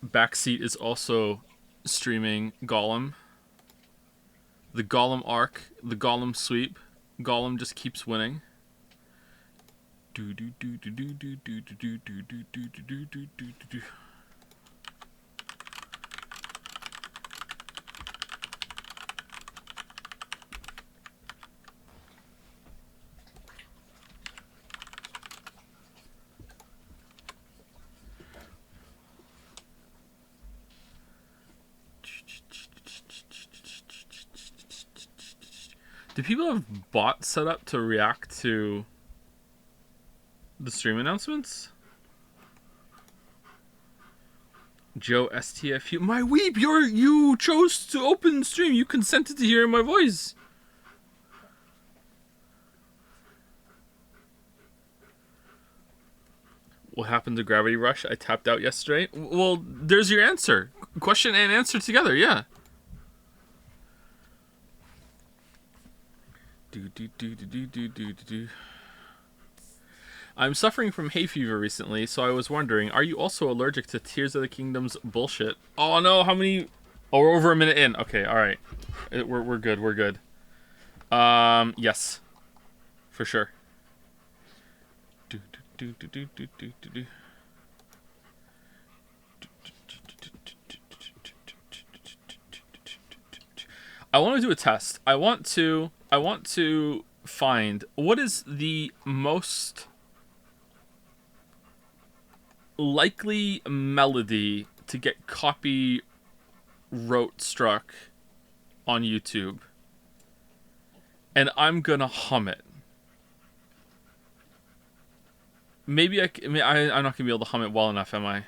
Backseat is also streaming Gollum. The Gollum arc, the Gollum sweep. Gollum just keeps winning. Do people have bots set up to react to the stream announcements? Joe STFU. My weep, you chose to open the stream. You consented to hearing my voice. What happened to Gravity Rush? I tapped out yesterday. Well, there's your answer. Question and answer together, yeah. I'm suffering from hay fever recently, so I was wondering, are you also allergic to Tears of the Kingdom's bullshit? Oh no, how many? Oh, we're over a minute in. Okay, alright. We're good, we're good. Yes. For sure. I want to do a test. I want to find what is the most likely melody to get copyright struck on YouTube, and I'm gonna hum it. Maybe I'm not gonna be able to hum it well enough, am I?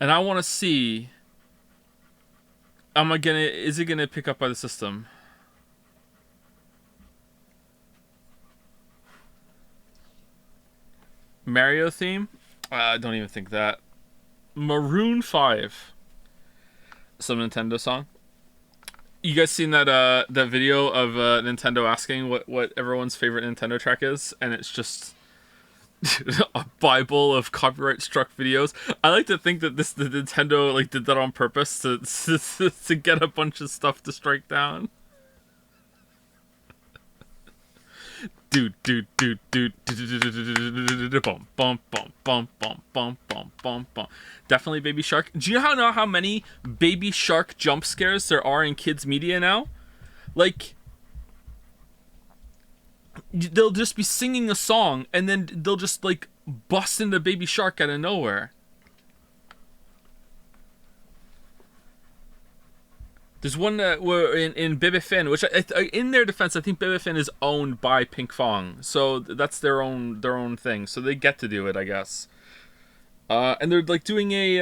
And I want to see. Is it gonna pick up by the system? Mario theme? I don't even think that. Maroon 5. Some Nintendo song. You guys seen that video of Nintendo asking what everyone's favorite Nintendo track is? And it's just a bible of copyright struck videos. I like to think that the Nintendo did that on purpose to get a bunch of stuff to strike down. Definitely Baby Shark. Do you know how many Baby Shark jump scares there are in kids media now? They'll just be singing a song and then they'll just bust into Baby Shark out of nowhere. There's one where in Baby Finn, which in their defense, I think Baby Finn is owned by Pink Fong, so that's their own thing. So they get to do it, I guess. And they're doing a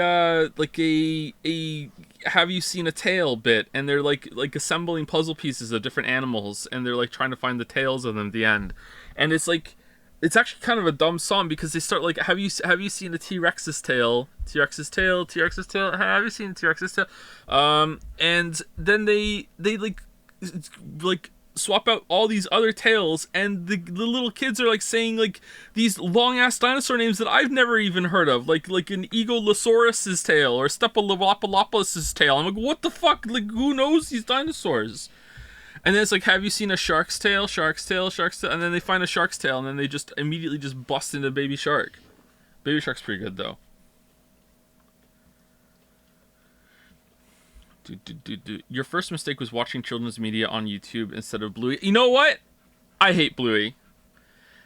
have you seen a tail bit, and they're assembling puzzle pieces of different animals, and they're trying to find the tails of them at the end, and it's actually kind of a dumb song because they start have you seen the T-Rex's tail? T-Rex's tail. Have you seen T-Rex's tail? And then they swap out all these other tails, and the little kids are saying these long ass dinosaur names that I've never even heard of, like an Egolosaurus's tail or Stephalopolopolos's tail. I'm what the fuck? Who knows these dinosaurs? And then it's have you seen a shark's tail? Shark's tail. And then they find a shark's tail, and then they just immediately just bust into Baby Shark. Baby Shark's pretty good, though. Your first mistake was watching children's media on YouTube instead of Bluey. You know what? I hate Bluey.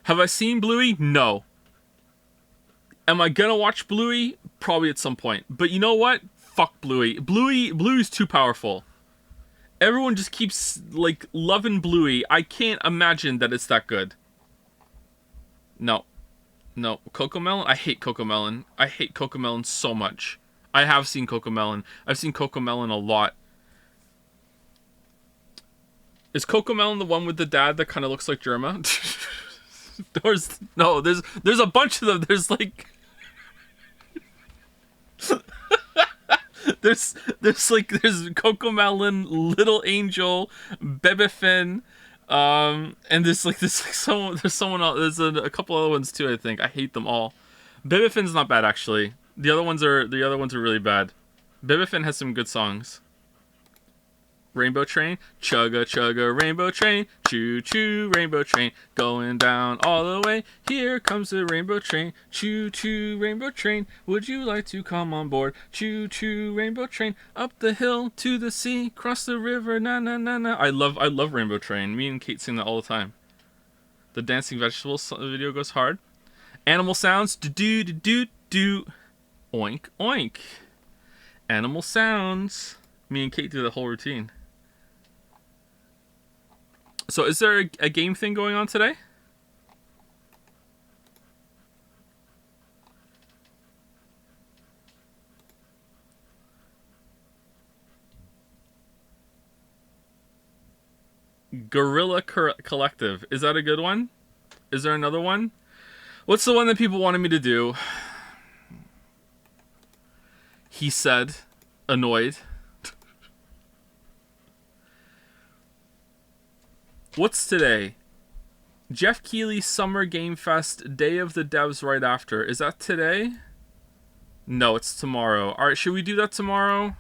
Have I seen Bluey? No. Am I gonna watch Bluey? Probably at some point. But you know what? Fuck Bluey. Bluey's too powerful. Everyone just keeps loving Bluey. I can't imagine that it's that good. No. Cocomelon? I hate Cocomelon. I hate Cocomelon so much. I have seen Cocomelon. I've seen Cocomelon a lot. Is Cocomelon the one with the dad that kind of looks like Germa? There's a bunch of them. There's like there's Cocomelon, Little Angel, Bebefin, and there's someone else. There's a couple other ones too. I think I hate them all. Bebefin's not bad actually. The other ones are really bad. Bebefin has some good songs. Rainbow Train, chugga chugga rainbow train, choo choo rainbow train, going down all the way. Here comes the rainbow train, choo choo rainbow train. Would you like to come on board? Choo choo rainbow train, up the hill to the sea, cross the river, na na na na. I love Rainbow Train. Me and Kate sing that all the time. The dancing vegetables video goes hard. Animal sounds, do do do do do, oink oink. Animal sounds. Me and Kate do the whole routine. So is there a game thing going on today? Gorilla Collective. Is that a good one? Is there another one? What's the one that people wanted me to do? He said, annoyed. What's today? Jeff Keighley's Summer Game Fest, Day of the Devs right after. Is that today? No, it's tomorrow. Alright, should we do that tomorrow?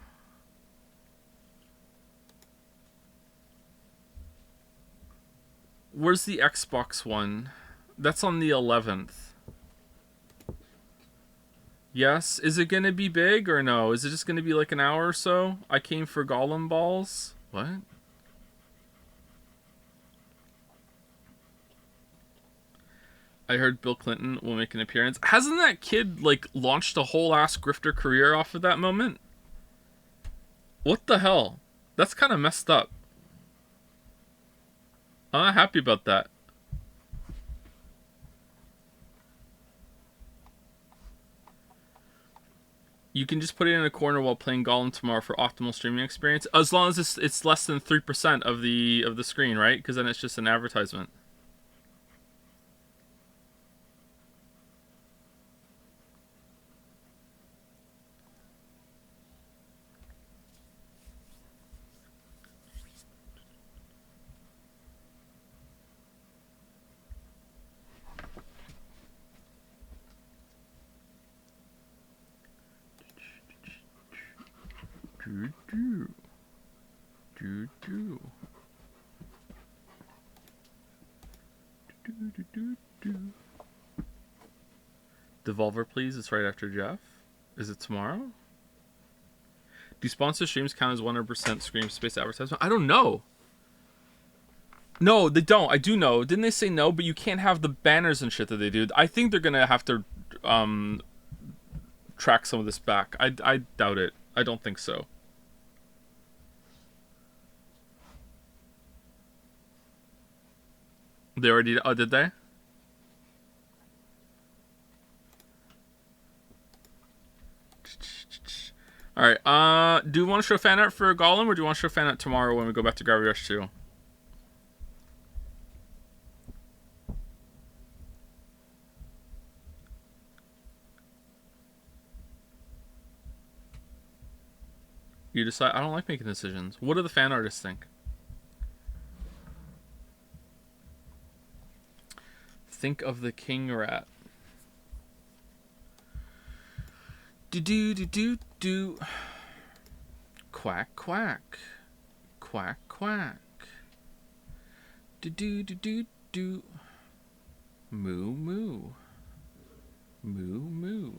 Where's the Xbox one? That's on the 11th. Yes? Is it gonna be big or no? Is it just gonna be like an hour or so? I came for Gollum balls? What? I heard Bill Clinton will make an appearance. Hasn't that kid, like, launched a whole ass grifter career off of that moment? What the hell? That's kind of messed up. I'm not happy about that. You can just put it in a corner while playing Gollum tomorrow for optimal streaming experience, as long as it's less than 3% of the screen, right? Because then it's just an advertisement. Devolver, please. It's right after Jeff. Is it tomorrow? Do sponsor streams count as 100% screen space advertisement? I don't know. No, they don't. I do know. Didn't they say no? But you can't have the banners and shit that they do. I think they're gonna have to track some of this back. I doubt it. I don't think so. They already... Oh, did they? Alright, do you want to show fan art for Gollum, or do you want to show fan art tomorrow when we go back to Gravity Rush 2? You decide. I don't like making decisions. What do the fan artists think? Think of the king rat. Do. Quack quack. Quack quack. Do. Moo moo. Moo moo.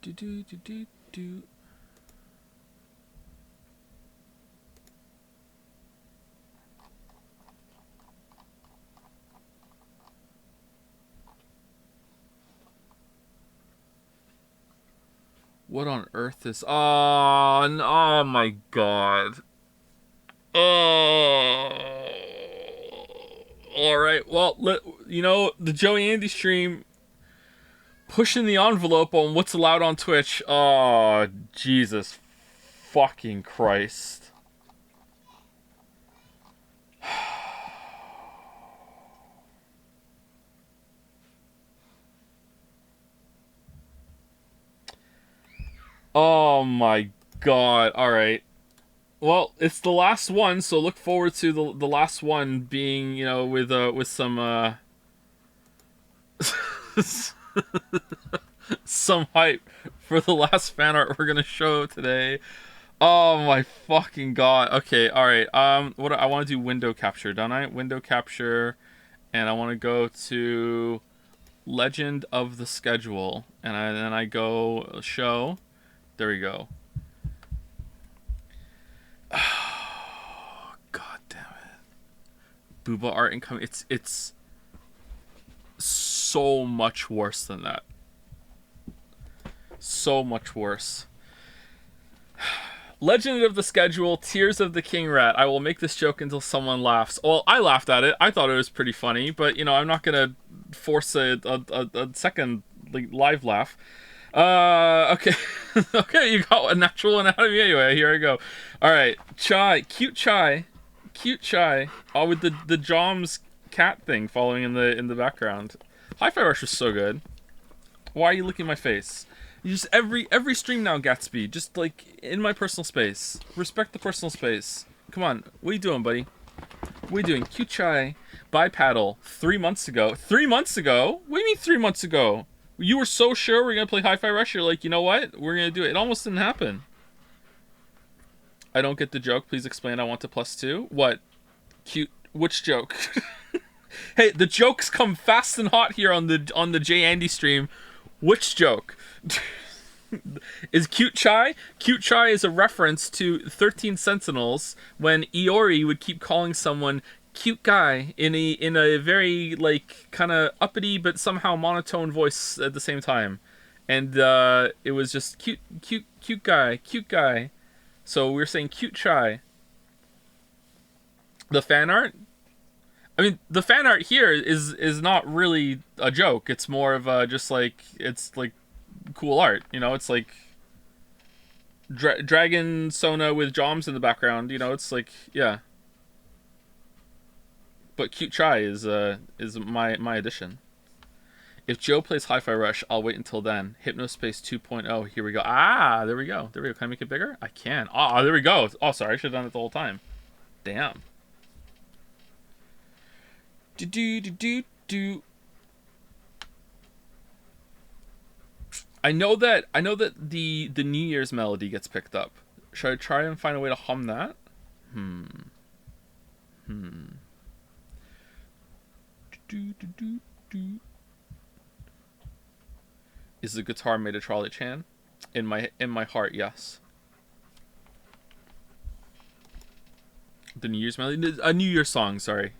Do. What on earth is... Oh my god. Oh. Alright, well, the Joey Andy stream... pushing the envelope on what's allowed on Twitch. Oh, Jesus fucking Christ. Oh my god. All right. Well, it's the last one, so look forward to the last one being, with some some hype for the last fan art we're gonna show today. Oh my fucking god. Okay, all right. What I want to do window capture, don't I? Window capture, and I want to go to Legend of the Schedule, and then I go show. There we go. Oh, god damn it. Booba art incoming. It's so much worse than that. So much worse. Legend of the Schedule, Tears of the King Rat. I will make this joke until someone laughs. Well, I laughed at it. I thought it was pretty funny, but I'm not gonna force a second live laugh. Okay. Okay, you got a natural anatomy anyway. Here I go. All right, Chai, cute Chai. Oh, with the Joms cat thing following in the background. Hi-Fi Rush was so good. Why are you licking my face? You just every stream now, Gatsby. Just in my personal space. Respect the personal space. Come on, what are you doing, buddy? What are you doing? Cute Chai, by Paddle. 3 months ago. 3 months ago? What do you mean 3 months ago? You were so sure we are gonna play Hi-Fi Rush. You're like, you know what? We're gonna do it. It almost didn't happen. I don't get the joke. Please explain. I want to +2. What? Cute. Which joke? Hey, the jokes come fast and hot here on the J Andy stream. Which joke? Is Cute Chai? Cute Chai is a reference to 13 Sentinels when Iori would keep calling someone cute guy in a very kind of uppity but somehow monotone voice at the same time, and it was just cute guy. So we were saying Cute Chai. The fan art. I mean, the fan art here is not really a joke. It's more of just it's cool art. It's Dragon Sona with Joms in the background. It's yeah. But Cute Chai is my addition. If Joe plays Hi-Fi Rush, I'll wait until then. Hypnospace 2.0. Here we go. There we go. Can I make it bigger? I can. There we go. Oh, sorry. I should have done it the whole time. Damn. Do. I know that the New Year's melody gets picked up. Should I try and find a way to hum that? Is the guitar made of Charlie Chan? In my heart, yes. The New Year's melody, a New Year's song. Sorry.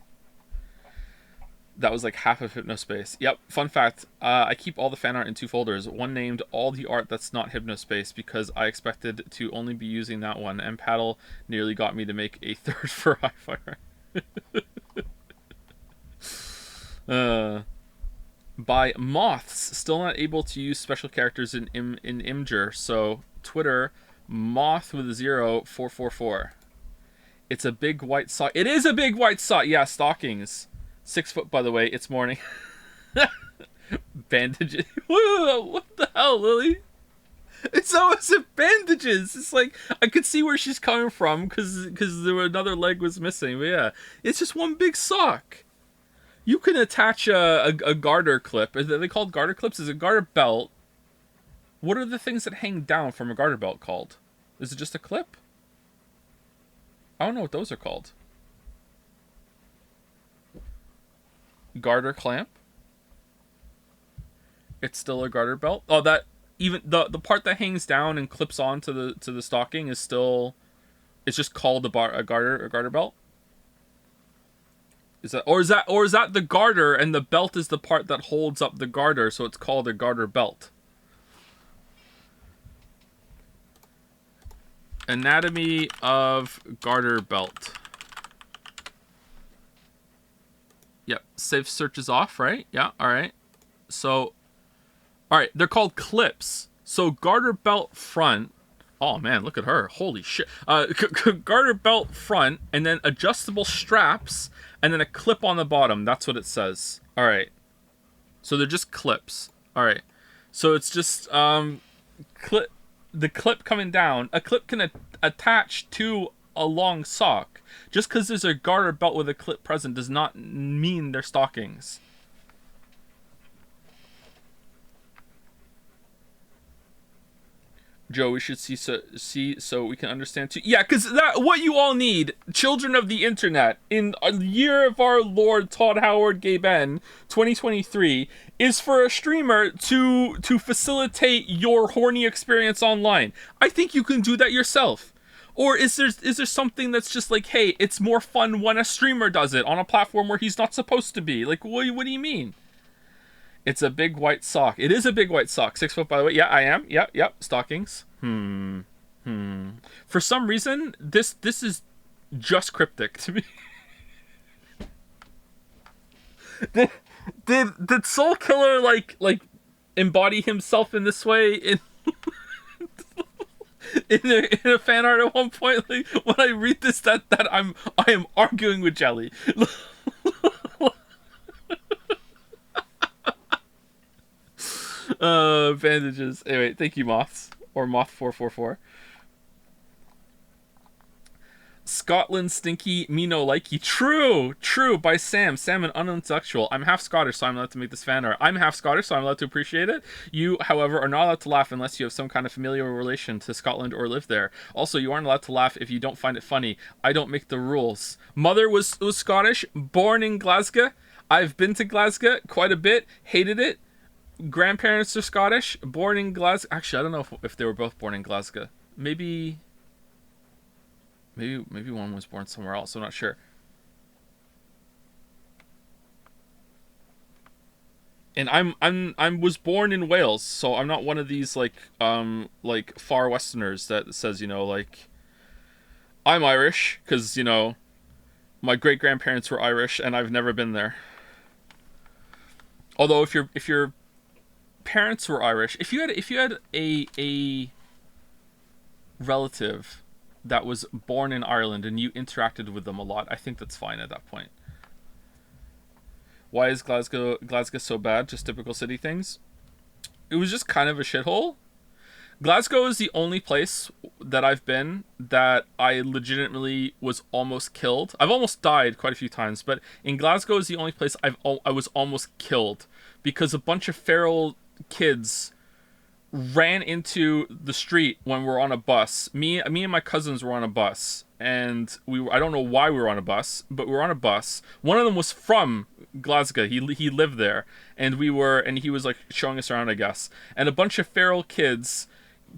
That was half of Hypnospace. Yep. Fun fact: I keep all the fan art in 2 folders. One named all the art that's not Hypnospace because I expected to only be using that one, and Paddle nearly got me to make a 3rd for Hi-Fi. By Moths, still not able to use special characters in Imgur. So Twitter, Moth with a 0444. It's a big white sock. It is a big white sock. Yeah, stockings. 6 foot, by the way. It's morning. Bandages. What the hell, Lily? It's always bandages. It's I could see where she's coming from because another leg was missing. But yeah, it's just one big sock. You can attach a garter clip. Are they called garter clips? Is it garter belt? What are the things that hang down from a garter belt called? Is it just a clip? I don't know what those are called. Garter clamp. It's still a garter belt. Oh, that even the part that hangs down and clips on to the stocking is still. It's just called a garter belt. Is that the garter and the belt is the part that holds up the garter, so it's called a garter belt? Anatomy of garter belt. Yep, save search is off, right? Yeah, all right. So, all right, they're called clips. So garter belt front. Oh man, look at her! Holy shit! Garter belt front, and then adjustable straps, and then a clip on the bottom. That's what it says. All right. So they're just clips. All right. So it's just clip. the clip coming down, a clip can attach to a long sock. Just because there's a garter belt with a clip present does not mean they're stockings. Joe, we should see so we can understand too. Yeah, because that what you all need, children of the internet, in a year of our Lord Todd Howard Gay Ben 2023, is for a streamer to facilitate your horny experience online. I think you can do that yourself. Or is there something that's just like, hey, it's more fun when a streamer does it on a platform where he's not supposed to be? Like, what do you mean? It's a big white sock. It is a big white sock. 6 foot, by the way. Yeah, I am. Yep. Stockings. For some reason, this is just cryptic to me. Did Soul Killer like embody himself in this way in in a fan art at one point? Like, when I read this, that I am arguing with Jelly. Bandages. Anyway, thank you, Moths. Or Moth444. Scotland Stinky Me No Likey. True, by Sam an unintellectual. I'm half Scottish, so I'm allowed to make this fan art. I'm half Scottish, so I'm allowed to appreciate it. You, however, are not allowed to laugh unless you have some kind of familial relation to Scotland or live there. Also, you aren't allowed to laugh if you don't find it funny. I don't make the rules. Mother was Scottish, born in Glasgow. I've been to Glasgow quite a bit, hated it. Grandparents are Scottish, born in Glasgow. Actually, I don't know if they were both born in Glasgow. Maybe one was born somewhere else. I'm not sure. And I was born in Wales, so I'm not one of these like far Westerners that says, you know, like, I'm Irish because, you know, my great grandparents were Irish and I've never been there. Although if your parents were Irish, if you had a relative that was born in Ireland and you interacted with them a lot, I think that's fine at that point. Why is Glasgow so bad? Just typical city things. It was just kind of a shithole. Glasgow is the only place that I've been that I legitimately was almost killed. I've almost died quite a few times, but in Glasgow is the only place I was almost killed because a bunch of feral kids ran into the street when we were on a bus. Me and my cousins were on a bus, and I don't know why we were on a bus, but we were on a bus. One of them was from Glasgow. He lived there, and he was like showing us around, I guess. And a bunch of feral kids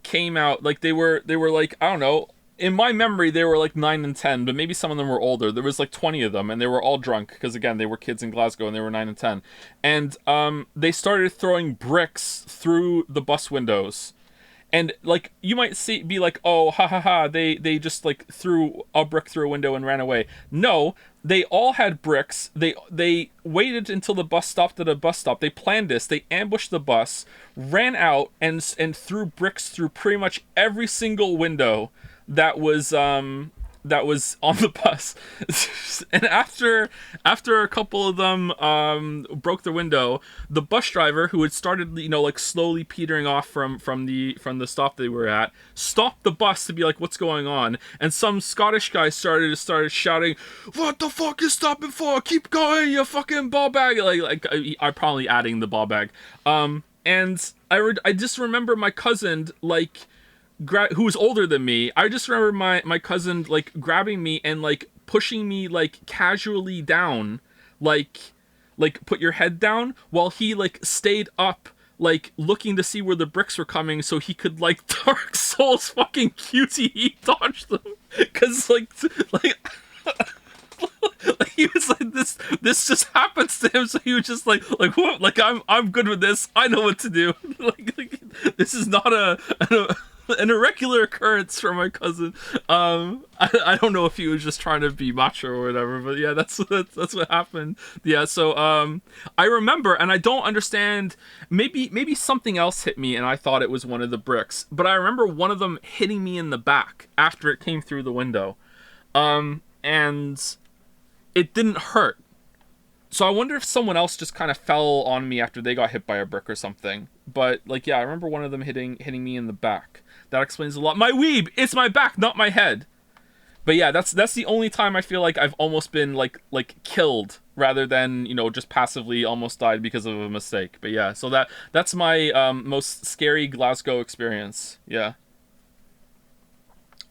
came out, like they were like, I don't know, in my memory they were like 9 and 10, but maybe some of them were older. There was like 20 of them, and they were all drunk because, again, they were kids in Glasgow and they were 9 and 10. And they started throwing bricks through the bus windows. And like, you might be like, oh, ha ha ha, they just like threw a brick through a window and ran away. No, they all had bricks. They waited until the bus stopped at a bus stop. They planned this. They ambushed the bus, ran out, and threw bricks through pretty much every single window that was on the bus. And after a couple of them broke the window, the bus driver, who had started, you know, like slowly petering off from the stop they were at, stopped the bus to be like, what's going on? And some Scottish guy started shouting, what the fuck you stopping for? Keep going, you fucking ball bag. Like I'm probably adding the ball bag. And I just remember my cousin, like, who was older than me. I just remember my cousin like grabbing me and like pushing me like casually down, like put your head down, while he like stayed up, like looking to see where the bricks were coming so he could like Dark Souls fucking QTE dodge them. Cause like like he was like, this just happens to him, so he was just like what? Like I'm good with this. I know what to do. like this is not an irregular occurrence for my cousin. I don't know if he was just trying to be macho or whatever, but yeah, that's what happened. Yeah, so I remember, and I don't understand. Maybe something else hit me, and I thought it was one of the bricks. But I remember one of them hitting me in the back after it came through the window, and it didn't hurt. So I wonder if someone else just kind of fell on me after they got hit by a brick or something. But like, yeah, I remember one of them hitting me in the back. That explains a lot. My weeb, it's my back, not my head. But yeah, that's the only time I feel like I've almost been like killed rather than, you know, just passively almost died because of a mistake. But yeah, so that's my most scary Glasgow experience. Yeah.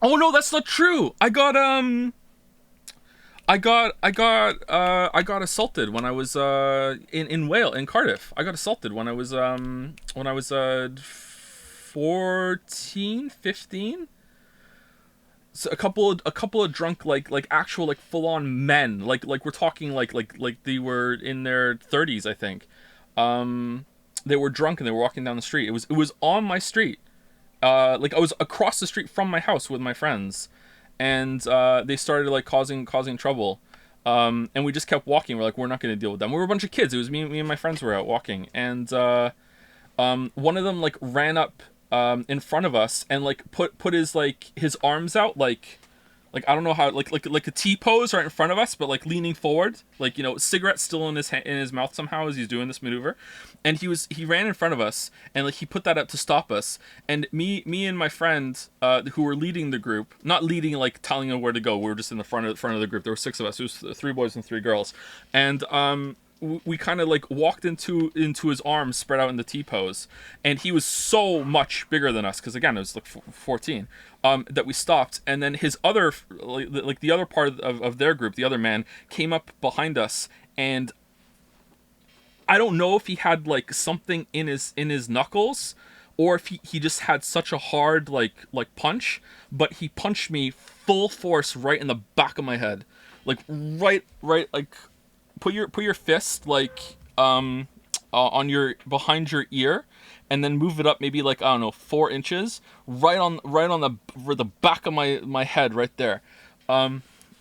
Oh no, that's not true. I got assaulted when I was in Wales, in Cardiff. I got assaulted when I was 14, 15. So a couple of drunk, like actual, like full on men, like we're talking like they were in their 30s, I think. They were drunk and they were walking down the street. It was on my street. Like I was across the street from my house with my friends, and they started like causing trouble. And we just kept walking. We're like, we're not going to deal with them. We were a bunch of kids. It was me and my friends were out walking, and one of them like ran up in front of us and like put his arms out like I don't know how, like a T pose right in front of us, but like leaning forward, like, you know, cigarette still in his mouth somehow as he's doing this maneuver, and he ran in front of us and like he put that up to stop us, and me and my friend who were leading the group, not leading like telling them where to go, we were just in the front of the group. There were six of us. It was three boys and three girls, and we kind of like walked into his arms spread out in the T pose, and he was so much bigger than us because again it was like 14, that we stopped, and then his other like the other part of their group, the other man came up behind us, and I don't know if he had like something in his knuckles or if he just had such a hard like punch, but he punched me full force right in the back of my head, like right like put your fist like on your behind your ear, and then move it up maybe like, I don't know, 4 inches, right on the back of my head right there.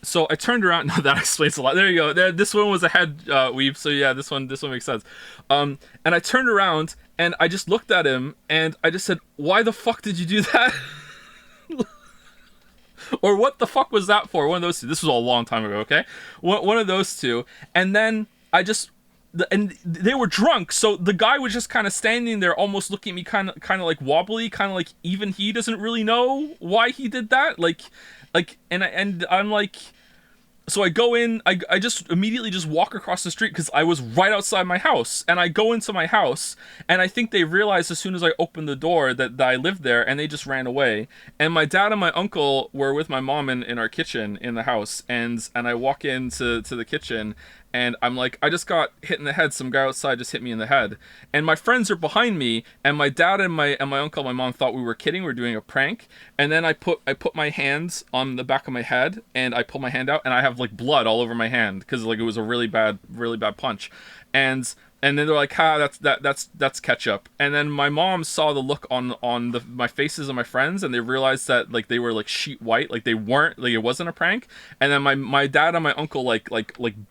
So I turned around. No, that explains a lot. There you go. This one was a head weave. So yeah, this one makes sense. And I turned around and I just looked at him and I just said, "Why the fuck did you do that?" Or what the fuck was that for? One of those two. This was a long time ago, okay? One of those two. And then I just, and they were drunk, so the guy was just kind of standing there, almost looking at me, kind of like wobbly, kind of like even he doesn't really know why he did that, and I'm like, so I go in, I just immediately just walk across the street because I was right outside my house, and I go into my house, and I think they realized as soon as I opened the door that I lived there, and they just ran away. And my dad and my uncle were with my mom in our kitchen in the house, and I walk into the kitchen, and I'm like, I just got hit in the head. Some guy outside just hit me in the head, and my friends are behind me, and my dad and my uncle and my mom thought we were kidding, we were doing a prank. And then I put my hands on the back of my head, and I pull my hand out, and I have like blood all over my hand because like it was a really bad punch, and then they're like, "Ha, that's ketchup." And then my mom saw the look on my faces of my friends, and they realized that like they were like sheet white, like they weren't, like it wasn't a prank. And then my dad and my uncle like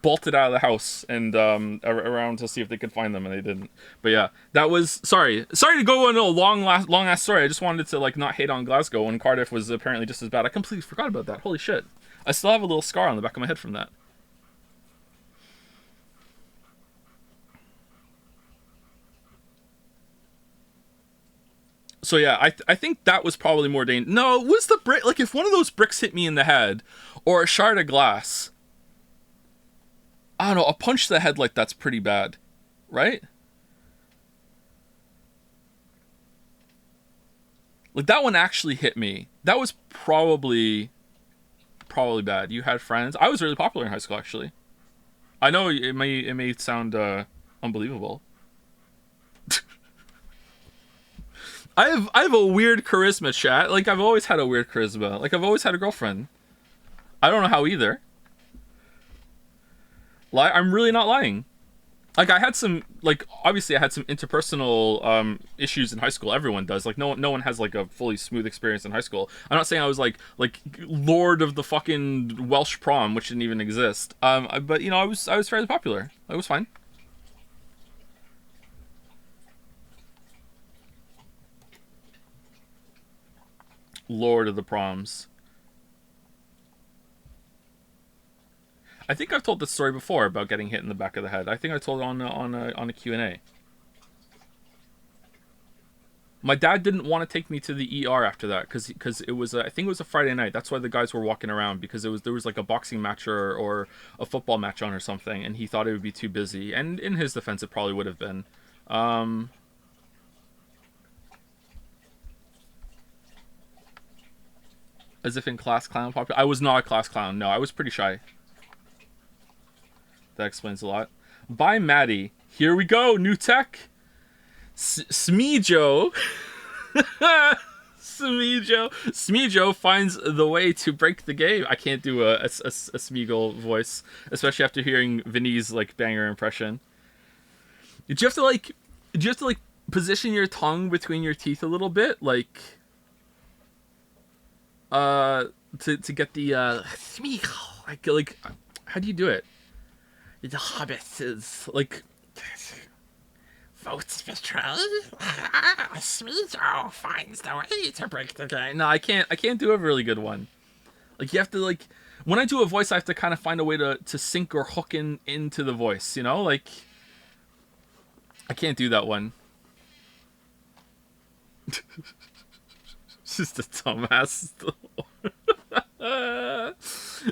bolted out of the house and around to see if they could find them, and they didn't. But yeah, that was, sorry to go into a long ass story. I just wanted to like not hate on Glasgow when Cardiff was apparently just as bad. I completely forgot about that. Holy shit! I still have a little scar on the back of my head from that. So yeah, I think that was probably more dangerous. No, it was the brick. Like if one of those bricks hit me in the head, or a shard of glass, I don't know, a punch to the head like that's pretty bad, right? Like that one actually hit me. That was probably bad. You had friends. I was really popular in high school, actually. I know it may sound unbelievable. I have a weird charisma, chat. Like I've always had a weird charisma. Like I've always had a girlfriend. I don't know how either. I'm really not lying. Like I had some, like obviously I had some interpersonal issues in high school. Everyone does. Like no one has like a fully smooth experience in high school. I'm not saying I was like lord of the fucking Welsh prom, which didn't even exist. But you know, I was fairly popular. It was fine. Lord of the proms. I think I've told this story before about getting hit in the back of the head. I think I told it on a Q&A. My dad didn't want to take me to the ER after that because it was I think it was a Friday night. That's why the guys were walking around, because there was like a boxing match or a football match on or something, and he thought it would be too busy. And in his defense, it probably would have been. As if in class clown popular. I was not a class clown. No, I was pretty shy. That explains a lot. Bye, Maddie. Here we go. New tech. Smeejo. Smeejo finds the way to break the game. I can't do a Smeagol voice, especially after hearing Vinny's like banger impression. Did you have to like position your tongue between your teeth a little bit, like to get the Smeagol? Like how do you do it? The Hobbit is like votes betrayed. Smeagol finds the way to break the game. No, I can't do a really good one. Like you have to like when I do a voice, I have to kind of find a way to sync or hook into the voice. You know, like I can't do that one. Just a dumbass.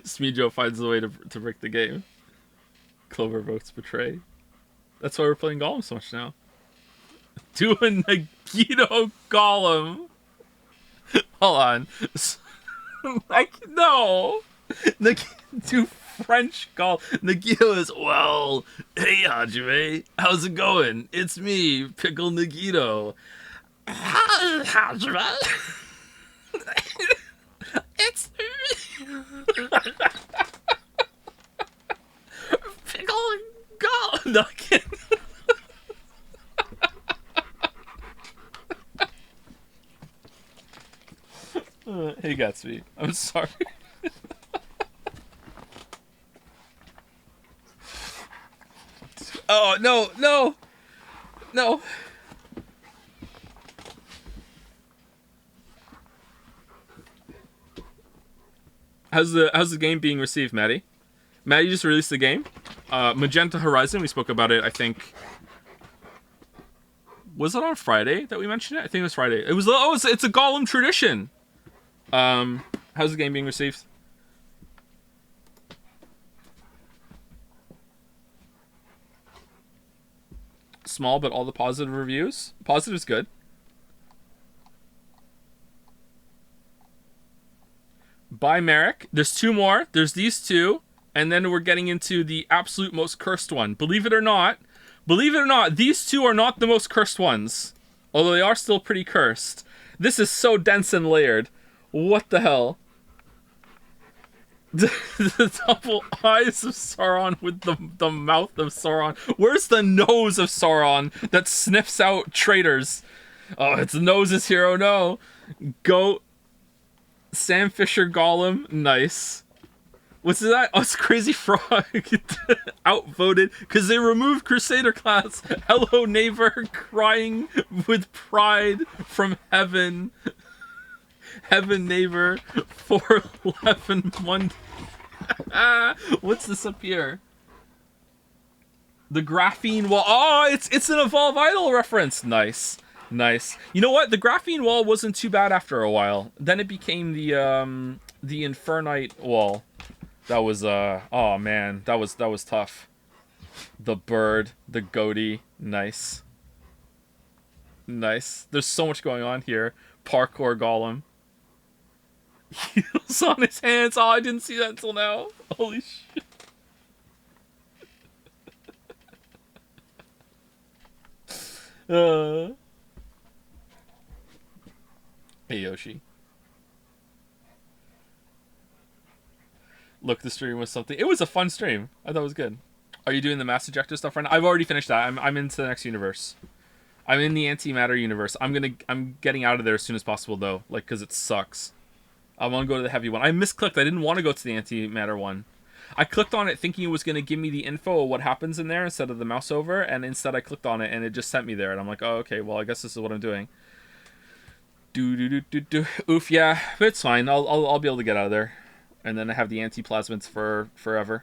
Smeejo finds the way to break the game. Clover votes betray. That's why we're playing Gollum so much now. Doing Nagito Gollum. Hold on. No. Do French Gollum. Nagito is, well, hey, Hajime. How's it going? It's me, Pickle Nagito. Hi, Hajime. It's me. Pickle Gollum. No, I can't. Hey, Gatsby. I'm sorry. Oh, no. How's the game being received, Maddie? Maddie just released the game. Magenta Horizon, we spoke about it, I think. Was it on Friday that we mentioned it? I think it was Friday. It was, it's a Gollum tradition. How's the game being received? Small, but all the positive reviews. Positive's good. By Merrick. There's two more. There's these two. And then we're getting into the absolute most cursed one. Believe it or not, these two are not the most cursed ones. Although they are still pretty cursed. This is so dense and layered. What the hell? The double eyes of Sauron with the mouth of Sauron. Where's the nose of Sauron that sniffs out traitors? Oh, its nose is here. Oh no. Goat. Sam Fisher Gollum. Nice. What's that? Oh, it's Crazy Frog. Outvoted because they removed Crusader class. Hello, neighbor. Crying with pride from heaven. Heaven neighbor. 411 1. What's this up here? The graphene wall. Oh, it's an Evolve Idol reference. Nice. You know what? The graphene wall wasn't too bad after a while. Then it became the Infernite wall. That was oh man, that was tough. The bird, the goatee, nice. There's so much going on here. Parkour Gollum. Heels on his hands. Oh, I didn't see that until now. Holy shit. Hey, Yoshi. Look, the stream was something. It was a fun stream. I thought it was good. Are you doing the mass ejector stuff right now? I've already finished that. I'm into the next universe. I'm in the antimatter universe. I'm getting out of there as soon as possible though, like because it sucks. I want to go to the heavy one. I misclicked. I didn't want to go to the antimatter one. I clicked on it thinking it was going to give me the info of what happens in there instead of the mouse over, and instead I clicked on it and it just sent me there, and I'm like, oh, okay, well, I guess this is what I'm doing. Oof, yeah, but it's fine. I'll be able to get out of there, and then I have the antiplasmids for forever.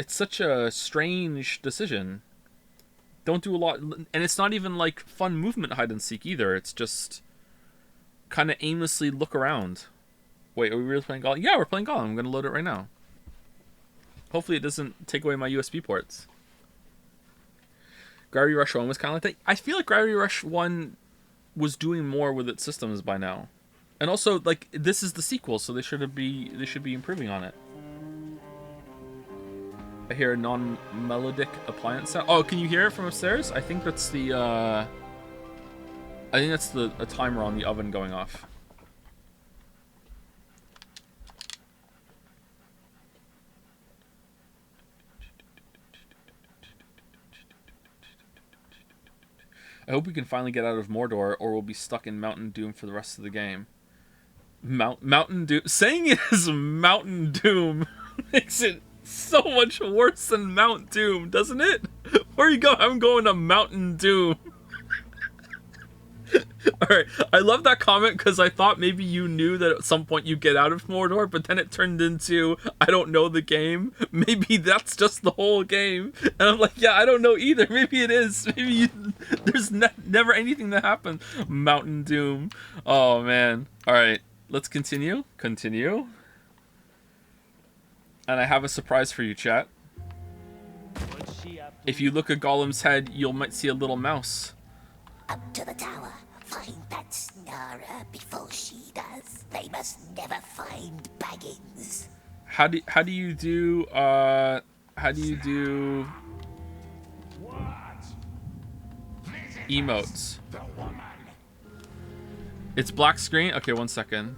It's such a strange decision. Don't do a lot, and it's not even like fun movement hide and seek either. It's just kind of aimlessly look around. Wait, are we really playing Gollum? Yeah, we're playing Gollum. I'm gonna load it right now. Hopefully it doesn't take away my USB ports. Gravity Rush 1 was kind of like that. I feel like Gravity Rush 1 was doing more with its systems by now. And also, like, this is the sequel, so they should be improving on it. I hear a non-melodic appliance sound. Oh, can you hear it from upstairs? I think that's the a timer on the oven going off. I hope we can finally get out of Mordor, or we'll be stuck in Mountain Doom for the rest of the game. Mountain Doom. Saying it is Mountain Doom makes it so much worse than Mount Doom, doesn't it? Where you go? I'm going to Mountain Doom. Alright, I love that comment because I thought maybe you knew that at some point you get out of Mordor, but then it turned into, I don't know the game. Maybe that's just the whole game. And I'm like, yeah, I don't know either. Maybe it is. Maybe there's never anything that happens. Mountain Doom. Oh, man. Alright, let's continue. Continue. And I have a surprise for you, chat. If you look at Gollum's head, you might see a little mouse. Up to the tower. Find that Snara before she does. They must never find Baggins. How do you do emotes? It's black screen? Okay, 1 second.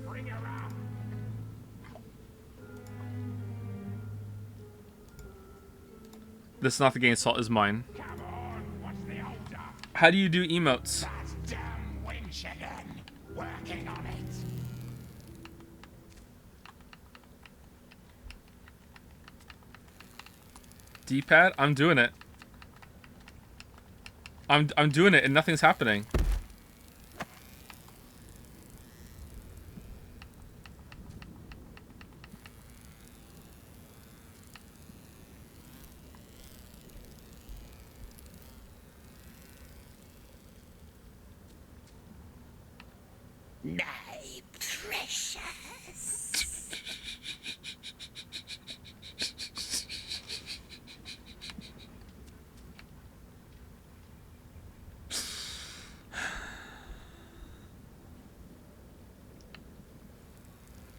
This is not the game's fault, is mine. How do you do emotes? Working on it. D-pad? I'm doing it. I'm doing it and nothing's happening. My precious.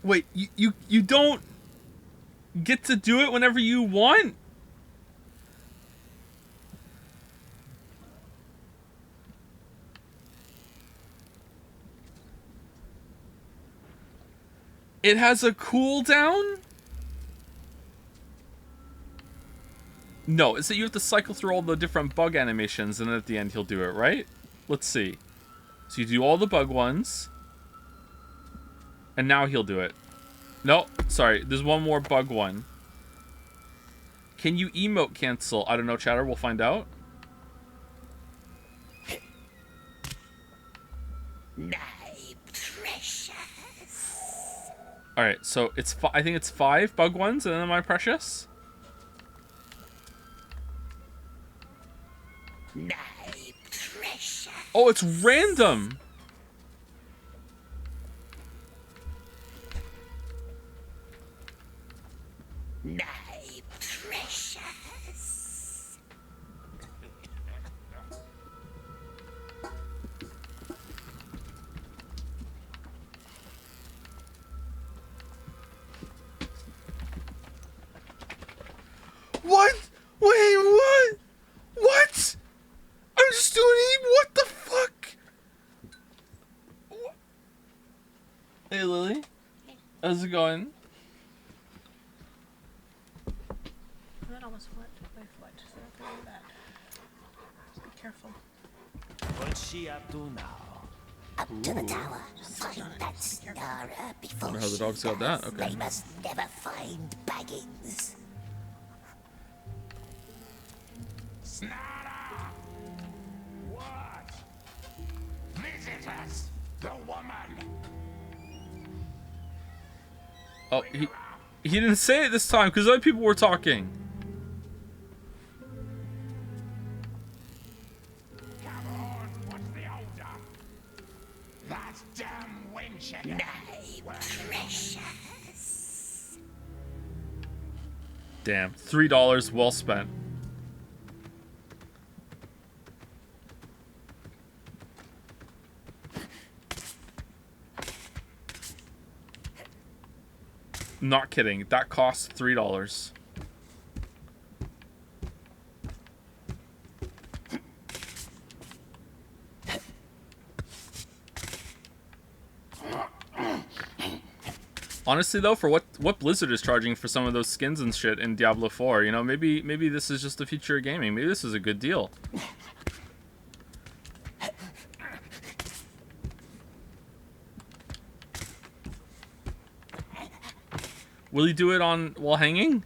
Wait, you don't get to do it whenever you want? It has a cooldown? No, it's that you have to cycle through all the different bug animations and then at the end he'll do it, right? Let's see. So you do all the bug ones. And now he'll do it. No, sorry, there's one more bug one. Can you emote cancel? I don't know, chatter, we'll find out. Alright, so it's I think it's 5 bug ones, and then my precious. My precious. Oh, it's random. My precious. What? Wait, what? What? I'm just doing it. What the fuck? What? Hey, Lily. How's it going? That almost flipped my foot, so I have to do that. Just be careful. What's she up to now? Up to the tower. Find that Snara before Wonder how the she dog's got does. that, okay. They must never find Baggins. Snara! What? Visitors! The woman! Oh, he didn't say it this time because other people were talking. damn wench My precious. Damn, $3 well spent. Not kidding. That costs $3. Honestly, though, for what Blizzard is charging for some of those skins and shit in Diablo 4, you know, maybe this is just the future of gaming. Maybe this is a good deal. Will he do it on while hanging?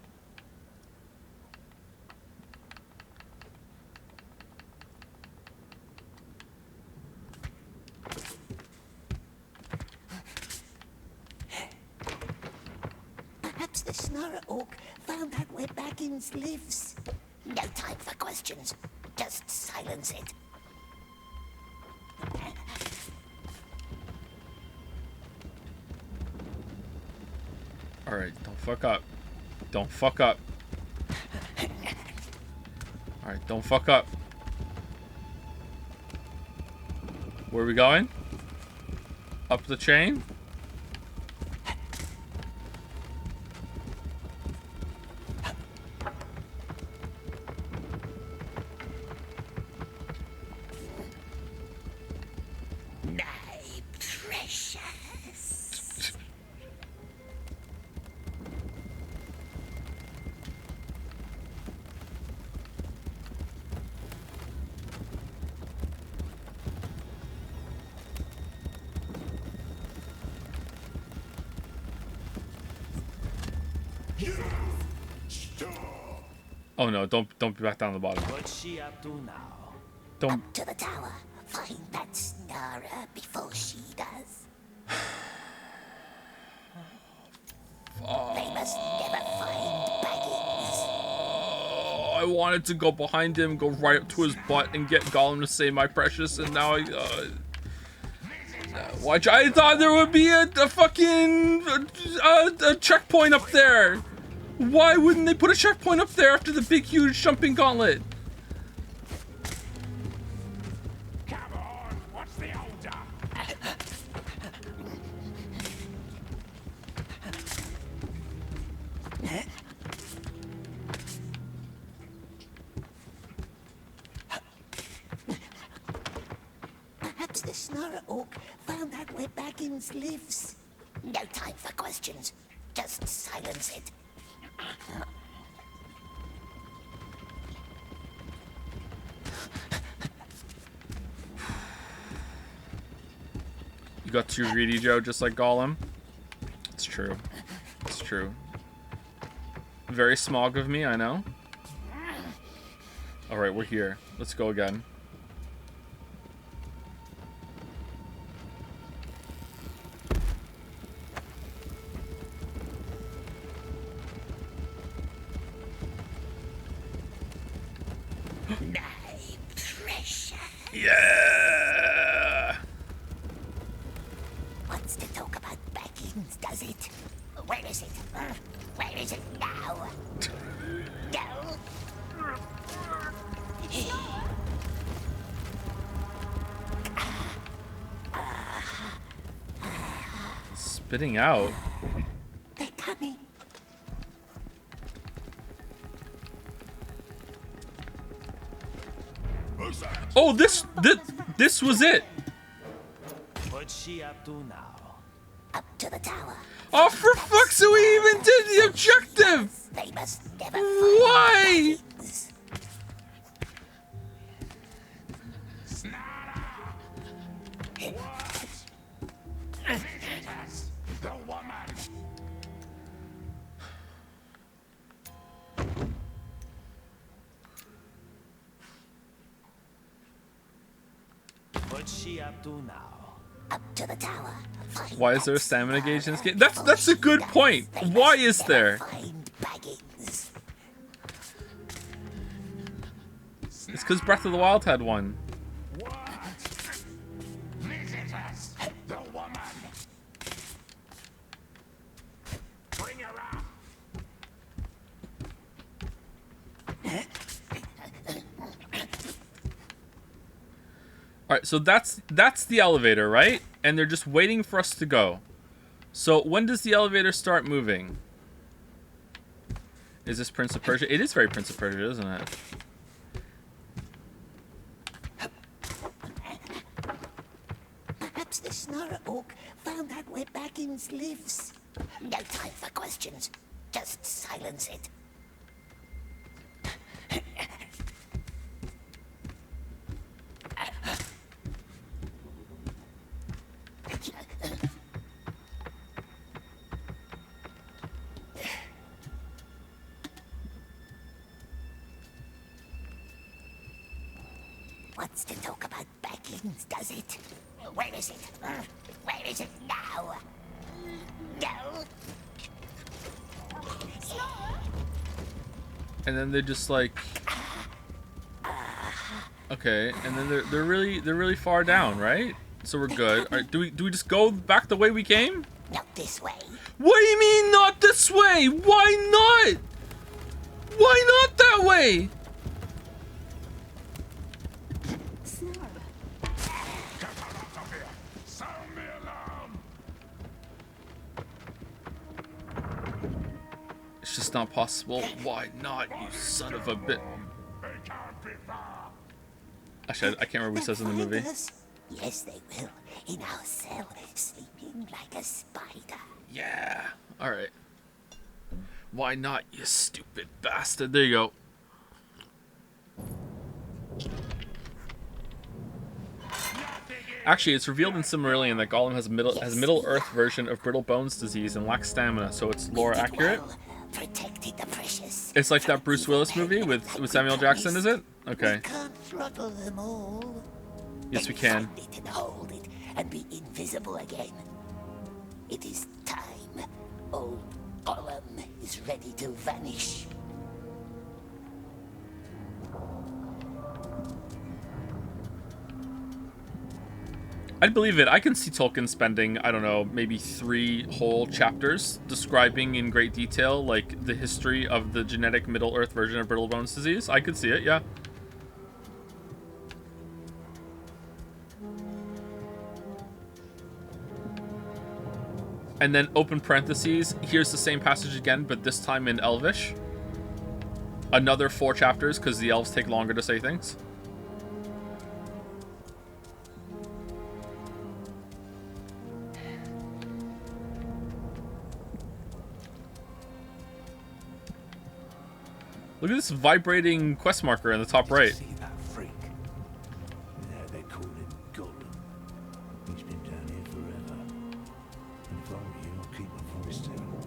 Perhaps the Snarra Orc found out where Baggins lives. No time for questions. Just silence it. Alright, don't fuck up. Don't fuck up. Alright, don't fuck up. Where are we going? Up the chain? My precious. Oh no, don't be back down the bottom. What's she up to now? Don't. To the tower. Find that Snarra before she does. They must never find Baggins. I wanted to go behind him, go right up to his butt, and get Gollum to say "my precious," and now I watch. I thought there would be a fucking a checkpoint up there. Why wouldn't they put a checkpoint up there after the big, huge jumping gauntlet? Come on, what's the order? Perhaps the Snarra Orc found out where Baggins lives. No time for questions. Just silence it. You got too greedy, Joe, just like Gollum. It's true. It's true. Very smog of me, I know. Alright, we're here. Let's go again. My precious. Yeah! Wants to talk about Baggins, does it? Where is it? Where is it now? No. Spitting out. They're coming. Oh, this was it. What's she up to now? Up to the tower. Oh, for fuck's sake, we even did the objective. They must never Why? find Baggins. The woman! What's she up to now? Up to the tower. Find Why is there a that stamina gauge in this Snarra game? before That's a she good does. point. They Why must is never there? Find Baggins. It's because Breath of the Wild had one. What? Visitors! The All right, so that's the elevator, right? And they're just waiting for us to go. So when does the elevator start moving? Is this Prince of Persia? It is very Prince of Persia, isn't it? Perhaps the Snarr Oak found out where Baggins lives. No time for questions. Just silence it. Wants to talk about Baggins, does it? Where is it? Where is it now? No. And then they're just like, okay, and then they're really far down, right? So we're good. All right, do we just go back the way we came? Not this way. What do you mean not this way? Why not? Why not that way? Sound the alarm! It's just not possible. Why not, you son of a bit? They can't be far. Actually, I can't remember what he says in the movie. Yes, they will. In our cell, sleeping like a spider. Yeah. All right. Why not, you stupid bastard? There you go. Actually, it's revealed in Silmarillion that Gollum has a Middle Earth version of brittle bones disease and lacks stamina, so it's lore accurate. Protected the precious. It's like that Bruce Willis movie with Samuel Jackson, is it? Okay. We can't throttle them all. Yes, we can. Find it and hold it and be invisible again. It is time. Old Gollum is ready to vanish. I'd believe it. I can see Tolkien spending, I don't know, maybe 3 whole chapters describing in great detail, like, the history of the genetic Middle Earth version of brittle bones disease. I could see it, yeah. And then, open parentheses, here's the same passage again, but this time in Elvish. Another 4 chapters, because the elves take longer to say things. Look at this vibrating quest marker in the top right. See that freak? Yeah, they call him Gollum. He's been down here forever. And if I were you, I'd keep my voice down.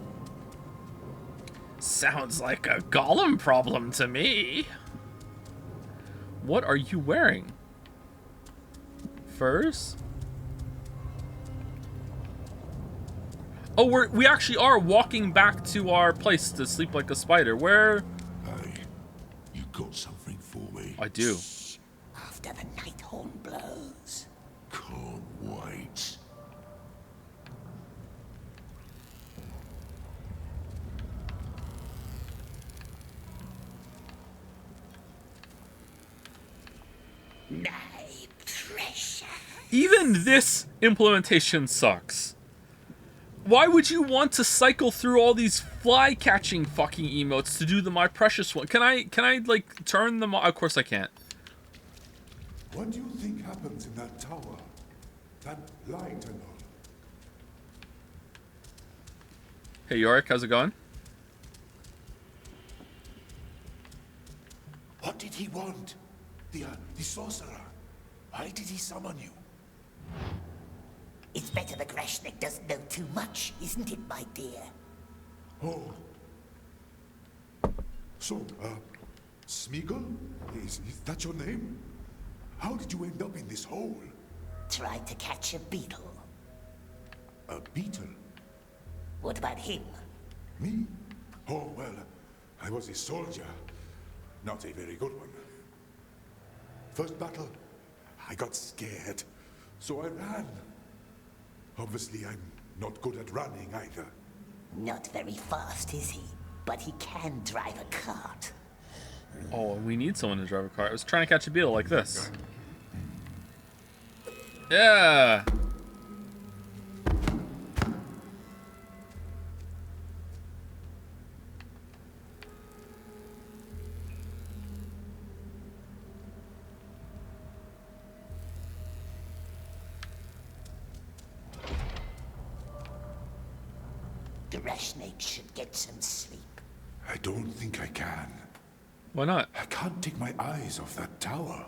Sounds like a Gollum problem to me. What are you wearing? Furs? Oh, we actually are walking back to our place to sleep like a spider. Where? Hey, you got something for me? I do. After the night horn blows. Can't wait. My pressure. Even this implementation sucks. Why would you want to cycle through all these fly catching fucking emotes to do the my precious one? Can I like turn them on? Of course I can't. What do you think happens in that tower? That light and all? Hey Yorick, how's it going? What did he want? The sorcerer. Why did he summon you? It's better the Greshnik doesn't know too much, isn't it, my dear? Oh. So, Smeagol? Is that your name? How did you end up in this hole? Tried to catch a beetle. A beetle? What about him? Me? Oh, well, I was a soldier. Not a very good one. First battle, I got scared, so I ran. Obviously, I'm not good at running either. Not very fast, is he? But he can drive a cart. Oh, we need someone to drive a car. I was trying to catch a beetle like this. Yeah. Greshnik should get some sleep. I don't think I can. Why not? I can't take my eyes off that tower.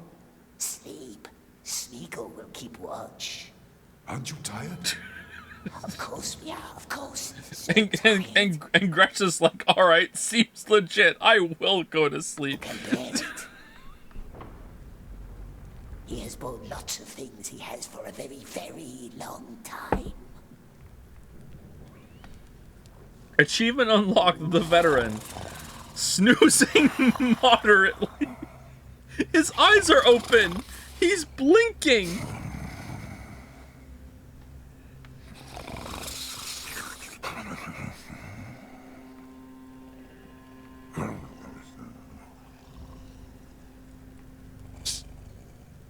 Sleep. Smeagol will keep watch. Aren't you tired? Of course we are, of course. So And Gresh is like, all right, seems legit. I will go to sleep. can bear it. He has bought lots of things he has for a very, very long time. Achievement unlocked, the veteran. Snoozing moderately. His eyes are open. He's blinking.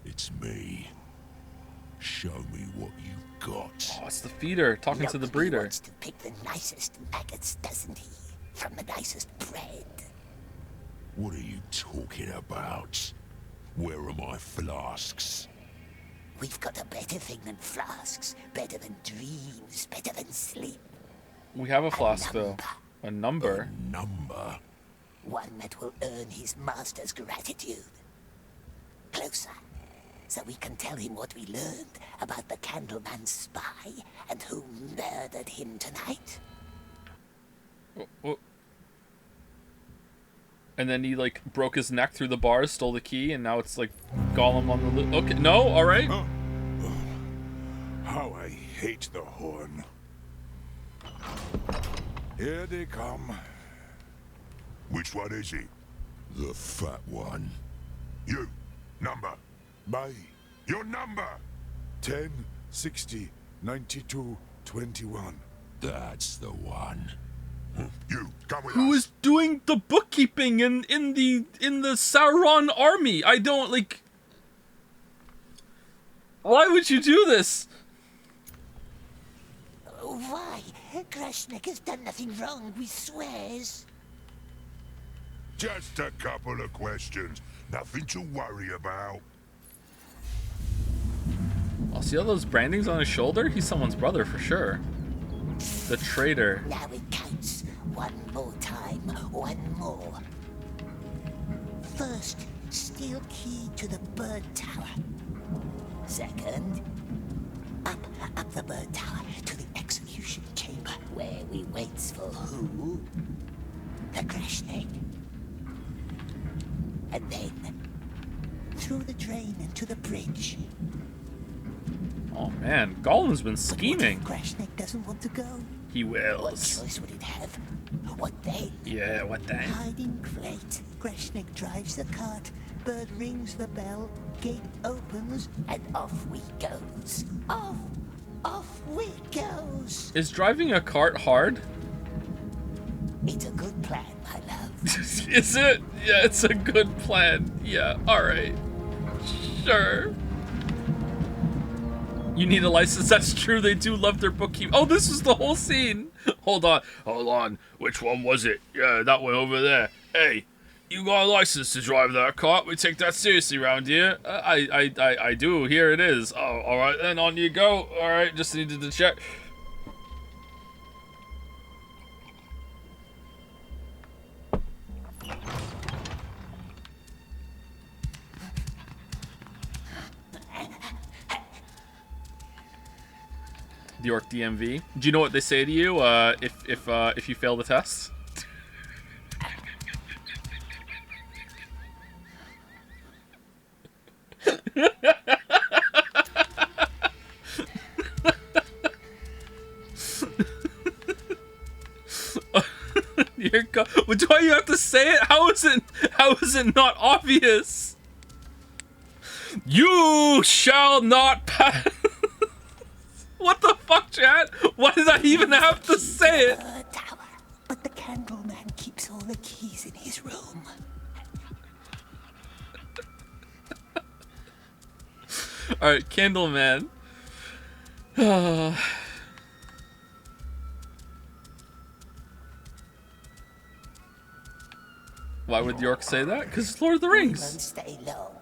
It's me. Show me what you've got. Oh, it's the feeder talking to the Look, breeder. He wants to pick the nicest maggots, doesn't he? From the nicest bread. What are you talking about? Where are my flasks? We've got a better thing than flasks, better than dreams, better than sleep. We have a flask, though. A number. Number? One that will earn his master's gratitude. Closer, so we can tell him what we learned about the Candleman's spy and who murdered him tonight. Oh. And then he, like, broke his neck through the bars, stole the key, and now it's, like, Gollum on the loop. Okay, no, alright. Oh. How I hate the horn. Here they come. Which one is he? The fat one. You. Number. By Your number. 10, 60, 92, 21. That's the one. You, come with Who us. is doing the bookkeeping in the Sauron army? I don't, like... Why would you do this? Why? Greshnik has done nothing wrong, we swears. Just a couple of questions. Nothing to worry about. Oh, see all those brandings on his shoulder? He's someone's brother for sure. The traitor. Now it counts. One more time. One more. First, steel key to the bird tower. Second, up the bird tower to the execution chamber where we waits for who? The Greshnik. And then, through the drain into the bridge. Oh man, Gollum's been scheming. What if Greshnik doesn't want to go? He What wills. choice would it have? What then? Yeah, what then? Hiding plate. Greshnik drives the cart. Bird rings the bell. Gate opens, and off we goes. Off we goes. Is driving a cart hard? It's a good plan, my love. Is it? Yeah, it's a good plan. Yeah, alright. Sure. You need a license. That's true. They do love their bookkeeping. Oh, this was the whole scene. Hold on. Which one was it? Yeah, that one over there. Hey, you got a license to drive that cart? We take that seriously around here. I do. Here it is. Oh, all right then. On you go. All right. Just needed to check. The York DMV. Do you know what they say to you if you fail the test? But why do you have to say it? How is it not obvious? You shall not pass. What the fuck, chat? Why did I even have to say it? Bird tower. But the Candleman keeps all the keys in his room. Alright, Candleman. Why would York say that? Because it's Lord of the We won't Rings. stay long.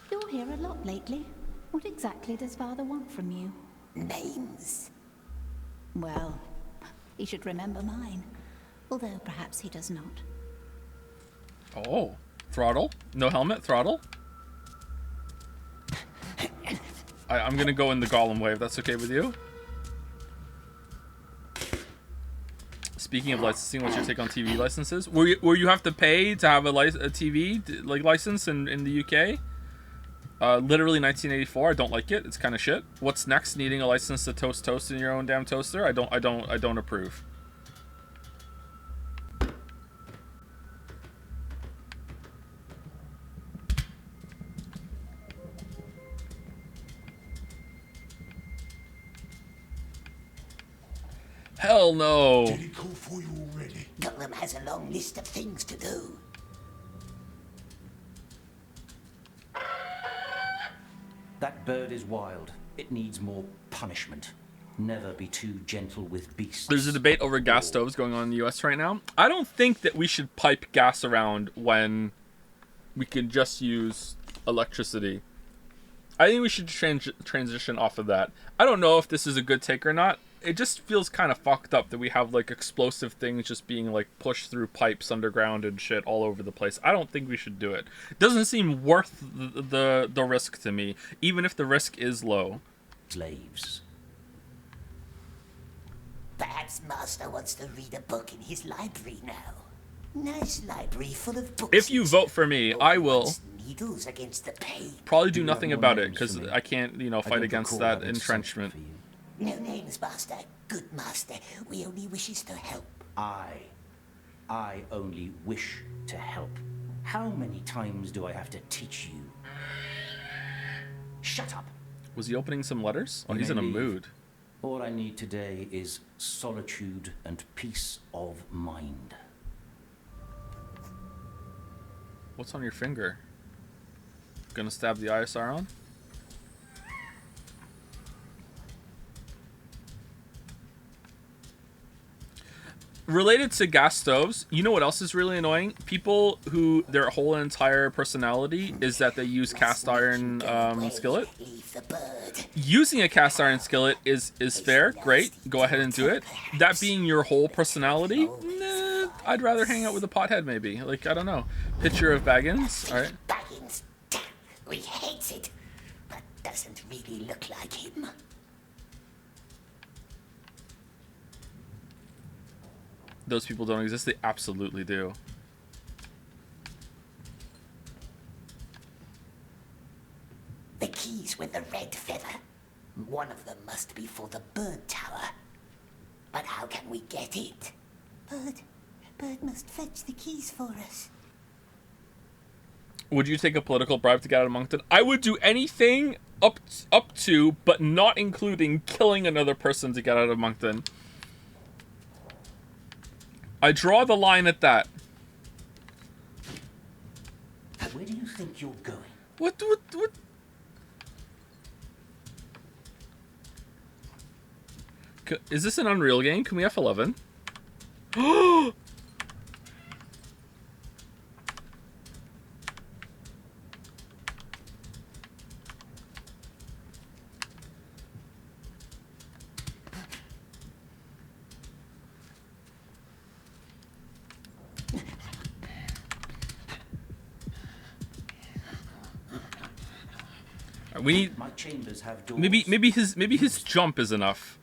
You're here a lot lately. What exactly does Father want from you? Names. Well, he should remember mine. Although perhaps he does not. Oh, throttle? No helmet? Throttle? I'm gonna go in the Gollum way if that's okay with you. Speaking of licensing, what's your take on TV licenses? Where you have to pay to have a TV like license in the UK? Literally 1984. I don't like it. It's kind of shit. What's next? Needing a license to toast in your own damn toaster? I don't approve. Hell no. Did he call for you already? Gollum has a long list of things to do. That bird is wild. It needs more punishment. Never be too gentle with beasts. There's a debate over gas stoves going on in the US right now. I don't think that we should pipe gas around when we can just use electricity. I think we should transition off of that. I don't know if this is a good take or not. It just feels kind of fucked up that we have like explosive things just being like pushed through pipes underground and shit all over the place. I don't think we should do it. It doesn't seem worth the risk to me, even if the risk is low. Slaves. Perhaps Master wants to read a book in his library now. Nice library full of books. If you vote for me, I will Needles against the page. probably do Do you have nothing more about it names because for me? I can't, I fight don't against recall that having something entrenchment. for you. No names, Master. Good Master. We only wishes to help. I only wish to help. How many times do I have to teach you? Shut up. Was he opening some letters? Oh, You he's may in a leave. mood. All I need today is solitude and peace of mind. What's on your finger? Gonna stab the ISR on? Related to gas stoves, you know what else is really annoying? People who their whole entire personality is that they use cast iron skillet. Leave the bird. Using a cast iron skillet is fair, great, go ahead and do it. That being your whole personality, nah, I'd rather hang out with a pothead maybe. Like, I don't know. Picture of Baggins, alright. Baggins. We hates it. But doesn't really look like him. Those people don't exist, they absolutely do. The keys with the red feather. One of them must be for the bird tower. But how can we get it? Bird must fetch the keys for us. Would you take a political bribe to get out of Moncton? I would do anything up to, but not including killing another person to get out of Moncton. I draw the line at that. Where do you think you're going? What? Is this an Unreal game? Can we F11? We need My chambers have doors. maybe his jump is enough.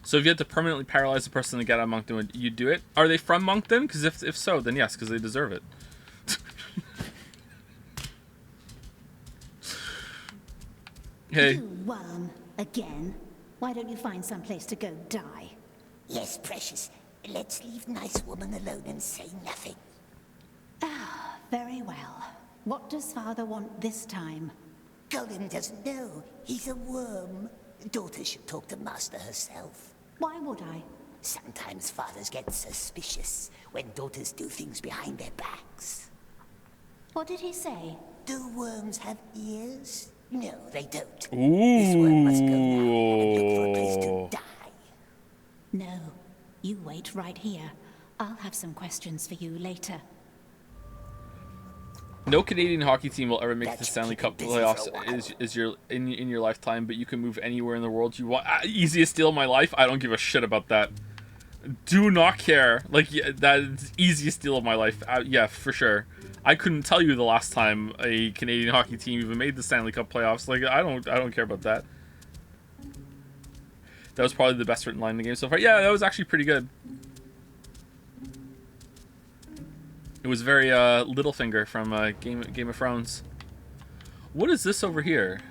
So if you had to permanently paralyze a person to get out of Moncton, would you do it? Are they from Moncton? Because if so, then yes, because they deserve it. Hey. You worm. Again? Why don't you find some place to go die? Yes, precious. Let's leave nice woman alone and say nothing. Very well. What does Father want this time? Gollum doesn't know. He's a worm. Daughter should talk to Master herself. Why would I? Sometimes fathers get suspicious when daughters do things behind their backs. What did he say? Do worms have ears? No, they don't. This worm must go now and look for a place to die. No, you wait right here. I'll have some questions for you later. No Canadian hockey team will ever make That the should Stanley keep you Cup busy playoffs for a while. is your in your lifetime, but you can move anywhere in the world you want. Easiest deal of my life. I don't give a shit about that. Do not care. Like, yeah, that is easiest deal of my life. Yeah, for sure. I couldn't tell you the last time a Canadian hockey team even made the Stanley Cup playoffs. Like, I don't care about that. That was probably the best written line in the game so far. Yeah, that was actually pretty good. It was very Littlefinger from Game of Thrones. What is this over here?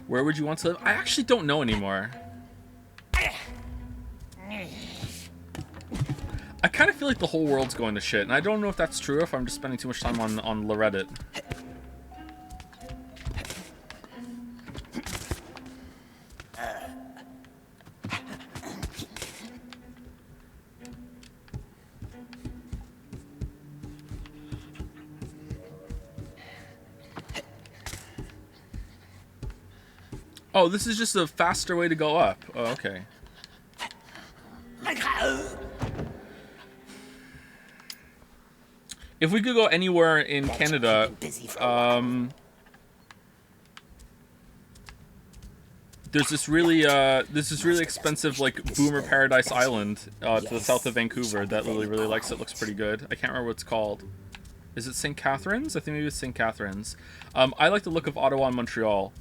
Where would you want to live? I actually don't know anymore. I kind of feel like the whole world's going to shit, and I don't know if that's true or if I'm just spending too much time on Reddit. Oh, this is just a faster way to go up. Oh, okay. If we could go anywhere in Canada, there's this really expensive like Boomer Paradise Island to the south of Vancouver that Lily really likes. It looks pretty good. I can't remember what it's called. Is it St. Catharines? I think maybe it's St. Catharines. I like the look of Ottawa and Montreal.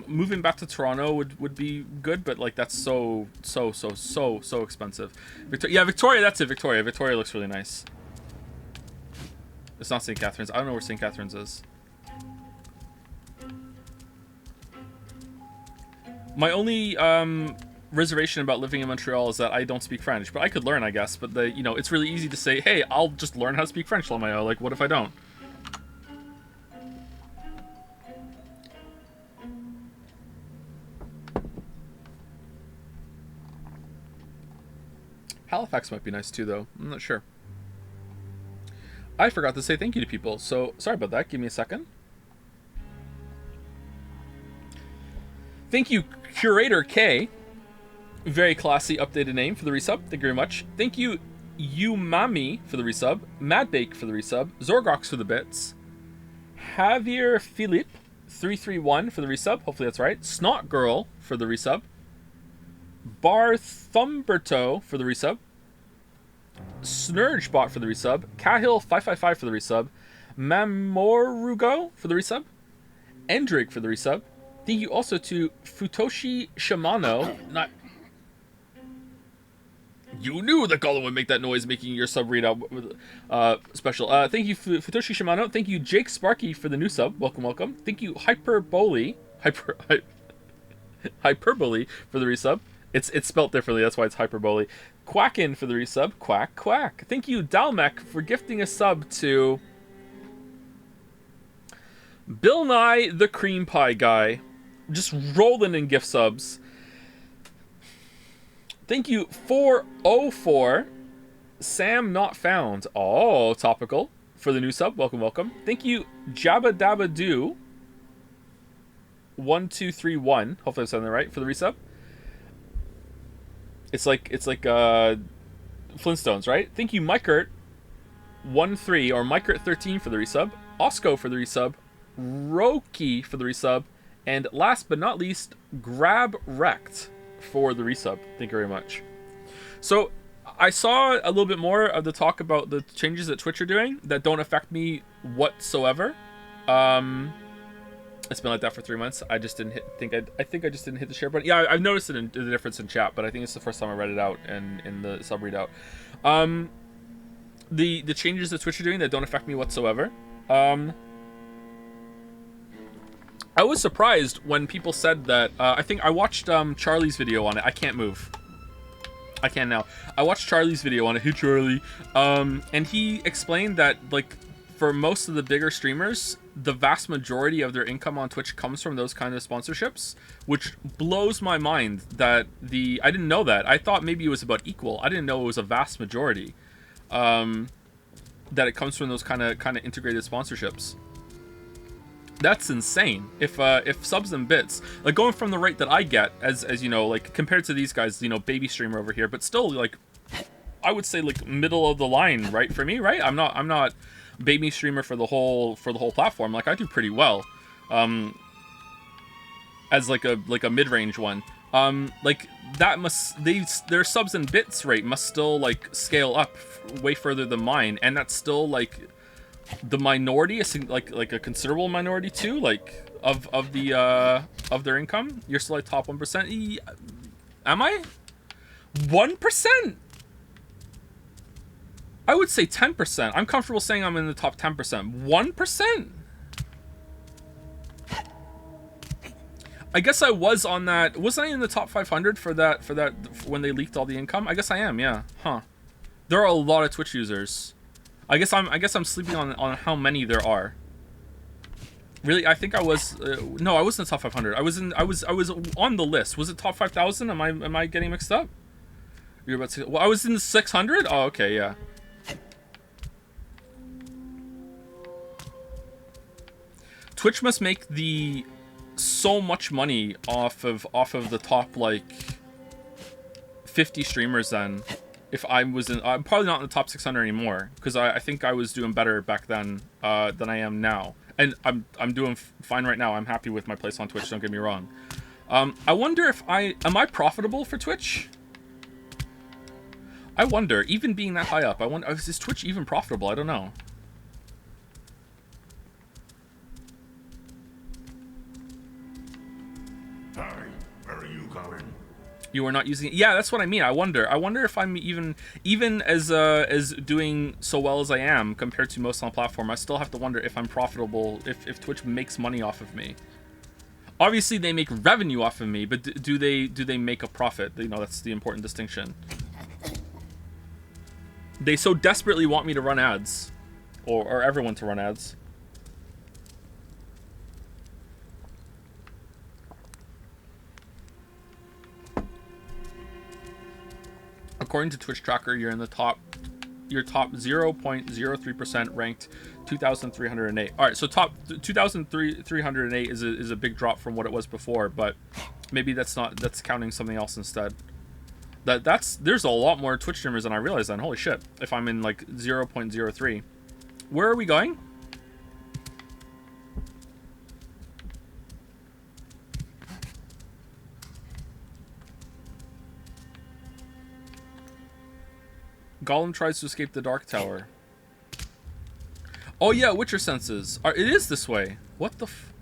Moving back to Toronto would be good, but like that's so expensive. Victoria, that's it. Victoria looks really nice. It's not St. Catharines. I don't know where St. Catharines is. My only reservation about living in Montreal is that I don't speak French, but I could learn, I guess. But it's really easy to say, hey, I'll just learn how to speak French, LMAO. Like, what if I don't? Halifax might be nice too, though. I'm not sure. I forgot to say thank you to people, so sorry about that. Give me a second. Thank you, Curator K. Very classy updated name for the resub. Thank you very much. Thank you, Umami for the resub. Madbake for the resub. Zorgox for the bits. Javier Philippe 331 for the resub. Hopefully that's right. Snot Girl for the resub. Barthumberto for the resub. Snurgebot for the resub. Cahill 555 for the resub. Mamorugo for the resub. Endrig for the resub. Thank you also to Futoshi Shimano. You knew that Gollum would make that noise, making your sub readout special. Thank you, Futoshi Shimano. Thank you, Jake Sparky, for the new sub. Welcome, welcome. Thank you, Hyperbole for the resub. It's spelt differently, that's why it's Hyperbole. Quackin for the resub. Quack, quack. Thank you, Dalmec, for gifting a sub to Bill Nye the Cream Pie Guy. Just rolling in gift subs. Thank you, 404 Sam Not Found. Oh, topical for the new sub. Welcome, welcome. Thank you, Jabba Dabba Doo 1231. Hopefully I'm saying that right for the resub. It's like Flintstones, right? Thank you, Mykert 13 or Mykert 13 for the resub. Osco for the resub. Roki for the resub. And last but not least, Grab Wrecked for the resub. Thank you very much. So I saw a little bit more of the talk about the changes that Twitch are doing that don't affect me whatsoever. It's been like that for 3 months. I just didn't I think I just didn't hit the share button. Yeah, I've noticed it in the difference in chat, but I think it's the first time I read it out in the sub readout. The changes that Twitch are doing that don't affect me whatsoever. I was surprised when people said that. I think I watched Charlie's video on it. I can't move. I can now. I watched Charlie's video on it. Hey, Charlie. And he explained that like for most of the bigger streamers, the vast majority of their income on Twitch comes from those kind of sponsorships, which blows my mind that I didn't know that. I thought maybe it was about equal. I didn't know it was a vast majority that it comes from those kind of integrated sponsorships. That's insane. If subs and bits, like going from the rate that I get as you know, like compared to these guys, you know, baby streamer over here, but still like I would say like middle of the line, right, for me, right? I'm not baby streamer for the whole platform. Like I do pretty well as like a mid-range one. Like that their subs and bits rate must still like scale up way further than mine, and that's still like the minority, like a considerable minority too, like of their income. You're still like top 1%. Am I 1%? I would say 10%. I'm comfortable saying I'm in the top 10%. 1%? I guess I was on that. Wasn't I in the top 500 for that when they leaked all the income? I guess I am. Yeah. Huh. There are a lot of Twitch users. I guess I'm sleeping on how many there are. Really, I think I was no, I wasn't in the top 500. I was on the list. Was it top 5,000? Am I getting mixed up? You're about to. Well, I was in the 600. Oh, okay, yeah. Twitch must make so much money off of the top like 50 streamers then. If I'm probably not in the top 600 anymore, because I think I was doing better back then than I am now, and I'm doing fine right now. I'm happy with my place on Twitch. Don't get me wrong. I wonder if am I profitable for Twitch? I wonder, even being that high up, I wonder, is Twitch even profitable? I don't know. Hi, where are you going? You are not using it. Yeah, that's what I mean. I wonder if I'm even as doing so well as I am compared to most on the platform. I still have to wonder if I'm profitable, if Twitch makes money off of me. Obviously, they make revenue off of me, but do they make a profit? You know, that's the important distinction. They so desperately want me to run ads, or everyone to run ads. According to Twitch Tracker, you're in the top 0.03% ranked 2,308. All right, so top 2,308 is a big drop from what it was before, but maybe that's counting something else instead. There's a lot more Twitch streamers than I realized then. Holy shit. If I'm in like 0.03. Where are we going? Gollum tries to escape the Dark Tower. Oh yeah, Witcher senses. It is this way. What the f...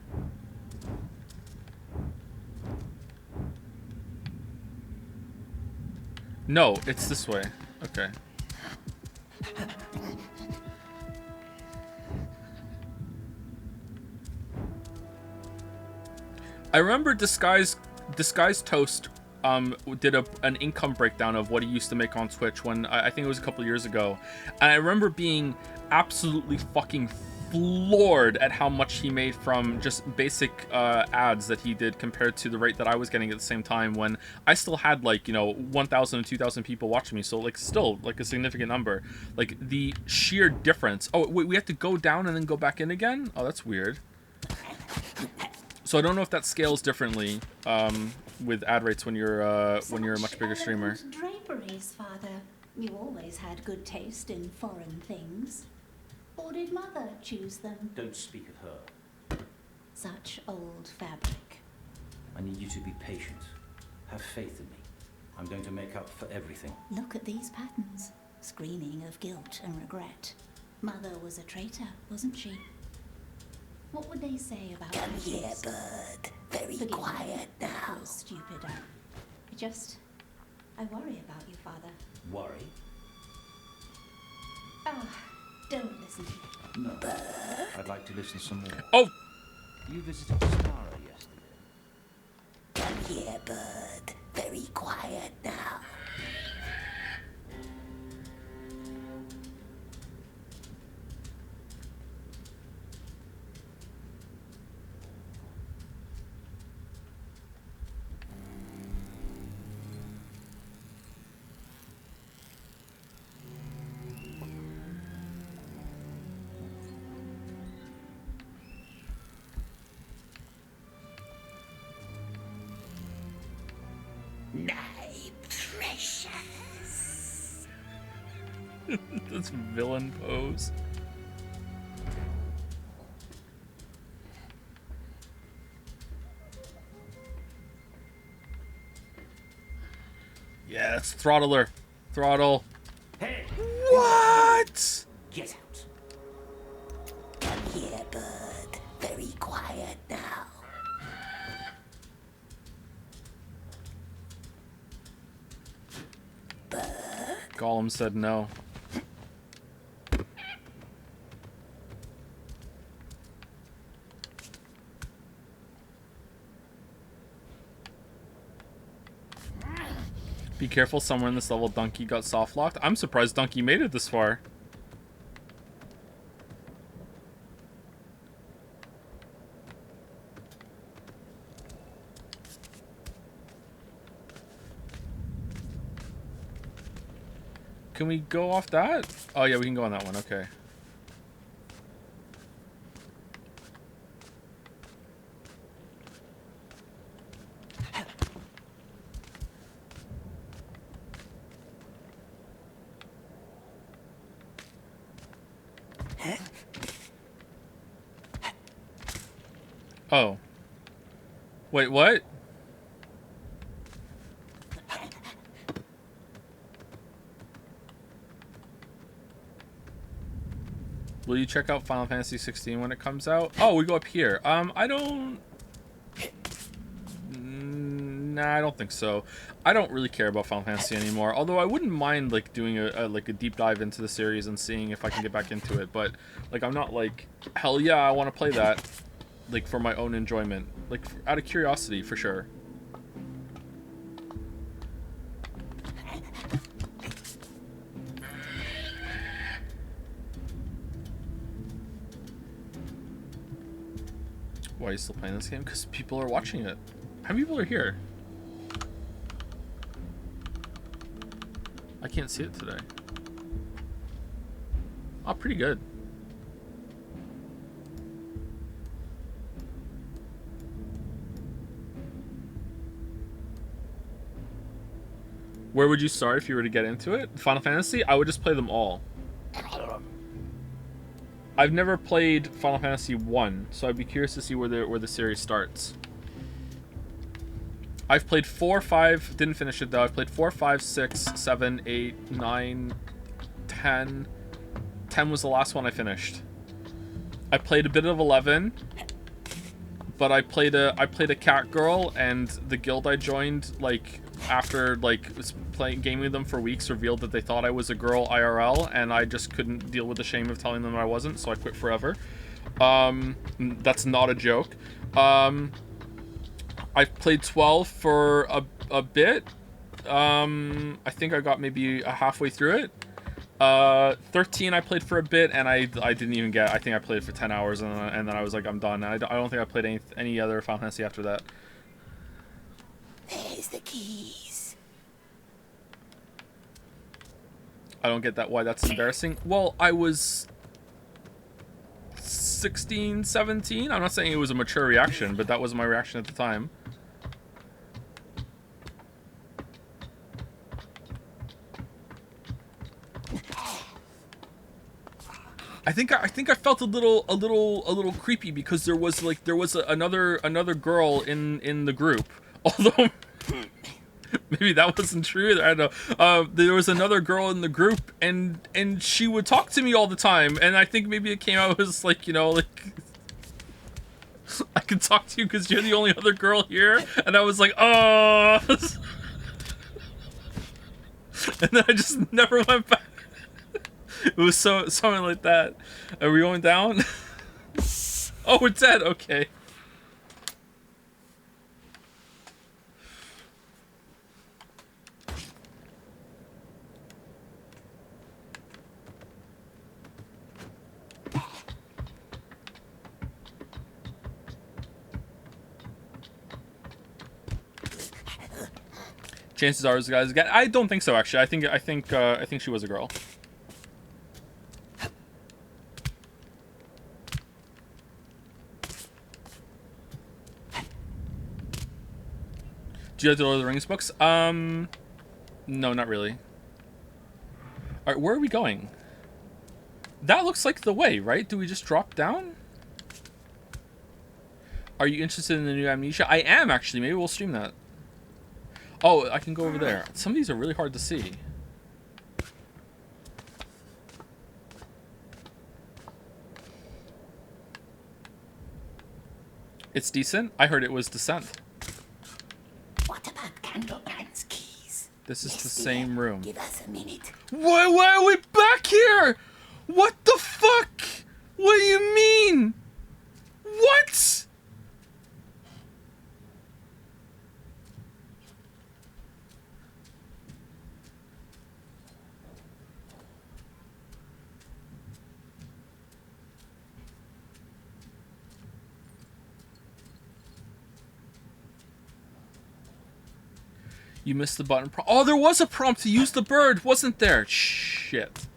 No, it's this way. Okay. I remember Disguised Toast did an income breakdown of what he used to make on Twitch when I think it was a couple years ago, and I remember being absolutely fucking floored at how much he made from just basic ads that he did compared to the rate that I was getting at the same time when I still had like, you know, 1,000 and 2,000 people watching me, so like still like a significant number. Like the sheer difference. Oh wait, we have to go down and then go back in again? Oh, that's weird. So I don't know if that scales differently with ad rates when you're a much bigger streamer. Draperies, Father. You always had good taste in foreign things. Or did Mother choose them? Don't speak of her. Such old fabric. I need you to be patient. Have faith in me. I'm going to make up for everything. Look at these patterns, screaming of guilt and regret. Mother was a traitor, wasn't she? What would they say about Come you? here, bird. Very Forgive quiet me, now. poor stupid. I worry about you, Father. Worry? Oh, don't listen to me. No. I'd like to listen some more. Oh! You visited Stara yesterday. Come here, bird. Very quiet now. This villain pose. Yes, throttle her. Throttle. Hey! What? Get out. Come here, bird. Very quiet now. Gollum said no. Be careful, somewhere in this level Donkey got soft locked. I'm surprised Donkey made it this far. Can we go off that? Oh yeah, we can go on that one, okay. Oh. Wait, what? Will you check out Final Fantasy 16 when it comes out? Oh, we go up here. I don't... Nah, I don't think so. I don't really care about Final Fantasy anymore. Although I wouldn't mind like doing a deep dive into the series and seeing if I can get back into it. But like I'm not like, hell yeah, I want to play that. Like for my own enjoyment. Like out of curiosity, for sure. Why are you still playing this game? Because people are watching it. How many people are here? I can't see it today. Oh, pretty good. Where would you start if you were to get into it? Final Fantasy? I would just play them all. I've never played Final Fantasy 1, so I'd be curious to see where the series starts. I've played 4, 5, didn't finish it though. I've played 4, 5, 6, 7, 8, 9, 10. 10 was the last one I finished. I played a bit of 11, but I played a cat girl, and the guild I joined, like, after, like, was playing gaming with them for weeks, revealed that they thought I was a girl IRL, and I just couldn't deal with the shame of telling them I wasn't, so I quit forever. That's not a joke. I've played 12 for a bit. I think I got maybe halfway through it. 13 I played for a bit, and I didn't even get. I think I played for 10 hours, and then I was like, I'm done. I don't think I played any other Final Fantasy after that. There's the keys. I don't get that. Why that's embarrassing. Well, I was 16, 17. I'm not saying it was a mature reaction, but that was my reaction at the time. I think I felt a little creepy because there was another girl in the group. Although maybe that wasn't true. I don't know. There was another girl in the group, and she would talk to me all the time. And I think maybe it came out as like, you know, like, I can talk to you because you're the only other girl here. And I was like, oh. And then I just never went back. It was something like that. Are we going down? Oh, we're dead. Okay. Chances are, guys. I don't think so. Actually, I think she was a girl. Do you like the Lord of the Rings books? No, not really. All right, where are we going? That looks like the way, right? Do we just drop down? Are you interested in the new Amnesia? I am, actually. Maybe we'll stream that. Oh, I can go over there. Some of these are really hard to see. It's decent. I heard it was Descent. What about Candleman's keys? This is Yes, the dear. same room. Give us a minute. Why are we back here? What the fuck? What do you mean? What? You missed the button. Oh, there was a prompt to use the bird, wasn't there? Shit.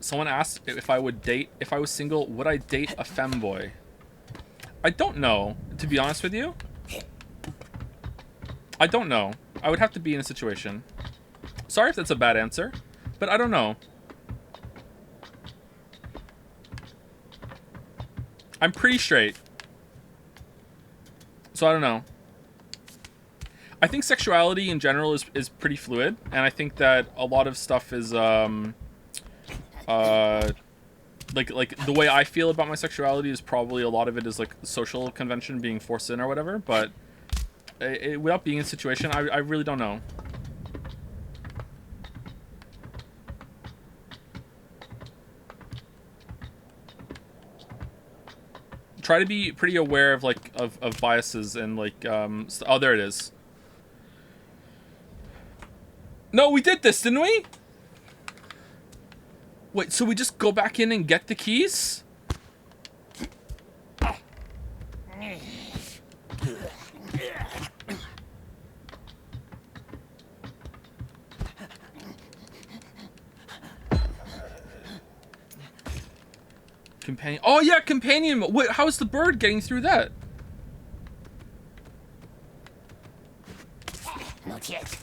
Someone asked if I would date, if I was single, would I date a femboy? I don't know, to be honest with you. I don't know. I would have to be in a situation. Sorry if that's a bad answer, but I don't know. I'm pretty straight. So I don't know. I think sexuality in general is pretty fluid, and I think that a lot of stuff is like the way I feel about my sexuality is probably a lot of it is like social convention being forced in or whatever, but without being in a situation, I really don't know. Try to be pretty aware of like of biases and like oh, there it is. No, we did this, didn't we? Wait, so we just go back in and get the keys? Companion. Oh yeah, companion. Wait, how is the bird getting through that? Not yet.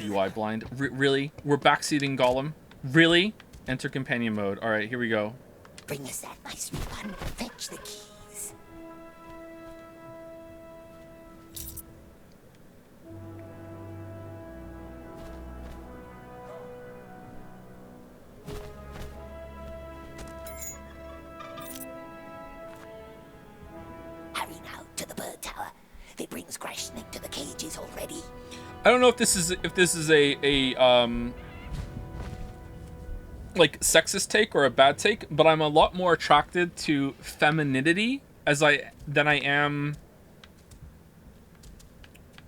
UI blind. Really? We're backseating Gollum? Really? Enter companion mode. All right, here we go. Bring us that nice new one. Fetch the keys. Hurry now to the bird tower. It brings crashing into the cages already. I don't know if this is a like sexist take or a bad take, but I'm a lot more attracted to femininity than I am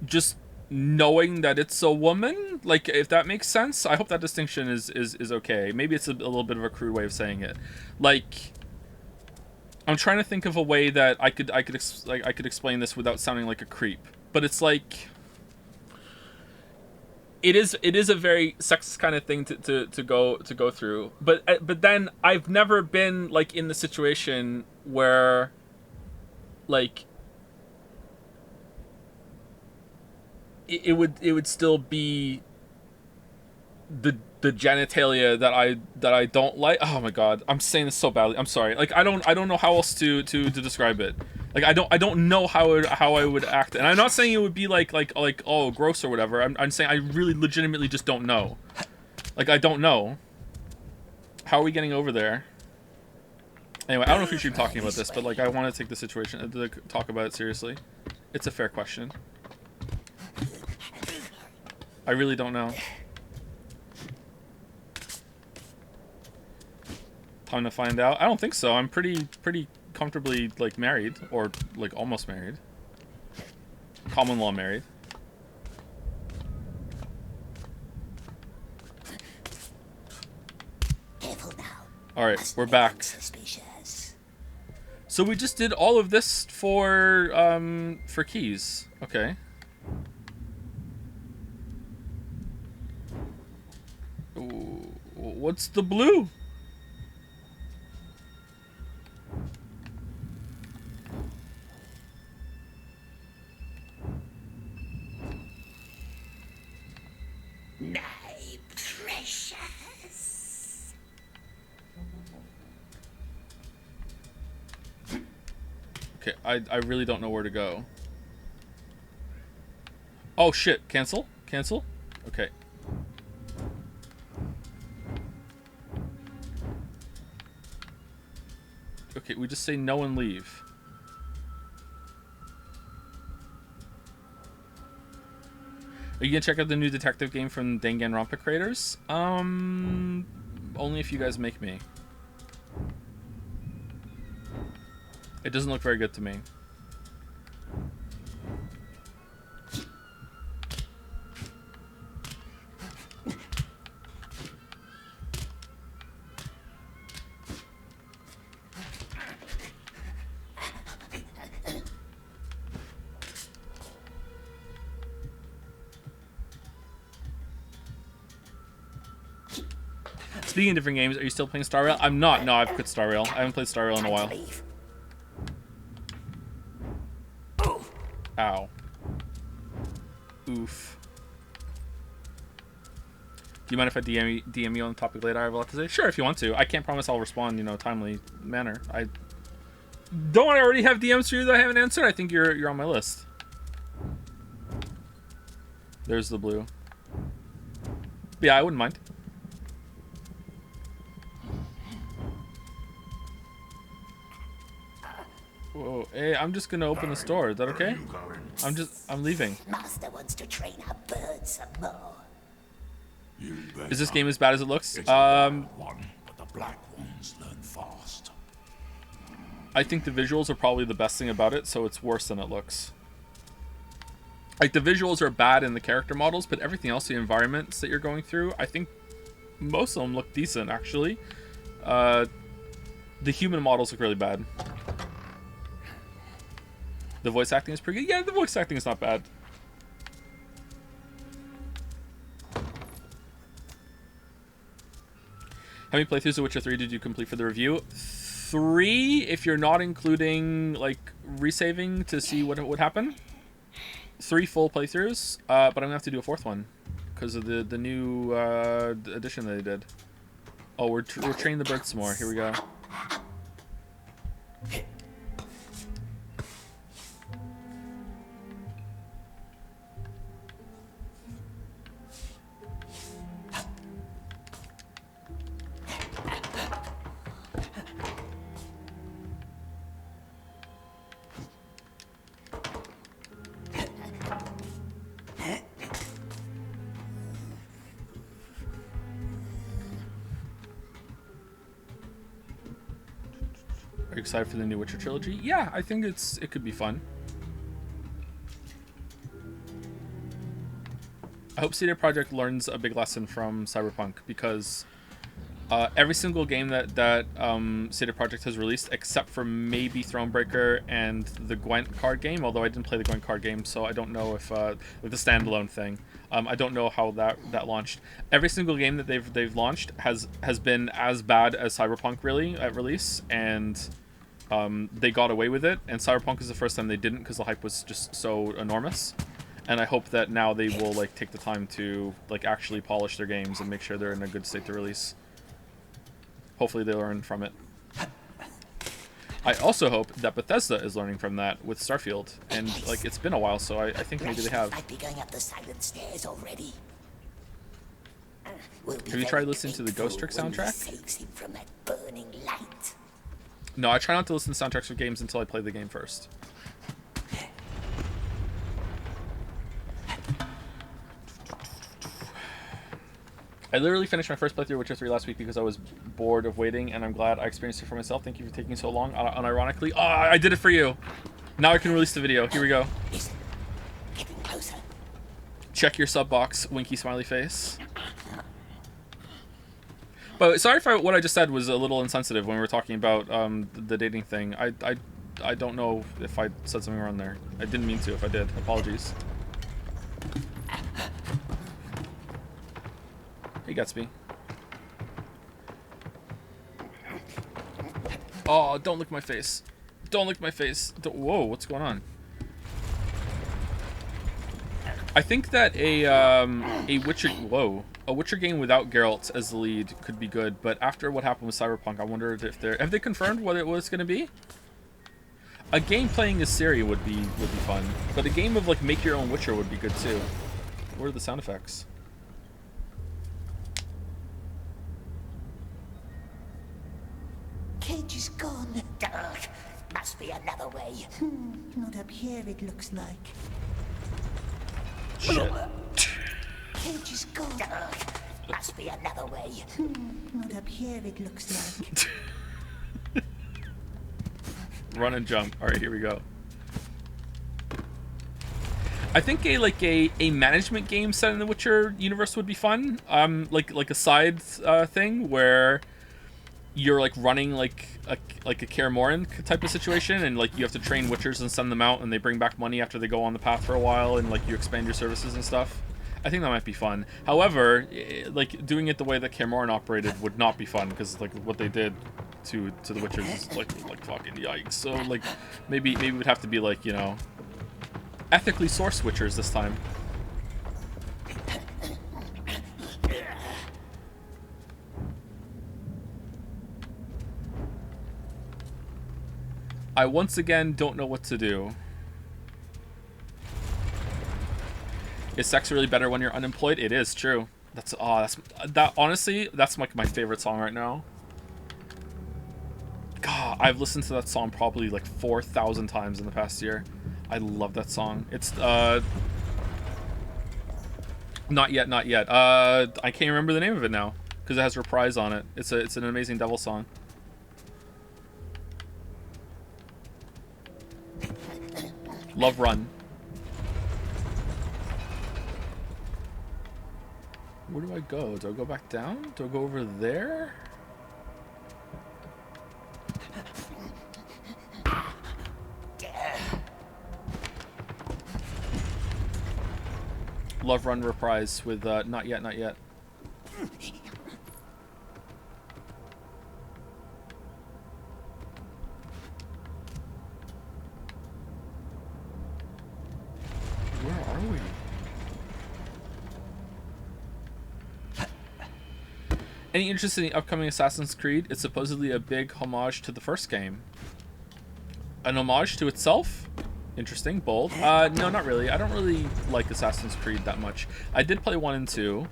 just knowing that it's a woman. Like, if that makes sense. I hope that distinction is okay. Maybe it's a little bit of a crude way of saying it. Like, I'm trying to think of a way that I could explain this without sounding like a creep. But it's like, it is a very sexist kind of thing to go through. But then I've never been like in the situation where like it would still be the genitalia that I don't like. Oh my god, I'm saying this so badly. I'm sorry. Like I don't know how else to describe it. Like I don't know how I would act, and I'm not saying it would be like oh gross or whatever. I'm saying I really legitimately just don't know. Like I don't know. How are we getting over there? Anyway, I don't know if we should be talking about this, but like I want to take the situation to talk about it seriously. It's a fair question. I really don't know. Time to find out. I don't think so. I'm pretty comfortably like married, or like almost married. Common law married. All right, Must we're be back. suspicious. So we just did all of this for keys. Okay. Ooh, what's the blue? My precious. Okay, I really don't know where to go. Oh shit, cancel? Cancel? Okay. Okay, we just say no and leave. Are you gonna check out the new detective game from Danganronpa creators? Only if you guys make me. It doesn't look very good to me. Speaking of different games, are you still playing Star Rail? I'm not. No, I've quit Star Rail. I haven't played Star Rail in a while. Ow. Oof. Do you mind if I DM you on the topic later? I have a lot to say. Sure, if you want to. I can't promise I'll respond, timely manner. Don't I already have DMs for you that I haven't answered? I think you're on my list. There's the blue. Yeah, I wouldn't mind. Whoa, hey, I'm just gonna open the store. Is that okay? I'm leaving. Master wants to train our birds some more. Is this game as bad as it looks? It's a one, but the black ones learn fast. I think the visuals are probably the best thing about it, so it's worse than it looks. Like, the visuals are bad in the character models, but everything else, the environments that you're going through, I think most of them look decent, actually. The human models look really bad. The voice acting is pretty good. Yeah, the voice acting is not bad. How many playthroughs of Witcher 3 did you complete for the review? 3, if you're not including, like, resaving to see what would happen. 3 full playthroughs, but I'm gonna have to do a 4th one because of the new addition that they did. Oh, we're training the birds some more. Here we go. Are you excited for the new Witcher trilogy? Yeah, I think it could be fun. I hope CD Projekt learns a big lesson from Cyberpunk, because every single game that CD Projekt has released, except for maybe Thronebreaker and the Gwent card game, although I didn't play the Gwent card game, so I don't know if with the standalone thing. I don't know how that launched. Every single game that they've launched has been as bad as Cyberpunk, really, at release, and they got away with it. And Cyberpunk is the first time they didn't, because the hype was just so enormous. And I hope that now they will take the time to actually polish their games and make sure they're in a good state to release. Hopefully they learn from it. I also hope that Bethesda is learning from that with Starfield. And it's been a while, so I think maybe they have. Might be going up the silent stairs already. Have you tried listening to the Ghost Trick soundtrack? Saves him from that burning light. No, I try not to listen to soundtracks for games until I play the game first. I literally finished my first playthrough of Witcher 3 last week because I was bored of waiting, and I'm glad I experienced it for myself. Thank you for taking so long. Unironically, I did it for you. Now I can release the video. Here we go. Getting closer. Check your sub box, winky smiley face. But sorry if what I just said was a little insensitive when we were talking about the dating thing. I don't know if I said something wrong there. I didn't mean to. If I did, apologies. Hey, Gatsby. Oh, don't lick my face. Don't lick my face. Whoa, what's going on? I think that a Witcher game without Geralt as the lead could be good, but after what happened with Cyberpunk, I wonder if have they confirmed what it was going to be? A game playing as Ciri would be fun, but a game of like make your own Witcher would be good too. Where are the sound effects? Cage is gone. Ugh, must be another way. Not up here, it looks like. Shit. Cage is gone. Ugh, must be another way. Not up here, it looks like. Run and jump. All right, here we go. I think a management game set in the Witcher universe would be fun. Like a side thing where you're like running like a Kaer Morhen type of situation, and like you have to train Witchers and send them out, and they bring back money after they go on the path for a while, and like you expand your services and stuff. I think that might be fun. However, like doing it the way that Kaer Morhen operated would not be fun, because like what they did to the Witchers is like fucking yikes. So like maybe it would have to be like, you know, ethically sourced Witchers this time. I once again don't know what to do. Is sex really better when you're unemployed? It is true. That's honestly, that's like my favorite song right now. God, I've listened to that song probably like 4,000 times in the past year. I love that song. It's not yet. I can't remember the name of it now because it has Reprise on it. It's an amazing devil song. Love Run. Where do I go? Do I go back down? Do I go over there? Love Run Reprise with Not Yet. Where are we? Any interest in the upcoming Assassin's Creed? It's supposedly a big homage to the first game. An homage to itself? Interesting, bold. No, not really. I don't really like Assassin's Creed that much. I did play 1 and 2.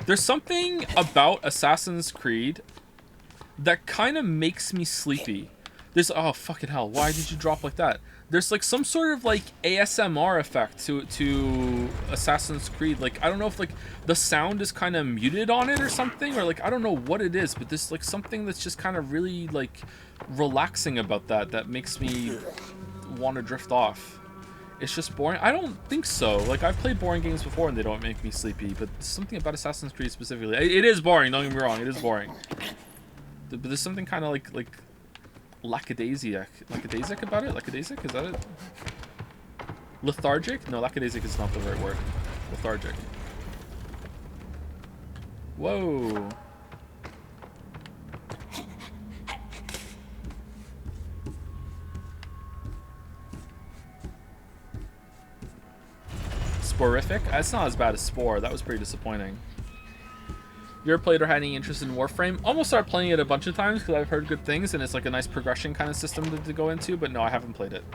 There's something about Assassin's Creed that kind of makes me sleepy. There's, oh fucking hell, why did you drop like that? There's like some sort of like ASMR effect to Assassin's Creed. Like, I don't know if like the sound is kind of muted on it or something, or like I don't know what it is, but there's like something that's just kind of really like relaxing about that makes me want to drift off. It's just boring. I don't think so. Like, I've played boring games before and they don't make me sleepy, but something about Assassin's Creed specifically, it is boring, don't get me wrong, it is boring, but there's something kind of like lackadaisic about it. Lackadaisic, is that it? Lethargic? No, lackadaisic is not the right word. Lethargic. Whoa. Sporific? It's not as bad as Spore. That was pretty disappointing. You ever played or had any interest in Warframe? Almost started playing it a bunch of times because I've heard good things and it's like a nice progression kind of system to go into, but no, I haven't played it.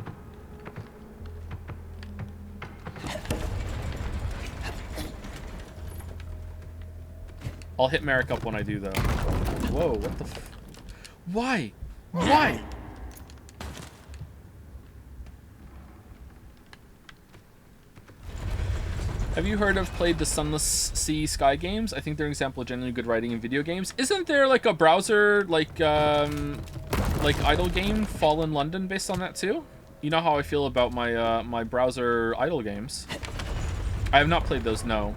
I'll hit Merrick up when I do, though. Whoa, what the f... Why? Why? Have you played the Sunless Sea Sky games? I think they're an example of genuinely good writing in video games. Isn't there like a browser like idle game, Fallen London, based on that too? You know how I feel about my my browser idle games. I have not played those, no.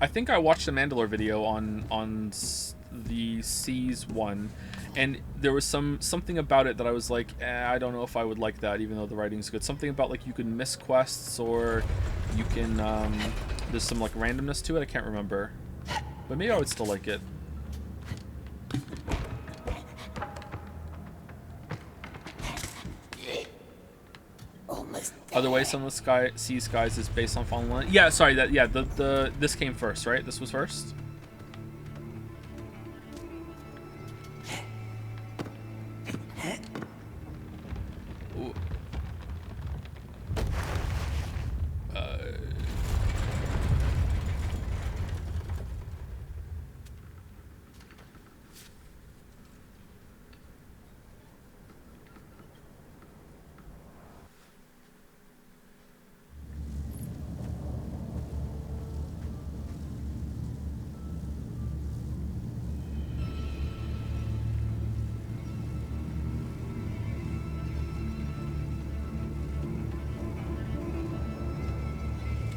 I think I watched a Mandalore video on the Seas one, and there was something about it that I was like, I don't know if I would like that, even though the writing's good. Something about like you can miss quests, or you can there's some like randomness to it. I can't remember, but maybe I would still like it. Other way, some of the sea skies is based on Fallen Land. Yeah, sorry, this came first, right? This was first. Ooh.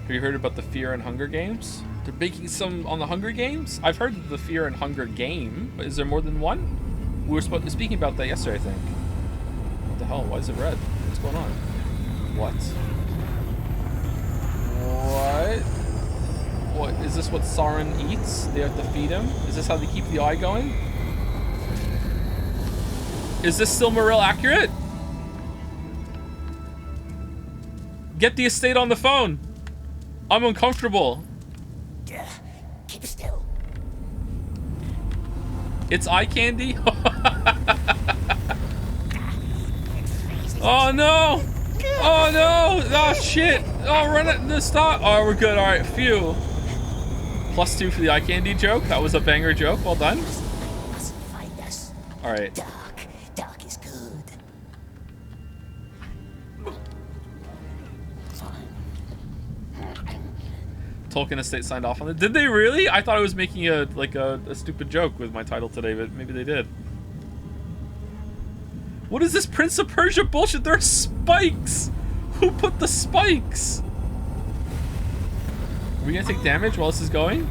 Have you heard about the Fear and Hunger Games? They're making some on the Hunger Games? I've heard of the Fear and Hunger game, but is there more than one? We were speaking about that yesterday, I think. What the hell? Why is it red? What's going on? What? What? Is this what Sauron eats? They have to feed him? Is this how they keep the eye going? Is this Silmaril accurate? Get the estate on the phone! I'm uncomfortable. Keep still. It's eye candy? Oh no! Oh no! Oh shit! Oh, run it! Stop! Oh, we're good. Alright, phew. +2 for the eye candy joke. That was a banger joke. Well done. Alright. Dark is good. Tolkien estate signed off on it. Did they really? I thought I was making a stupid joke with my title today, but maybe they did. What is this Prince of Persia bullshit? There are spikes! Who put the spikes? Are we gonna take damage while this is going?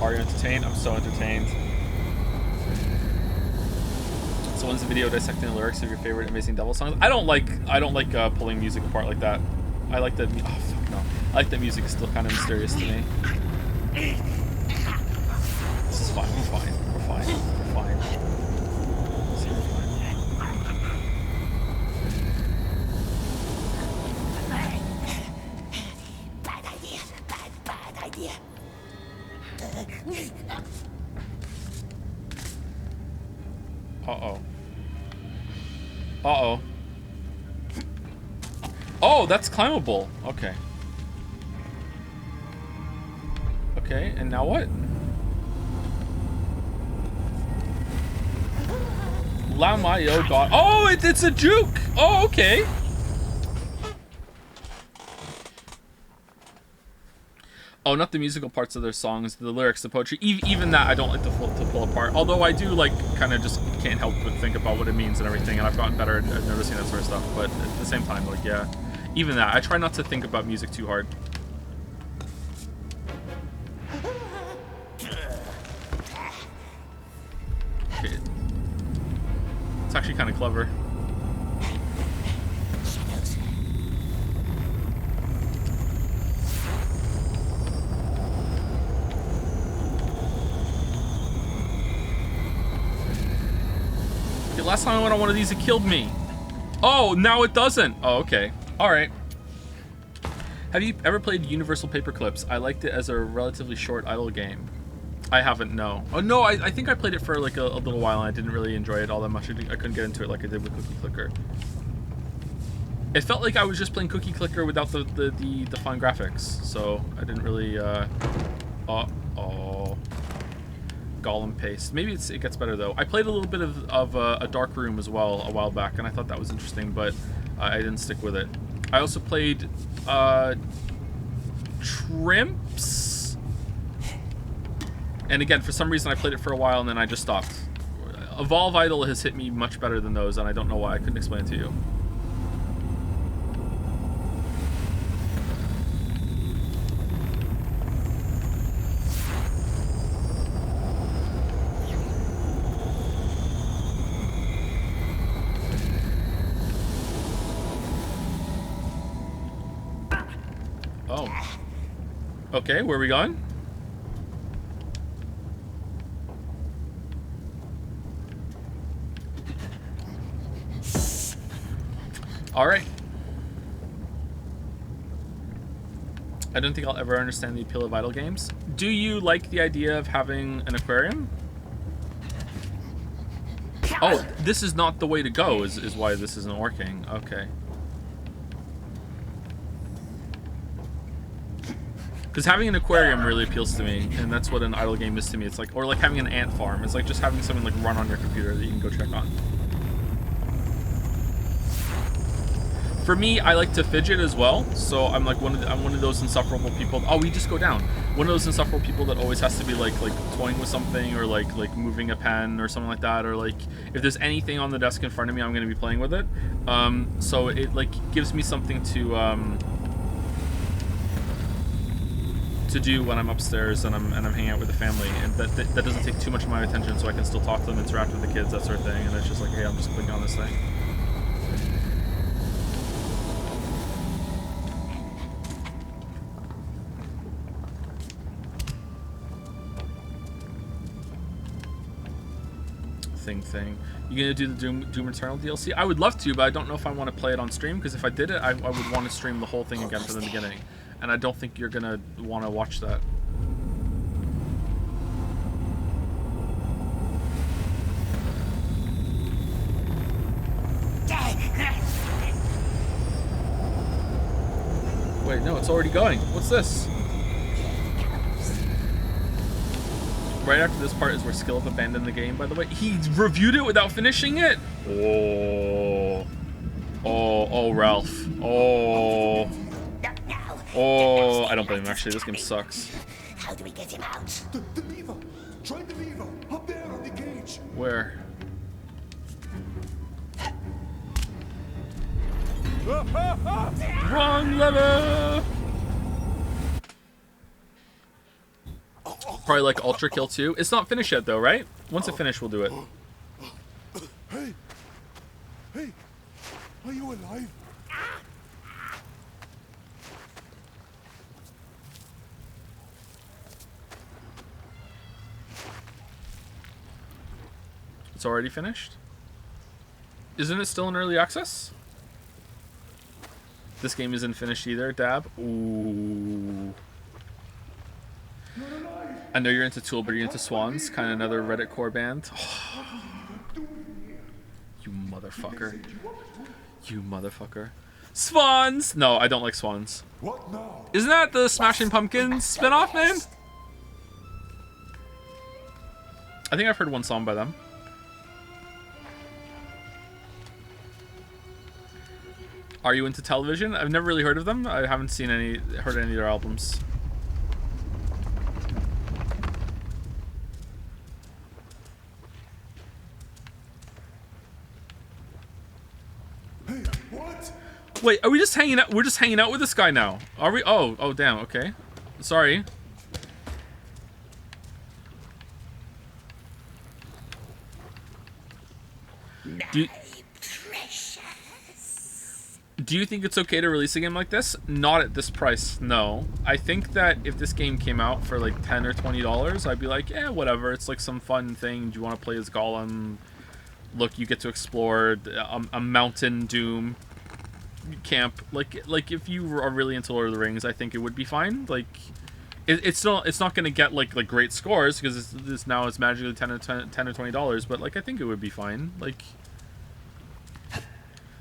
Are you entertained? I'm so entertained. So when's the video dissecting the lyrics of your favorite Amazing Devil songs? I don't like pulling music apart like that. I like the I like that music is still kind of mysterious to me. This is fine. We're fine. We're fine. We're fine. See, we're fine. Bad idea. Bad idea. Uh-oh. Uh-oh. Oh, that's climbable. Okay. Okay, and now what? Lamayo God. Oh, it's a juke! Oh, okay. Oh, not the musical parts of their songs, the lyrics, the poetry. Even that I don't like to pull apart. Although I do, like, kind of just can't help but think about what it means and everything, and I've gotten better at noticing that sort of stuff. But at the same time, like, yeah. Even that, I try not to think about music too hard. Okay. It's actually kind of clever. Okay, last time I went on one of these, it killed me. Oh, now it doesn't. Oh, okay. All right. Have you ever played Universal Paperclips? I liked it as a relatively short idle game. I haven't, no. Oh, no, I think I played it for like a little while and I didn't really enjoy it all that much. I couldn't get into it like I did with Cookie Clicker. It felt like I was just playing Cookie Clicker without the fun graphics, so I didn't really, uh-oh. Gollum paste. Maybe it gets better, though. I played a little bit of a Dark Room as well a while back, and I thought that was interesting, but I didn't stick with it. I also played, Trimps? And again, for some reason, I played it for a while, and then I just stopped. Evolve Idol has hit me much better than those, and I don't know why. I couldn't explain it to you. Oh. Okay, where are we going? Alright. I don't think I'll ever understand the appeal of idle games. Do you like the idea of having an aquarium? Oh, this is not the way to go, is why this isn't working. Okay. Because having an aquarium really appeals to me, and that's what an idle game is to me. It's like, or like having an ant farm. It's like just having something like run on your computer that you can go check on. For me, I like to fidget as well, so I'm like I'm one of those insufferable people. Oh, we just go down. One of those insufferable people that always has to be like toying with something, or like moving a pen or something like that, or like if there's anything on the desk in front of me, I'm gonna be playing with it. So it like gives me something to do when I'm upstairs and I'm hanging out with the family, and that doesn't take too much of my attention, so I can still talk to them, interact with the kids, that sort of thing. And it's just like, hey, I'm just clicking on this thing. Thing. You gonna do the Doom Eternal DLC? I would love to, but I don't know if I want to play it on stream, because if I did it, I would want to stream the whole thing again from the beginning, and I don't think you're gonna want to watch that. Wait, no, it's already going. What's this? Right after this part is where Skillip abandoned the game, by the way. He reviewed it without finishing it? Oh, Ralph. Oh, I don't blame him, actually. This game sucks. How do we get him out? The lever! Try the lever! Up there on the cage! Where? Wrong lever! Probably like Ultra Kill 2. It's not finished yet though, right? Once it's finished, we'll do it. Hey! Hey! Are you alive? It's already finished? Isn't it still in early access? This game isn't finished either, Dab. Ooh. I know you're into Tool, but you're into Swans, kind of another Reddit core band. Oh. You motherfucker. You motherfucker. Swans! No, I don't like Swans. What now? Isn't that the Smashing Pumpkins spin-off name? I think I've heard one song by them. Are you into Television? I've never really heard of them. I haven't heard any of their albums. Hey, what? Wait, are we just hanging out? We're just hanging out with this guy now. Are we? Oh, damn. Okay. Sorry. Do you think it's okay to release a game like this? Not at this price, no. I think that if this game came out for like $10 or $20, I'd be like, yeah, whatever. It's like some fun thing. Do you want to play as Gollum? Look, you get to explore a mountain Doom camp. Like if you are really into Lord of the Rings, I think it would be fine. Like, It's not going to get like great scores because it's now it's magically $10 or $20, but like I think it would be fine. Like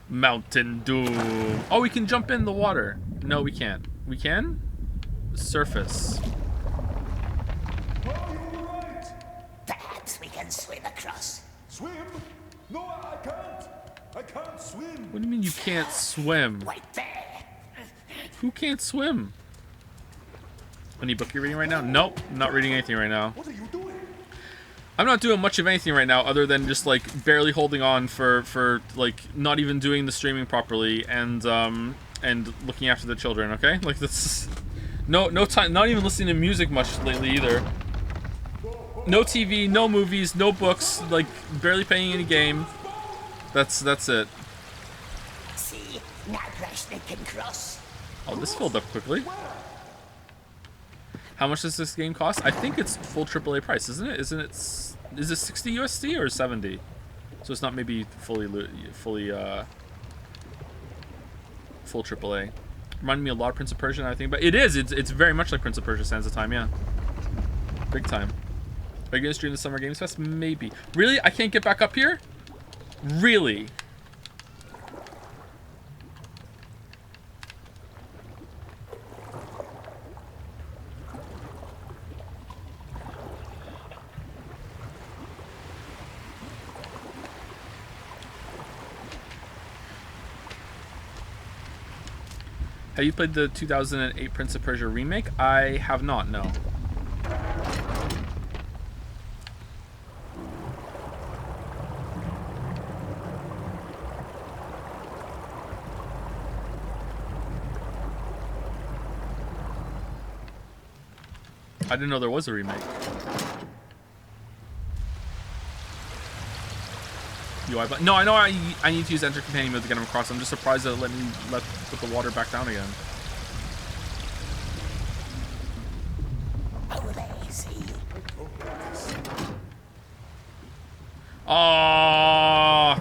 Mountain Doom. Oh, we can jump in the water. No, we can't. We can? Surface. Perhaps we can swim across. Swim? No, I can't. I can't swim. What do you mean you can't swim? Right there. Who can't swim? Any book you're reading right now? Nope, I'm not reading anything right now. What are you doing? I'm not doing much of anything right now other than just like barely holding on for like not even doing the streaming properly and looking after the children, okay? Like this no time, not even listening to music much lately either. No TV, no movies, no books, like barely playing any game. That's it. See, now Grashnik can cross. Oh, this filled up quickly. How much does this game cost? I think it's full AAA price, isn't it? Is it 60 USD or 70? So it's not maybe full AAA. Reminded me a lot of Prince of Persia, I think, but it is. It's very much like Prince of Persia Sands of Time, yeah. Big time. Are you gonna stream the Summer Games Fest? Maybe. Really? I can't get back up here? Really? Have you played the 2008 Prince of Persia remake? I have not, no. I didn't know there was a remake. UI, but no, I know I need to use Enter Companion mode to get him across. I'm just surprised that it let me put the water back down again. Oh, there, see. Oh.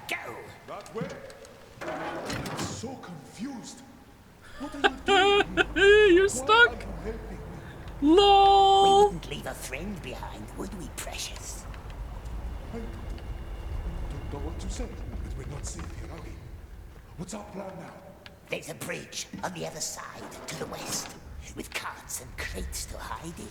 Go. That way? I'm so confused. What are you doing? You're stuck. Why are you helping me? We LOL. wouldn't leave a friend behind, would we, precious? I don't know what to say, but we're not safe here, are we? What's our plan now? There's a bridge on the other side, to the west, with carts and crates to hide in.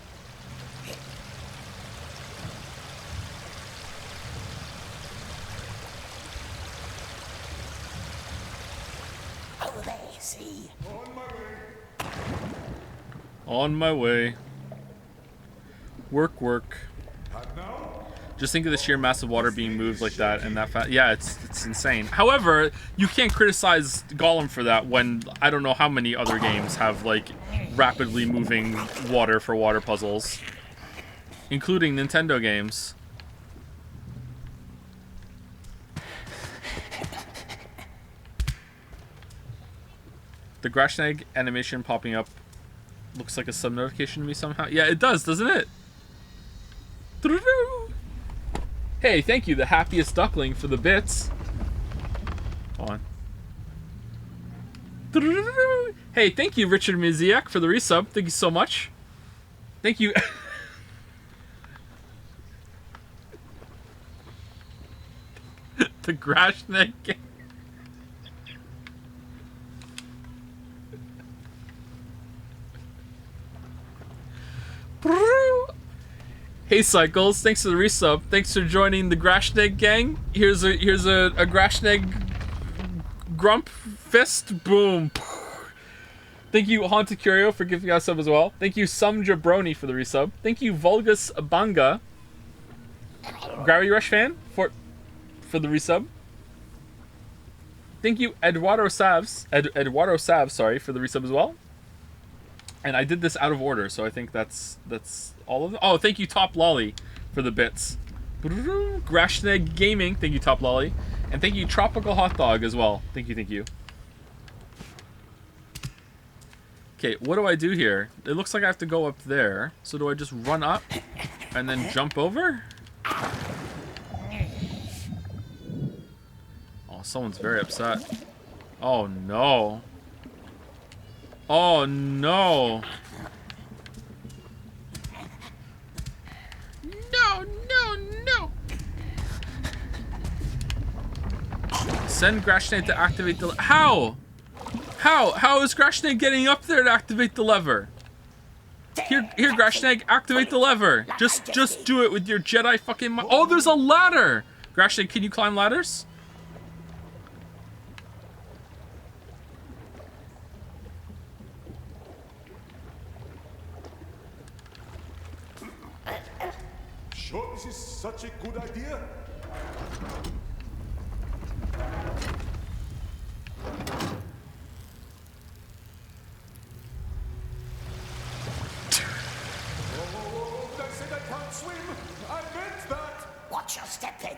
Over there, see? On my way. On my way. Work. And now? Just think of the sheer mass of water being moved like that and that fast. Yeah, it's insane. However, you can't criticize Gollum for that when I don't know how many other games have like rapidly moving water for water puzzles, including Nintendo games. The Grashnag animation popping up looks like a sub notification to me somehow. Yeah, it does, doesn't it? Hey, thank you, the happiest duckling, for the bits. Hold on. Hey, thank you, Richard Miziak, for the resub. Thank you so much. Thank you. The Grashneck. Hey Cycles, thanks for the resub. Thanks for joining the Grashneg gang. Here's a Grashneg grump fist. Boom. Thank you Haunted Curio for giving us a sub as well. Thank you Some Jabroni for the resub. Thank you Vulgus Banga, Gravity Rush fan for the resub. Thank you Eduardo Savs, sorry, for the resub as well. And I did this out of order, so I think that's all of them. Oh, thank you, Top Lolly, for the bits. Grashneg Gaming, thank you, Top Lolly. And thank you, Tropical Hot Dog, as well. Thank you. Okay, what do I do here? It looks like I have to go up there. So do I just run up and then jump over? someone's very upset. Oh no. Oh no. No, no, no. Send Grashnak to activate the... How? How is Grashnak getting up there to activate the lever? Here, Grashnak, activate the lever. Just do it with your Jedi fucking... Oh, there's a ladder! Grashnak, can you climb ladders? Sure this is such a good idea? I said I can't swim! I meant that! Watch your step then.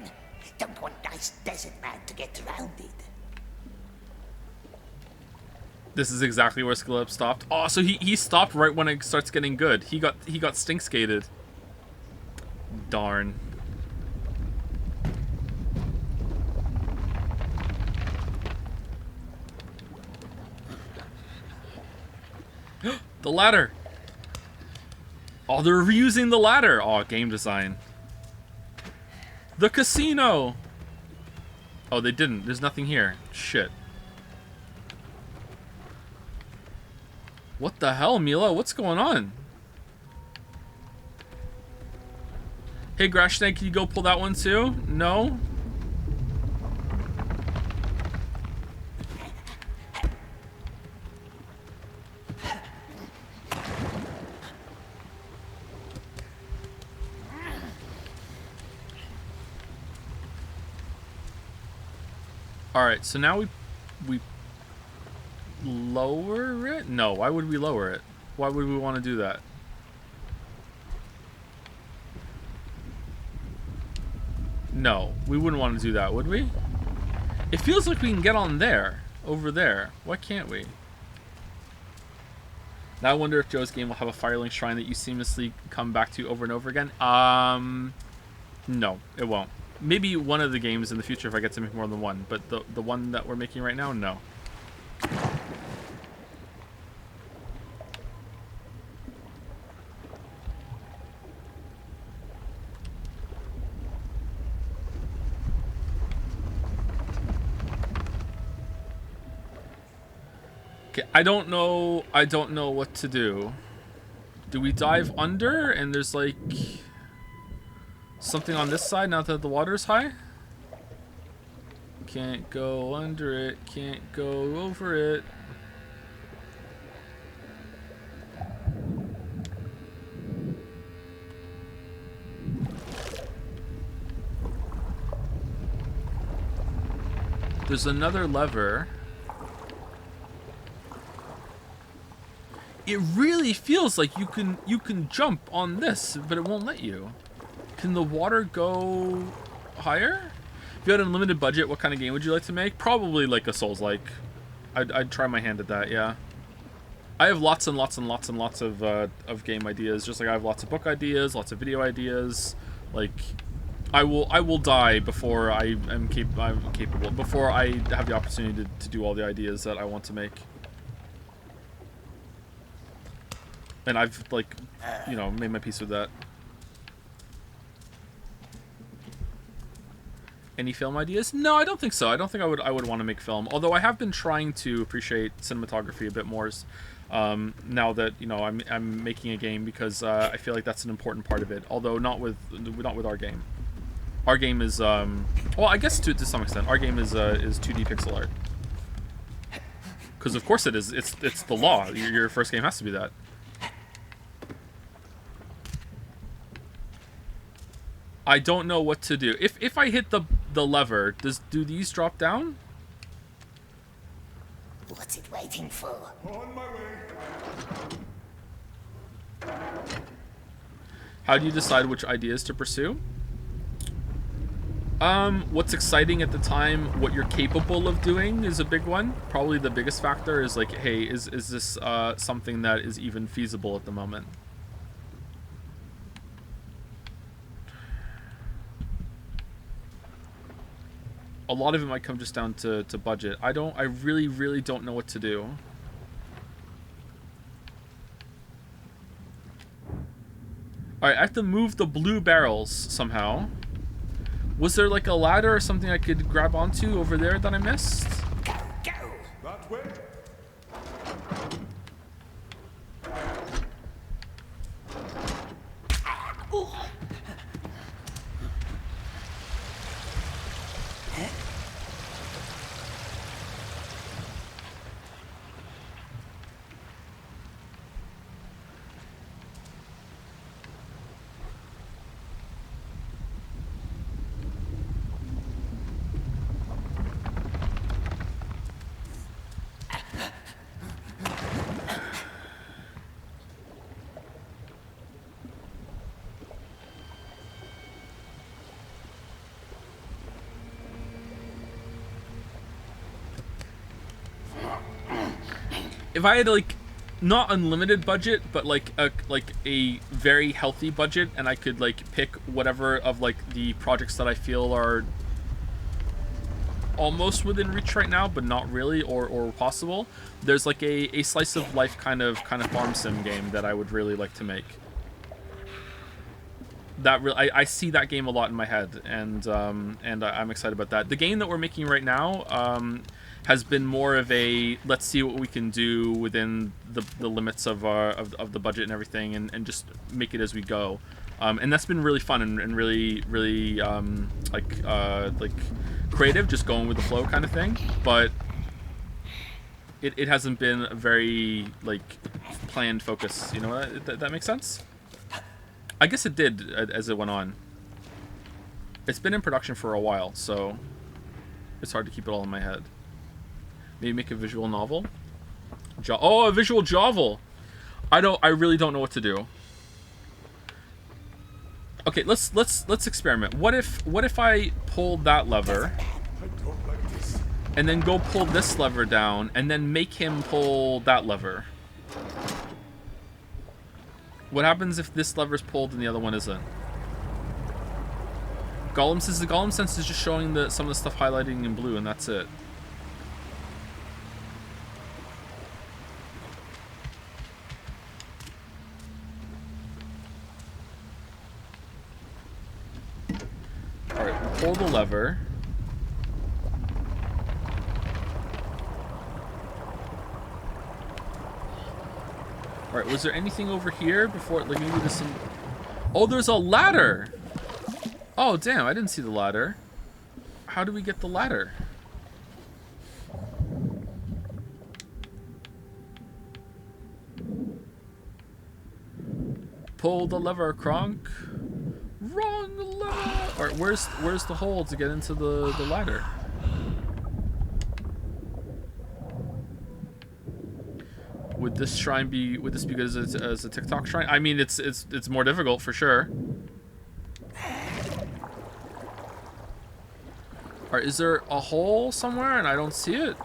Don't want nice desert man to get drowned. This is exactly where Skillip stopped. Oh, so he stopped right when it starts getting good. He got stink skated. Darn. The ladder. Oh, they're reusing the ladder. Oh, game design. The casino. Oh, they didn't. There's nothing here. Shit. What the hell, Mila? What's going on? Hey, Grashnak, can you go pull that one too? No? Alright, so now we lower it? No, why would we lower it? Why would we want to do that? No, we wouldn't want to do that, would we? It feels like we can get on there, over there. Why can't we? Now I wonder if Joe's game will have a Firelink shrine that you seamlessly come back to over and over again. No, it won't. Maybe one of the games in the future if I get to make more than one, but the one that we're making right now, no. Okay, I don't know what to do. Do we dive under and there's like something on this side now that the water's high? Can't go under it, can't go over it. There's another lever. It really feels like you can jump on this, but it won't let you. Can the water go higher? If you had an unlimited budget, what kind of game would you like to make? Probably like a Souls-like. I'd try my hand at that, yeah. I have lots and lots and lots and lots of game ideas, just like I have lots of book ideas, lots of video ideas. Like, I will die before I'm capable, before I have the opportunity to do all the ideas that I want to make. And I've, like, you know, made my peace with that. Any film ideas? No, I don't think so. I don't think I would want to make film. Although I have been trying to appreciate cinematography a bit more now that, you know, I'm making a game, because I feel like that's an important part of it. Although not with our game. Our game is well, I guess to some extent our game is 2D pixel art. Because of course it is. It's the law. Your first game has to be that. I don't know what to do. If I hit the lever, do these drop down? What's it waiting for? On my way. How do you decide which ideas to pursue? What's exciting at the time, what you're capable of doing is a big one. Probably the biggest factor is like, hey, is this something that is even feasible at the moment? a lot of it might come just down to budget. I really don't know what to do. Alright, I have to move the blue barrels somehow. Was there like a ladder or something I could grab onto over there that I missed? That way. If I had like not unlimited budget, but like a very healthy budget, and I could like pick whatever of like the projects that I feel are almost within reach right now, but not really, or possible. There's like a slice of life kind of farm sim game that I would really like to make. That I see that game a lot in my head, and I'm excited about that. The game that we're making right now has been more of a let's see what we can do within the limits of the budget and everything, and just make it as we go. And that's been really fun and really like creative, just going with the flow kind of thing. But it hasn't been a very like planned focus. You know, that makes sense. I guess it did as it went on. It's been in production for a while, so it's hard to keep it all in my head. Maybe make a visual novel. Oh, a visual jovel. I really don't know what to do. Okay, let's experiment. What if I pull that lever, and then go pull this lever down, and then make him pull that lever? What happens if this lever's pulled and the other one isn't? Gollum says the Gollum sense is just showing some of the stuff highlighting in blue, and that's it. Alright, we'll pull the lever. Alright, was there anything over here before? Like maybe there's some... Oh, there's a ladder! Oh, damn, I didn't see the ladder. How do we get the ladder? Pull the lever, Kronk. Wrong lever! Alright, where's the hole to get into the ladder? Would this shrine be? Would this be good as a TikTok shrine? I mean, it's more difficult for sure. Alright, is there a hole somewhere and I don't see it?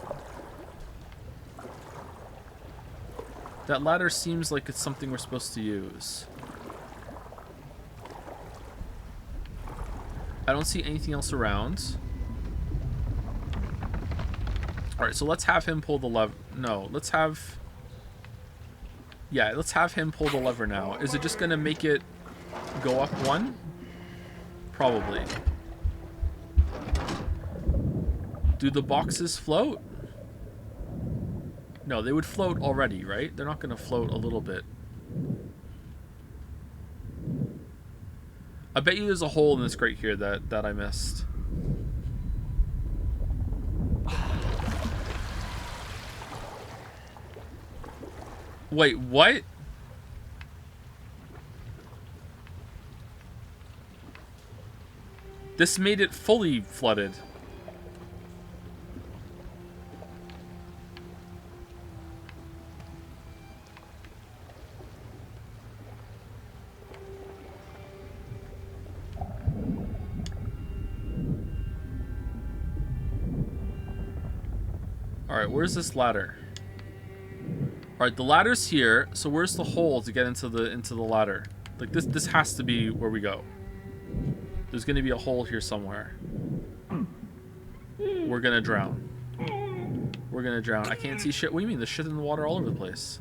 That ladder seems like it's something we're supposed to use. I don't see anything else around. Alright, so let's have him pull the lever. No, let's have... Yeah, let's have him pull the lever now. Is it just gonna make it go up one? Probably. Do the boxes float? No, they would float already, right? They're not gonna float a little bit. I bet you there's a hole in this grate here that I missed. Wait, what? This made it fully flooded. Alright, where's this ladder? Alright, the ladder's here, so where's the hole to get into the ladder? Like this has to be where we go. There's gonna be a hole here somewhere. We're gonna drown. We're gonna drown. I can't see shit. What do you mean? There's shit in the water all over the place.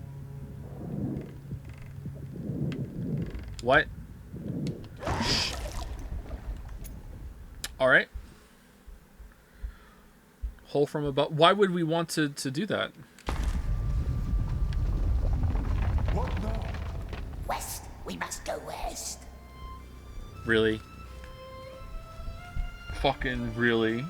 What? Shh. Alright. Hole from above. Why would we want to do that? What now? West. We must go west. Really? Fucking really?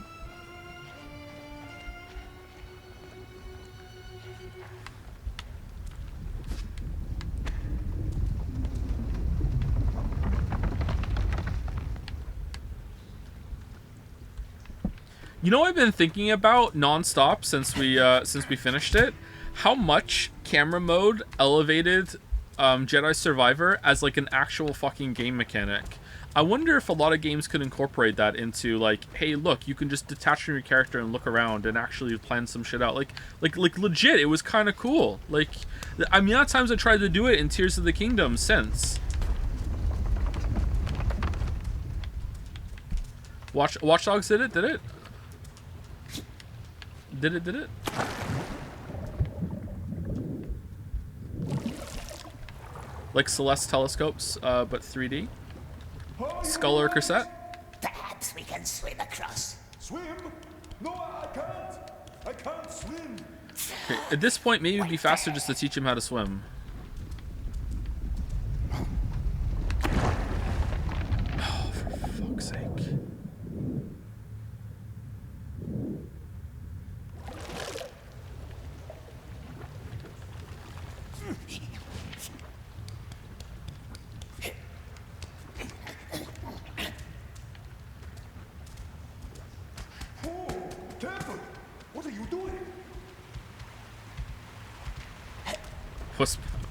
You know what I've been thinking about nonstop since we finished it? How much camera mode elevated Jedi Survivor as like an actual fucking game mechanic. I wonder if a lot of games could incorporate that into like, hey, look, you can just detach from your character and look around and actually plan some shit out. Like legit, it was kind of cool. Like, I mean, not times I tried to do it in Tears of the Kingdom since. Watch Dogs did it? Did it? Did it? Like Celeste telescopes, but 3D. Skull or cassette? Perhaps we can swim across. Swim? No, I can't. I can't swim. Okay, at this point, maybe it'd be faster just to teach him how to swim. Oh, for fuck's sake.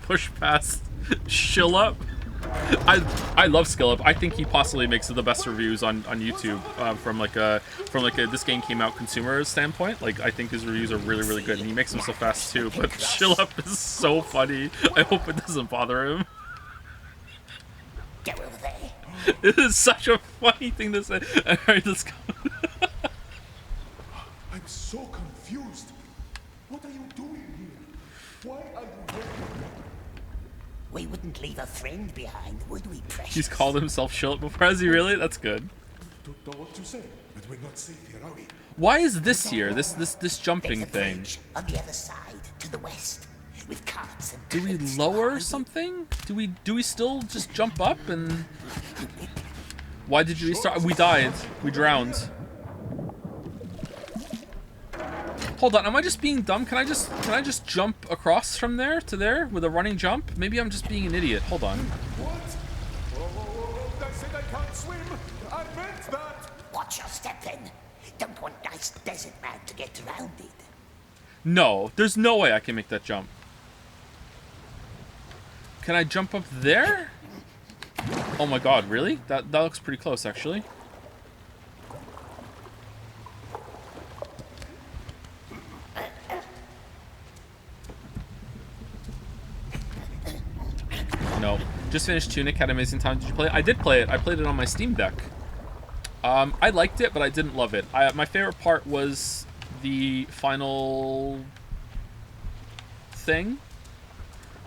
Push past Shill Up. I love Skill Up. I think he possibly makes the best reviews on YouTube from like a this game came out consumer standpoint. Like, I think his reviews are really good, and he makes them so fast too. But Shill Up is so funny. I hope it doesn't bother him. Get over there. It is such a funny thing to say. Alright, let's go. I'm so confused. What are you doing here? Why are you here? We wouldn't leave a friend behind, would we, Precious? He's called himself Shill Up before. Has he really? That's good. Don't know what to say, but we're not safe here, are we? Why is this here? This jumping There's a thing. bridge on the other side, to the west, with carts and Do we goods lower behind it. something? Do we still just jump up and? Why did you restart? We died. We drowned. Hold on, am I just being dumb? Can I just jump across from there to there with a running jump? Maybe I'm just being an idiot. Hold on. What? Whoa. I said I can't swim. I meant that. Watch your step then. Don't want nice desert man to get drowned. No, there's no way I can make that jump. Can I jump up there? Oh my god, really? That looks pretty close, actually. No. Just finished Tunic. Had an amazing time. Did you play it? I did play it. I played it on my Steam Deck. I liked it, but I didn't love it. My favorite part was the final thing.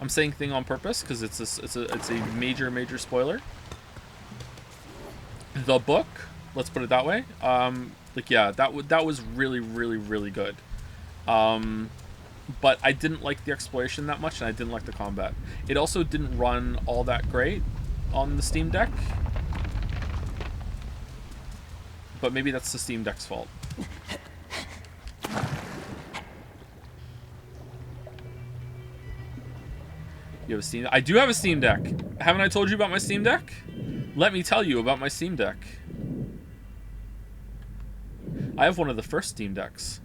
I'm saying thing on purpose because it's a major spoiler. The book, let's put it that way. Like, yeah, that was really good. But I didn't like the exploration that much, and I didn't like the combat. It also didn't run all that great on the Steam Deck. But maybe that's the Steam Deck's fault. You have a Steam Deck? I do have a Steam Deck. Haven't I told you about my Steam Deck? Let me tell you about my Steam Deck. I have one of the first Steam Decks.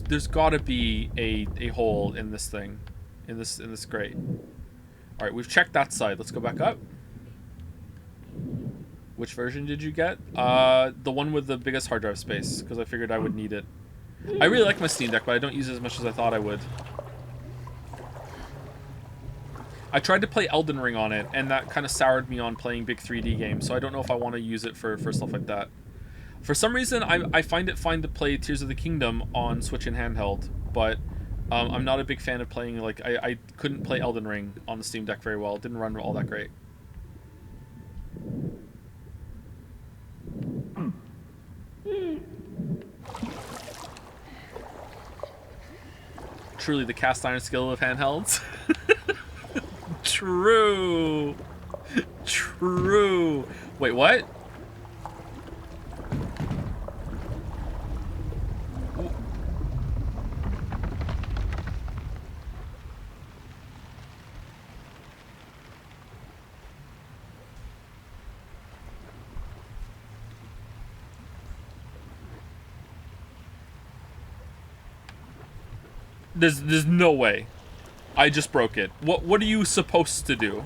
There's got to be a hole in this thing, in this grate. All right, we've checked that side. Let's go back up. Which version did you get? The one with the biggest hard drive space, because I figured I would need it. I really like my Steam Deck, but I don't use it as much as I thought I would. I tried to play Elden Ring on it, and that kind of soured me on playing big 3D games, so I don't know if I want to use it for stuff like that. For some reason, I find it fine to play Tears of the Kingdom on Switch and handheld, but I'm not a big fan of playing, like, I couldn't play Elden Ring on the Steam Deck very well. It didn't run all that great. Truly the cast iron skill of handhelds. True. True. Wait, what? There's no way. I just broke it. What are you supposed to do?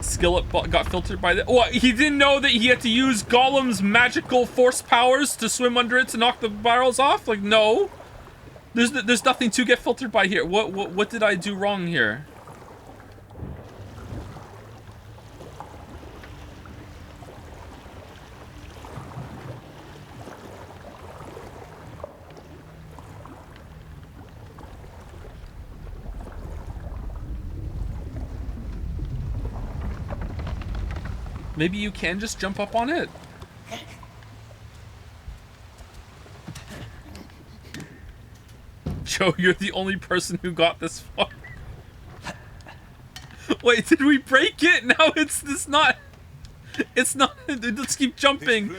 Skillet got filtered by the... What? He didn't know that he had to use Gollum's magical force powers to swim under it to knock the barrels off? Like, no. There's nothing to get filtered by here. What did I do wrong here? Maybe you can just jump up on it. Joe, you're the only person who got this far. Wait, did we break it? No, it's not. It's not. Let's keep jumping.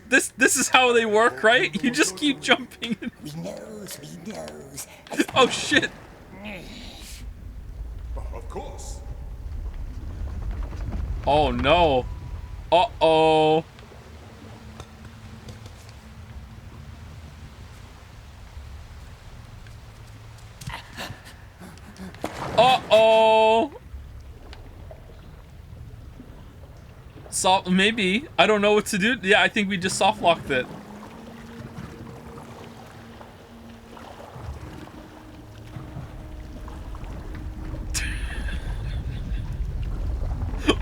This is how they work, right? You just keep jumping. We knows. Oh shit. Of course. Oh no. Uh-oh. Uh-oh. Maybe. I don't know what to do. Yeah, I think we just soft locked it.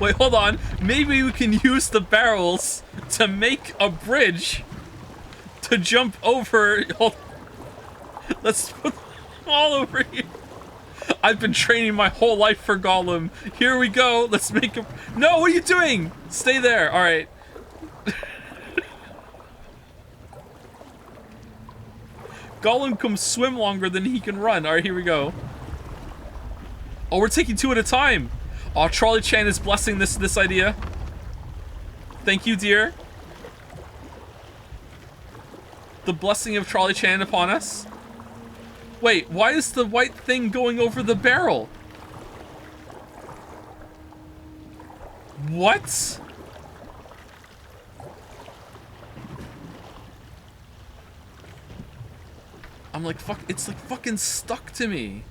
Wait, hold on. Maybe we can use the barrels to make a bridge to jump over. Let's put them all over here. I've been training my whole life for Gollum. Here we go. Let's make a... No, what are you doing? Stay there. All right. Gollum can swim longer than he can run. All right, here we go. Oh, we're taking two at a time. Oh, Charlie Chan is blessing this idea. Thank you, dear. The blessing of Charlie Chan upon us. Wait, why is the white thing going over the barrel? What? I'm like, fuck, it's like fucking stuck to me.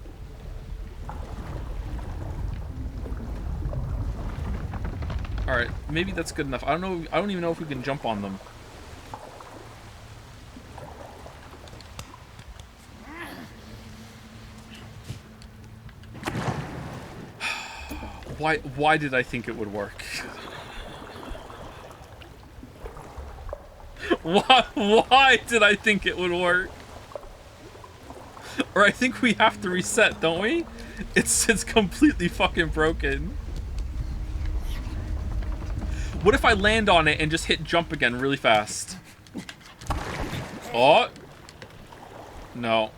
Alright, maybe that's good enough. I don't know, I don't even know if we can jump on them. Why did I think it would work? Why did I think it would work? Or I think we have to reset, don't we? It's completely fucking broken. What if I land on it and just hit jump again really fast? Oh. No.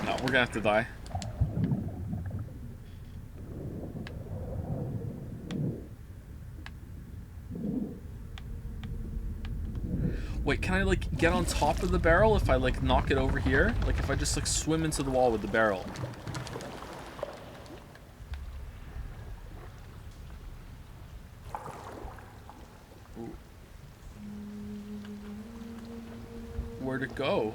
No, we're gonna have to die. Wait, can I, like, get on top of the barrel if I, like, knock it over here? Like, if I just, like, swim into the wall with the barrel. Ooh. Where'd it go?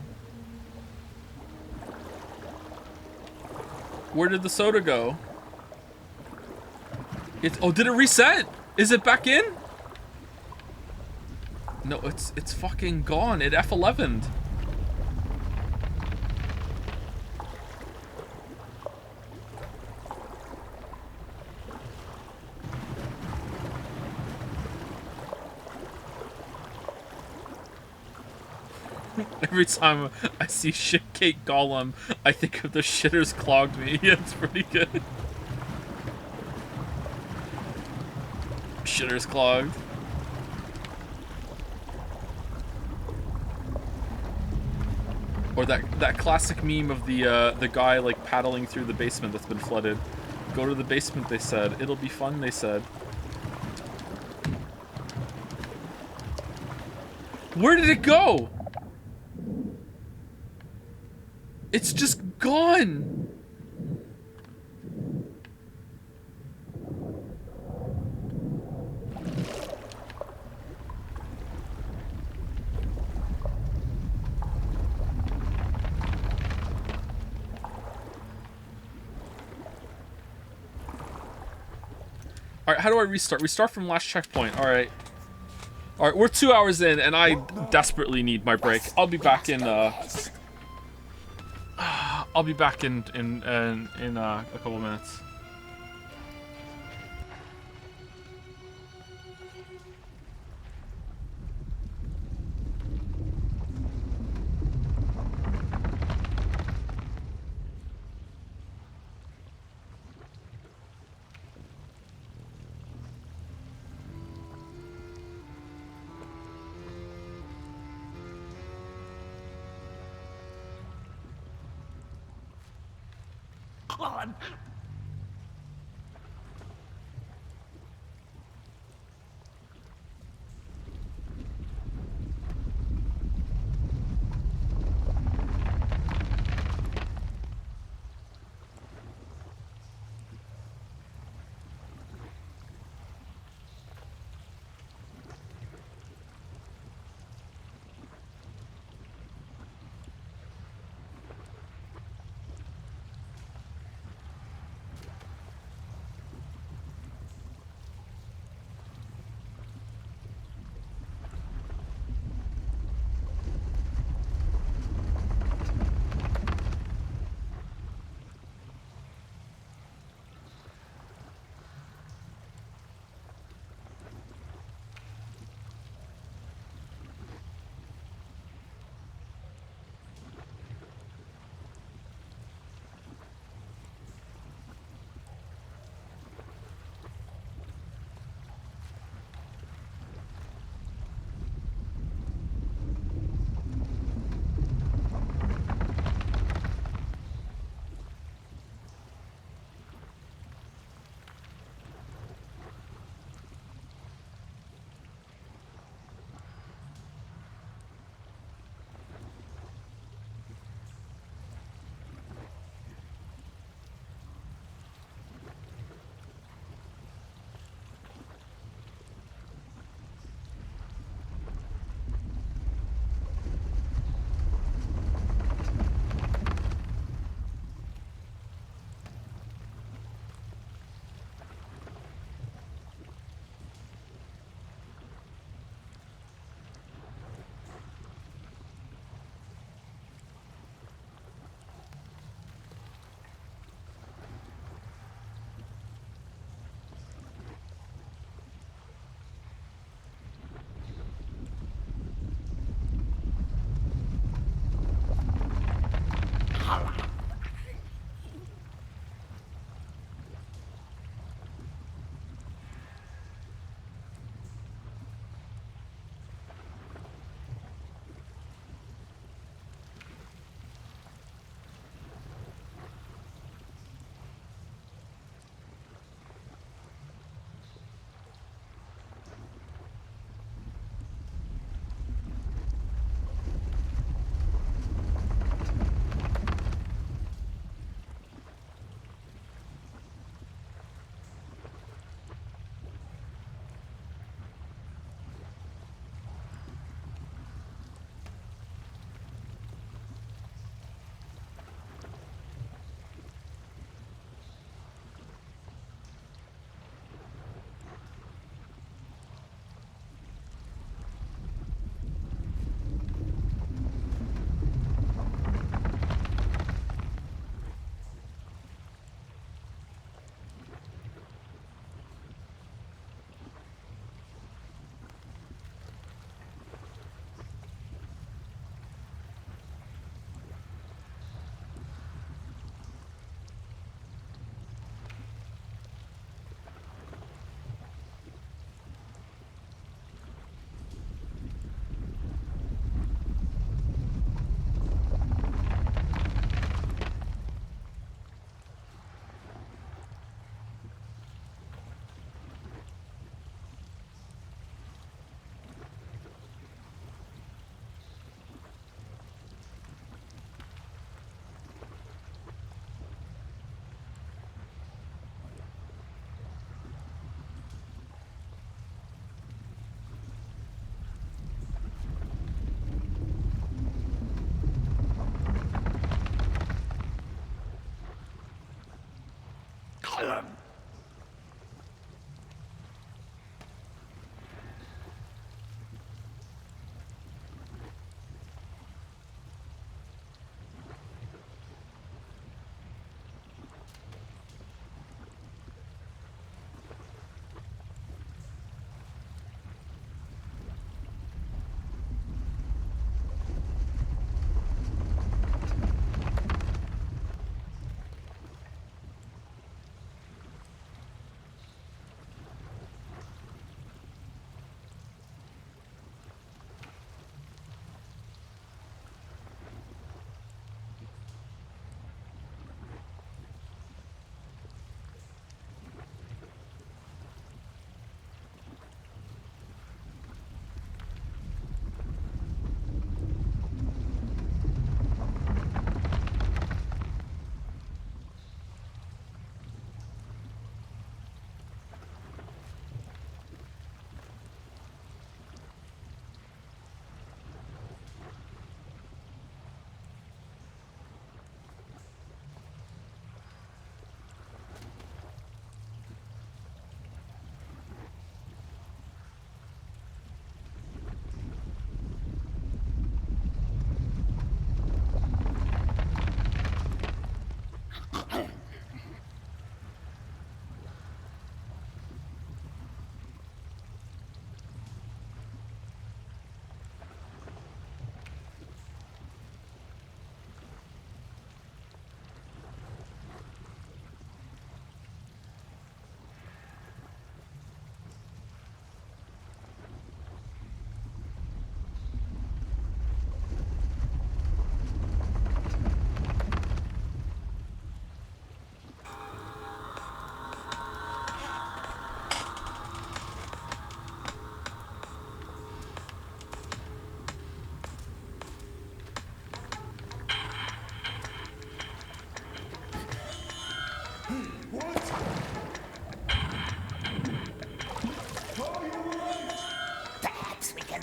Where did the soda go? Oh, did it reset? Is it back in? No, it's fucking gone. It F11'd. Every time I see Shitcake Gollum, I think of the shitters clogged me. Yeah, it's pretty good. Shitters clogged. Or that classic meme of the guy like paddling through the basement that's been flooded. Go to the basement, they said. It'll be fun, they said. Where did it go? It's just gone. Alright, how do I restart? Restart from last checkpoint. Alright. Alright, we're 2 hours in, and I desperately need my break. I'll be back in, I'll be back in a couple minutes. on!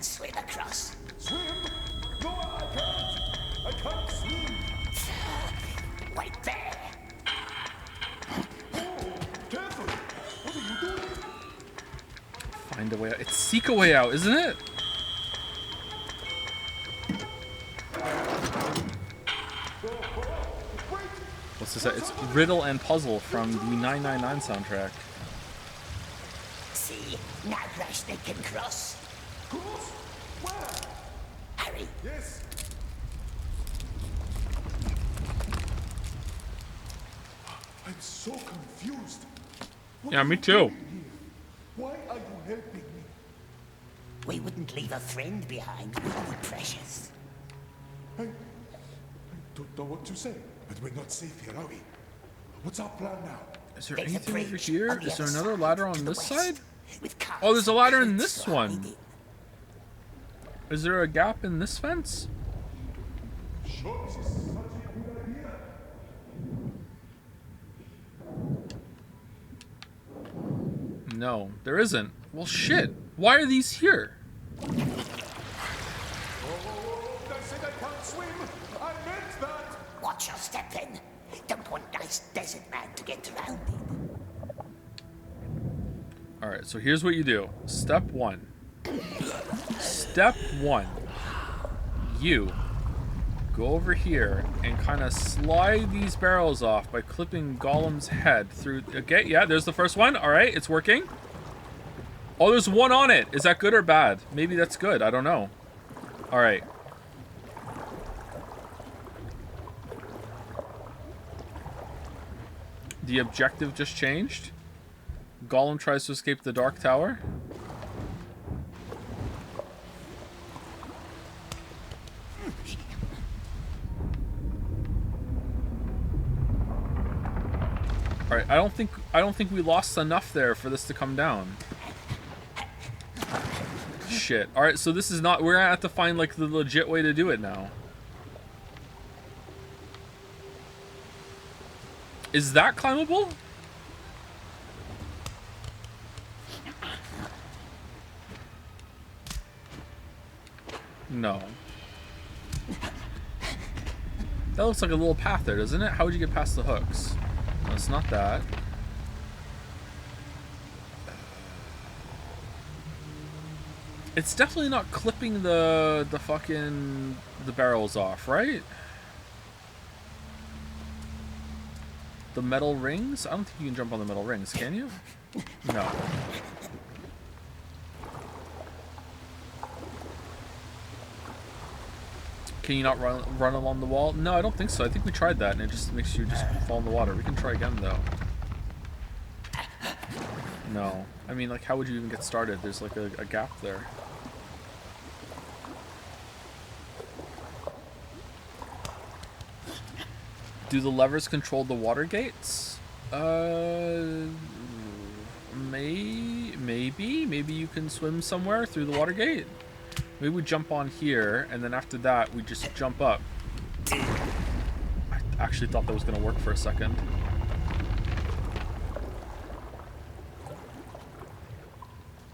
swim across. Swim? No, I can't. I can't swim. Wait there. Careful. What are you doing? Find a way out. It's seek a way out, isn't it? What's this? It's Riddle and Puzzle from the 999 soundtrack. See, now Rashnik can cross. Cross? Where? Hurry. Yes. I'm so confused. What Yeah, are me you too. doing here? Why are you helping me? We wouldn't leave a friend behind, would we, precious? I don't know what to say. But we're not safe here, are we? What's our plan now? Is there There's a anything over bridge here? on the Is there other another side, ladder to on the this west, side? with cars Oh, there's a ladder in and this crates one. lined in. Is there a gap in this fence? Sure, this is such a good idea. No, there isn't. Well, shit. Why are these here? I said I can't swim. I meant that. Watch your step then. Don't want nice desert man to get drowned. Alright, so here's what you do. Step 1. Step 1. You go over here and kind of slide these barrels off by clipping Gollum's head through. Okay, yeah, there's the first one. Alright, it's working. Oh, there's one on it. Is that good or bad? Maybe that's good. I don't know. Alright. The objective just changed. Gollum tries to escape the Dark Tower. Alright, I don't think we lost enough there for this to come down. Shit. Alright, so this is not, we're gonna have to find like the legit way to do it now. Is that climbable? No. That looks like a little path there, doesn't it? How would you get past the hooks? No, it's not that. It's definitely not clipping the fucking the barrels off, right? The metal rings? I don't think you can jump on the metal rings, can you? No. Can you not run along the wall? No, I don't think so. I think we tried that and it just makes you just fall in the water. We can try again though. No. I mean, like, how would you even get started? There's like a gap there. Do the levers control the water gates? Maybe. Maybe you can swim somewhere through the water gate. Maybe we jump on here, and then after that, we just jump up. I actually thought that was going to work for a second.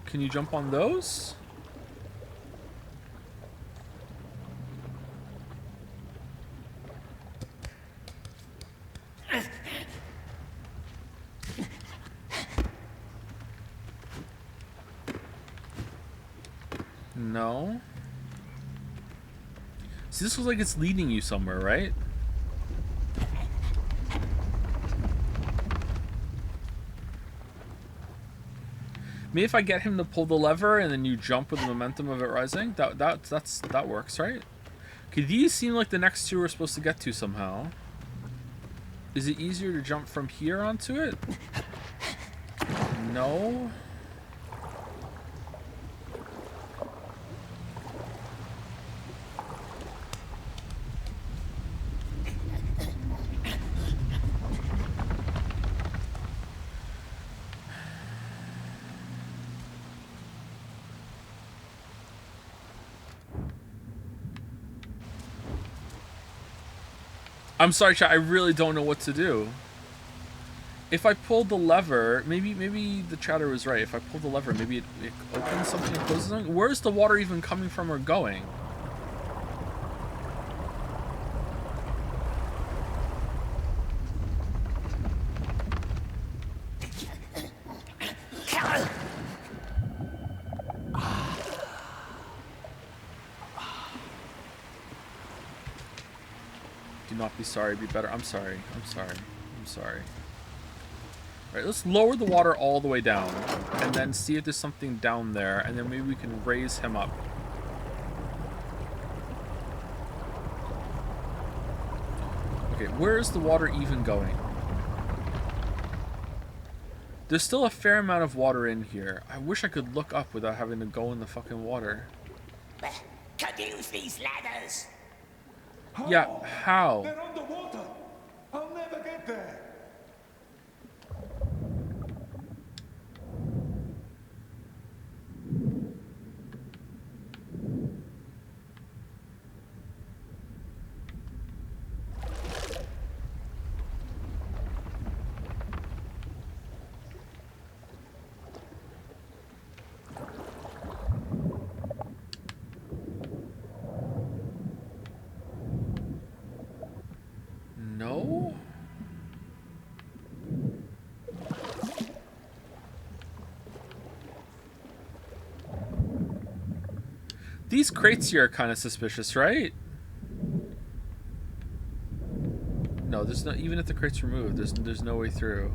Can you jump on those? No. See, this looks like it's leading you somewhere, right? Maybe if I get him to pull the lever and then you jump with the momentum of it rising, that works, right? Okay, these seem like the next two we're supposed to get to somehow. Is it easier to jump from here onto it? No. I'm sorry, chat. I really don't know what to do. If I pulled the lever, maybe the chatter was right. If I pulled the lever, maybe it opens something and closes something. Where's the water even coming from or going? Do not be sorry, be better. I'm sorry. I'm sorry. I'm sorry. Alright, let's lower the water all the way down. And then see if there's something down there. And then maybe we can raise him up. Okay, where is the water even going? There's still a fair amount of water in here. I wish I could look up without having to go in the fucking water. Can you use these ladders? Yeah, how? They're underwater. I'll never get there. No? These crates here are kind of suspicious, right? No, there's no. Even if the crate's removed, there's no way through.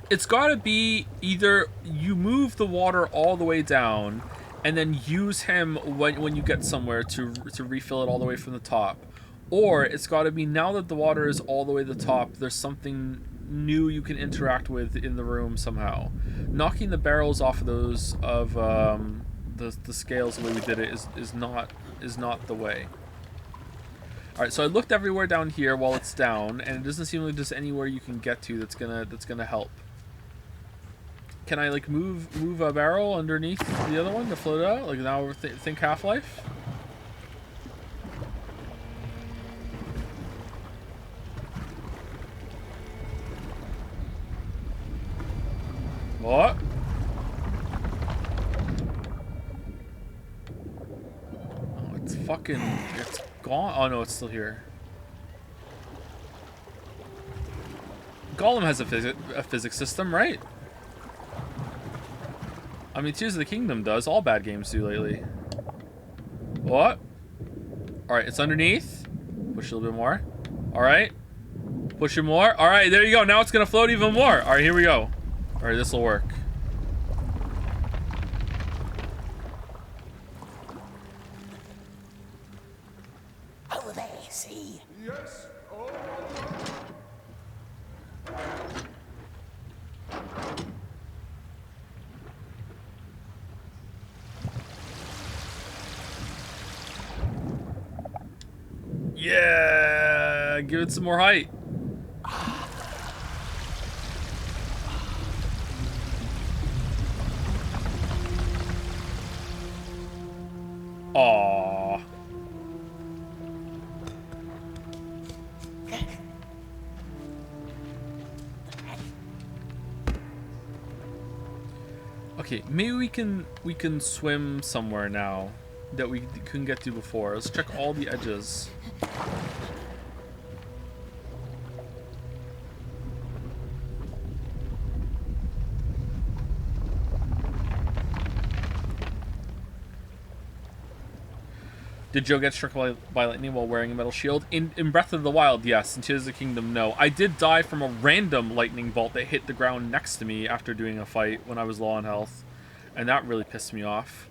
It's got to be either you move the water all the way down, and then use him when you get somewhere to refill it all the way from the top, or it's got to be now that the water is all the way to the top, there's something new you can interact with in the room somehow. Knocking the barrels off of those of the scales the way we did it is not the way. All right, so I looked everywhere down here while it's down, and it doesn't seem like there's anywhere you can get to that's gonna help. Can I like move a barrel underneath the other one to float it out? Like now think Half-Life? What? Oh, it's gone. Oh no, it's still here. Gollum has a physics system, right? I mean, Tears of the Kingdom does. All bad games do lately. What? Alright, it's underneath. Push a little bit more. Alright. Push it more. Alright, there you go. Now it's going to float even more. Alright, here we go. Alright, this will work. Over there, see? Yes. Oh. Yeah, give it some more height. Aww. Okay, maybe we can swim somewhere now that we couldn't get to before. Let's check all the edges. Did Joe get struck by lightning while wearing a metal shield? In Breath of the Wild, yes. In Tears of the Kingdom, no. I did die from a random lightning bolt that hit the ground next to me after doing a fight when I was low on health. And that really pissed me off.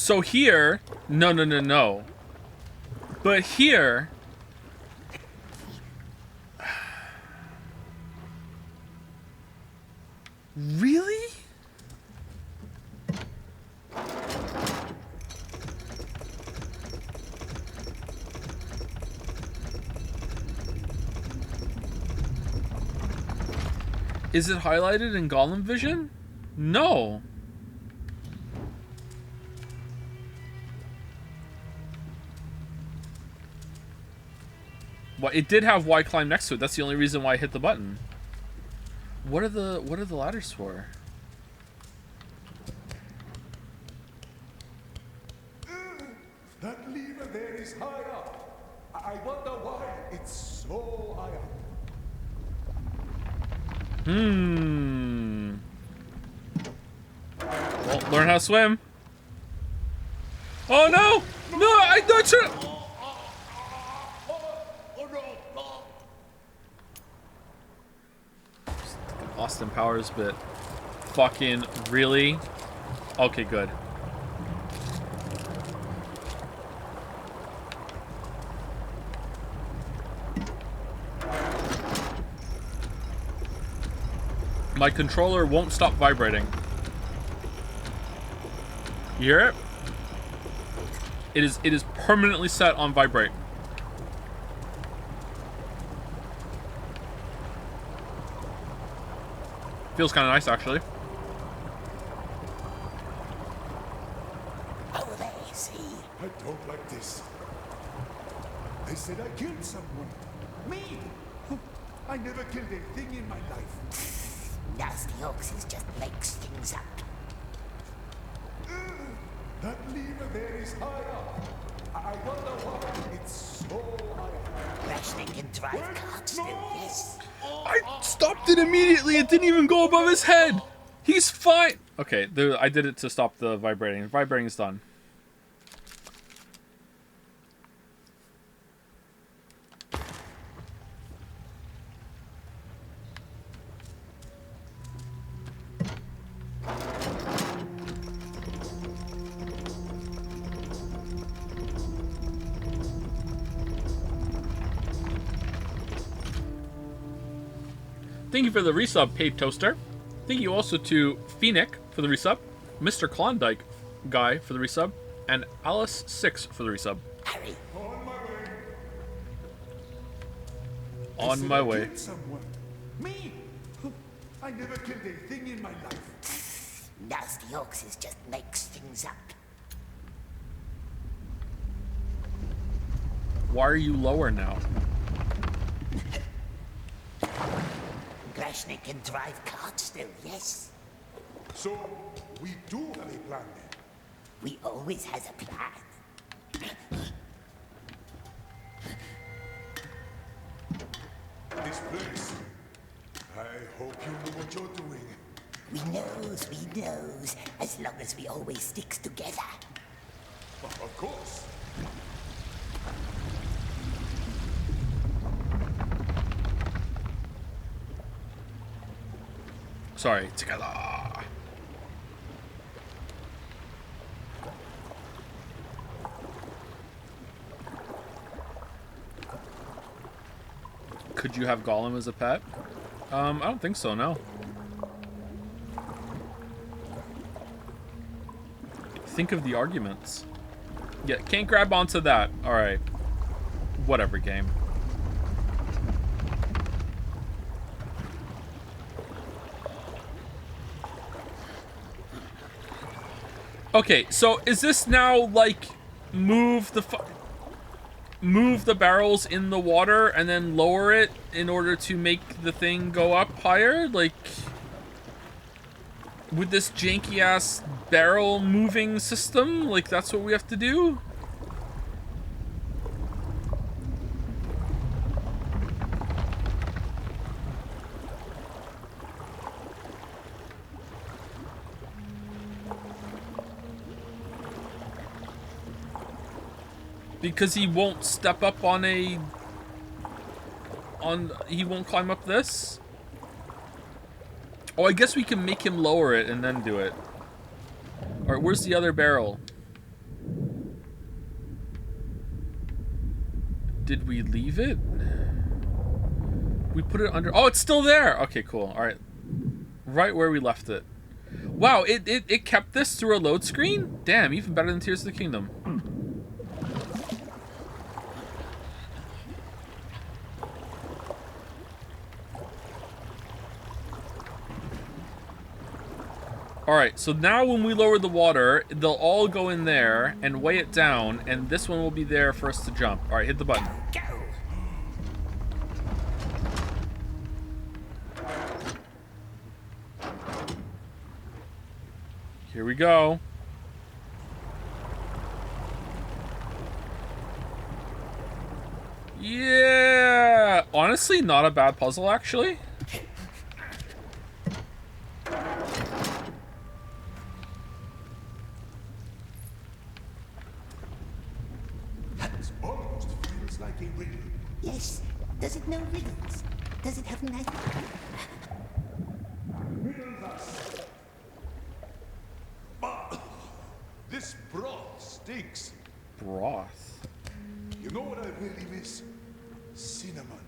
So here, no. But here, really? Is it highlighted in Gollum vision? No. Well, it did have Y climb next to it. That's the only reason why I hit the button. What are the ladders for? That lever there is high up. I wonder why it's so high up. Well, learn how to swim. Oh no! No, I don't should. Austin Powers bit. Fucking really? Okay, good. My controller won't stop vibrating. You hear it? It is permanently set on vibrate. Feels kind of nice, actually. Oh, they see. I don't like this. They said I killed someone. Me? I never killed anything in my life. Nasty Oxes just makes things up. That lever there is high up. I wonder why it's so high up. Rationing can drive carts still, yes. I stopped it immediately. It didn't even go above his head. He's fine. Okay, I did it to stop the vibrating. Vibrating is done. Thank you for the resub, Paid Toaster. Thank you also to Phoenix for the resub, Mr. Klondike Guy for the resub, and Alice6 for the resub. Harry. On my way. On my way. I killed someone. Me? I never killed anything in my life. Nasty Oxes just makes things up. Why are you lower now? Rationing can drive carts still, yes. So, we do have a plan then. We always has a plan. This place. I hope you know what you're doing. We knows, as long as we always sticks together. Of course. Sorry, together. Could you have Gollum as a pet? I don't think so, no. Think of the arguments. Yeah, can't grab onto that. Alright. Whatever, game. Okay, so is this now like move the barrels in the water and then lower it in order to make the thing go up higher? Like, with this janky ass barrel moving system, like that's what we have to do? Because he won't step up he won't climb up this? Oh, I guess we can make him lower it and then do it. Alright, where's the other barrel? Did we leave it? We put it under... Oh, it's still there! Okay, cool. Alright. Right where we left it. Wow, it kept this through a load screen? Damn, even better than Tears of the Kingdom. Alright, so now when we lower the water, they'll all go in there and weigh it down, and this one will be there for us to jump. Alright, hit the button. Go! Here we go. Yeah! Honestly, not a bad puzzle, actually. It almost feels like a riddle. Yes. Does it know riddles? Does it have night? This broth stinks. Broth. You know what I really miss? Cinnamon.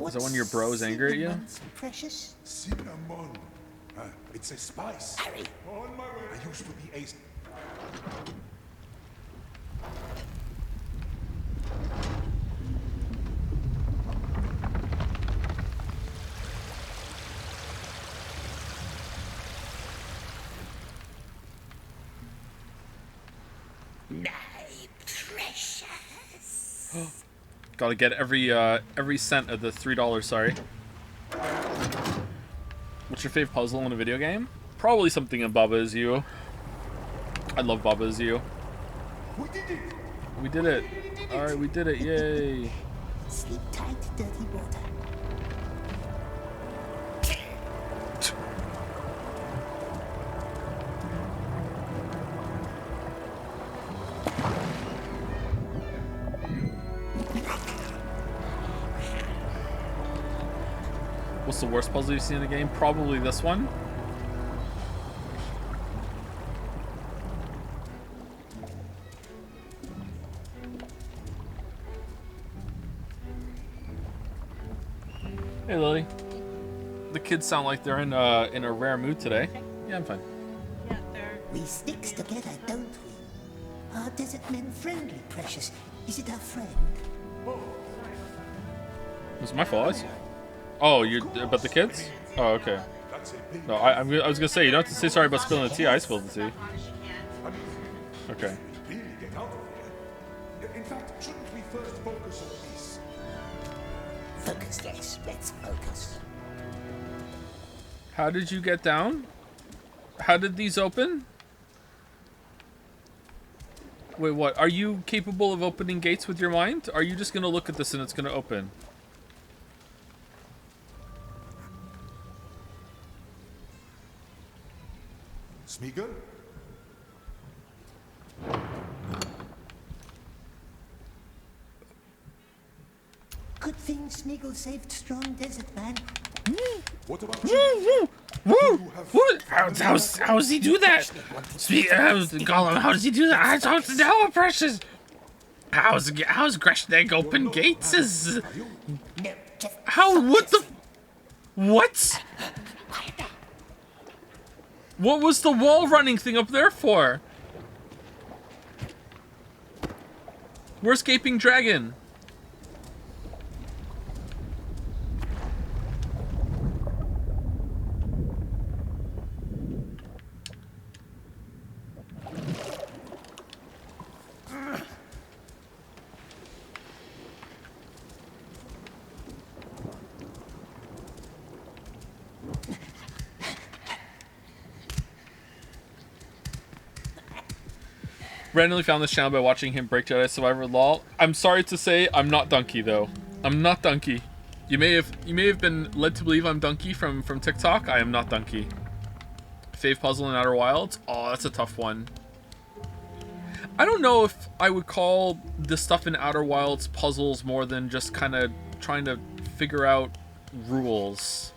Is that when your bro is angry at you? Cinnamon's precious. Cinnamon. It's a spice. Harry. On my way. I used to be a... My precious. Gotta get every cent of the $3, sorry. What's your favorite puzzle in a video game? Probably something in Baba Is You. I love Baba Is You. We did it! We did it. Alright, we did it, yay. Sleep tight, dirty water. What's the worst puzzle you've seen in a game? Probably this one. Hey Lily. The kids sound like they're in a rare mood today. Yeah, I'm fine. Yeah, they're. We sticks together, don't we? Are desert men friendly, precious? Is it our friend? Was my fault? Oh, you about the kids? Oh, okay. No, I was gonna say you don't have to say sorry about spilling the tea. I spilled the tea. Okay. Really get out of here. In fact, shouldn't we first focus on this? Focus, yes. Let's focus. How did you get down? How did these open? Wait, what? Are you capable of opening gates with your mind? Are you just gonna look at this and it's gonna open? Smeagol? Good thing Smeagol saved strong desert man. What about you? What? How does he do that? Gollum, how does he do that? I don't know, precious. How's Greshnek open gates? No, just How? What the? What? What was the wall running thing up there for? Where's Gaping Dragon? Randomly found this channel by watching him break Jedi Survivor lol. I'm sorry to say I'm not Donkey though. I'm not Donkey. You may have been led to believe I'm Donkey from TikTok. I am not Donkey. Fave puzzle in Outer Wilds? Oh, that's a tough one. I don't know if I would call the stuff in Outer Wilds puzzles more than just kind of trying to figure out rules.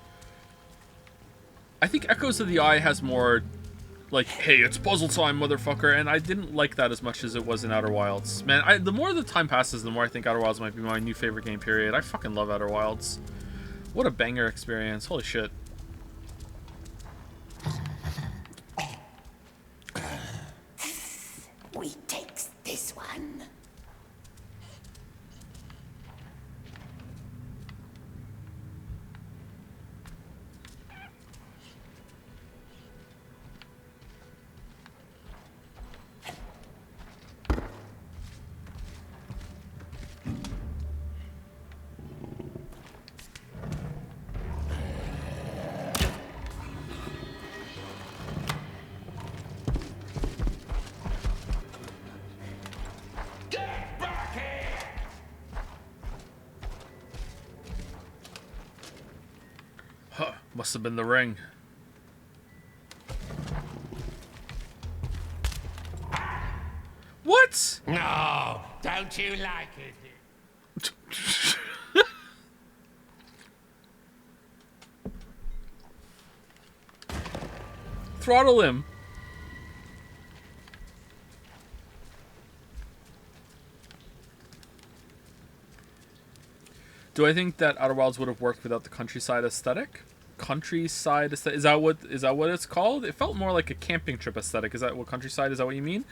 I think Echoes of the Eye has more like, hey, it's puzzle time, motherfucker, and I didn't like that as much as it was in Outer Wilds. Man, the more the time passes, the more I think Outer Wilds might be my new favorite game, period. I fucking love Outer Wilds. What a banger experience. Holy shit. We takes this one. Huh, must have been the ring. What? No, don't you like it? Throttle him. Do I think that Outer Wilds would have worked without the countryside aesthetic? Countryside aesthetic, is that what it's called? It felt more like a camping trip aesthetic. Is that what countryside? Is that what you mean?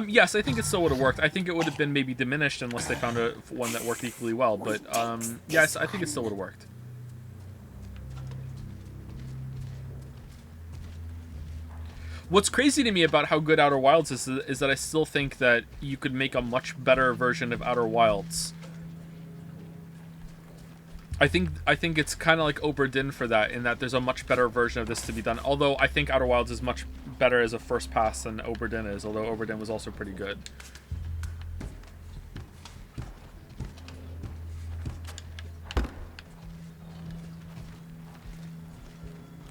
Yes, I think it still would have worked. I think it would have been maybe diminished unless they found one that worked equally well. But yes, I think it still would have worked. What's crazy to me about how good Outer Wilds is that I still think that you could make a much better version of Outer Wilds. I think it's kind of like Obra Dinn for that, in that there's a much better version of this to be done. Although I think Outer Wilds is much better as a first pass than Obra Dinn is, although Obra Dinn was also pretty good.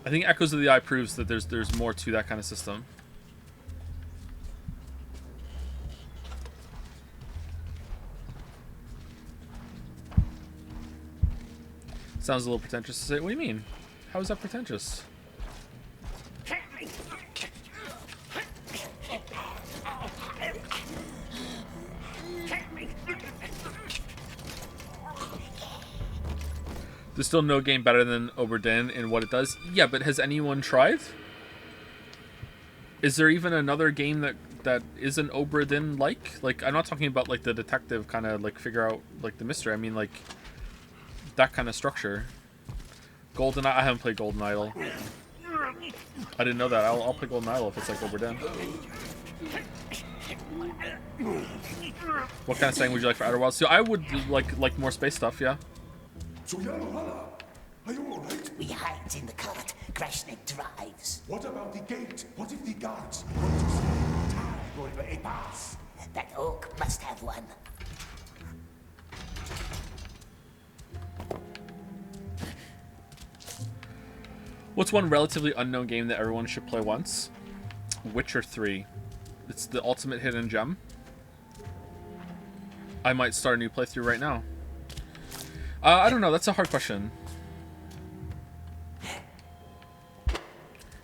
I think Echoes of the Eye proves that there's more to that kind of system. Sounds a little pretentious to say. What do you mean? How is that pretentious? There's still no game better than Obra Dinn in what it does. Yeah, but has anyone tried? Is there even another game that isn't Obra Dinn like? Like, I'm not talking about like the detective kind of like figure out like the mystery. I mean like that kind of structure. Golden, I haven't played Golden Idol. I didn't know that. I'll play Golden Idol if it's like Obra Dinn. What kind of setting would you like for Outer Wilds? So I would like more space stuff, yeah. So Yanohana, are you alright? We hide in the cart. Grashnik drives. What about the gate? What if the guards want to see time over a pass? That oak must have one. What's one relatively unknown game that everyone should play once? Witcher 3. It's the ultimate hidden gem. I might start a new playthrough right now. I don't know. That's a hard question.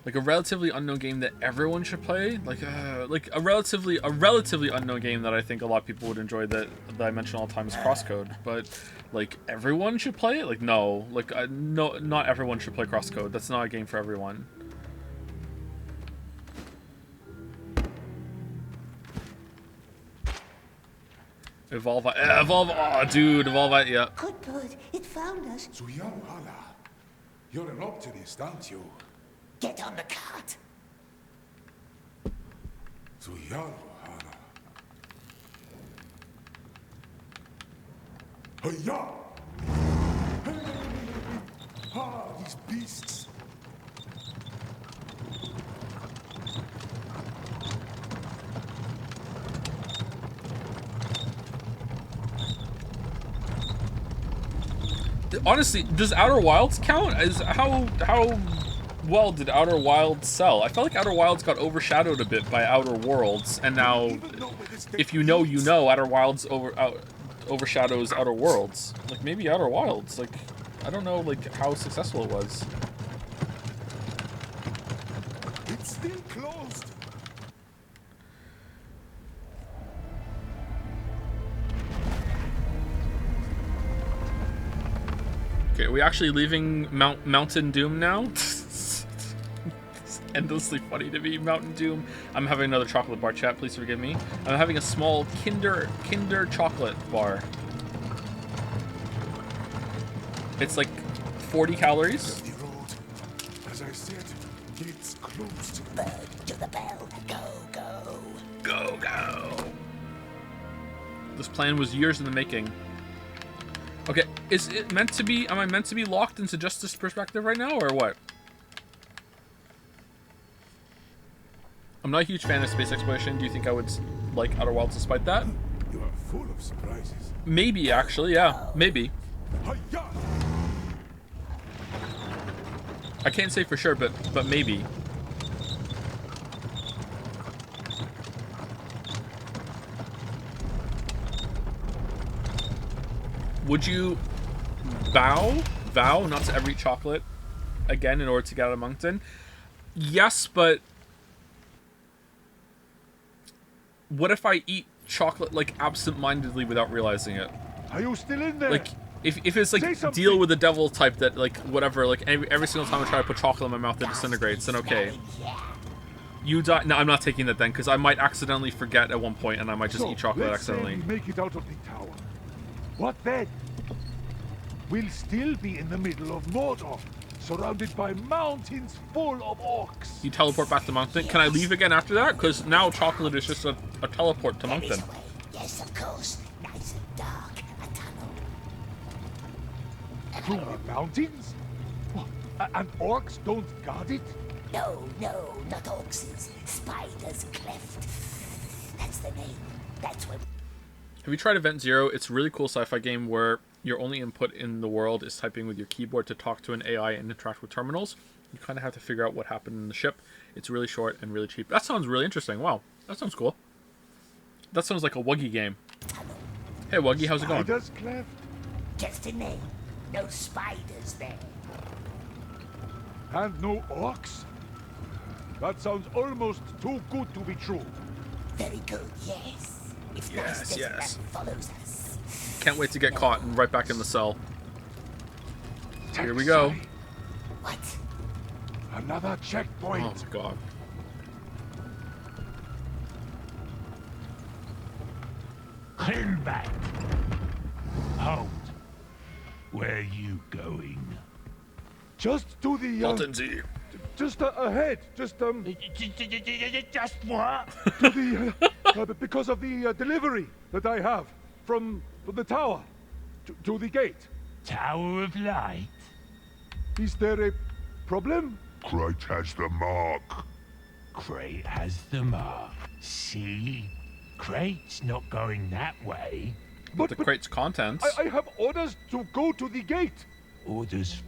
Like a relatively unknown game that everyone should play, like a relatively unknown game that I think a lot of people would enjoy that I mention all the time is Crosscode. But like everyone should play it. Like no, no, not everyone should play Crosscode. That's not a game for everyone. Evolve, oh dude, Evolve, yeah. Good, it found us. So Yanohana, you're an optimist, aren't you? Get on the cart. So Yanohana. Hiya! Ah, these beasts. Honestly, does Outer Wilds count? How well did Outer Wilds sell? I felt like Outer Wilds got overshadowed a bit by Outer Worlds, and now, if you know, Outer Wilds overshadows Outer Worlds. Like maybe Outer Wilds. Like I don't know, like how successful it was. It's still closed. Okay, are we actually leaving Mountain Doom now? It's endlessly funny to me. Mountain Doom. I'm having another chocolate bar, chat. Please forgive me. I'm having a small Kinder chocolate bar. It's like 40 calories. The road. As I said, gates closed. Bird to the bell. Go, go. Go, go. This plan was years in the making. Okay, is it meant to be, am I meant to be locked into just this perspective right now, or what? I'm not a huge fan of space exploration. Do you think I would like Outer Wilds despite that? You are full of surprises. Maybe, actually, yeah. Maybe. Hi-ya! I can't say for sure, but maybe. Would you vow not to ever eat chocolate again in order to get out of Moncton? Yes, but what if I eat chocolate like absent-mindedly without realizing it? Are you still in there? Like if it's Say like something. deal with the devil type that like whatever, like every single time I try to put chocolate in my mouth it disintegrates, then okay. You die. No, I'm not taking that then, because I might accidentally forget at one point and I might just eat chocolate let's say accidentally. we make it out of the tower. What then? We'll still be in the middle of Mordor, surrounded by mountains full of orcs. You teleport back to Moncton. Can I leave again after that? Because now chocolate is just a teleport to There is Moncton. a way. Yes, of course. Nice and dark. A tunnel. Through the mountains? What? And orcs don't guard it? No, no, not orcs. Spider's Cleft. That's the name. That's what. Have you tried Event Zero? It's a really cool sci-fi game where your only input in the world is typing with your keyboard to talk to an AI and interact with terminals. You kind of have to figure out what happened in the ship. It's really short and really cheap. That sounds really interesting. Wow, that sounds cool. That sounds like a Wuggy game. Hey Wuggy, how's it going? Spider's Cleft? Just a name. No spiders there. And no orcs? That sounds almost too good to be true. Very good, yes. If Yes, nice yes. yes. follows us. Can't wait to get caught and right back in the cell. Here we go. What? Another Oh checkpoint. my god. Clean back. Hold. Where you going? Just to the Mountain Z. just ahead. Just Just what? to the because of the delivery that I have from the tower to the gate. Tower of Light? Is there a problem? Crate has the mark. Crate has the mark. See? Crate's not going that way. But the crate's contents. I have orders to go to the gate. Orders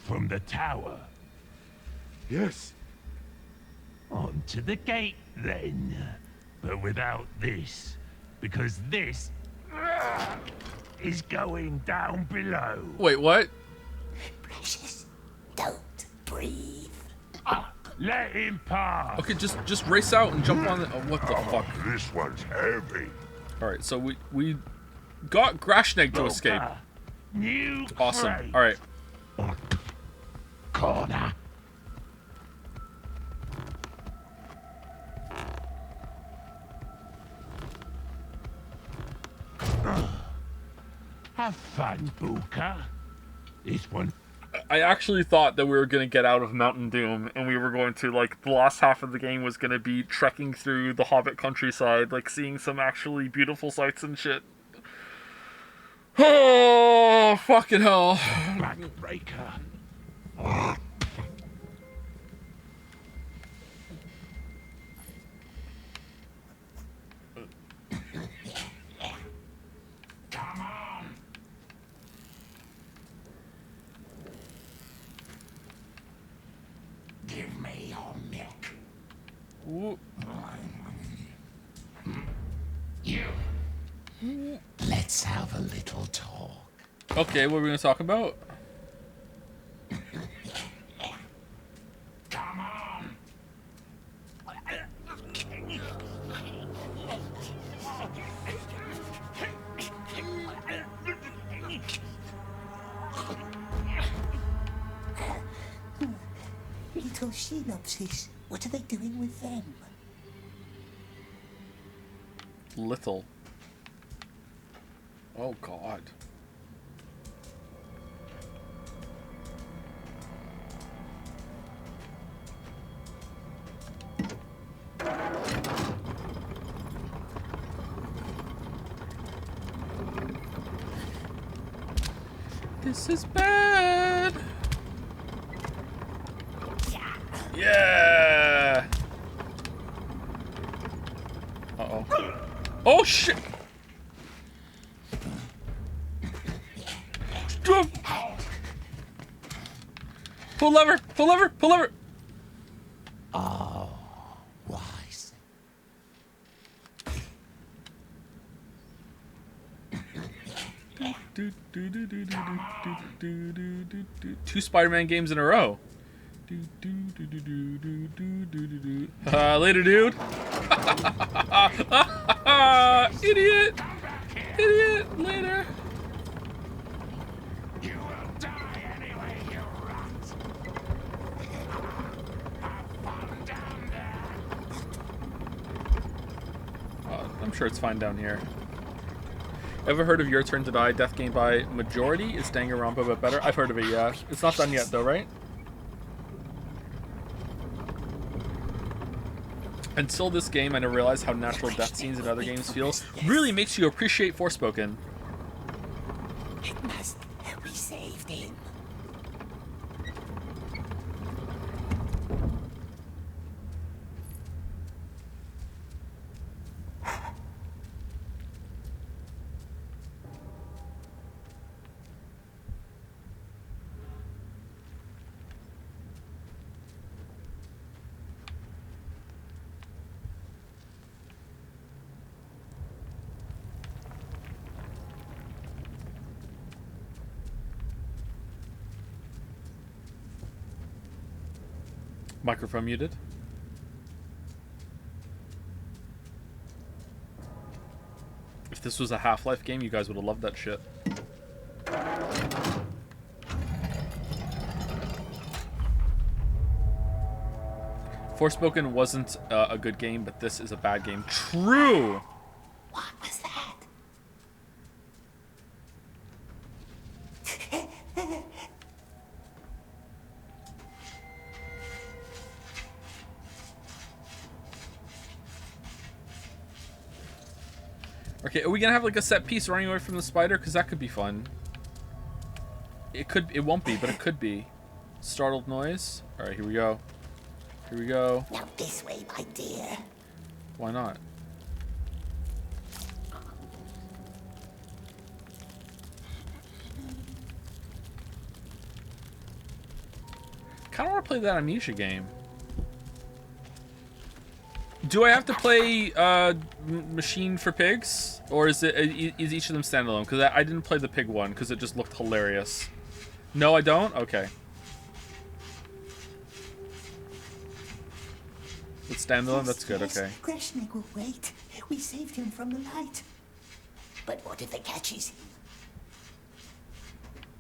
from the tower. Yes. On to the gate then. But without this. Because this is going down below. Wait, what? Precious. Don't breathe. Let him pass. Okay, just race out and jump on the. Oh, what the fuck? This one's heavy. All right, so we got Grashnig to escape. New Awesome. crate. All right. Corner. Have fun, Booker. This one. I actually thought that we were going to get out of Mountain Doom and we were going to, like, the last half of the game was going to be trekking through the Hobbit countryside, like, seeing some actually beautiful sights and shit. Oh, fucking hell. Backbreaker. Come on. Give me your milk. Ooh. You. Let's have a little talk. Okay, what are we going to talk about? Come on. those synopses. What are they doing with them? Little. Oh God. This is bad. Yeah. Uh-oh. Oh shit. Stop. Pull lever. Pull lever. Pull lever. Oh, wise. Two Spider-Man games in a row. Later, dude. Idiot. Idiot. Later. You will die anyway, you rot. Have fun down there. I'm sure it's fine down here. Ever heard of Your Turn to Die, Death Game by Majority? Is Danganronpa a bit better? I've heard of it, yeah. It's not done yet, though, right? Until this game, I never realized how natural death scenes in other games feel. Really makes you appreciate Forspoken. It must. We saved him. Microphone muted. If this was a Half-Life game, you guys would have loved that shit. Forspoken wasn't a good game, but this is a bad game. True! What was that? Okay, are we gonna have like a set piece running away from the spider? Because that could be fun. It won't be, but it could be. Startled noise. Alright, here we go. Here we go. Now this way, my dear. Why not? Kinda wanna play that Amnesia game. Do I have to play Machine for Pigs, or is each of them standalone? Because I didn't play the pig one because it just looked hilarious. No, I don't. Okay. It's standalone. That's good. Okay. Greshnik will wait. We saved him from the light. But what if they catches him?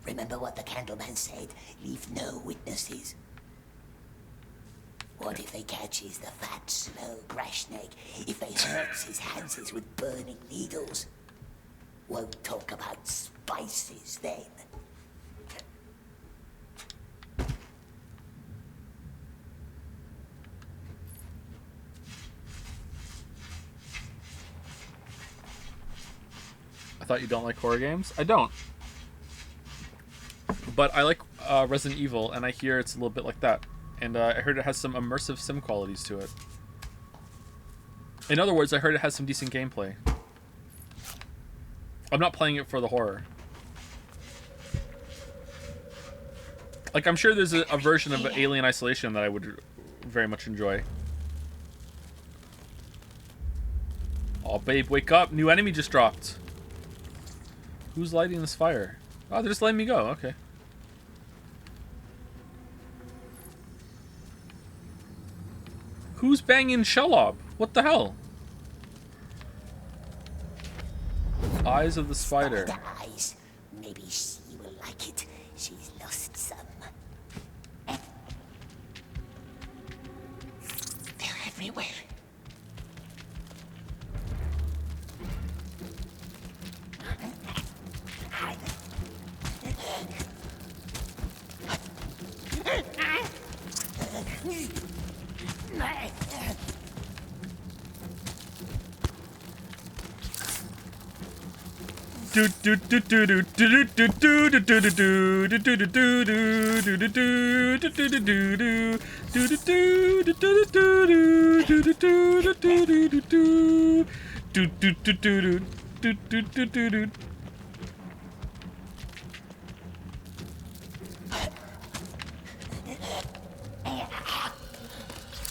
Remember what the Candleman said? Leave no witnesses. What if they catches the fat, slow Grashnek? If they hurts his hands with burning needles? Won't talk about spices then. I thought you don't like horror games. I don't. But I like Resident Evil, and I hear it's a little bit like that. And I heard it has some immersive sim qualities to it. In other words, I heard it has some decent gameplay. I'm not playing it for the horror. Like, I'm sure there's a version of Alien Isolation that I would very much enjoy. Oh, babe, wake up. New enemy just dropped. Who's lighting this fire? Oh, they're just letting me go. Okay. Who's banging Shelob? What the hell? Eyes of the spider. Spider eyes. Maybe she will like it. She's lost some. everywhere.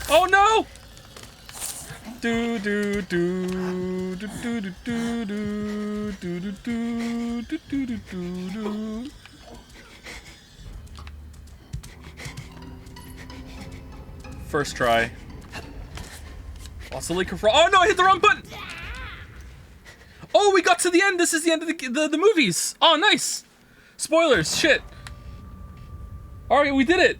Oh no! Do do do do do do do do do do do do do do. First try. Also, oh no! I hit the wrong button. Oh, we got to the end. This is the end of the movies. Oh, nice. Spoilers. Shit. All right, we did it.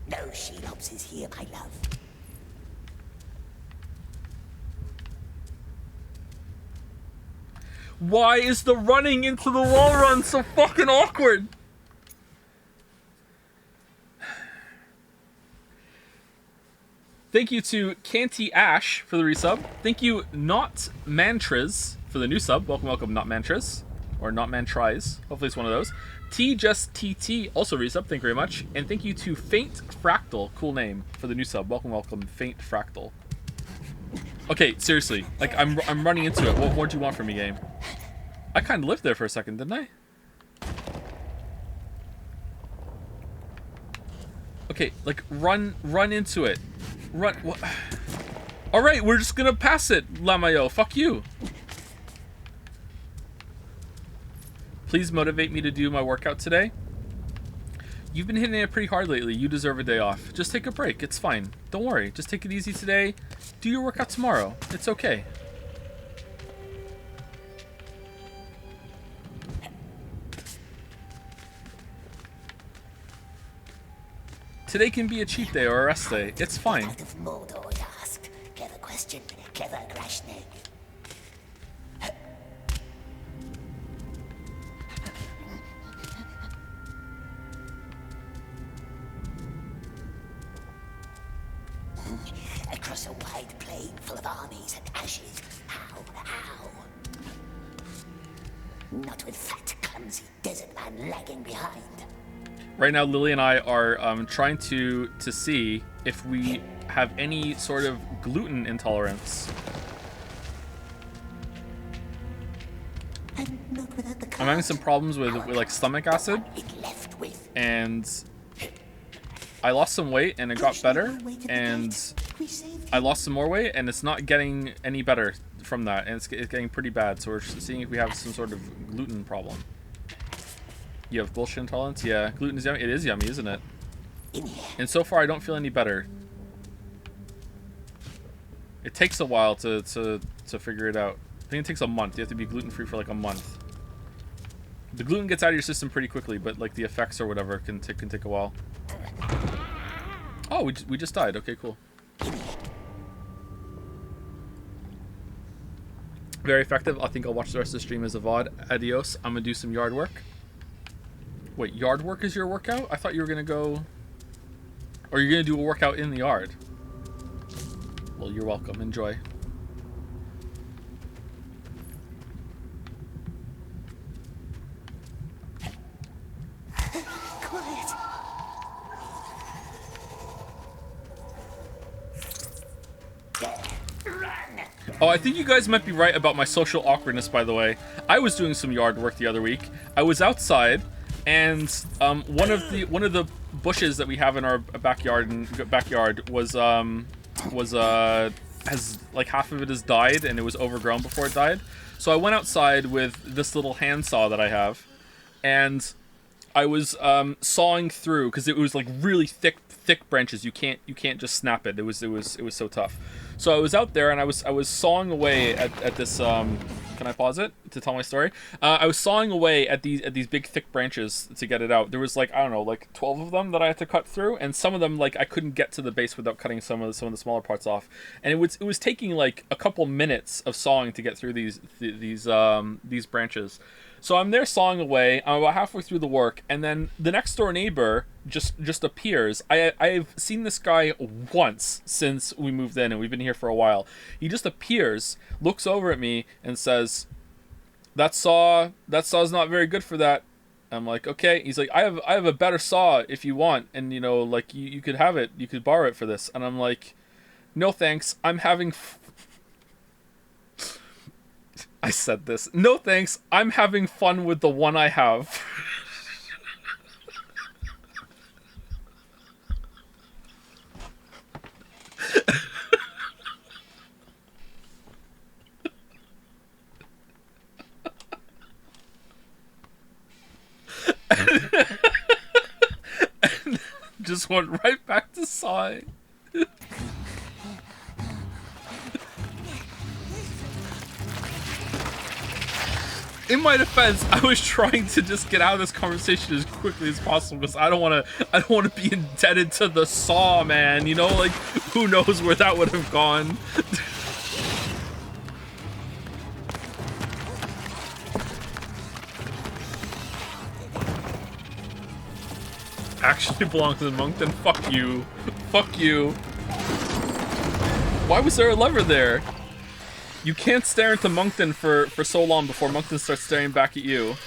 No Shelops is here, my love. Why is the running into the wall run so fucking awkward? Thank you to Canty Ash for the resub. Thank you, Not Mantras, for the new sub. Welcome, welcome, Not Mantras. Or Not Mantries. Hopefully it's one of those. T Just TT, also resub. Thank you very much. And thank you to Faint Fractal, cool name, for the new sub. Welcome, welcome, Faint Fractal. Okay, seriously. Like, I'm running into it. What more do you want from me, game? I kind of lived there for a second, didn't I? Okay, like, run into it. Run. What? All right, we're just gonna pass it, Lamayo. Fuck you. Please motivate me to do my workout today. You've been hitting it pretty hard lately. You deserve a day off. Just take a break. It's fine. Don't worry. Just take it easy today. Do your workout tomorrow. It's okay. Today can be a cheat day or a rest day. It's fine. Out of Mordor, you asked. Clever question, clever Grashnig. Across a wide plain full of armies and ashes. How? Not with fat, clumsy desert man lagging behind. Right now, Lily and I are trying to see if we have any sort of gluten intolerance. And not without the I'm having some problems with like stomach acid, it left with. and I lost some weight and it got better, and I lost some more weight and it's not getting any better from that, and it's getting pretty bad. So we're seeing if we have some sort of gluten problem. You have bullshit intolerance? Yeah, gluten is yummy. It is yummy, isn't it? And so far, I don't feel any better. It takes a while to figure it out. I think it takes a month. You have to be gluten-free for like a month. The gluten gets out of your system pretty quickly, but like the effects or whatever can take a while. Oh, we just died. Okay, cool. Very effective. I think I'll watch the rest of the stream as a VOD. Adios. I'm gonna do some yard work. Wait, yard work is your workout? I thought you were gonna go... Or you're gonna do a workout in the yard. Well, you're welcome. Enjoy. Quiet. Run. Oh, I think you guys might be right about my social awkwardness, by the way. I was doing some yard work the other week. I was outside, and one of the bushes that we have in our backyard was has like half of it has died, and it was overgrown before it died. So I went outside with this little handsaw that I have, and I was sawing through, because it was like really thick branches. You can't just snap it. It was so tough. So I was out there and I was sawing away at this Can I pause it to tell my story? I was sawing away at these big thick branches to get it out. There was like, I don't know, like 12 of them that I had to cut through, and some of them like I couldn't get to the base without cutting some of the smaller parts off. And it was taking like a couple minutes of sawing to get through these branches. So I'm there sawing away. I'm about halfway through the work, and then the next door neighbor just appears. I've seen this guy once since we moved in, and we've been here for a while. He just appears, looks over at me, and says, that saw's not very good for that." I'm like, "Okay." He's like, I have a better saw if you want, and you know, like you could have it, you could borrow it for this." And I'm like, "No thanks, I'm having I said this. "No thanks, I'm having fun with the one I have." And just went right back to sawing. In my defense, I was trying to just get out of this conversation as quickly as possible because I don't want to be indebted to the saw, man. You know, like who knows where that would have gone. Actually belongs in Moncton. Fuck you. Fuck you. Why was there a lever there? You can't stare into Moncton for so long before Moncton starts staring back at you.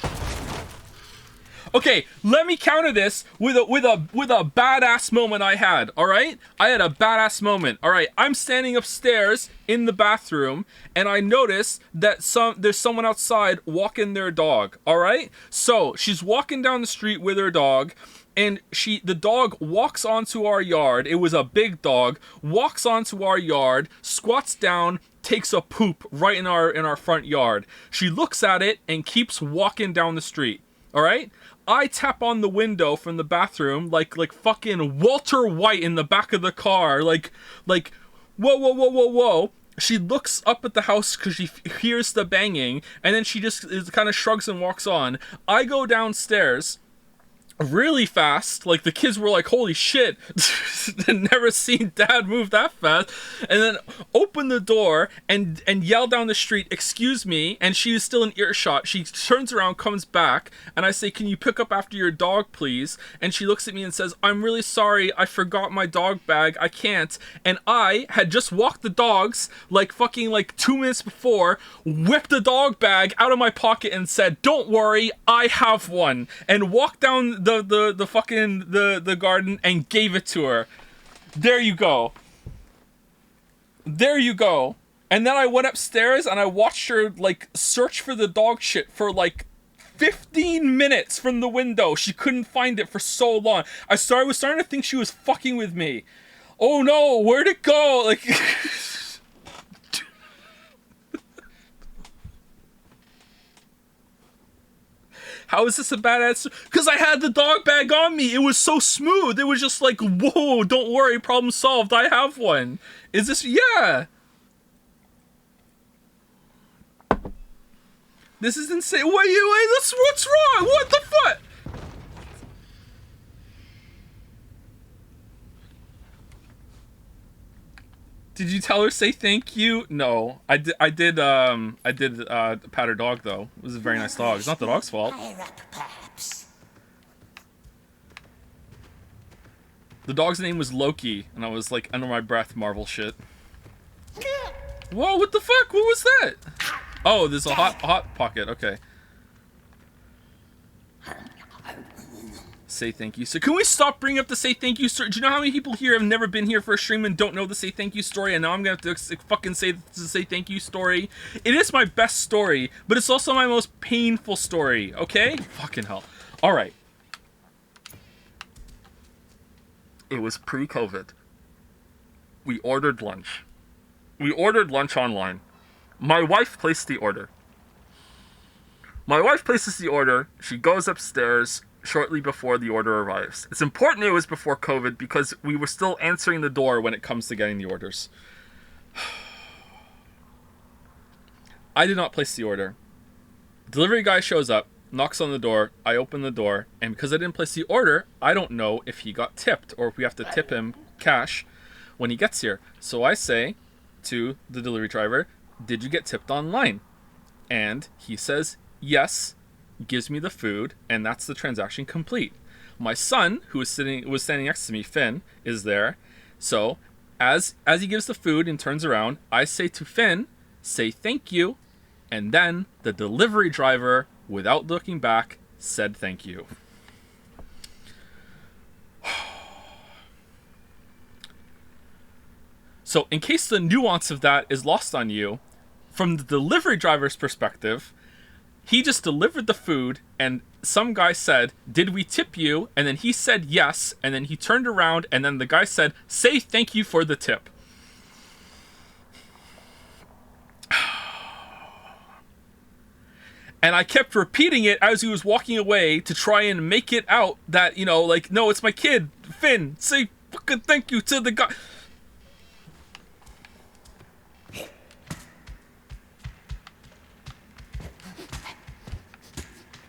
Okay, let me counter this with a badass moment I had, alright? I had a badass moment. Alright, I'm standing upstairs in the bathroom, and I notice that there's someone outside walking their dog, alright? So, she's walking down the street with her dog, and the dog walks onto our yard. It was a big dog, walks onto our yard, squats down, takes a poop right in our front yard. She looks at it and keeps walking down the street. All right? I tap on the window from the bathroom like fucking Walter White in the back of the car. Like whoa. She looks up at the house because she hears the banging, and then she just kind of shrugs and walks on. I go downstairs really fast, like the kids were like, "Holy shit, never seen dad move that fast," and then open the door and yell down the street, "Excuse me," and she is still in earshot. She turns around, comes back, and I say, "Can you pick up after your dog, please?" And she looks at me and says, "I'm really sorry, I forgot my dog bag, I can't." And I had just walked the dogs like fucking like 2 minutes before, whipped the dog bag out of my pocket and said, "Don't worry, I have one," and walked down the fucking the garden and gave it to her. There you go. There you go. And then I went upstairs and I watched her like search for the dog shit for like 15 minutes from the window. She couldn't find it for so long. I was starting to think she was fucking with me. Oh no, where'd it go? Like how is this a bad answer? Because I had the dog bag on me. It was so smooth. It was just like, whoa, don't worry, problem solved. I have one. Is this, yeah. This is insane. Wait, what's wrong? What the fuck? Did you tell her say thank you? No, I did pat her dog though. It was a very nice dog. It's not the dog's fault. The dog's name was Loki, and I was like under my breath, Marvel shit. Whoa, what the fuck? What was that? Oh, there's a hot pocket. Okay. Say thank you. So can we stop bringing up the say thank you story? Do you know how many people here have never been here for a stream and don't know the say thank you story? And now I'm gonna have to fucking say the say thank you story. It is my best story, but it's also my most painful story. Okay? Fucking hell. All right. It was pre-COVID. We ordered lunch. We ordered lunch online. My wife placed the order. My wife places the order. She goes upstairs shortly before the order arrives. It's important it was before COVID because we were still answering the door when it comes to getting the orders. I did not place the order. Delivery guy shows up, knocks on the door, I open the door, and because I didn't place the order, I don't know if he got tipped or if we have to tip him cash when he gets here. So I say to the delivery driver, did you get tipped online? And he says yes, gives me the food, and that's the transaction complete. My son, who was standing next to me, Finn, is there. So as he gives the food and turns around, I say to Finn, say thank you, and then the delivery driver, without looking back, said thank you. So in case the nuance of that is lost on you, from the delivery driver's perspective, he just delivered the food and some guy said, did we tip you? And then he said yes, and then he turned around and then the guy said, say thank you for the tip. And I kept repeating it as he was walking away to try and make it out that, you know, like, no, it's my kid, Finn, say fucking thank you to the guy.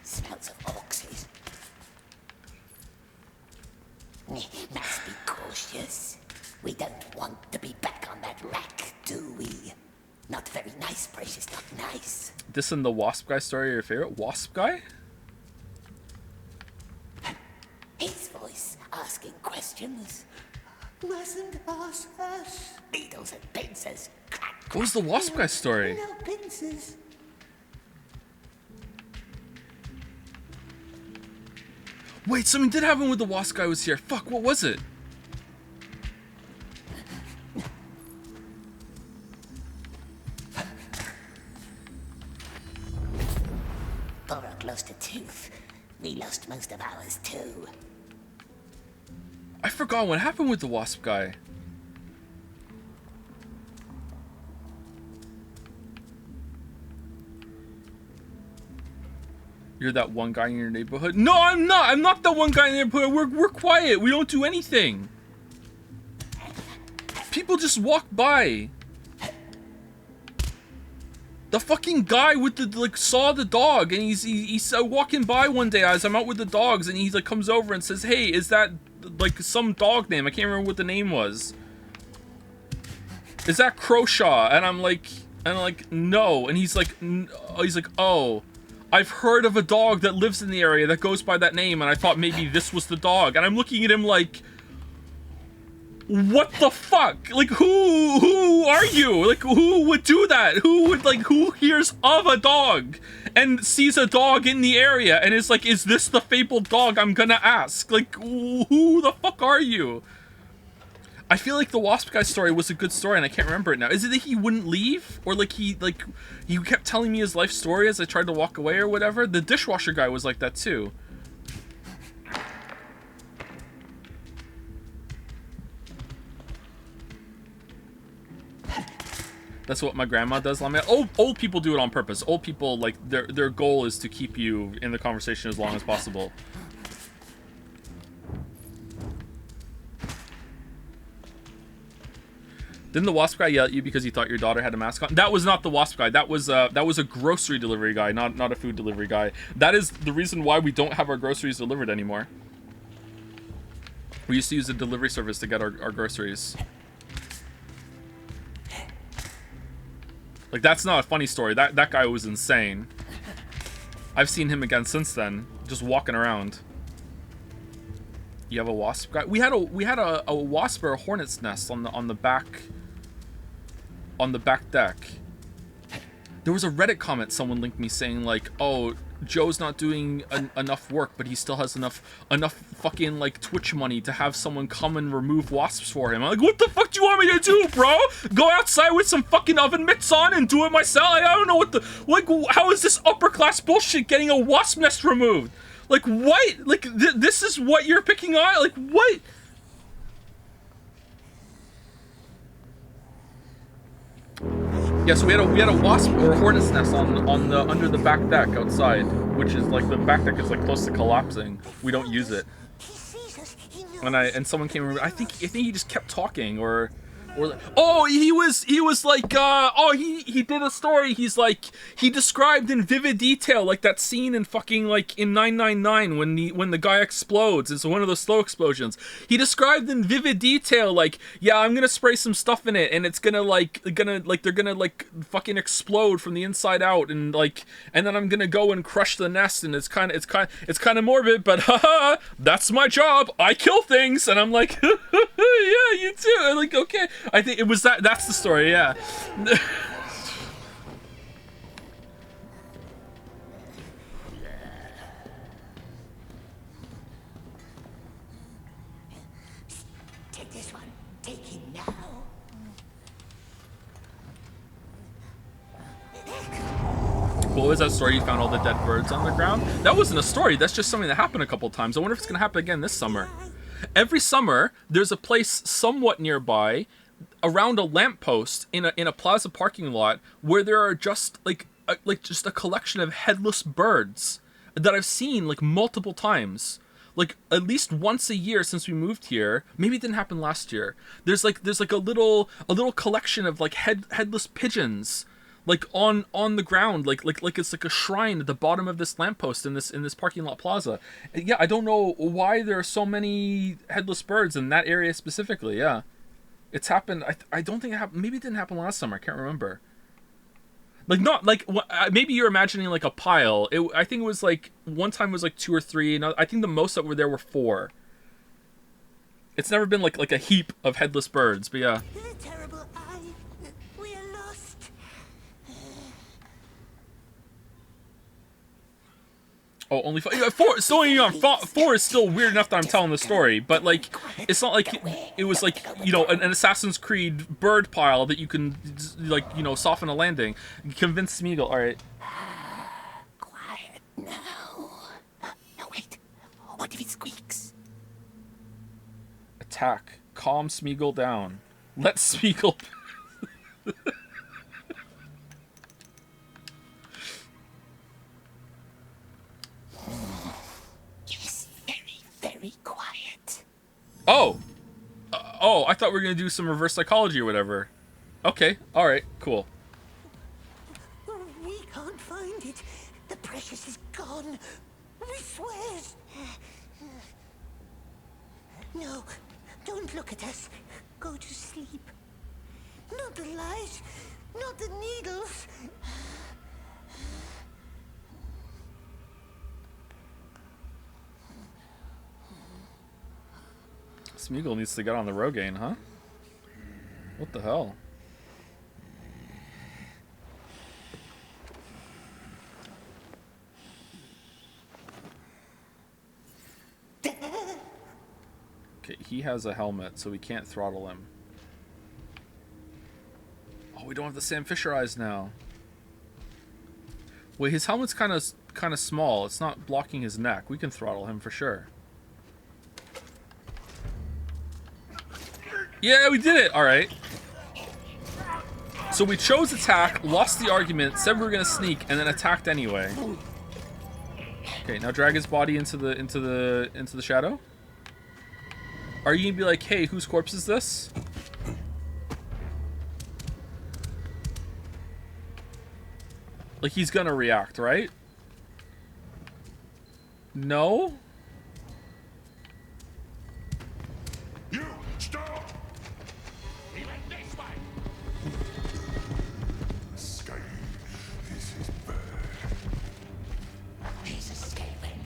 Smells of oxes. Must be cautious. We don't want to be back on that rack, do we? Not very nice, precious, not nice. This and the wasp guy story are your favorite? Wasp guy? His voice asking questions. Wasn't us. Needles and pincers. Crack, What was the wasp guy story? no pincers. Wait, something did happen with the wasp guy was here. Fuck, what was it? Borok lost a tooth. We lost most of ours too. I forgot what happened with the wasp guy. You're that one guy in your neighborhood? No, I'm not. I'm not that one guy in the neighborhood. We're quiet. We don't do anything. People just walk by. The fucking guy with the, like, saw the dog, and he's walking by one day as I'm out with the dogs, and he, like, comes over and says, hey, is that, like, some dog name? I can't remember what the name was. Is that Croshaw? And I'm like, no. And he's like, oh, I've heard of a dog that lives in the area that goes by that name, and I thought maybe this was the dog. And I'm looking at him like, what the fuck? Like, who are you? Like, who would do that? Who hears of a dog and sees a dog in the area and is like, is this the fabled dog I'm gonna ask? Like, who the fuck are you? I feel like the wasp guy story was a good story and I can't remember it now. Is it that he wouldn't leave? Or like he kept telling me his life story as I tried to walk away or whatever? The dishwasher guy was like that too. That's what my grandma does. I mean, old people do it on purpose. Old people, like, their goal is to keep you in the conversation as long as possible. Didn't the wasp guy yell at you because he thought your daughter had a mask on? That was not the wasp guy. That was a grocery delivery guy, not a food delivery guy. That is the reason why we don't have our groceries delivered anymore. We used to use a delivery service to get our groceries. Like, that's not a funny story. That guy was insane. I've seen him again since then, just walking around. You have a wasp guy? We had a wasp or a hornet's nest on the back deck. There was a Reddit comment someone linked me saying like, "Oh, Joe's not doing enough work, but he still has enough fucking like Twitch money to have someone come and remove wasps for him." I'm like, what the fuck do you want me to do, bro? Go outside with some fucking oven mitts on and do it myself? I don't know what the, like, how is this upper class bullshit getting a wasp nest removed? Like, what? Like, this is what you're picking on? Like, what? Yeah, so we had a wasp or a hornet's nest on the under the back deck outside, which is like the back deck is like close to collapsing. We don't use it. And someone came over. I think he just kept talking, or Or oh, he was like he did a story. He's like, he described in vivid detail like that scene in fucking like in 999 when the guy explodes. It's one of those slow explosions. He described in vivid detail like, yeah, I'm gonna spray some stuff in it and it's gonna they're gonna like fucking explode from the inside out, and then I'm gonna go and crush the nest, and it's kind of morbid, but haha, that's my job. I kill things. And I'm like, yeah, you too. I'm like, okay. I think it was that's the story, yeah. Take this one. Take him now. What was that story? You found all the dead birds on the ground? That wasn't a story. That's just something that happened a couple times. I wonder if it's going to happen again this summer. Every summer, there's a place somewhat nearby around a lamppost in a plaza parking lot where there are just just a collection of headless birds that I've seen like multiple times, like at least once a year since we moved here. Maybe it didn't happen last year. There's like a little collection of like headless pigeons like on the ground, like it's like a shrine at the bottom of this lamppost in this parking lot plaza. Yeah, I don't know why there are so many headless birds in that area specifically. Yeah, it's happened. I don't think it happened. Maybe it didn't happen last summer. I can't remember. Like not like maybe you're imagining like a pile. I think it was like one time it was like 2 or 3, and I think the most that were there were 4. It's never been like a heap of headless birds, but yeah. The terrible eye. We are lost. Oh, only 4. 4. Still only on 4 is still weird enough that I'm telling the story, but like it's not like it was like, you know, an Assassin's Creed bird pile that you can like, you know, soften a landing. Convince Smeagol. All right. Quiet now. No, wait. What if it squeaks? Attack. Calm Smeagol down. Let Smeagol. Yes, very, very quiet. Oh. Oh, I thought we were gonna do some reverse psychology or whatever. Okay. All right. Cool. We can't find it. The precious is gone. We swear. No, don't look at us. Go to sleep. Not the light, not the needles. Smeagol needs to get on the Rogaine, huh? What the hell? Okay, he has a helmet, so we can't throttle him. Oh, we don't have the Sam Fisher eyes now. Wait, his helmet's kind of small. It's not blocking his neck. We can throttle him for sure. Yeah, we did it. All right. So we chose attack, lost the argument, said we were gonna sneak, and then attacked anyway. Okay, now drag his body into the shadow. Are you gonna be like, hey, whose corpse is this? Like, he's gonna react, right? No? You stop! He went this way. Escape. This is bad. He's escaping.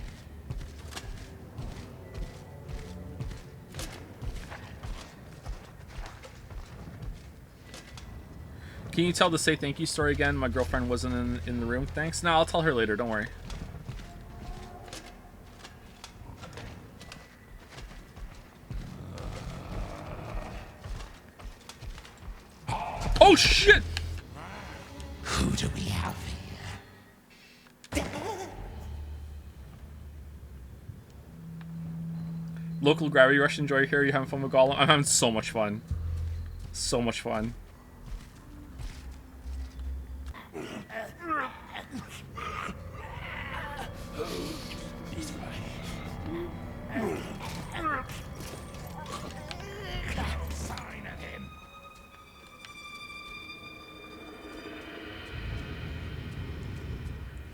Can you tell the say thank you story again? My girlfriend wasn't in the room. Thanks. No, I'll tell her later. Don't worry. Oh shit! Who do we have here? Local Gravity Rush enjoy here. You having fun with Gollum? I'm having so much fun. So much fun. Sign of him.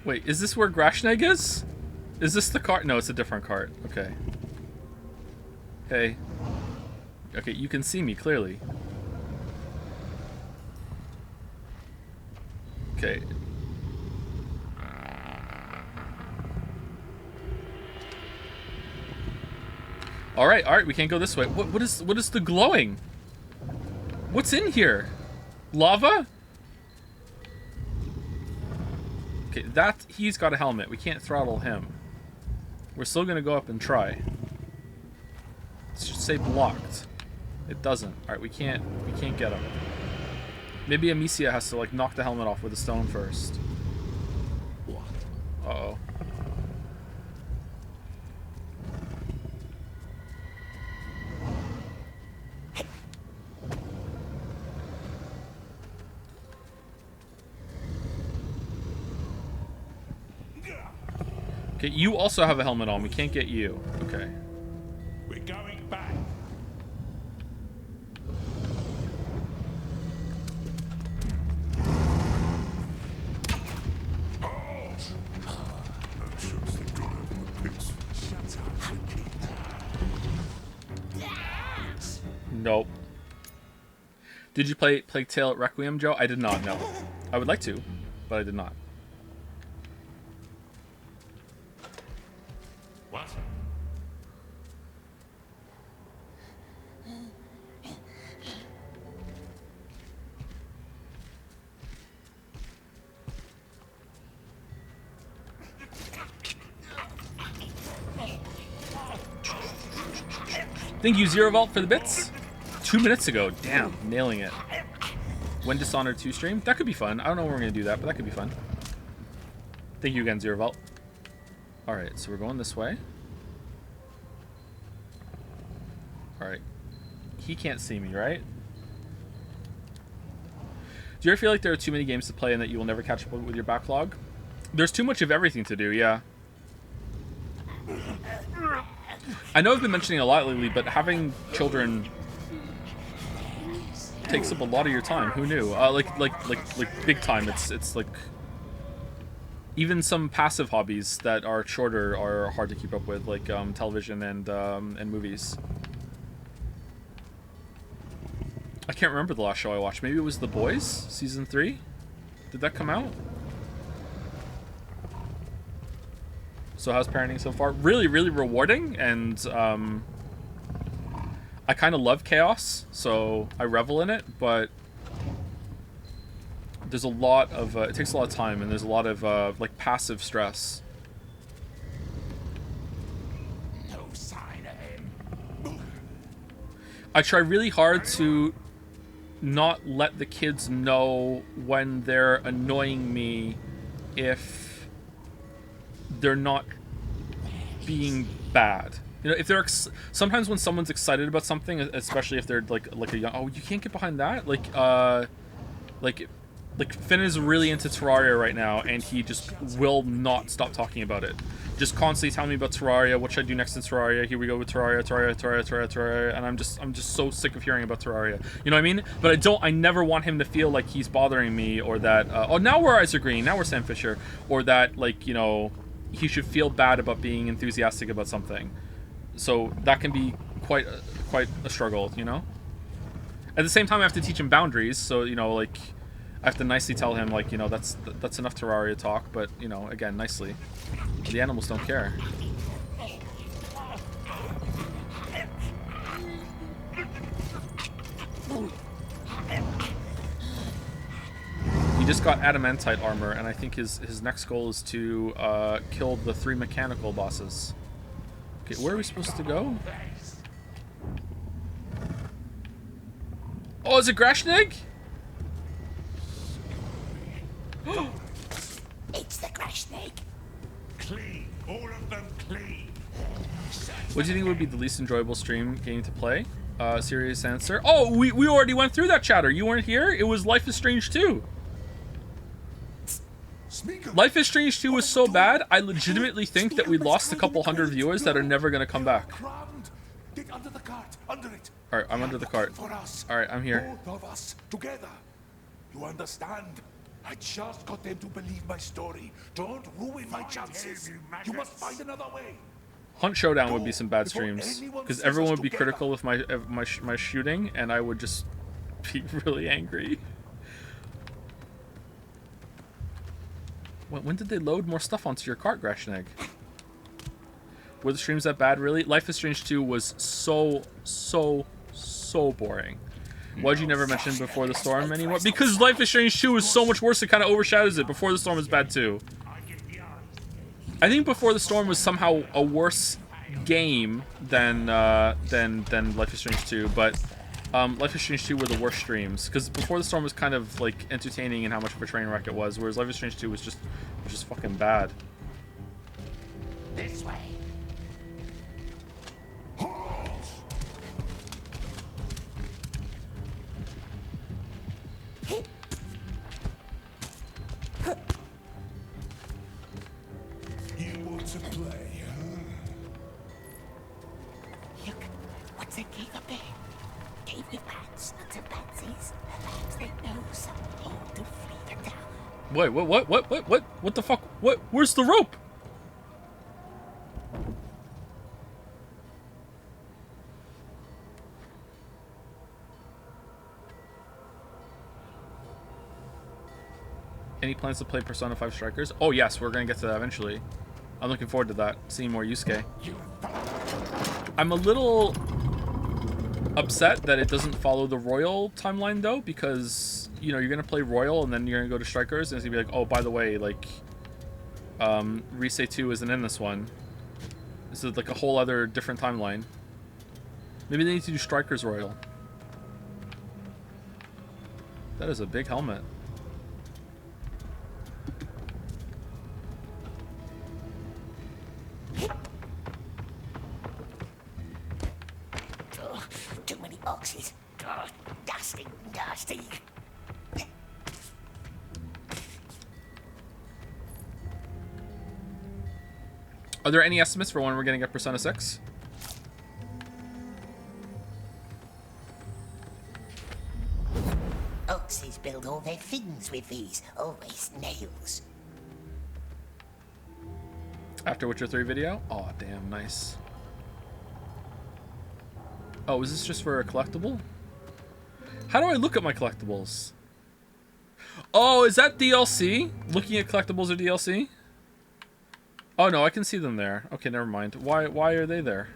Wait, is this where Grashnag is? Is this the cart? No, it's a different cart. Okay. Hey. Okay, you can see me clearly. Okay. Alright, we can't go this way. What is the glowing? What's in here? Lava? Okay, he's got a helmet. We can't throttle him. We're still gonna go up and try. It should say blocked. It doesn't. Alright, we can't get him. Maybe Amicia has to like knock the helmet off with a stone first. Uh-oh. Okay, you also have a helmet on. We can't get you. Okay. We're going back. Nope. Did you play Plague Tale at Requiem, Joe? I did not, no. I would like to, but I did not. What? Thank you, Zero Vault, for the bits. 2 minutes ago. Damn, nailing it. When Dishonored 2 stream? That could be fun. I don't know when we're going to do that, but that could be fun. Thank you again, Zero Vault. Alright, so we're going this way. Alright. He can't see me, right? Do you ever feel like there are too many games to play and that you will never catch up with your backlog? There's too much of everything to do, yeah. I know I've been mentioning it a lot lately, but having children takes up a lot of your time. Who knew? Like big time. It's like even some passive hobbies that are shorter are hard to keep up with, like television and movies. I can't remember the last show I watched. Maybe it was The Boys, season 3. Did that come out? So how's parenting so far? Really, really rewarding, and I kind of love chaos, so I revel in it, but there's a lot of, it takes a lot of time, and there's a lot of, like, passive stress. No sign of him. I try really hard to not let the kids know when they're annoying me if they're not being bad. You know, if they're sometimes when someone's excited about something, especially if they're like a young, oh, you can't get behind that. Like Finn is really into Terraria right now, and he just will not stop talking about it. Just constantly telling me about Terraria. What should I do next in Terraria? Here we go with Terraria, and I'm just so sick of hearing about Terraria. You know what I mean? But I never want him to feel like he's bothering me, or that oh, now we're Eyes Are Green, now we're Sam Fisher, or that, like, you know, he should feel bad about being enthusiastic about something. So that can be quite a struggle, you know? At the same time, I have to teach him boundaries, so, you know, like, I have to nicely tell him, like, you know, that's enough Terraria talk, but, you know, again, nicely. The animals don't care. He just got adamantite armor, and I think his next goal is to kill the 3 mechanical bosses. Okay, where are we supposed to go? Oh, is it Grashnag? It's the Grashnag. Clean. All of them clean. What do you think would be the least enjoyable stream game to play? Serious answer. Oh, we already went through that, chatter. You weren't here? It was Life is Strange 2. Life is Strange 2 was so bad, I legitimately think that we lost a couple hundred viewers that are never going to come back. Get under the cart, under it. Alright, I'm under the cart. For us. Alright, I'm here. Both of us together. You understand? I just got them to believe my story. Don't ruin my chances. You must find another way. Hunt Showdown would be some bad streams because everyone would be critical of my shooting, and I would just be really angry. When did they load more stuff onto your cart, Grashnig? Were the streams that bad, really? Life is Strange 2 was so boring. Why'd you never mention Before the Storm anymore? Because Life is Strange 2 is so much worse, it kind of overshadows it. Before the Storm is bad too. I think Before the Storm was somehow a worse game than Life is Strange 2, but Life is Strange 2 were the worst streams because Before the Storm was kind of like entertaining in how much of a train wreck it was, whereas Life is Strange 2 was just fucking bad. This way. You want to play, huh? Look, what's that cave up there? Cave with bats, nuts and pansies. Perhaps they know some hole to flee the tower. Wait, what the fuck? Where's the rope? Any plans to play Persona 5 Strikers? Oh yes, we're gonna get to that eventually. I'm looking forward to that, seeing more Yusuke. I'm a little upset that it doesn't follow the Royal timeline though, because you know you're gonna play Royal and then you're gonna go to Strikers and it's gonna be like, oh, by the way, like Rise 2 isn't in this one. This is like a whole other different timeline. Maybe they need to do Strikers Royal. That is a big helmet. Oh, too many boxes. Oh, dusty. Are there any estimates for when we're gonna get Persona 6? Oxes build all their things with these. Always nails. After Witcher 3 video? Oh, damn, nice. Oh, is this just for a collectible? How do I look at my collectibles? Oh, is that DLC? Looking at collectibles or DLC? Oh, no, I can see them there. Okay, never mind. Why are they there?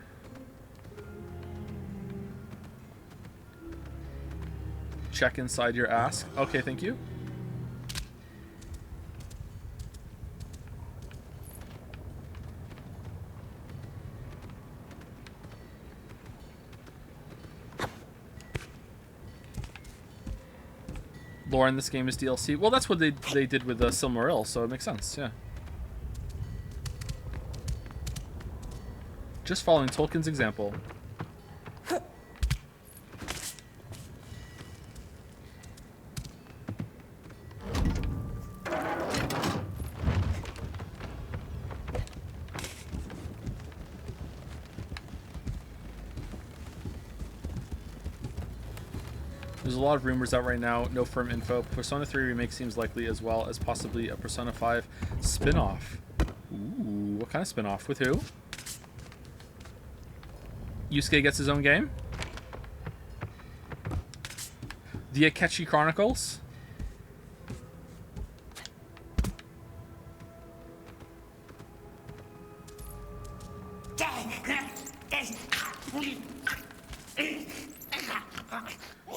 Check inside your ask. Okay, thank you. Lore in this game is DLC. Well, that's what they did with Silmaril, so it makes sense, yeah. Just following Tolkien's example. There's a lot of rumors out right now, no firm info. Persona 3 remake seems likely, as well as possibly a Persona 5 spin-off. Ooh, what kind of spin-off? With who? Yusuke gets his own game? The Akechi Chronicles?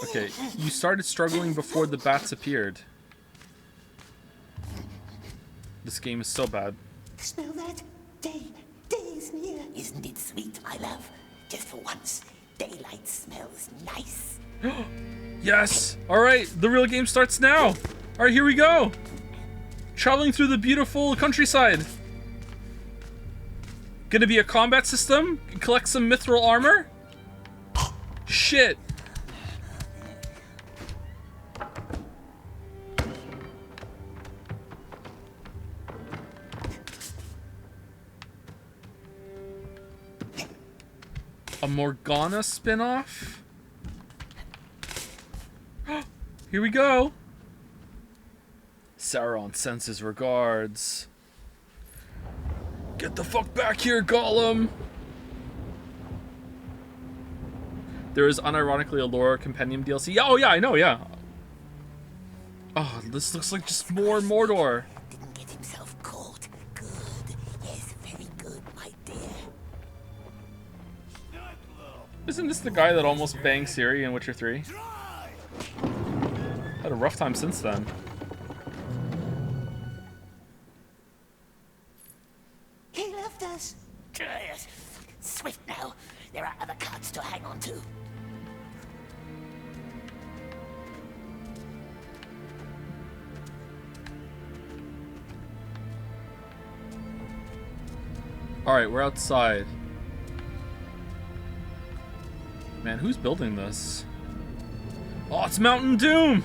Okay, you started struggling before the bats appeared. This game is so bad. Smell that? Day is near. Isn't it sweet, my love? Just for once, daylight smells nice. Yes! Alright, the real game starts now! Alright, here we go! Traveling through the beautiful countryside. Gonna be a combat system? Collect some mithril armor? Shit! A Morgana spin-off? Here we go. Sauron sends his regards. Get the fuck back here, Gollum! There is unironically a lore compendium DLC. Oh yeah, I know, yeah. Oh, this looks like just more Mordor. Didn't get himself caught. Good. Yes, very good, my dear. Isn't this the guy that almost banged Ciri in Witcher 3? Had a rough time since then. He left us. Yes. Swift now. There are other cards to hang on to. Alright, we're outside. Man, who's building this? Oh, it's Mountain Doom!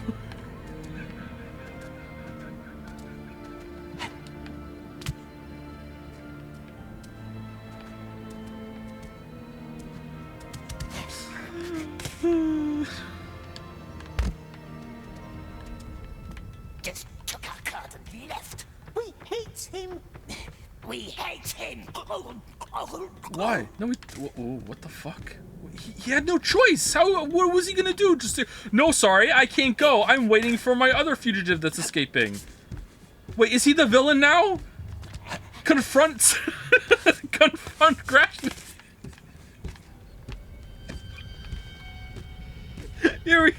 Just took our card and left. We hate him. We hate him. Why? No, what the fuck? He had no choice. What was he gonna do? Just to, no, sorry, I can't go. I'm waiting for my other fugitive that's escaping. Wait, is he the villain now? Confront, confront Grashman. Here we go.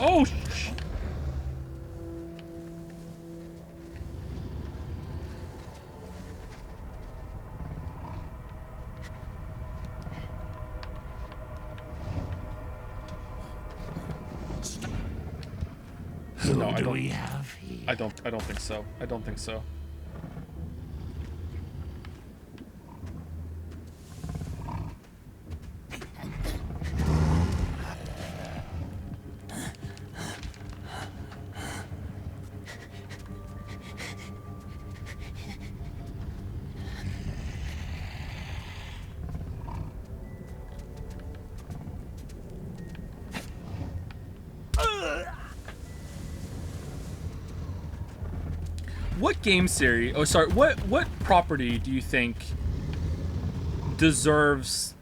Oh, Who I do don't- we have here? I don't think so. I don't think so. What game series? Oh, sorry. What property do you think deserves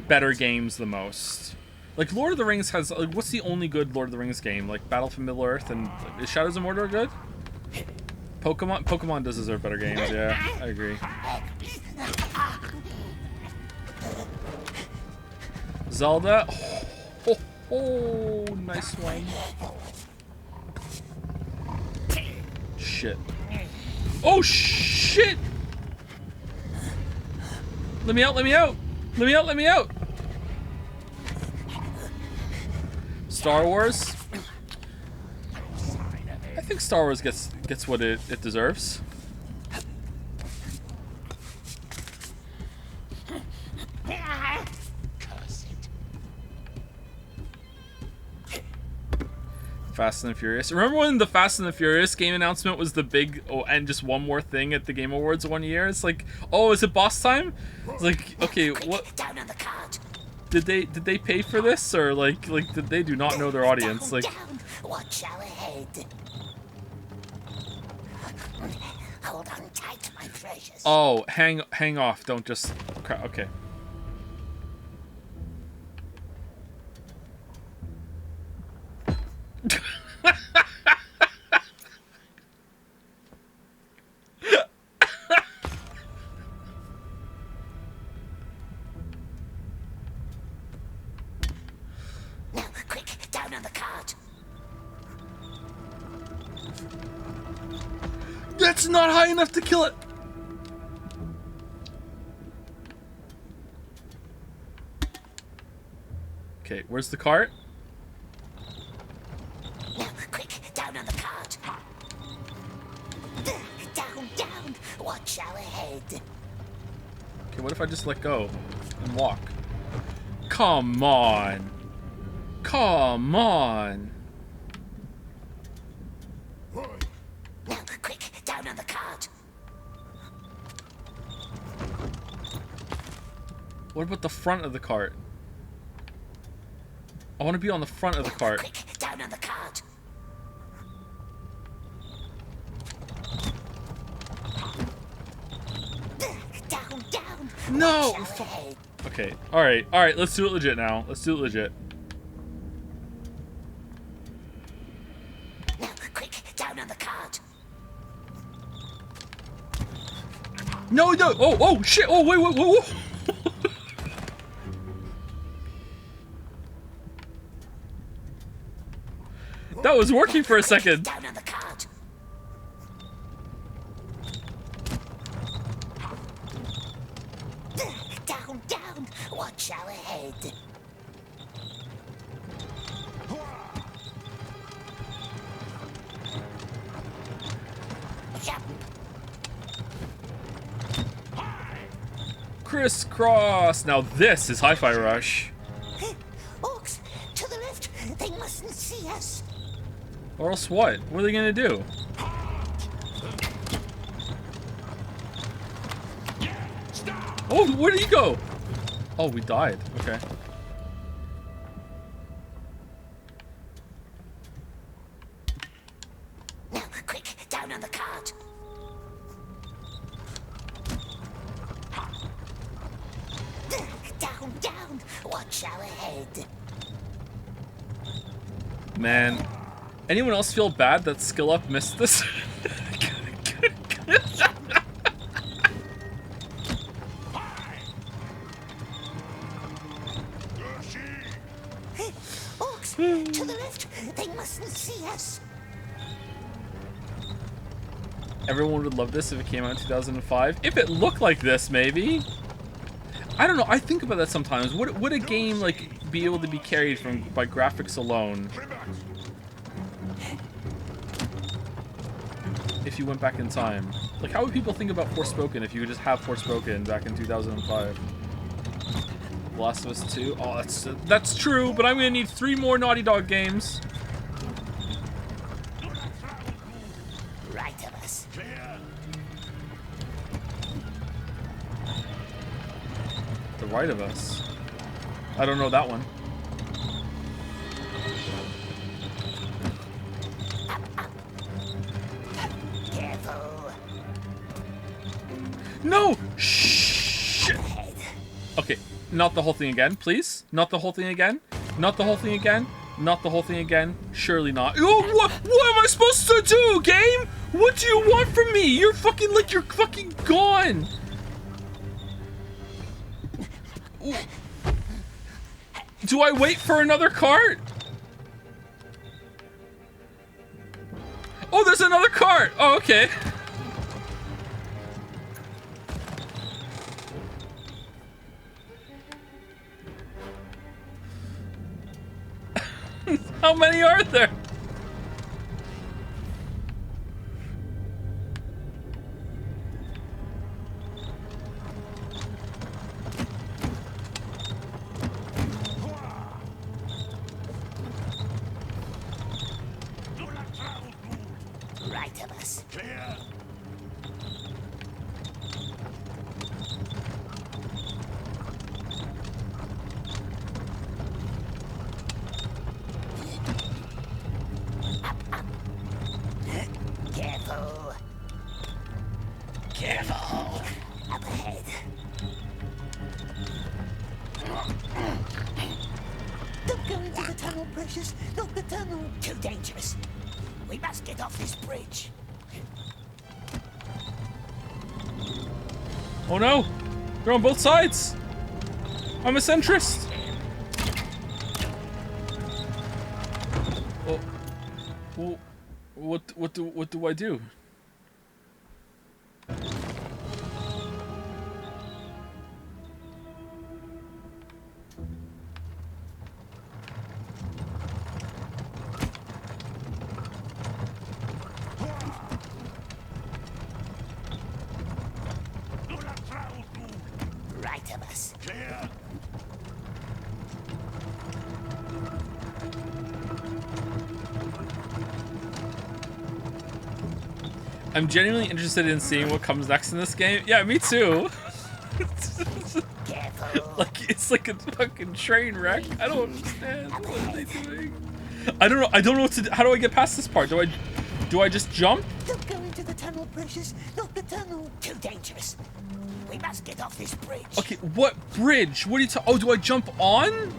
better games the most? Like Lord of the Rings has. Like, what's the only good Lord of the Rings game? Like Battle for Middle Earth and is Shadows of Mordor good? Pokemon does deserve better games. Yeah, I agree. Zelda. Oh, nice one. Shit. Oh shit! Let me out, let me out! Let me out, let me out! Star Wars? I think Star Wars gets what it deserves. Fast and Furious. Remember when the Fast and the Furious game announcement was the big, oh, and just one more thing at the Game Awards one year? It's like, oh, is it boss time? It's like, okay, what? Down on the card. Did they pay for this, or like did they do not know their audience? Down, Like, down. Watch our head. Hold on tight, my precious. oh, hang off, don't just okay. Now, quick, down on the card. That's not high enough to kill it. Okay, where's the cart? Now, quick, down on the card. Down, down. Watch our head. Okay, what if I just let go and walk? Come on. Come on. What about the front of the cart? I want to be on the front of the cart. Quick, down on the cart. Down, down. No! Watch our head. Okay, alright, let's do it legit now. Let's do it legit. Now, quick, down on the cart. No! Oh, shit! Oh, wait. That was working for a second. Down on the cart. Down, down. Watch our head. Jump. Crisscross! Now this is Hi-Fi Rush. Orcs, to the left. They mustn't see us. Or else what? What are they gonna do? Oh, where did he go? Oh, we died. Okay. Now, quick, down on the cart. Down, down. Watch our head. Man. Anyone else feel bad that Skill Up missed this? Orcs, to the left. They mustn't see us. Everyone would love this if it came out in 2005. If it looked like this, maybe. I don't know. I think about that sometimes. Would a game like be able to be carried by graphics alone if you went back in time? Like, how would people think about Forspoken if you could just have Forspoken back in 2005? Last of Us 2? Oh, that's true, but I'm gonna need 3 more Naughty Dog games. Right of us. The right of us. I don't know that one. Careful. No! Shit! Okay, not the whole thing again, please. Not the whole thing again. Not the whole thing again. Not the whole thing again. Surely not. Oh, what am I supposed to do, game? What do you want from me? You're fucking gone. Do I wait for another cart? Oh, there's another cart. Oh, okay. How many are there? Right of us. Clear. Careful. Careful. Up ahead. Don't go into the tunnel, Precious. Not the tunnel. Too dangerous. We must get off this bridge. Oh no! They're on both sides! I'm a centrist! Oh. Well, what do I do? Right of us. Clear. I'm genuinely interested in seeing what comes next in this game. Yeah, me too. Careful. Like, It's like a fucking train wreck. I don't understand. What are they doing? I don't know. I don't know what to do. How do I get past this part? Do I just jump? Don't go into the tunnel, Precious. Not the tunnel. Too dangerous. We must get off this bridge. Okay, what bridge? What are you talking? Oh, do I jump on?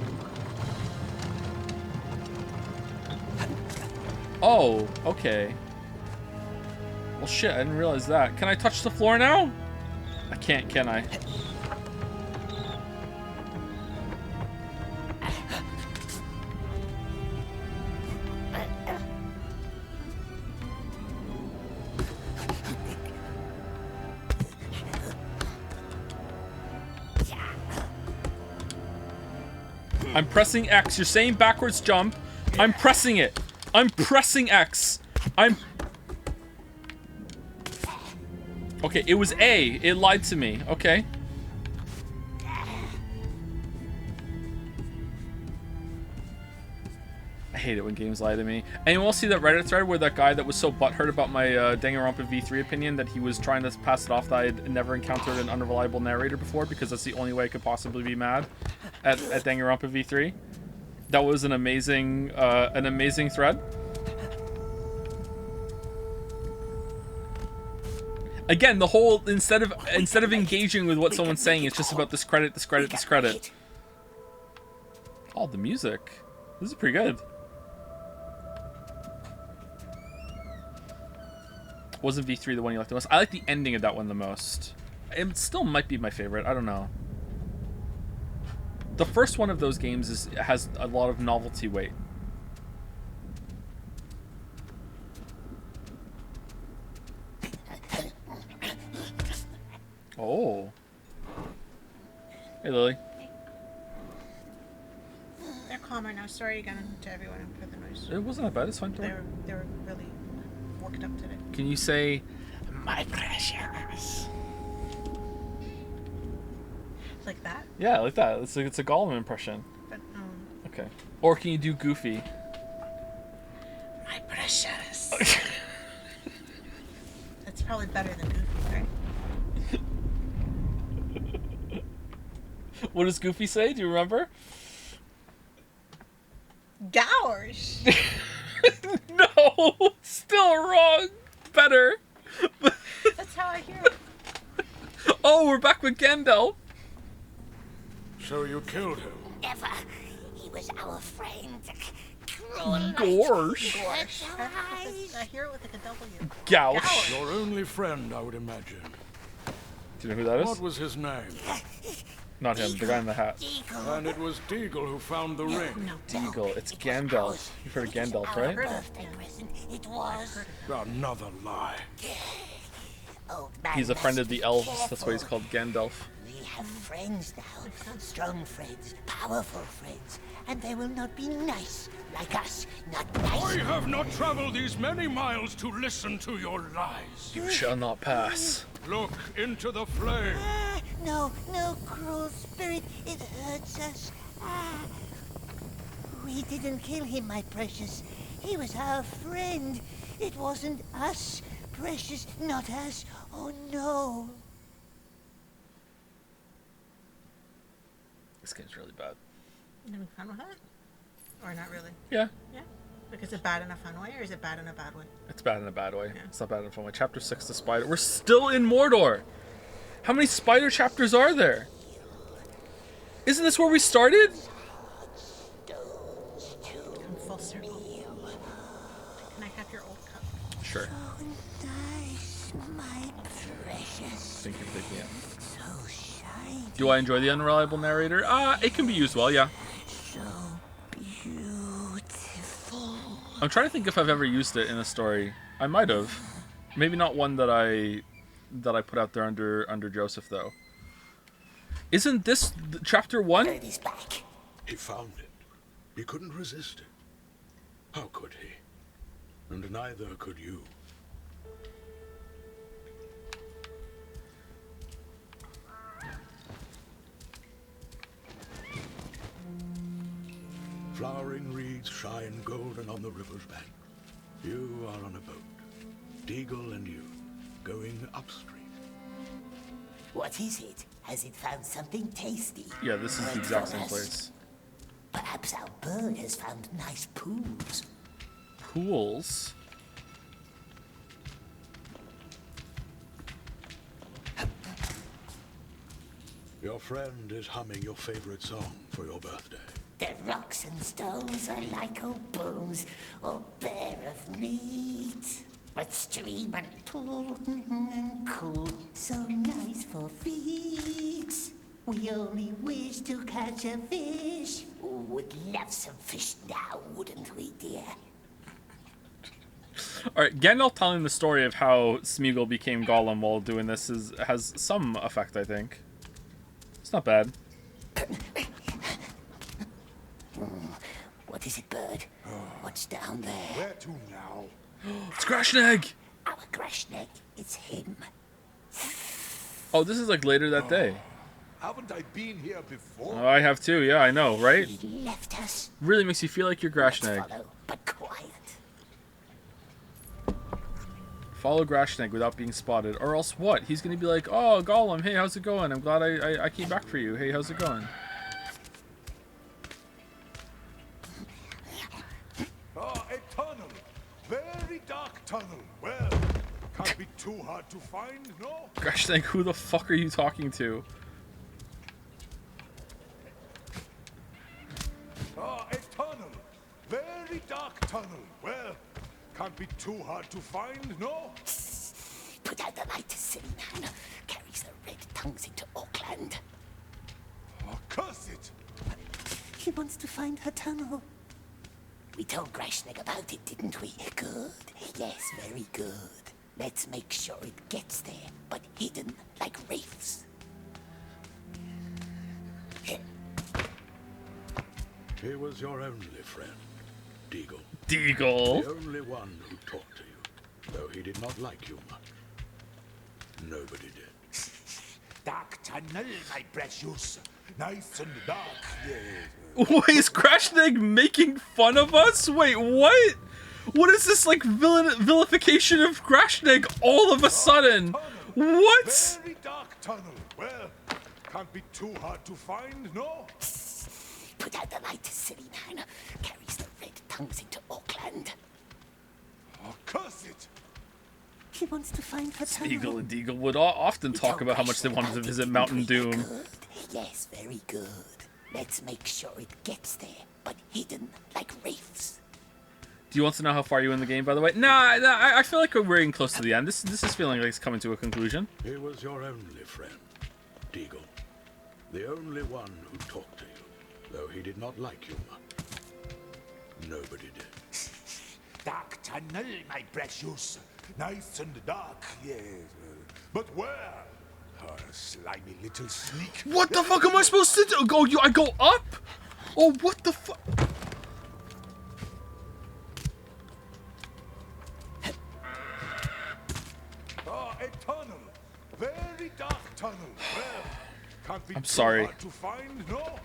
Oh, okay. Well, shit, I didn't realize that. Can I touch the floor now? I can't, can I? I'm pressing X. You're saying backwards jump. I'm pressing it. I'm pressing X. Okay, it was A. It lied to me. Okay. I hate it when games lie to me. Anyone else see that Reddit thread where that guy that was so butthurt about my Danganronpa V3 opinion that he was trying to pass it off that I had never encountered an unreliable narrator before because that's the only way I could possibly be mad at Danganronpa V3? That was an amazing thread. Again, the whole instead of engaging with what someone's saying, it's just about discredit. Oh, the music. This is pretty good. Wasn't V3 the one you liked the most? I like the ending of that one the most. It still might be my favorite. I don't know. The first one of those games has a lot of novelty weight. Oh. Hey, Lily. They're calmer now. Sorry again to everyone for the noise. It wasn't that bad. It's fine. They were really worked up today. Can you say, My precious? Like that? yeah, like that? It's a Gollum impression. But, Okay. Or can you do Goofy? my precious. That's probably better than Goofy, right? What does Goofy say? Do you remember? Gouge. No, still wrong. Better. That's how I hear it. Oh, we're back with Gandalf. So you killed him? Never. He was our friend. Cruel Gorsh. I hear it with like a W. Gouch. Your only friend, I would imagine. Do you know who that is? What was his name? Not him, the guy in the hat. And it was Deagle who found the ring. No. Deagle, it's Gandalf. You've heard of Gandalf, Our right? birthday present. It was. Another lie. Old man He's a friend of must the be elves, careful. that's why he's called Gandalf. We have friends now. Strong friends, powerful friends. And they will not be nice like us. Not nice. I have not traveled these many miles to listen to your lies. You shall not pass. Look into the flame. No, cruel spirit. It hurts us. We didn't kill him, my precious. He was our friend. It wasn't us, precious, not us. Oh, no. This game's really bad. You having fun with it? Or not really? Yeah, Yeah? Like, is it bad in a fun way or is it bad in a bad way? it's bad in a bad way. Yeah. It's not bad in a fun way. Chapter 6, the spider. We're still in Mordor. How many spider chapters are there? Isn't this where we started? Come full circle. Can I have your old cup? Sure. Nice, my precious. Thank you for taking it. So shiny, Do I enjoy the unreliable narrator? It can be used well, yeah. so beautiful. I'm trying to think if I've ever used it in a story. I might have. Maybe not one that I put out there under Joseph though. Isn't this chapter 1? Bird is back. He found it. He couldn't resist it. How could he? And neither could you. Flowering reeds shine golden on the river's bank. You are on a boat. Deagle and you, going upstream. What is it? Has it found something tasty? Yeah, this is the Wait exact for same us. place. Perhaps our bird has found nice pools. Pools? Your friend is humming your favorite song for your birthday. The rocks and stones are like old bones, all bare of meat. But stream and pool and cool, so nice for feet. We only wish to catch a fish. Would love some fish now, wouldn't we, dear? Alright, Gandalf telling the story of how Smeagol became Gollum while doing this has some effect, I think. It's not bad. What is it, bird? What's down there? Where to now? It's Grashnag! Our Grashnek, it's him. Oh, this is like later that day. Haven't I been here before? Oh, I have too, yeah, I know, right? He left us. Really makes you feel like you're Let's Grashnag. follow, but quiet. Follow Grashnag without being spotted. Or else what? He's gonna be like, oh, Gollum, hey, how's it going? I'm glad I came back for you. Hey, how's it going? Ah, a tunnel. Very dark tunnel. Well, can't be too hard to find, no? Grashnag, who the fuck are you talking to? Ah, a tunnel. Very dark tunnel. Well, can't be too hard to find, no? Put out the light, silly man. Carries the red tongues into Auckland. Oh, curse it. He wants to find her tunnel. We told Grashnek about it, didn't we? Good. Yes, very good. Let's make sure it gets there, but hidden like wraiths. He was your only friend, Deagle. Deagle. The only one who talked to you, though he did not like you much. Nobody did. Dark tunnel, my precious. Nice and dark, yes. Wait, is Grashnag making fun of us? Wait, what? What is this, like, vilification of Grashnag all of a sudden? What? Very dark tunnel. Well, can't be too hard to find, no? Put out the light, silly man. Carries the red tongues into Auckland. Oh, curse it. He wants to find her tunnel. Eagle and Deagle would often talk about how much they wanted to visit Mountain Doom. Good. Yes, very good. Let's make sure it gets there, but hidden like wraiths. Do you want to know how far you in the game, by the way? Nah, I feel like we're getting close to the end. This is feeling like it's coming to a conclusion. He was your only friend, Deagle. The only one who talked to you, though he did not like you much. Nobody did. Dark tunnel, my precious. Nice and dark, yes. But where? Slimy little sneak. What the fuck am I supposed to do? I go up? Oh, what the fuck? Ah, a tunnel. Very dark tunnel. Well, can't be I'm too sorry. hard to find, no?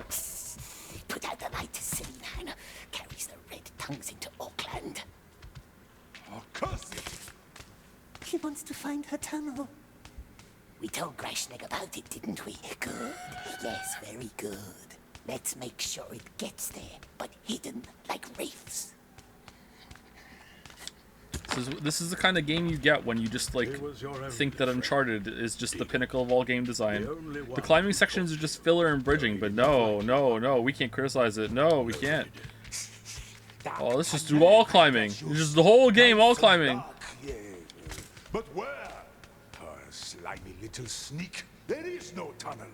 Put out the light, silly man. Carries the red tongues into Auckland. Oh, curse it. He wants to find her tunnel. We told Grashnek about it, didn't we? Good. Yes, very good. Let's make sure it gets there, but hidden like wraiths. This is the kind of game you get when you just, like, think that Uncharted is just the pinnacle of all game design. The climbing sections are just filler and bridging, but no, we can't criticize it. No, we can't. Oh, let's just do all climbing. Just the whole game, all climbing. But where? Slimy little sneak. There is no tunnel.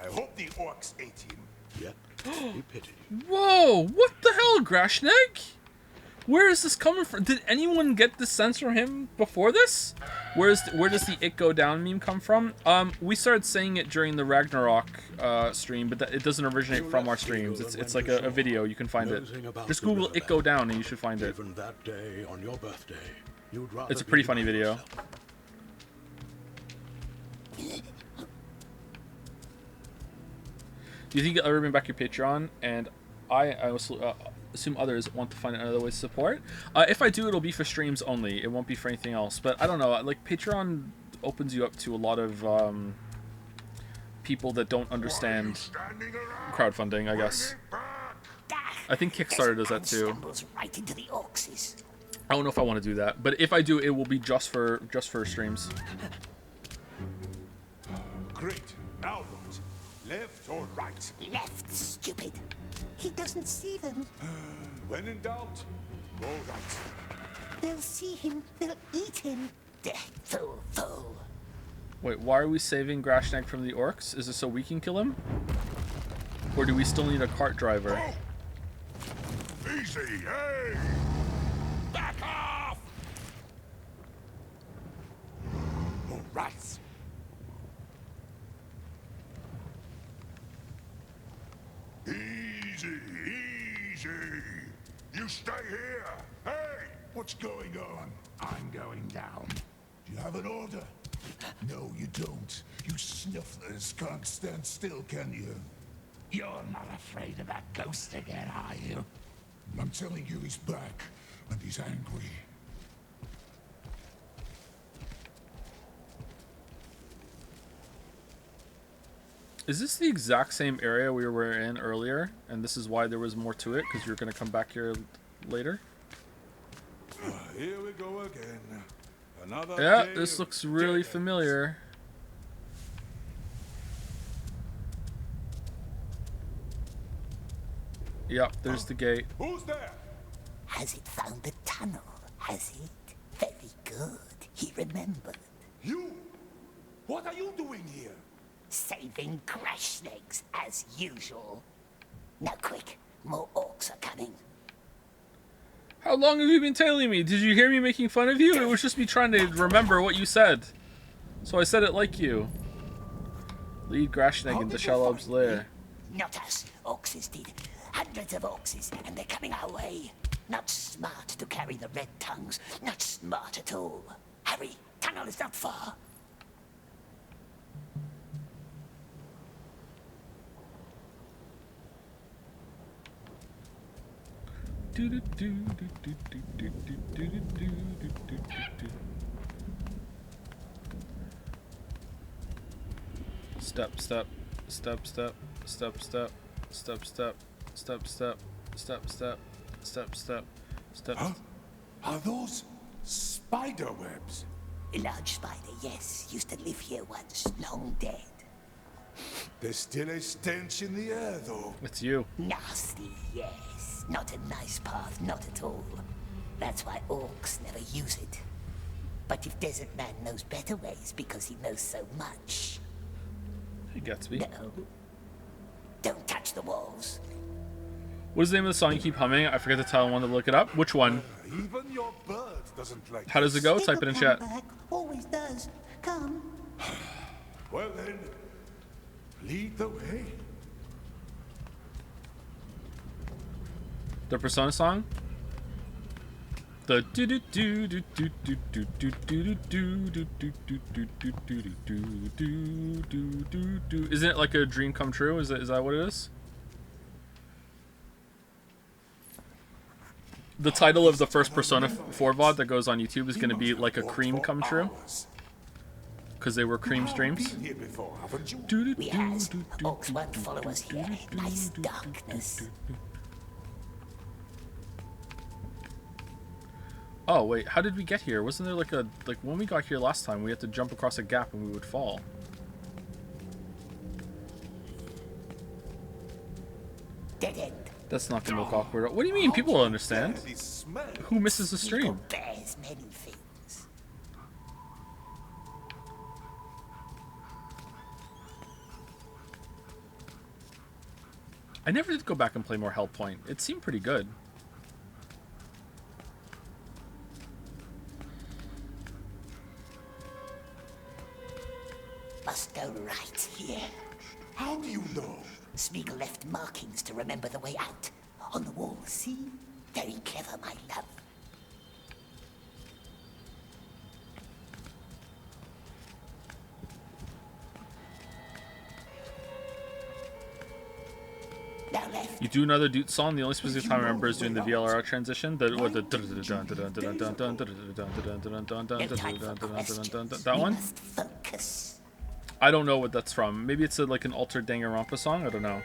I hope the orcs ate him. Yet, he pitied you. Whoa, what the hell, Grashnag? Where is this coming from? Did anyone get this sense from him before this? Where does the "it go down" meme come from? We started saying it during the Ragnarok stream, but it doesn't originate from our streams. It's like a video. You can find it. Just Google "it go down" and you should find it. Even that day on your birthday, you'd rather It's a pretty be funny by video. yourself. Do you think you'll ever bring back your Patreon? And I also assume others want to find another way to support. If I do, it'll be for streams only. It won't be for anything else. But I don't know. Like, Patreon opens you up to a lot of people that don't understand crowdfunding, I guess. I think Kickstarter does that too. Right into the Orcs'. I don't know if I want to do that, but if I do, it will be just for streams. Great. Now what? Left or right? Left, stupid. He doesn't see them. When in doubt, go right. They'll see him. They'll eat him. Fool, fool. Wait, why are we saving Grashnak from the orcs? Is it so we can kill him? Or do we still need a cart driver? Oh. Easy, hey! Back off! All right. Easy, easy. You stay here. Hey, what's going on? I'm going down. Do you have an order? No, you don't. You snufflers can't stand still, can you? You're not afraid of that ghost again, are you? I'm telling you, he's back, and he's angry. Is this the exact same area we were in earlier? And this is why there was more to it? Because you're going to come back here later? Here we go again. Another Yeah, day this of looks really dead familiar. Yep, there's the gate. Who's there? Has it found the tunnel? Has it? Very good. He remembered. You? What are you doing here? Saving crash legs, as usual. Now quick, more orcs are coming. How long have you been tailing me? Did you hear me making fun of you? It was just me trying to remember what you said. So I said it like you. Lead Grashnak into Shalob's lair. Not us. Orcs did. Hundreds of orcs, and they're coming our way. Not smart to carry the red tongues. Not smart at all. Hurry, tunnel is not far. Step, step, step, step, step, step, step, step, step, step, step, step, step, step, step. Huh? Are those spider webs? A large spider, yes. Used to live here once. Long dead. There's still a stench in the air, though. It's you. Nasty, yes. Not a nice path, not at all. That's why orcs never use it. But if Desert Man knows better ways because he knows so much. Hey, Gatsby. No. Don't touch the walls. What is the name of the song you keep humming? I forget to tell one to look it up. Which one? Even your bird doesn't like How does it go? Type it in chat. Back. Always does. Come. Well then, lead the way. The Persona song? The do do do do do do do do do do do do do do do do do do do. Isn't it like a dream come true? Is that what it is? The title of the first Persona 4 VOD that goes on YouTube is going to be like a cream come true. Because they were cream streams. We has. Orcs won't follow us here. Nice darkness. Oh wait, how did we get here? Wasn't there like when we got here last time we had to jump across a gap and we would fall? Dead end. That's not gonna look awkward. What do you mean? People will understand. Who misses the stream? Bears many things. I never did go back and play more Hell Point. It seemed pretty good. Must go right here. How do you know? Spiegel left markings to remember the way out. On the wall, see? Very clever, my love. Now left. You do another Doot song. The only specific time I remember is doing the VLR transition. That one. Must focus. I don't know what that's from. Maybe it's like an altered Danganronpa song. I don't know.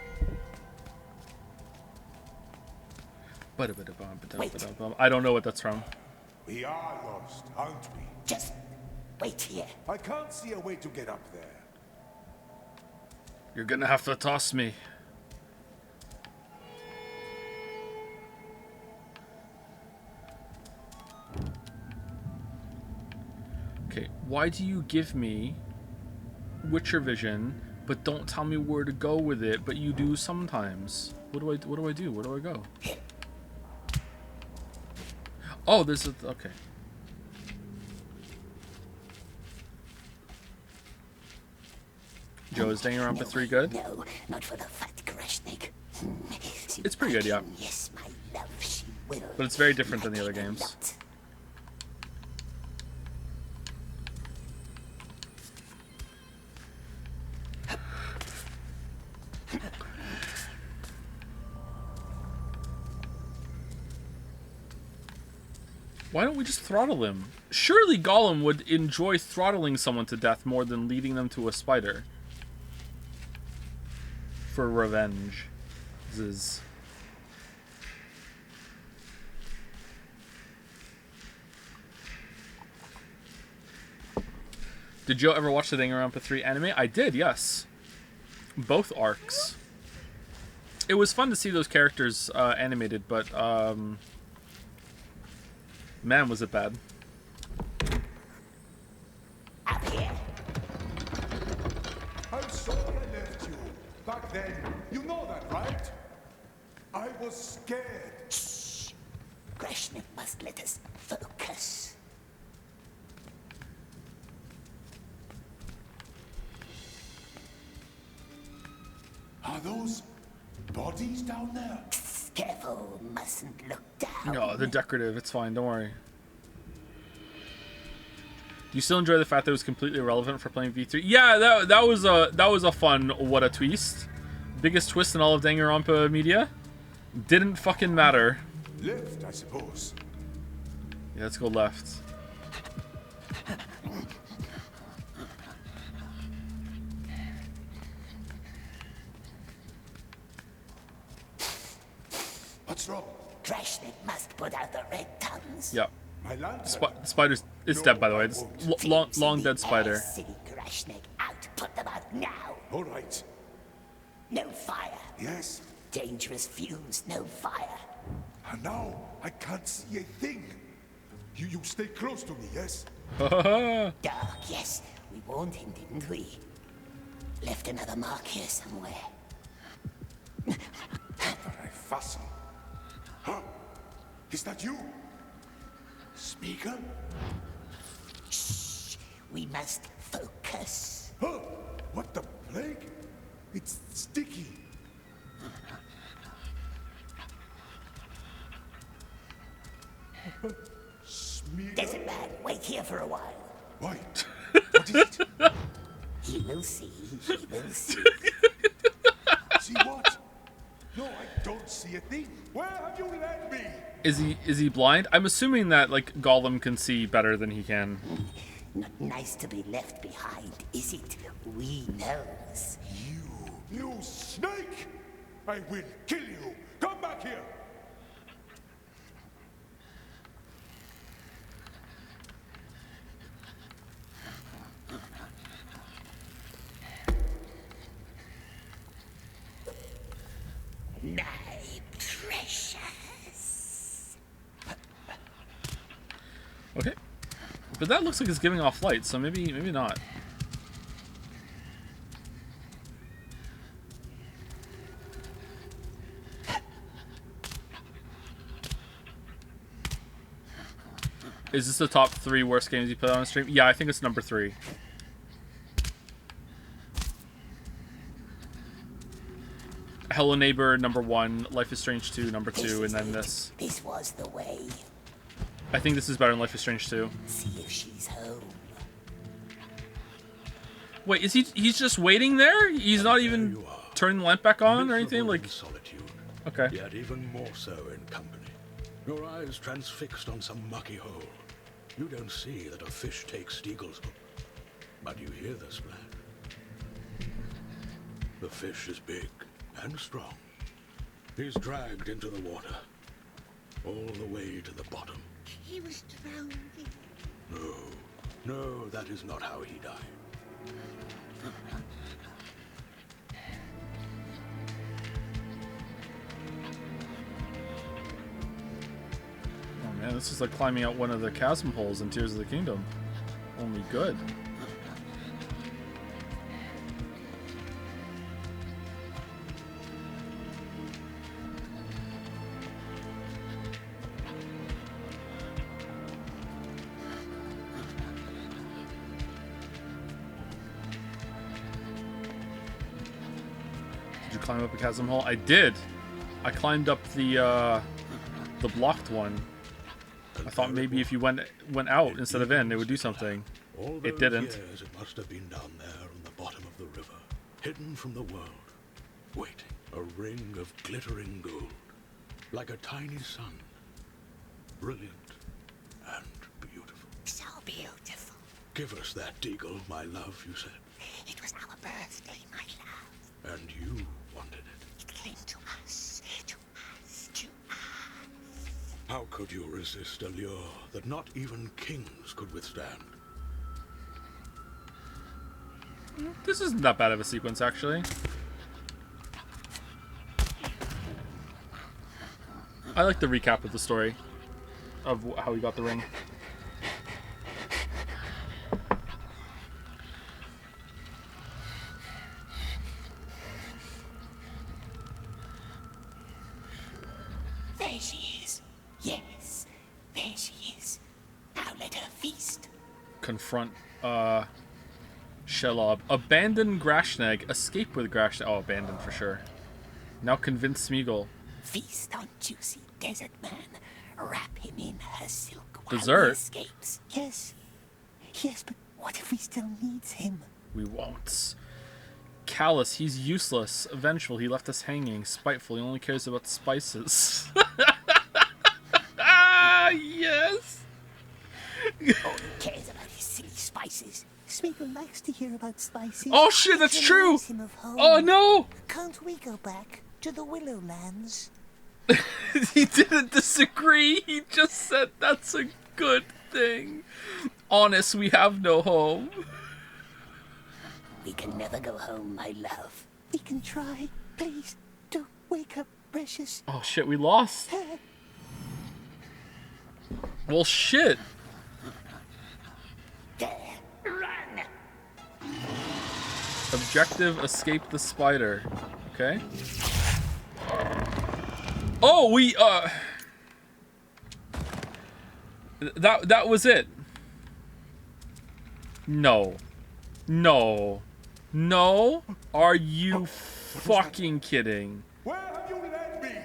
I don't know what that's from. We are lost, aren't we? Just wait here. I can't see a way to get up there. You're gonna have to toss me. Okay, why do you give me Witcher vision, but don't tell me where to go with it, but you do sometimes? What do I do? Where do I go? Oh, this is okay. Joe, is Danganronpa 3 good? No, not for the fat Grashnik. It's pretty good, yeah. Yes, my love, she will. But it's very different than the other games. Not. Why don't we just throttle him? Surely Gollum would enjoy throttling someone to death more than leading them to a spider. For revenge. Ziz. Did Joe ever watch the Danganronpa 3 anime? I did, yes. Both arcs. It was fun to see those characters animated, but man, was it bad. Up here. I'm sorry I left you. Back then, you know that, right? I was scared. Shh. Grashnik must let us focus. Are those bodies down there? Careful, mustn't look down. No, they're decorative. It's fine. Don't worry. Do you still enjoy the fact that it was completely irrelevant for playing V3? Yeah, that was a fun what a twist. Biggest twist in all of Danganronpa media. Didn't fucking matter. Left, I suppose. Yeah, let's go left. What's wrong? Grashnik must put out the red tongues. Yeah. My lantern? The spider's it's dead, by the way. It's long dead spider. City Grashnik out. Put them out now. All right. No fire. Yes. Dangerous fumes. No fire. And now I can't see a thing. You stay close to me, yes? Dark, yes. We warned him, didn't we? Left another mark here somewhere. But I fasten. Huh? Is that you? Speaker? Shh. We must focus. Huh? What the plague? It's sticky. Smeagol? Doesn't matter. Wait here for a while. Why? What is it? He will see. He will see. See what? No, I don't see a thing. Where have you led me? Is he blind? I'm assuming that like Gollum can see better than he can. Not nice to be left behind, is it? We knows. You snake! I will kill you. Come back here. My precious. Okay. But that looks like it's giving off light, so maybe not. Is this the top 3 worst games you played on stream? Yeah, I think it's number 3. Hello Neighbor, number 1. Life is Strange 2, number 2, and then this. This was the way. I think this is better than Life is Strange 2. See if she's home. Wait, is he's just waiting there? He's not even turning the lamp back on or anything? Like, solitude. Okay. Yet even more so in company. Your eyes transfixed on some mucky hole. You don't see that a fish takes Steagle's hook, but you hear the splash. The fish is big and strong. He's dragged into the water, all the way to the bottom. He was drowning. No, that is not how he died. Oh man, this is like climbing out one of the chasm holes in Tears of the Kingdom. Only good. Did you climb up a chasm hole? I did. I climbed up the blocked one. I thought maybe if you went out instead of in, it would do something. It didn't. Years it must have been down there on the bottom of the river, hidden from the world, waiting. A ring of glittering gold, like a tiny sun. Brilliant and beautiful. So beautiful. Give us that, Deagle, my love, you said. It was our birthday, my love. And you wanted it. It came to us, to us, to us. How could you resist a lure that not even kings could withstand? This isn't that bad of a sequence, actually. I like the recap of the story of how he got the ring. There she is. Yes, there she is. Now let her feast. Confront Shelob. Abandon Grashnag. Escape with Grashnag. Oh, abandon for sure. Now convince Smeagol. Feast on juicy desert man. Wrap him in her silk while Dessert? he escapes. Yes. Yes, but what if he still needs him? We won't. Callous. He's useless. Vengeful. He left us hanging. Spiteful. He only cares about spices. Ah, yes. Oh, he cares about his silly spices. Smeagol likes to hear about spices. Oh shit, that's It true. reminds him of home. Oh no. Can't we go back to the Willowlands? He didn't disagree. He just said that's a good thing. Honest, we have no home. We can never go home, my love. We can try. Please, don't wake up, precious. Oh shit, we lost. Well, shit. There, run! Objective: escape the spider. Okay. Oh, we that was it. No. No. No. Are you fucking kidding? Where have you led me?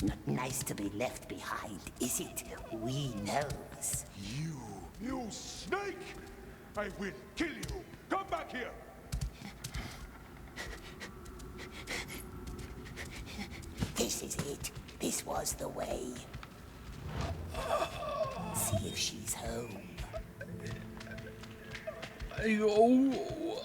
Not nice to be left behind, is it? We knows. You snake! I will kill you! Come back here! This is it. This was the way. See if she's home. Oh.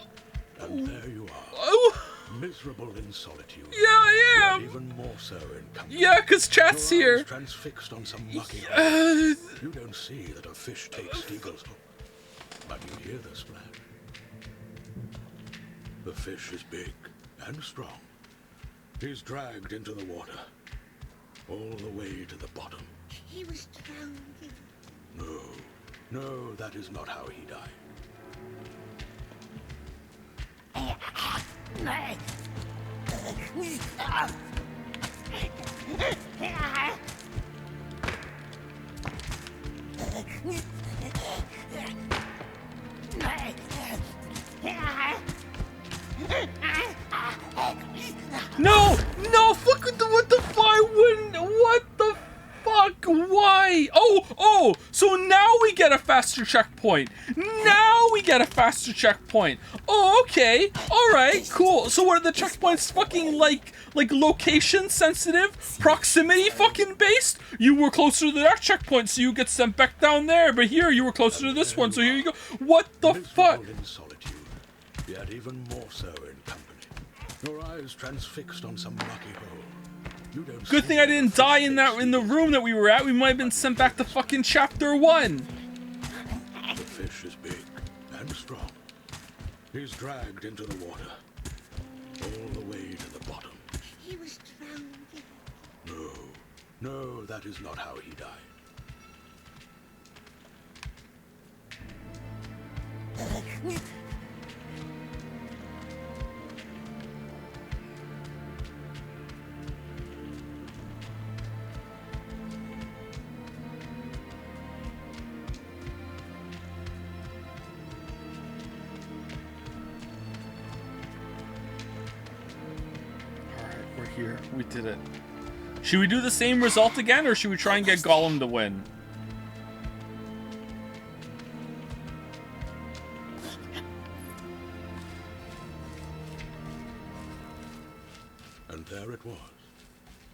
And there you are, Oh. miserable in solitude. Yeah, I Yet am. even more so in company. Yeah, 'cause chat's Your here. eyes transfixed on some mucky hole. Uh, You don't see that a fish takes Deagle's hook, but you hear the splash. The fish is big and strong. He's dragged into the water, all the way to the bottom. He was drowning. No, that is not how he died. No, no, fuck what the fuck? What the fuck? Why? Oh, so now we get a faster checkpoint. Now we get a faster checkpoint. Oh, okay. All right, cool. So what are the checkpoints fucking like location sensitive, proximity fucking based? You were closer to that checkpoint, so you get sent back down there. But here you were closer to this one, so here you go. What the fuck? Miserable in solitude. yet even more so in company. Your eyes transfixed on some mucky hole. You don't Good thing I didn't die in the room that we were at. We might have been sent back to fucking chapter 1. The fish is big and strong. He's dragged into the water, all the way to the bottom. He was drowned. No, that is not how he died. We're here. We did it. Should we do the same result again, or should we try and get Gollum to win? And there it was,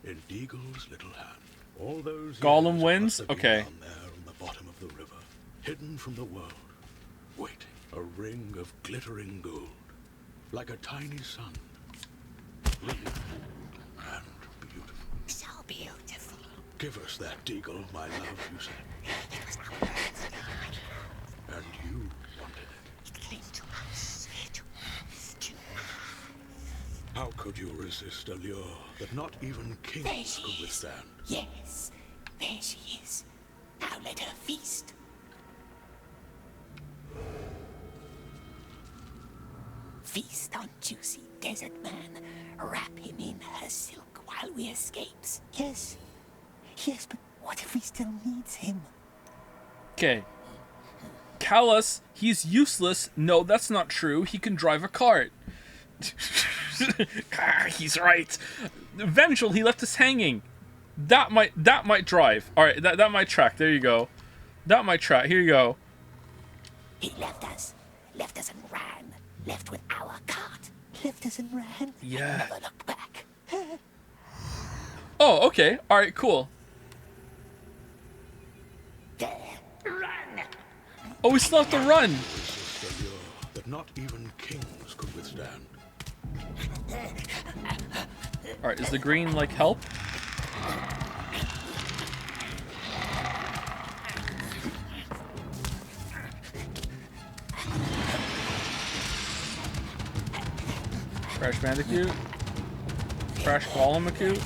in Deagle's little hand. All those Gollum years wins? must have been Okay. down there on the bottom of the river, hidden from the world, waiting. A ring of glittering gold, like a tiny sun. Brilliant and beautiful. So beautiful. Give us that, Deagle, my love, you said. It was our birthday. And you wanted it. It came to us. To How could you resist a lure that not even There kings she could is. withstand? Yes, there she is. Now let her feast. Feast on juicy desert man. Wrap him in her silk while we escapes. Yes, but what if he still needs him? Okay. Callus, he's useless. No, that's not true. He can drive a cart. He's right. Vengeful, he left us hanging. That might drive. All right, that might track. There you go. That might track. Here you go. He left us and ran. Left with our cart. Left us and ran. Yeah. And never looked back. Oh, okay. All right, cool. There. Run! Oh, we still have to run. Resist a lure that not even kings could withstand. All right, is the green like help? Crash Bandicoot. Crash Gollum-a-coot.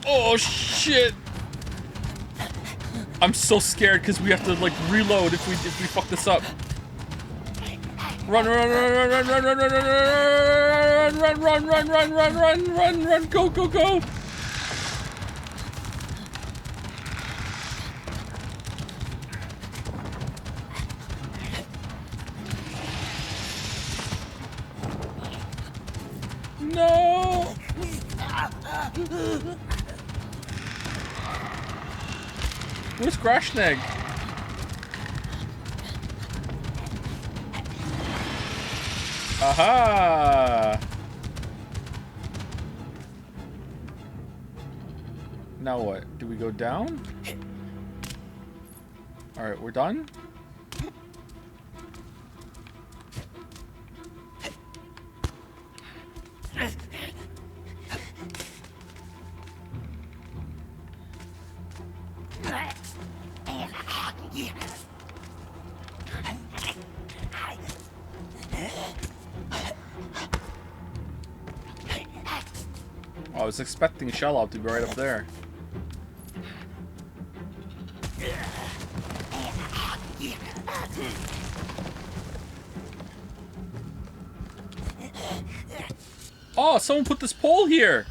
Oh shit! I'm so scared because we have to like reload if we fuck this up. Run, run, run, run, run, run, run, run, run, run, run, run, run, run, run, run, run, go, go, go! No! Where's Grashnag? Aha! Now what? Do we go down? Alright, we're done? I was expecting Shelob to be right up there. Oh, someone put this pole here.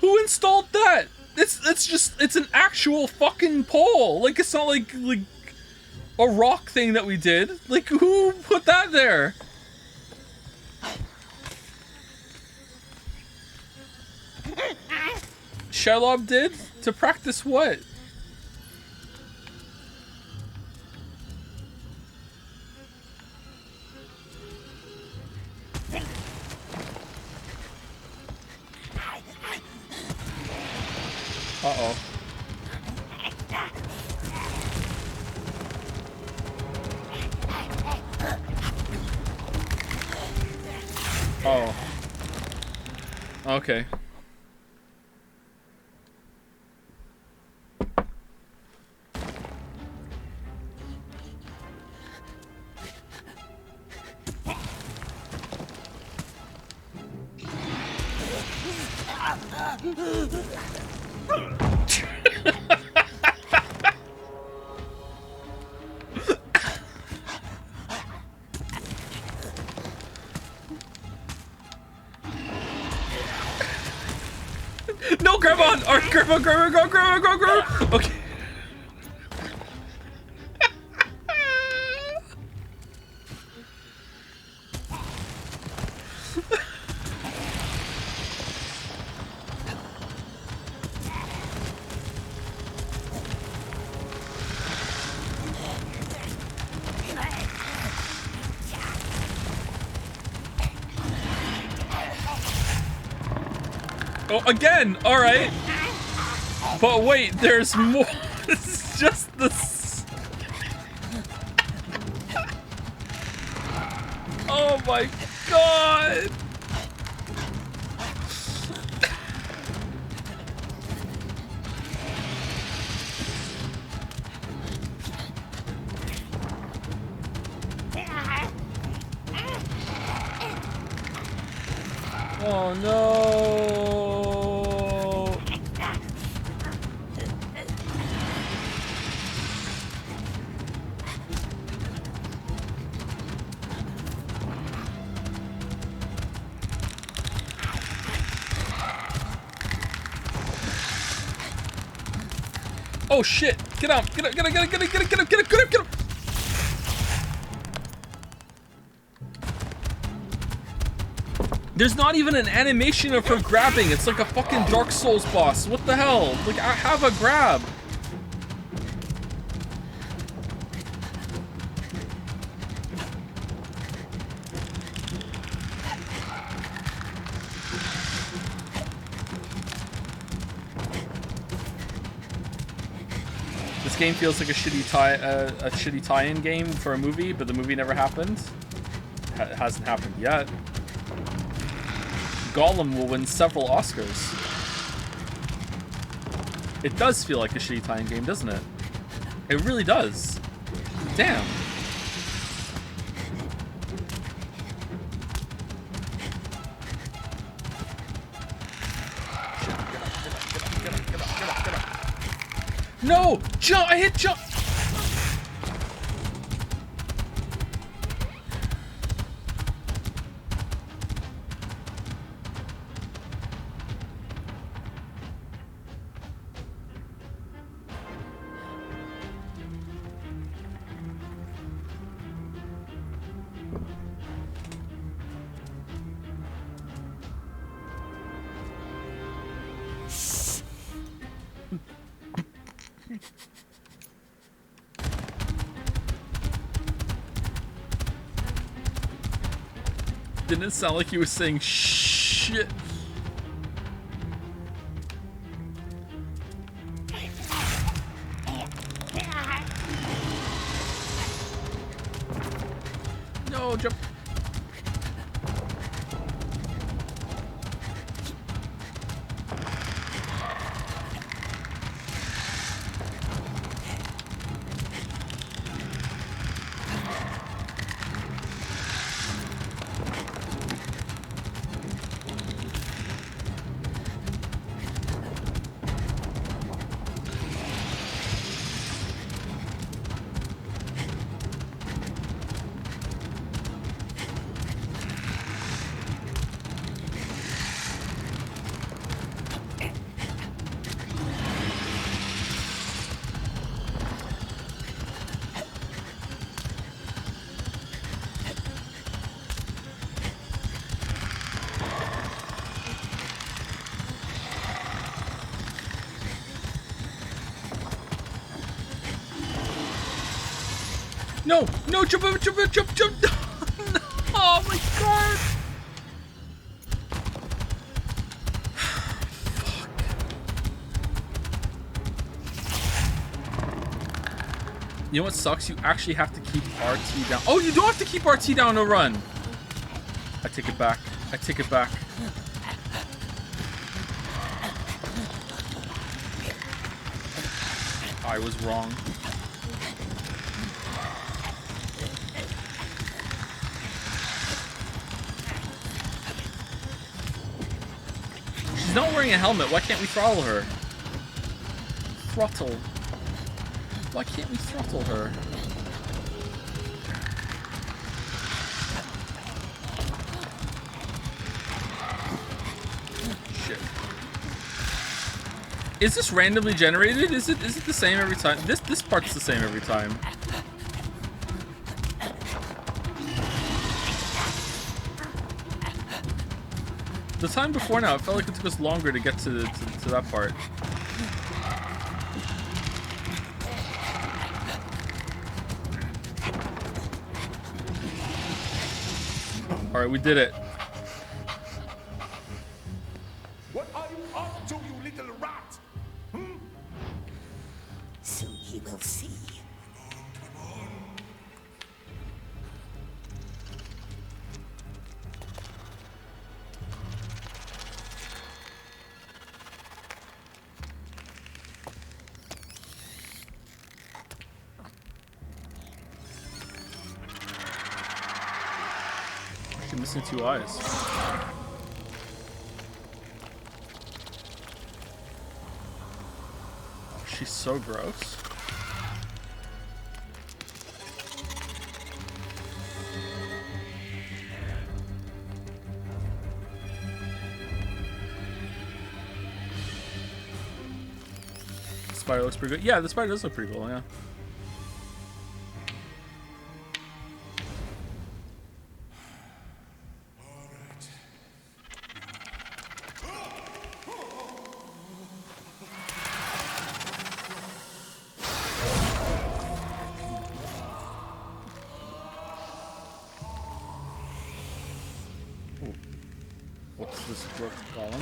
Who installed that? It's an actual fucking pole. Like it's not like a rock thing that we did. Like who put that there? Shelob did? To practice what? Uh-oh. Oh. Okay. No, grab on! Or grab on, grab on. Okay. Oh, again! Alright. But wait, there's more. This is just this. Oh my god! Oh no! Oh shit! Get up! Get up! Get up! Get up! Get up! Get up! Get up! Get up! Get up! Get up! There's not even an animation of her grabbing. It's like a fucking Dark Souls boss. What the hell? Like, I have a grab. This game feels like a shitty tie-in game for a movie, but the movie never happened. It hasn't happened yet. Gollum will win several Oscars. It does feel like a shitty tie-in game, doesn't it? It really does. Damn. No! Jump! I hit jump! Didn't it sound like he was saying shit? No, jump. No! No! Jump! Jump! Jump! Jump! Jump! No. Oh my god! Fuck. You know what sucks? You actually have to keep RT down. Oh, you don't have to keep RT down to run! I take it back. I take it back. I was wrong. She's not wearing a helmet. Why can't we throttle her? Throttle. Why can't we throttle her? Shit. Is this randomly generated? Is it the same every time? This part's the same every time. The time before now, it felt like it took us longer to get to that part. Alright, we did it. What are you up to, you little rat? Soon he will see. She's missing 2 eyes. She's so gross. The spider looks pretty good. Yeah, the spider does look pretty cool, yeah. What's this book, Gollum?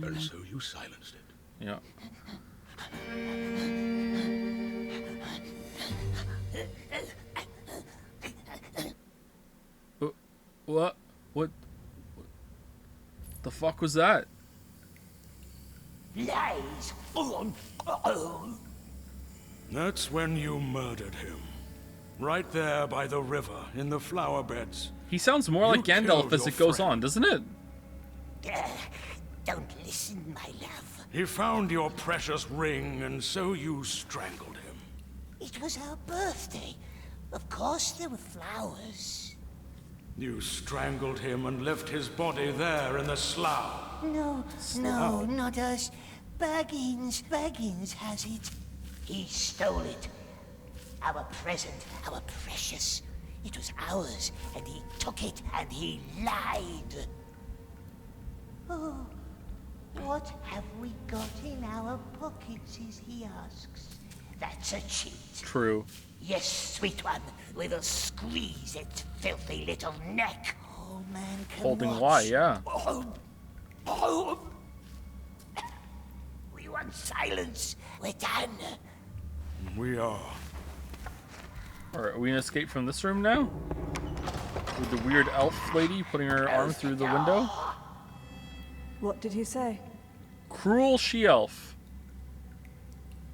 And so you silenced it. Yeah. What? What the fuck was that? Lies. That's when you murdered him. Right there by the river, in the flower beds. He sounds more like Gandalf as it goes on, doesn't it? Don't listen, my love. He found your precious ring, and so you strangled him. It was our birthday. Of course there were flowers. You strangled him and left his body there in the slough. No, no, not us. Baggins has it. He stole it. Our present, our precious. It was ours, and he took it, and he lied. Oh, what have we got in our pockets, as he asks. That's a cheat. True. Yes, sweet one, we will squeeze its filthy little neck. Oh, man can Holding watch. Y, yeah. Oh. We want silence. We're done. We are. Alright, are we gonna escape from this room now? With the weird elf lady putting her arm through the window? What did he say? Cruel she-elf.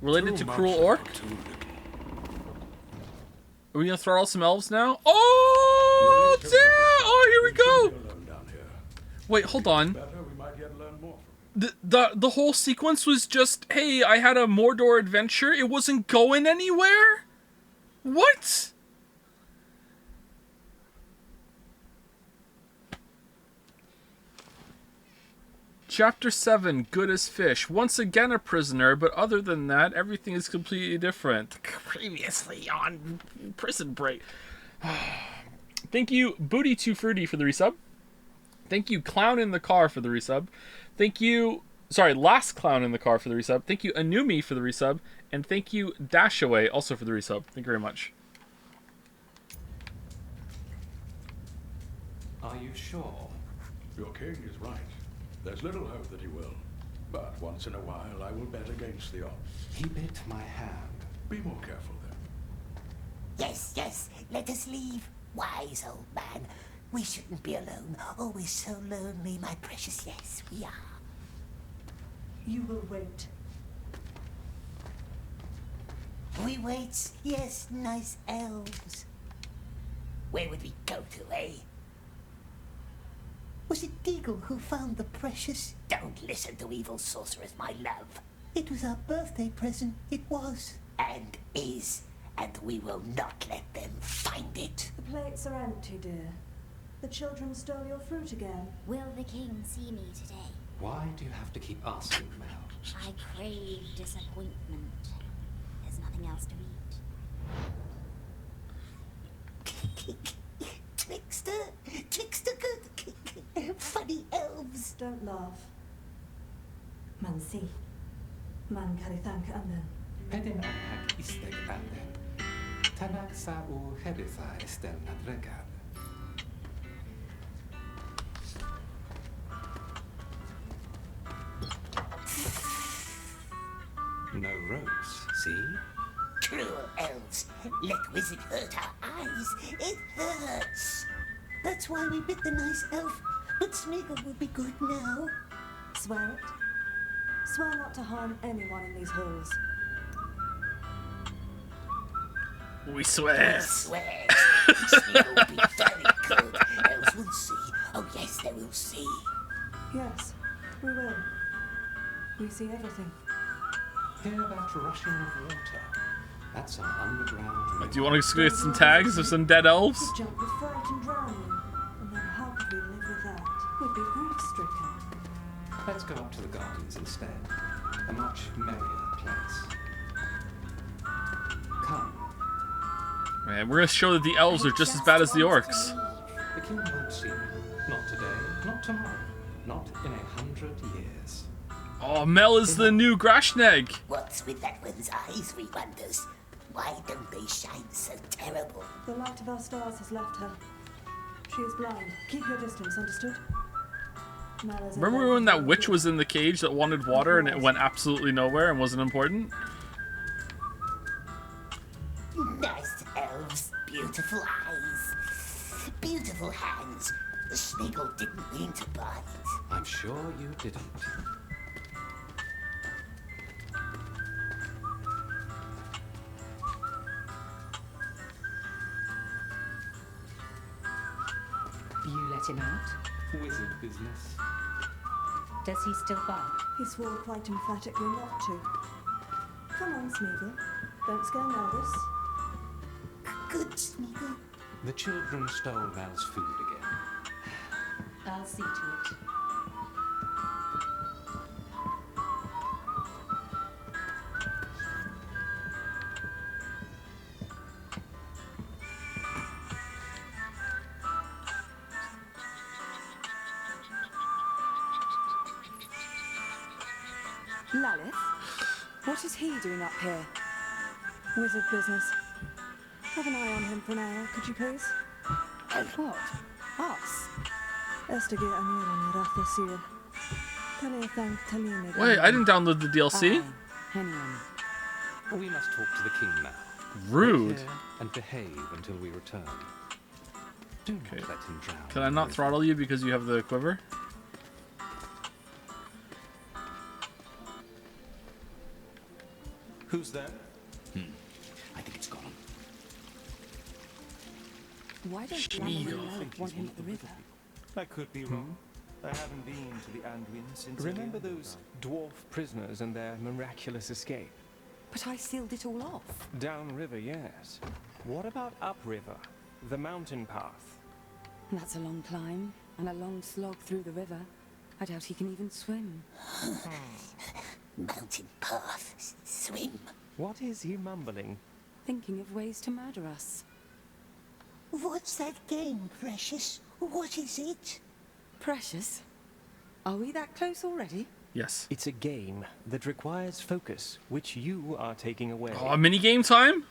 Related to Cruel Orc? Are we gonna throttle some elves now? Oh, damn! Oh, here we go! Wait, hold on. The whole sequence was just, hey, I had a Mordor adventure. It wasn't going anywhere? What? Chapter 7, Good as Fish. Once again a prisoner, but other than that, everything is completely different. Previously on Prison Break. Thank you, Booty Too Fruity, for the resub. Thank you, Clown in the Car, for the resub. Thank you, Last Clown in the Car, for the resub. Thank you, Anumi, for the resub. And thank you, Dashaway, also for the resub. Thank you very much. Are you sure? Your king is right. There's little hope that he will. But once in a while, I will bet against the odds. He bit my hand. Be more careful then. Yes, yes, let us leave. Wise old man. We shouldn't be alone. Oh, we're so lonely, my precious. Yes, we are. You will wait. We wait. Yes, nice elves. Where would we go to, eh? Was it Deagle who found the precious? Don't listen to evil sorcerers, my love. It was our birthday present. It was. And is. And we will not let them find it. The plates are empty, dear. The children stole your fruit again. Will the king see me today? Why do you have to keep asking, Mel? I crave disappointment. There's nothing else to eat. Trickster good. Funny elves. Don't laugh. Man si. Man karithank anden. Pedin anhak istek anden. Tanak sa u hebitha estel nadregad. No ropes, see? Cruel elves. Let wizard hurt our eyes. It hurts. That's why we bit the nice elf. But Smeagol will be good now. Swear it. Swear not to harm anyone in these halls. We swear. Swear. Smeagol will be very good. Elves will see. Oh yes, they will see. Yes, we will. We see everything. Hear that rushing of water? That's our underground river. Do you want to get some tags of some dead elves? We'd jump with fright and drown you. And then how could we live with that? We'd be grief-stricken. Let's go up to the gardens instead. A much merrier place. Come. Man, we're gonna show that the elves are just as bad as the orcs. The king won't see you. Not today, not tomorrow, not in 100 years. Oh, Mel is the new Grashneg. What's with that one's eyes, we wonders? Why don't they shine so terrible? The light of our stars has left her. She is blind. Keep your distance, understood? Remember when that witch was in the cage that wanted water and it went absolutely nowhere and wasn't important? Nice elves, beautiful eyes, beautiful hands. The Smeagol didn't mean to bite. I'm sure you didn't. You let him out? Wizard business. Does he still bark? He swore quite emphatically not to. Come on, Smeagol. Don't scare Meldus. Good, Smeagol. The children stole Mel's food again. I'll see to it. Lalith? What is he doing up here? Wizard business. Have an eye on him for an hour, could you please? What? Us? Wait, I didn't download the DLC. We must talk to the king now. Rude. Wait here and behave until we return. Do not let him drown. Can I not throttle you because you have the quiver? Who's there? I think it's Gollum. Why don't Smeagol. want him at the river? I could be wrong. I haven't been to the Anduin since. Remember those dwarf prisoners and their miraculous escape? But I sealed it all off. Downriver, yes. What about upriver? The mountain path? That's a long climb and a long slog through the river. I doubt he can even swim. Mountain path. Swim. What is he mumbling? Thinking of ways to murder us. What's that game, Precious? What is it? Precious? Are we that close already? Yes. It's a game that requires focus, which you are taking away. Oh, mini game time?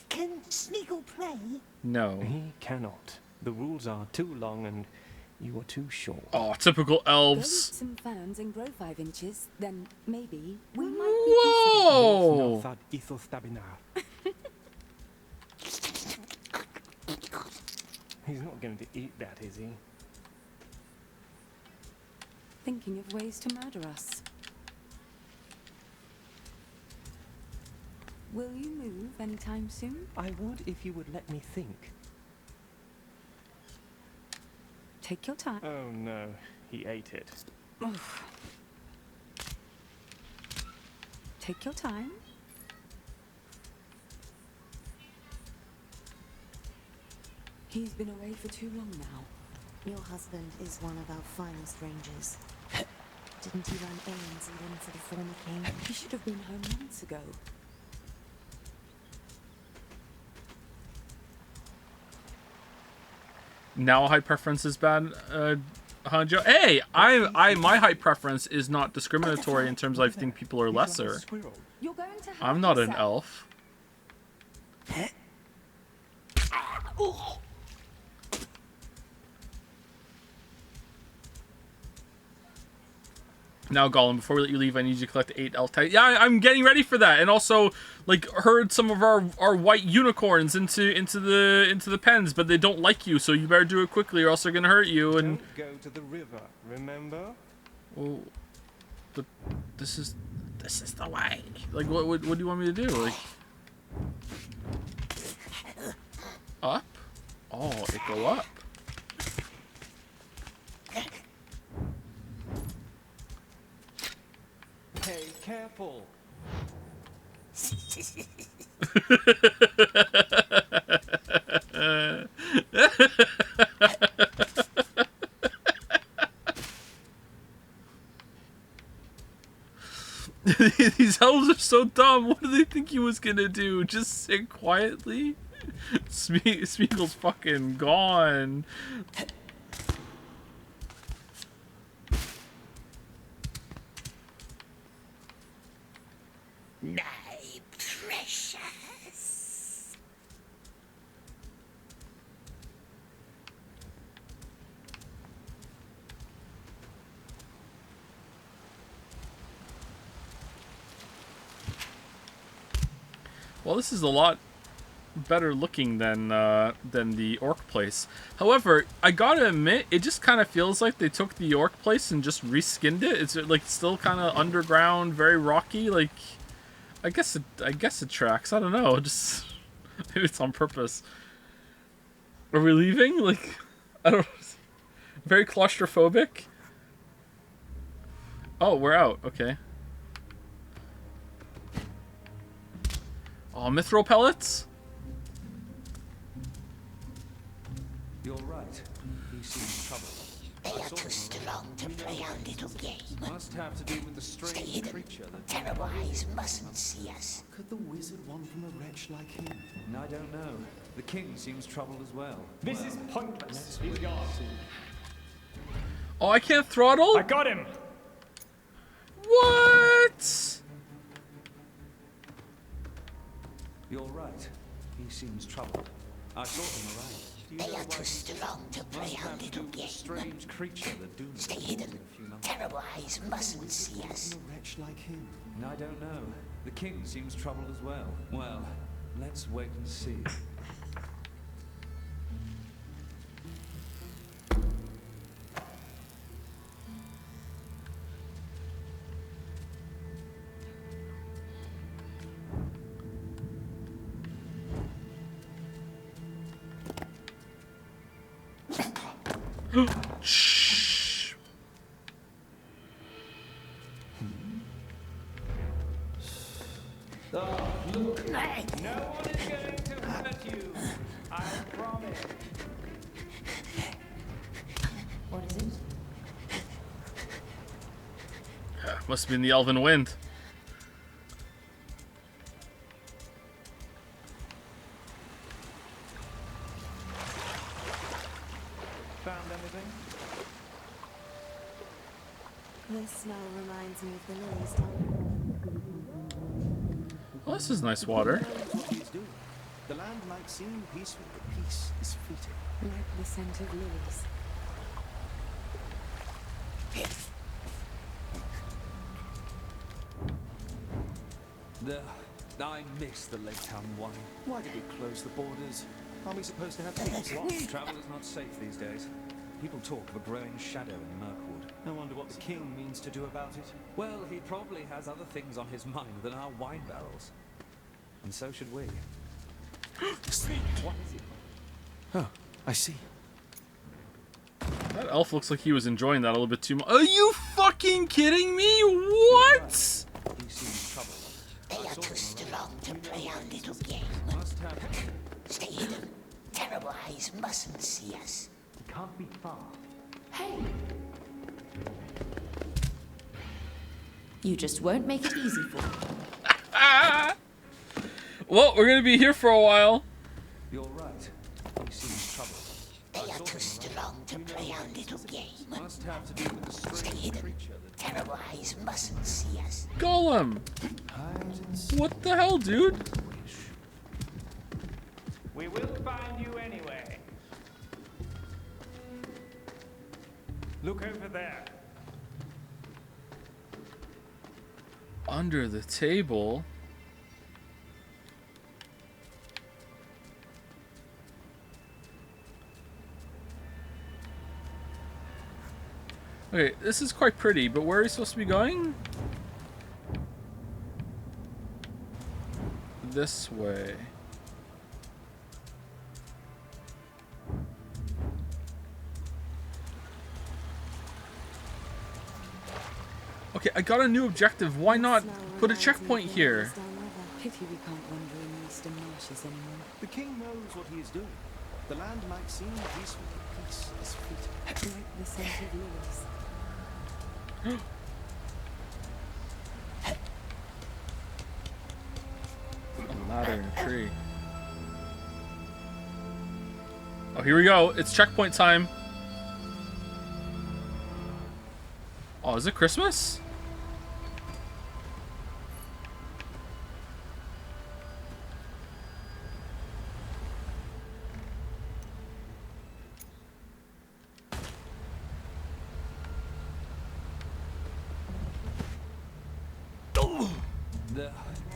Can Smeagol play? No. He cannot. The rules are too long and You were too short. Oh, typical Go eat elves. some ferns and grow 5 inches, then maybe we might Whoa! be considered. He's not going to eat that, is he? Thinking of ways to murder us. Will you move anytime soon? I would if you would let me think. Take your time. Oh no, he ate it. Take your time. He's been away for too long now. Your husband is one of our finest rangers. Didn't he run errands even for the former king? He should have been home months ago. Now height preference is bad, Hanjo. Hey, my height preference is not discriminatory in terms of I think people are lesser. You're going to have I'm not an elf. Now, Gollum, before we let you leave, I need you to collect 8 elf tags. Yeah, I'm getting ready for that, and also like herd some of our white unicorns into the pens, but they don't like you, so you better do it quickly, or else they're gonna hurt you. And Don't go to the river, remember? well, but this is the way. Like, what do you want me to do? Like, up? Oh, it go up. Hey, careful. These elves are so dumb. What do they think he was gonna do? Just sit quietly? Smeagol's fucking gone. My precious. Well, this is a lot better looking than the orc place. However, I gotta admit, it just kind of feels like they took the orc place and just reskinned it. It's like still kind of underground, very rocky. Like, I guess it tracks. I don't know. Just maybe it's on purpose. Are we leaving? Like, I don't. Very claustrophobic. Oh, we're out. Okay. Oh, mithril pellets. You're right. He seems troubled. They are too strong to play our little game. Must have to do with the Stay strange hidden. creature that... Terrible eyes mustn't see us. Could the wizard want from a wretch like him? I don't know. The king seems troubled as well. This is pointless. He's gone. Oh, I can't throttle? I got him! What? You're right. He seems troubled. I saw him around. They are too strong to play our little game. Strange creature that doomed Stay hidden. Terrible eyes mustn't see us. A wretch like him. I don't know. The king seems troubled as well. Well, let's wait and see. Shh. Oh, look! No one is going to hurt you. I promise. What is it? Must have been the elven wind. Found anything? This smell reminds me of the lilies down Well, this is nice water. What he's doing. The land might seem peaceful, but peace is fleeting. Like the scent of lilies. I miss the Lake Town wine. Why did we close the borders? Are we supposed to have peace? Travel is not safe these days. People talk of a growing shadow in Mirkwood. I wonder what the king means to do about it. Well, he probably has other things on his mind than our wine barrels. And so should we. What is it? Oh, I see. That elf looks like he was enjoying that a little bit too much. Are you fucking kidding me? What? They are too strong to play our little game. Stay hidden. Terrible eyes mustn't see us. It can't be far. Hey! You just won't make it easy for me. Well, we're gonna be here for a while. You're right. We seem trouble. They are too strong to play our little game. Must have to do with the Stay hidden. Terrible eyes mustn't see us. Gollum! What the hell, dude? We will find you anyway. Look over there. Under the table? Okay, this is quite pretty, but where are we supposed to be going? This way. Okay, I got a new objective. Why not put a checkpoint here? Pity we can't wander in the eastern marshes anymore. The king knows what he is doing. The land might seem peaceful, but peace is fleeting. Like the scent of lilies. A ladder in a tree. Oh, here we go. It's checkpoint time. Oh, is it Christmas?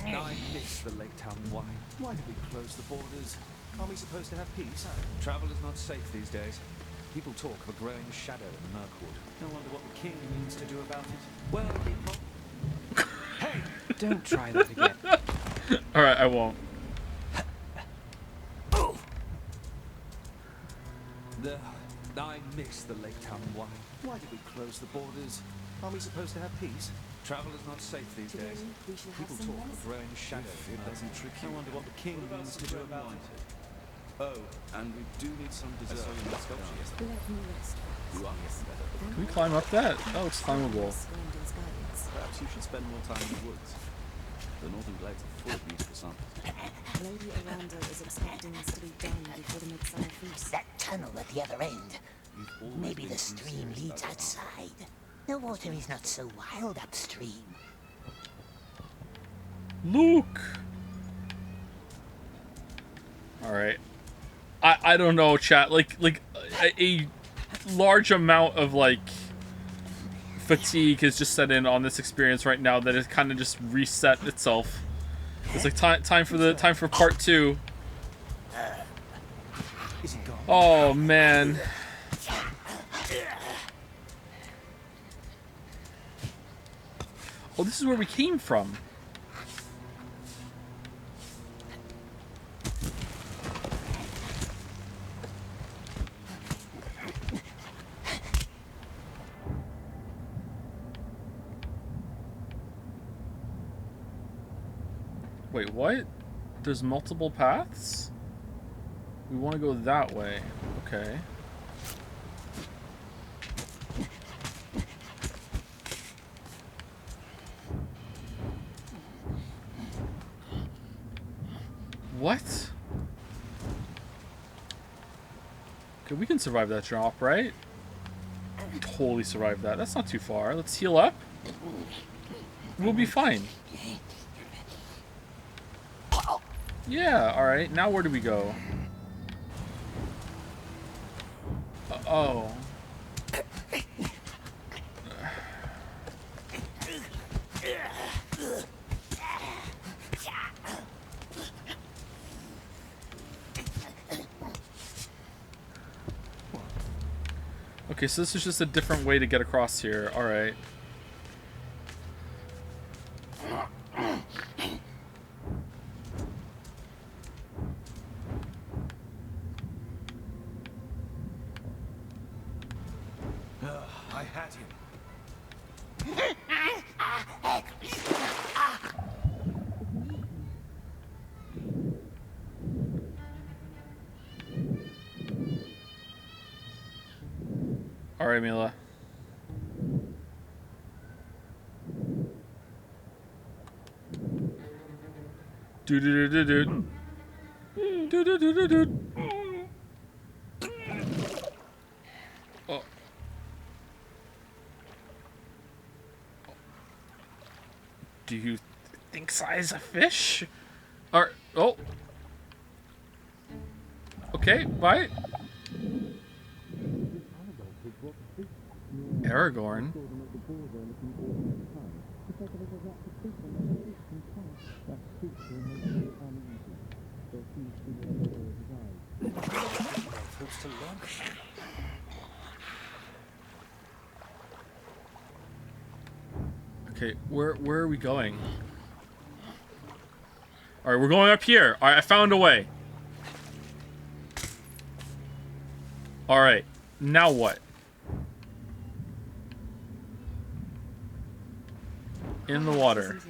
I miss the Lake Town wine. Why did we close the borders? Are we supposed to have peace? Travel is not safe these days. People talk of a growing shadow in Mirkwood. I wonder what the king means to do about it. Well, hey! Don't try that again. Alright, I won't. I miss the Lake Town wine. Why did we close the borders? Are we supposed to have peace? Travel is not safe these days. People talk of a growing shadow. It doesn't trick you. I wonder what the king means to do about it. Oh, and we do need some dessert. You are Can we climb up that? Oh, it's climbable. Perhaps you should spend more time in the woods. The northern glades are full of beautiful summers. Lady Aranda is expecting us to be done before the midsummer feast. That tunnel at the other end. Maybe the stream leads outside. The water is not so wild upstream. Luke! Alright. I don't know, chat. Like a large amount of, like, fatigue has just set in on this experience right now that it kind of just reset itself. It's like time for part 2. Oh, man. Oh, this is where we came from. Wait, what? There's multiple paths? We want to go that way. Okay. What? Okay, we can survive that drop, right? Totally survive that. That's not too far. Let's heal up. We'll be fine. Yeah, alright. Now where do we go? Oh. Okay, so this is just a different way to get across here. Alright. I had him. Alright, Mila. Do do do do do. Do do do do do. Oh. Do you think size a fish? Or oh. Okay, bye. Aragorn. Okay, where are we going? All right, we're going up here. All right, I found a way. All right, now what? In the water.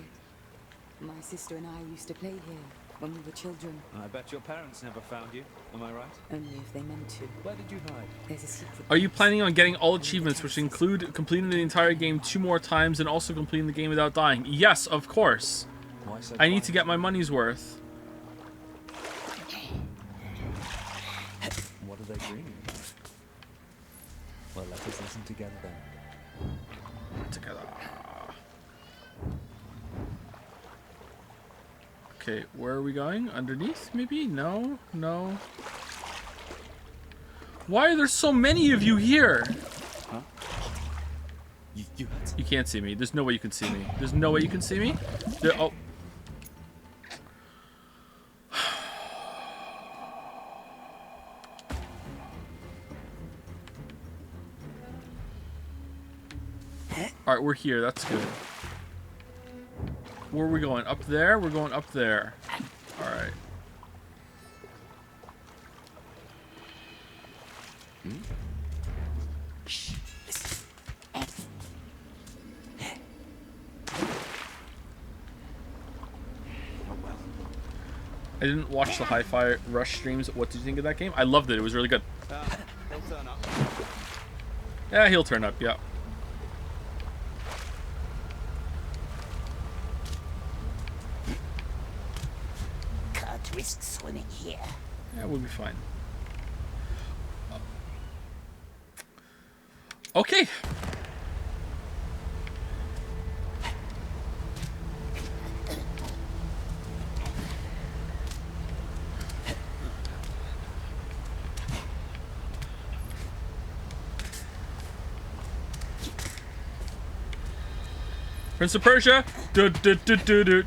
My sister and I used to play here when we were children. I bet your parents never found you. Am I right? Only if they meant to. Where did you hide? There's a secret. Are you planning on getting all achievements, which include completing the entire game 2 more times and also completing the game without dying? Yes, of course. Why so I need quiet? to get my money's worth. What are they dreaming about? Well, let us listen together then. Together. Okay, where are we going? Underneath, maybe? No, no. Why are there so many of you here? Huh? You can't see me. There's no way you can see me. There's no way you can see me. There, oh. All right, we're here. That's good. Where are we going? Up there? We're going up there. All right. I didn't watch the Hi-Fi Rush streams. What did you think of that game? I loved it. It was really good. They'll turn up. Yeah, he'll turn up. Yeah. Can't risk swimming here. Yeah, we'll be fine. Okay. Prince of Persia. Do, do, do, do, do.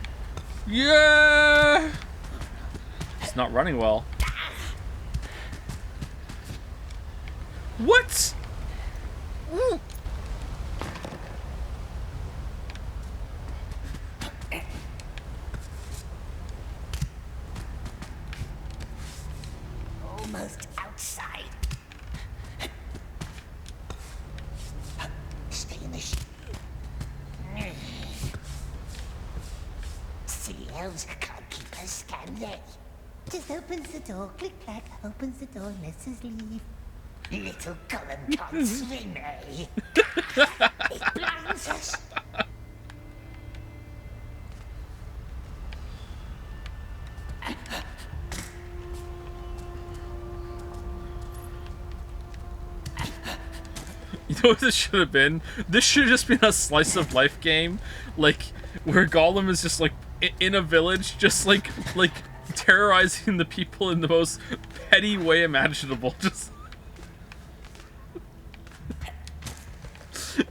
Yeah. It's not running well. What? Ooh. Almost outside. Stay in the ship. Silly elves can't keep us, can they? Just opens the door, click clack, opens the door, lets us leave. Little Gollum can't swim, eh? It blinds us. You know what this should have been? This should have just been a slice of life game, like where Gollum is just like in a village, just like terrorizing the people in the most petty way imaginable.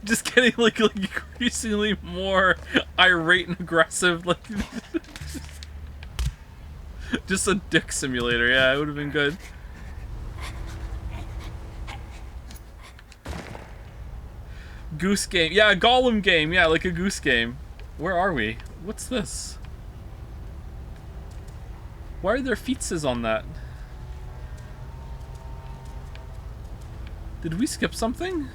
Just getting like increasingly more irate and aggressive, like just a dick simulator. Yeah, it would have been good. Goose game. Yeah, a Gollum game. Yeah, like a goose game. Where are we? What's this? Why are there feetses on that? Did we skip something?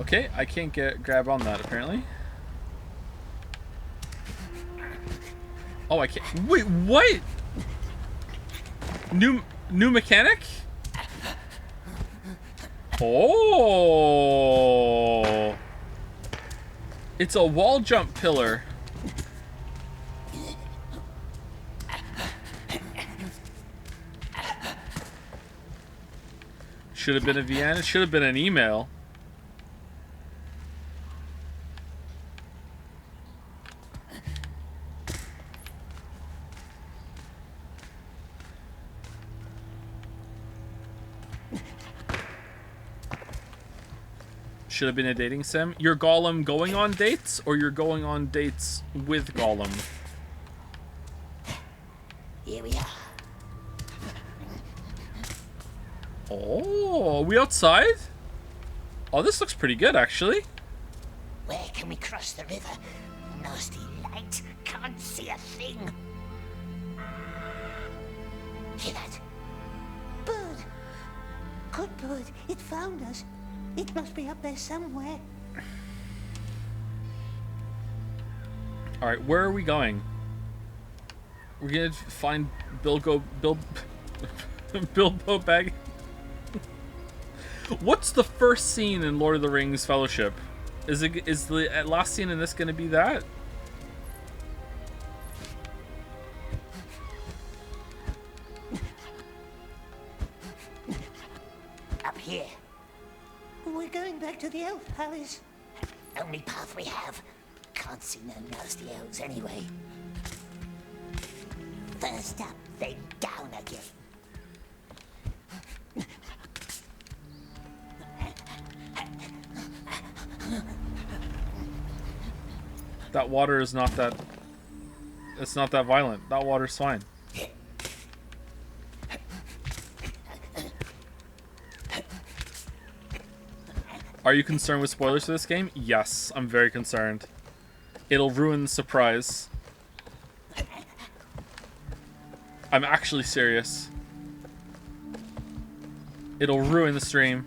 Okay, I can't grab on that apparently. Oh, I can't. Wait, what? New mechanic? Oh. It's a wall jump pillar. Should have been a VN. It should have been an email. Should have been a dating sim. You're Gollum going on dates, or you're going on dates with Gollum? Here we are. Oh, are we outside? Oh, this looks pretty good, actually. Where can we cross the river? Nasty light. Can't see a thing. Hear that? Bird. Good bird. It found us. It must be up there somewhere. Alright, where are we going? We're gonna find Bilbo Bag. What's the first scene in Lord of the Rings Fellowship? Is the last scene in this gonna be that? Up here. We're going back to the elf palace. Only path we have. Can't see no nasty elves anyway. First up, then down again. That water is not that... It's not that violent. That water's fine. Are you concerned with spoilers for this game? Yes, I'm very concerned. It'll ruin the surprise. I'm actually serious. It'll ruin the stream.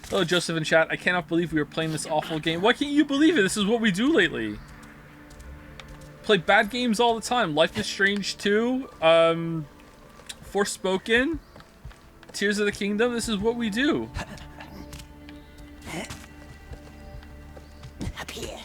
Hello, Joseph in chat. I cannot believe we were playing this awful game. Why can't you believe it? This is what we do lately. Play bad games all the time. Life is Strange 2, Forspoken, Tears of the Kingdom. This is what we do. Up here.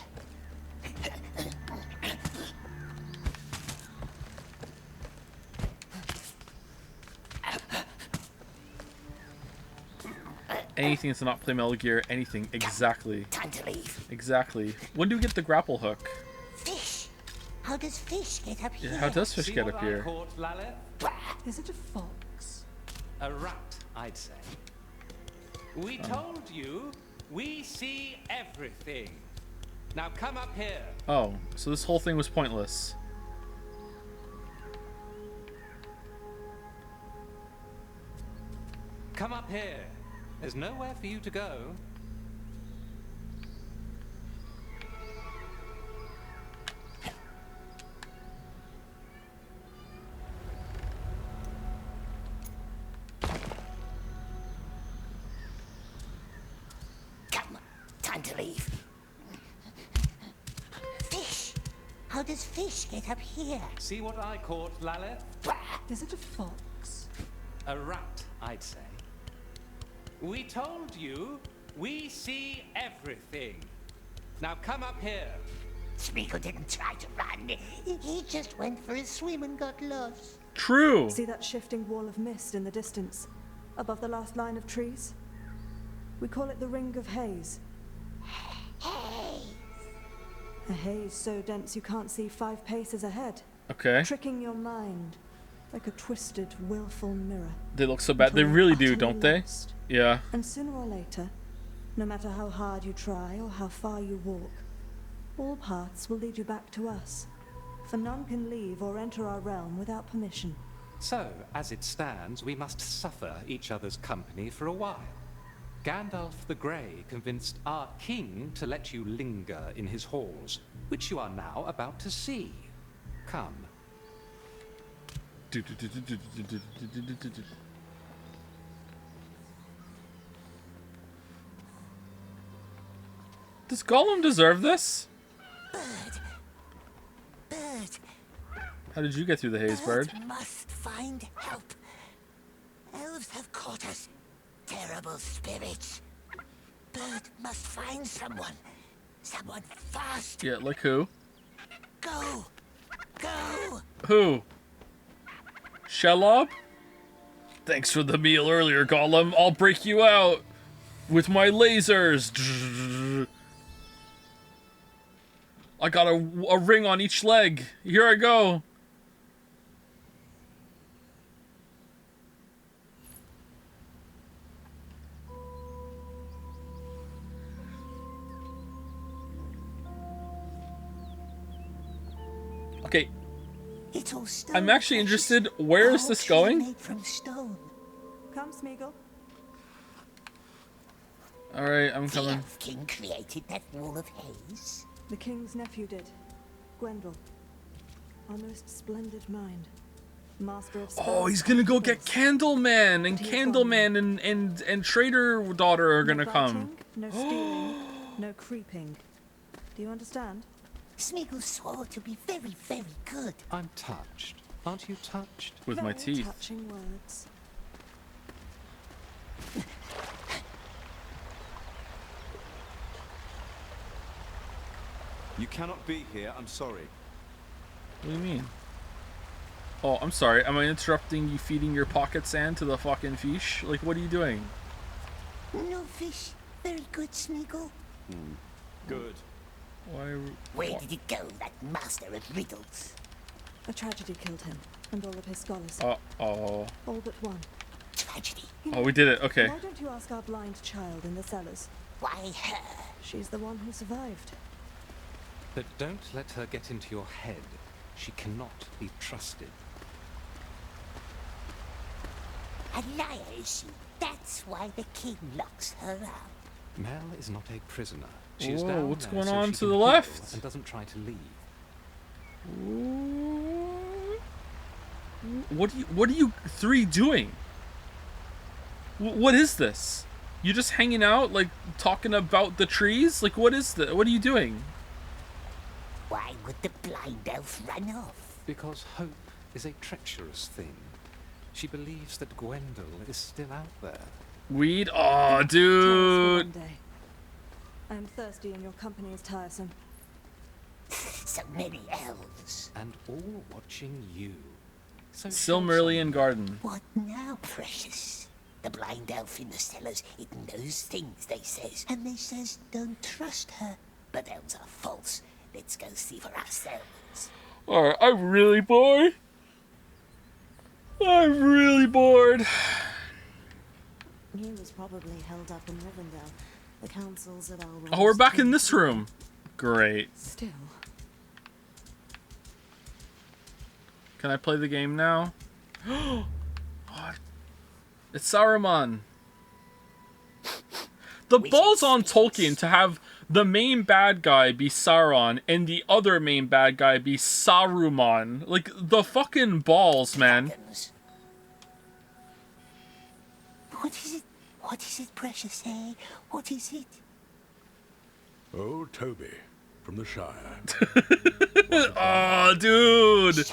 Anything to not play Metal Gear. Anything. Exactly. Time to leave. Exactly. When do we get the grapple hook? Fish. How does fish get up here? Yeah, how does fish get up here? Is it a fox? A rat, I'd say. We told you we see everything. Now come up here. Oh, so this whole thing was pointless. Come up here. There's nowhere for you to go. Come, time to leave. Fish. How does fish get up here? See what I caught, Laleth? Is it a fox? A rat, I'd say. We told you we see everything. Now come up here. Smeagol didn't try to run. He just went for a swim and got lost. True. See that shifting wall of mist in the distance, above the last line of trees? We call it the Ring of Haze. Haze. A haze so dense you can't see 5 paces ahead. Okay. Tricking your mind. like a twisted, willful mirror. They look so bad. until They you're really do, utterly don't they? lost. Yeah. And sooner or later, no matter how hard you try or how far you walk, all paths will lead you back to us. For none can leave or enter our realm without permission. So, as it stands, we must suffer each other's company for a while. Gandalf the Grey convinced our king to let you linger in his halls, which you are now about to see. Come. Does Gollum deserve this? Bird. How did you get through the haze, bird? Must find help. Elves have caught us. Terrible spirits. Bird must find someone. Someone fast. Yeah, like who? Go. Go. Who? Shelob? Thanks for the meal earlier, Gollum. I'll break you out with my lasers. I got a ring on each leg. Here I go. Okay. It's all stone. I'm actually interested. Where is this going? Made from stone. Come, Smeagol. All right, I'm The coming. Elf King created that wall of haze. The king's nephew did. Gwendol. Our most splendid mind. Master of spells. Oh, he's gonna go get Candleman, and Candleman and Trader Daughter are gonna come. No stealing, no creeping. Do you understand? Smeagol swore to be very, very good. I'm touched. Aren't you touched? With my Very teeth. touching words. You cannot be here, I'm sorry. What do you mean? Oh, I'm sorry. Am I interrupting you feeding your pocket sand to the fucking fish? Like, what are you doing? No fish. Very good, Smeagol. Good. Why? Where did it go, that master of riddles? A tragedy killed him, and all of his scholars. Oh. All but one. Tragedy. Oh, we did it. Okay. Why don't you ask our blind child in the cellars? Why her? She's the one who survived. But don't let her get into your head. She cannot be trusted. A liar, is she? That's why the king locks her up. Mel is not a prisoner. She is Whoa, down what's there going so on she to can the heal left? and doesn't try to leave. What are you three doing? What is this? You just hanging out, like talking about the trees? Like, what is that? What are you doing? Why would the blind elf run off? Because hope is a treacherous thing. She believes that Gwendol is still out there. Weed? Oh, dude. One day. I am thirsty and your company is tiresome. So many elves. And all watching you. So Silmarillion Garden. What now, precious? The blind elf in the cellars, it knows things, they says. And they says don't trust her. But elves are false. Let's go see for ourselves. Alright, I'm really bored. I'm really bored. He was probably held up in Rivendell. The councils at our Oh, we're back in this room. Great. Still. Can I play the game now? What? It's Saruman. The ball's on Tolkien to have the main bad guy be Sauron and the other main bad guy be Saruman. Like, the fucking balls, man. What is it? What is it, precious, eh? What is it? Old Toby from the Shire. Oh, dude.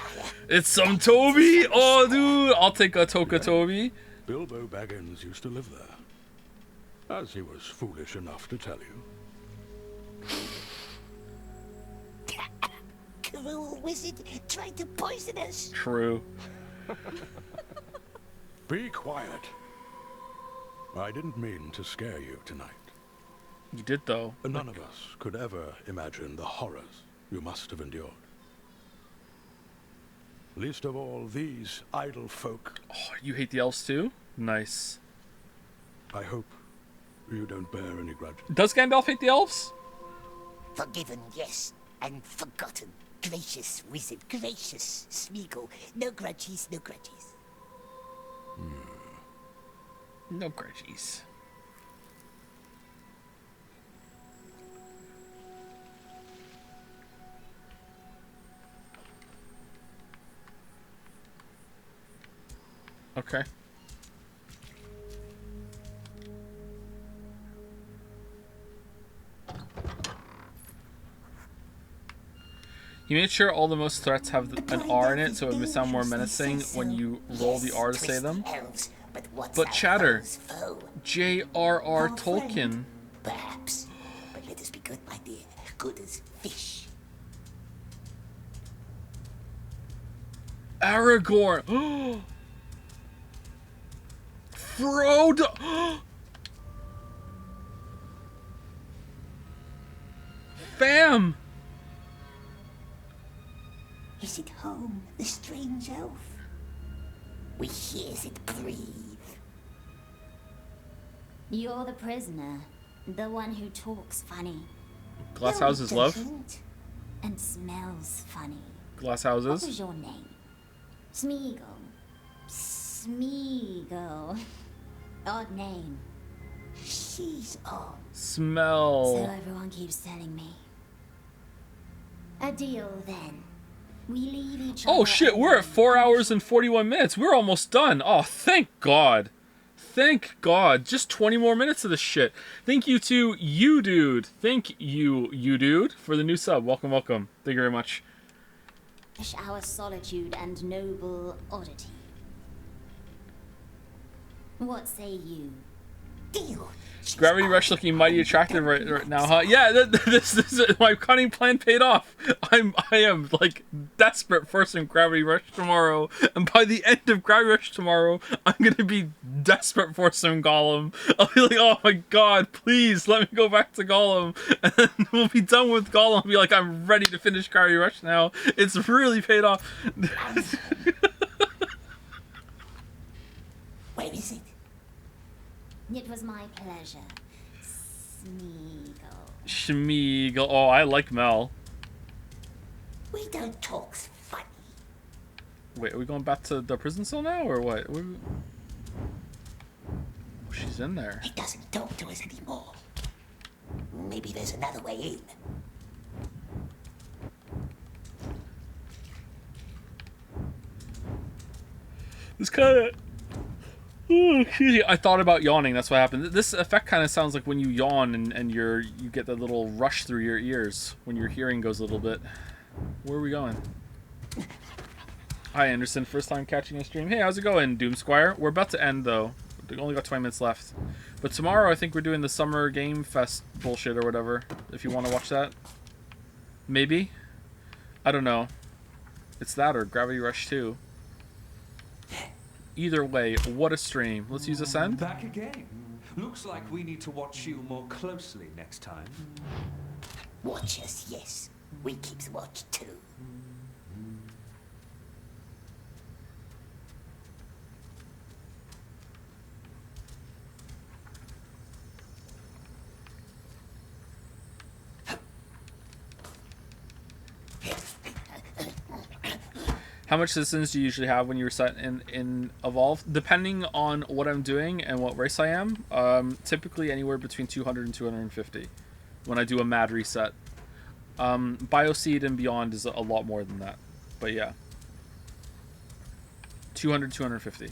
It's some Toby. Oh, dude. I'll take a Toka Toby. Bilbo Baggins used to live there, as he was foolish enough to tell you. Cruel wizard tried to poison us. True. Be quiet. I didn't mean to scare you tonight. You did, though. None of us could ever imagine the horrors you must have endured. Least of all these idle folk. Oh, you hate the elves too? Nice. I hope you don't bear any grudge. Does Gandalf hate the elves? Forgiven, yes, and forgotten. Gracious wizard, gracious Smeagol. No grudges, no grudges. No grudges. Okay. He made sure all the most threats have an R in it so it would sound more menacing when you roll the R to say them. But Chatter, J.R.R. Tolkien. Perhaps, but let us be good, my dear. Good as fish. Aragorn. Frodo. Fam. Is it home, the strange elf? We hears it breathe. You're the prisoner, the one who talks funny. Glass houses, love. And smells funny. Glass What houses. was your name? Smeagol. Smeagol. Odd name. She's odd. Smell. So everyone keeps telling me. A deal then. We leave each other. Oh shit, we're at 4 hours and 41 minutes. We're almost done. Oh, thank God. Thank God. Just 20 more minutes of this shit. Thank you to you, dude. Thank you, dude, for the new sub. Welcome, welcome. Thank you very much. Our solitude and noble oddity. What say you? Deal. Gravity Rush looking mighty attractive right now, huh? Yeah, this my cunning plan paid off. I am like desperate for some Gravity Rush tomorrow, and by the end of Gravity Rush tomorrow, I'm gonna be desperate for some Gollum. I'll be like, oh my God, please let me go back to Gollum, and then we'll be done with Gollum. I'll be like, I'm ready to finish Gravity Rush now. It's really paid off. Where is it? It was my pleasure. Smeagol. Schmeagol. Oh, I like Mel. We don't talk funny. Wait, are we going back to the prison cell now, or what? Oh, she's in there. He doesn't talk to us anymore. Maybe there's another way in. This kind of... Oh, excuse me. I thought about yawning. That's what happened. This effect kind of sounds like when you yawn and you get that little rush through your ears when your hearing goes a little bit. Where are we going? Hi, Anderson. First time catching a stream. Hey, how's it going, Doom Squire? We're about to end, though. We only got 20 minutes left. But tomorrow, I think we're doing the Summer Game Fest bullshit or whatever, if you want to watch that. Maybe? I don't know. It's that or Gravity Rush 2. Either way, what a stream. Let's use Ascend. Back again. Looks like we need to watch you more closely next time. Watch us, yes. We keeps watch too. How much citizens do you usually have when you're set in Evolve? Depending on what I'm doing and what race I am, typically anywhere between 200 and 250 when I do a mad reset. Bioseed and beyond is a lot more than that. But yeah. 200, 250.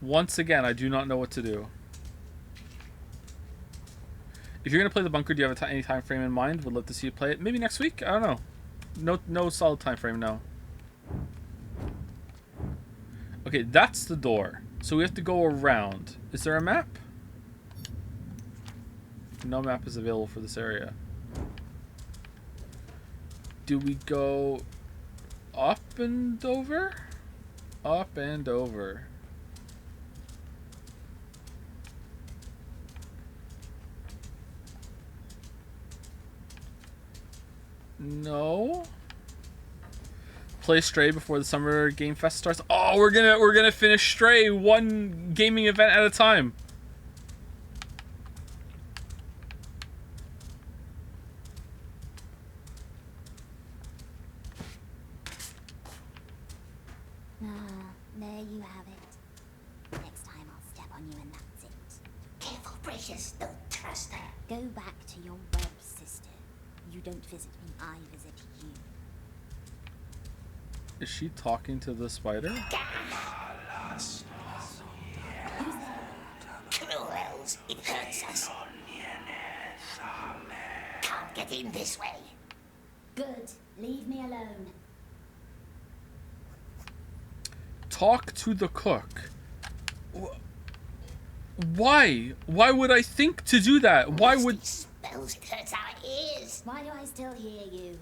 Once again, I do not know what to do. If you're going to play the bunker, do you have any time frame in mind? Would love to see you play it. Maybe next week? I don't know. No solid time frame, no. Okay, that's the door. So we have to go around. Is there a map? No map is available for this area. Do we go up and over? Up and over. No. Play Stray before the Summer Game Fest starts. Oh, we're gonna finish Stray one gaming event at a time. There you have it. Next time I'll step on you and that's it. Careful, precious. Don't trust her. Go back to your web, sister. You don't visit me, I visit you. Is she talking to the spider? Cruel elves, it hurts us. Can't get in this way. Good. Leave me alone. Talk to the cook. Why? Why would I think to do that? Why would... Spells, it hurts our ears. Why do I still hear you?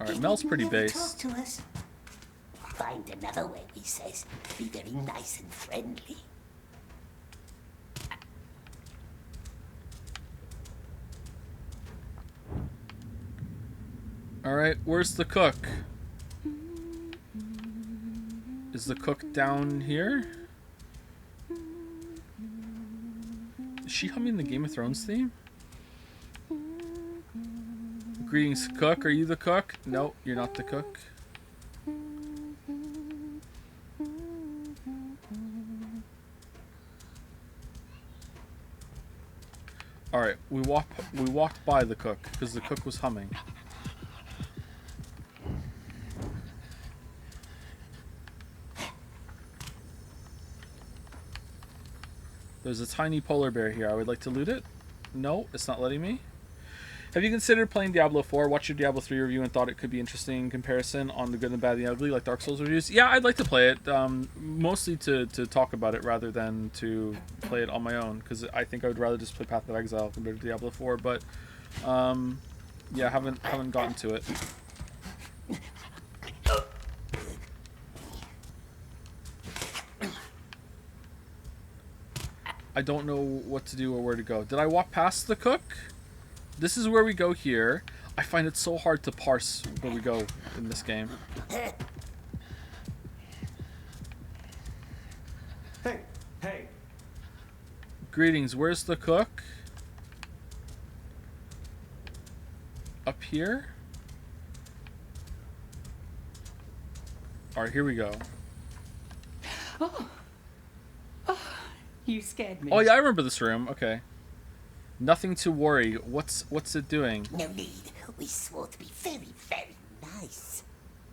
Alright, Mel's pretty Never base. talk to us. Find another way, he says. Be very nice and friendly. Alright, where's the cook? Is the cook down here? Is she humming the Game of Thrones theme? Greetings, cook. Are you the cook? No, you're not the cook. Alright, we walked by the cook because the cook was humming. There's a tiny polar bear here. I would like to loot it. No, it's not letting me. Have you considered playing Diablo 4? Watched your Diablo 3 review and thought it could be interesting comparison on the good and bad and the ugly, like Dark Souls reviews. Yeah, I'd like to play it, mostly to talk about it rather than to play it on my own, because I think I would rather just play Path of Exile compared to Diablo 4. But yeah, haven't gotten to it. I don't know what to do or where to go. Did I walk past the cook? This is where we go here. I find it so hard to parse where we go in this game. Hey. Greetings, where's the cook? Up here? Alright, here we go. You scared me. Oh yeah, I remember this room. Okay. Nothing to worry. What's it doing? No need. We swore to be very, very nice.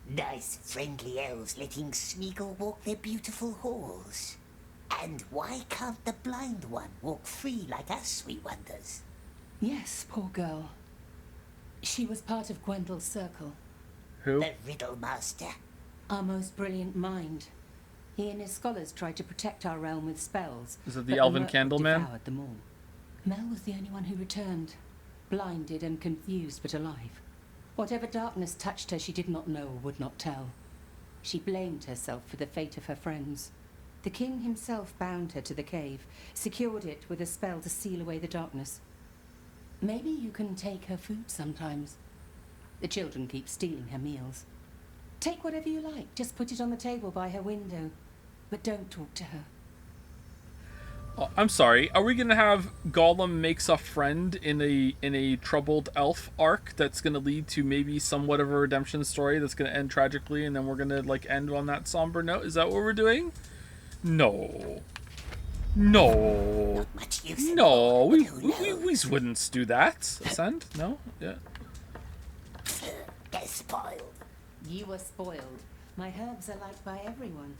Nice, friendly elves letting Smeagol walk their beautiful halls. And why can't the blind one walk free like us, we wonders? Yes, poor girl. She was part of Gwendel's circle. Who? The Riddle Master. Our most brilliant mind. He and his scholars tried to protect our realm with spells. Is it the but Elven Merc Candleman? devoured them all. Mel was the only one who returned, blinded and confused but alive. Whatever darkness touched her, she did not know or would not tell. She blamed herself for the fate of her friends. The king himself bound her to the cave, secured it with a spell to seal away the darkness. Maybe you can take her food sometimes. The children keep stealing her meals. Take whatever you like, just put it on the table by her window. But don't talk to her. Oh, I'm sorry. Are we gonna have Gollum makes a friend in a troubled elf arc that's gonna lead to maybe somewhat of a redemption story that's gonna end tragically, and then we're gonna like end on that somber note? Is that what we're doing? No. No. No. We wouldn't do that. Ascend? No. Yeah. Get spoiled. You were spoiled. My herbs are liked by everyone.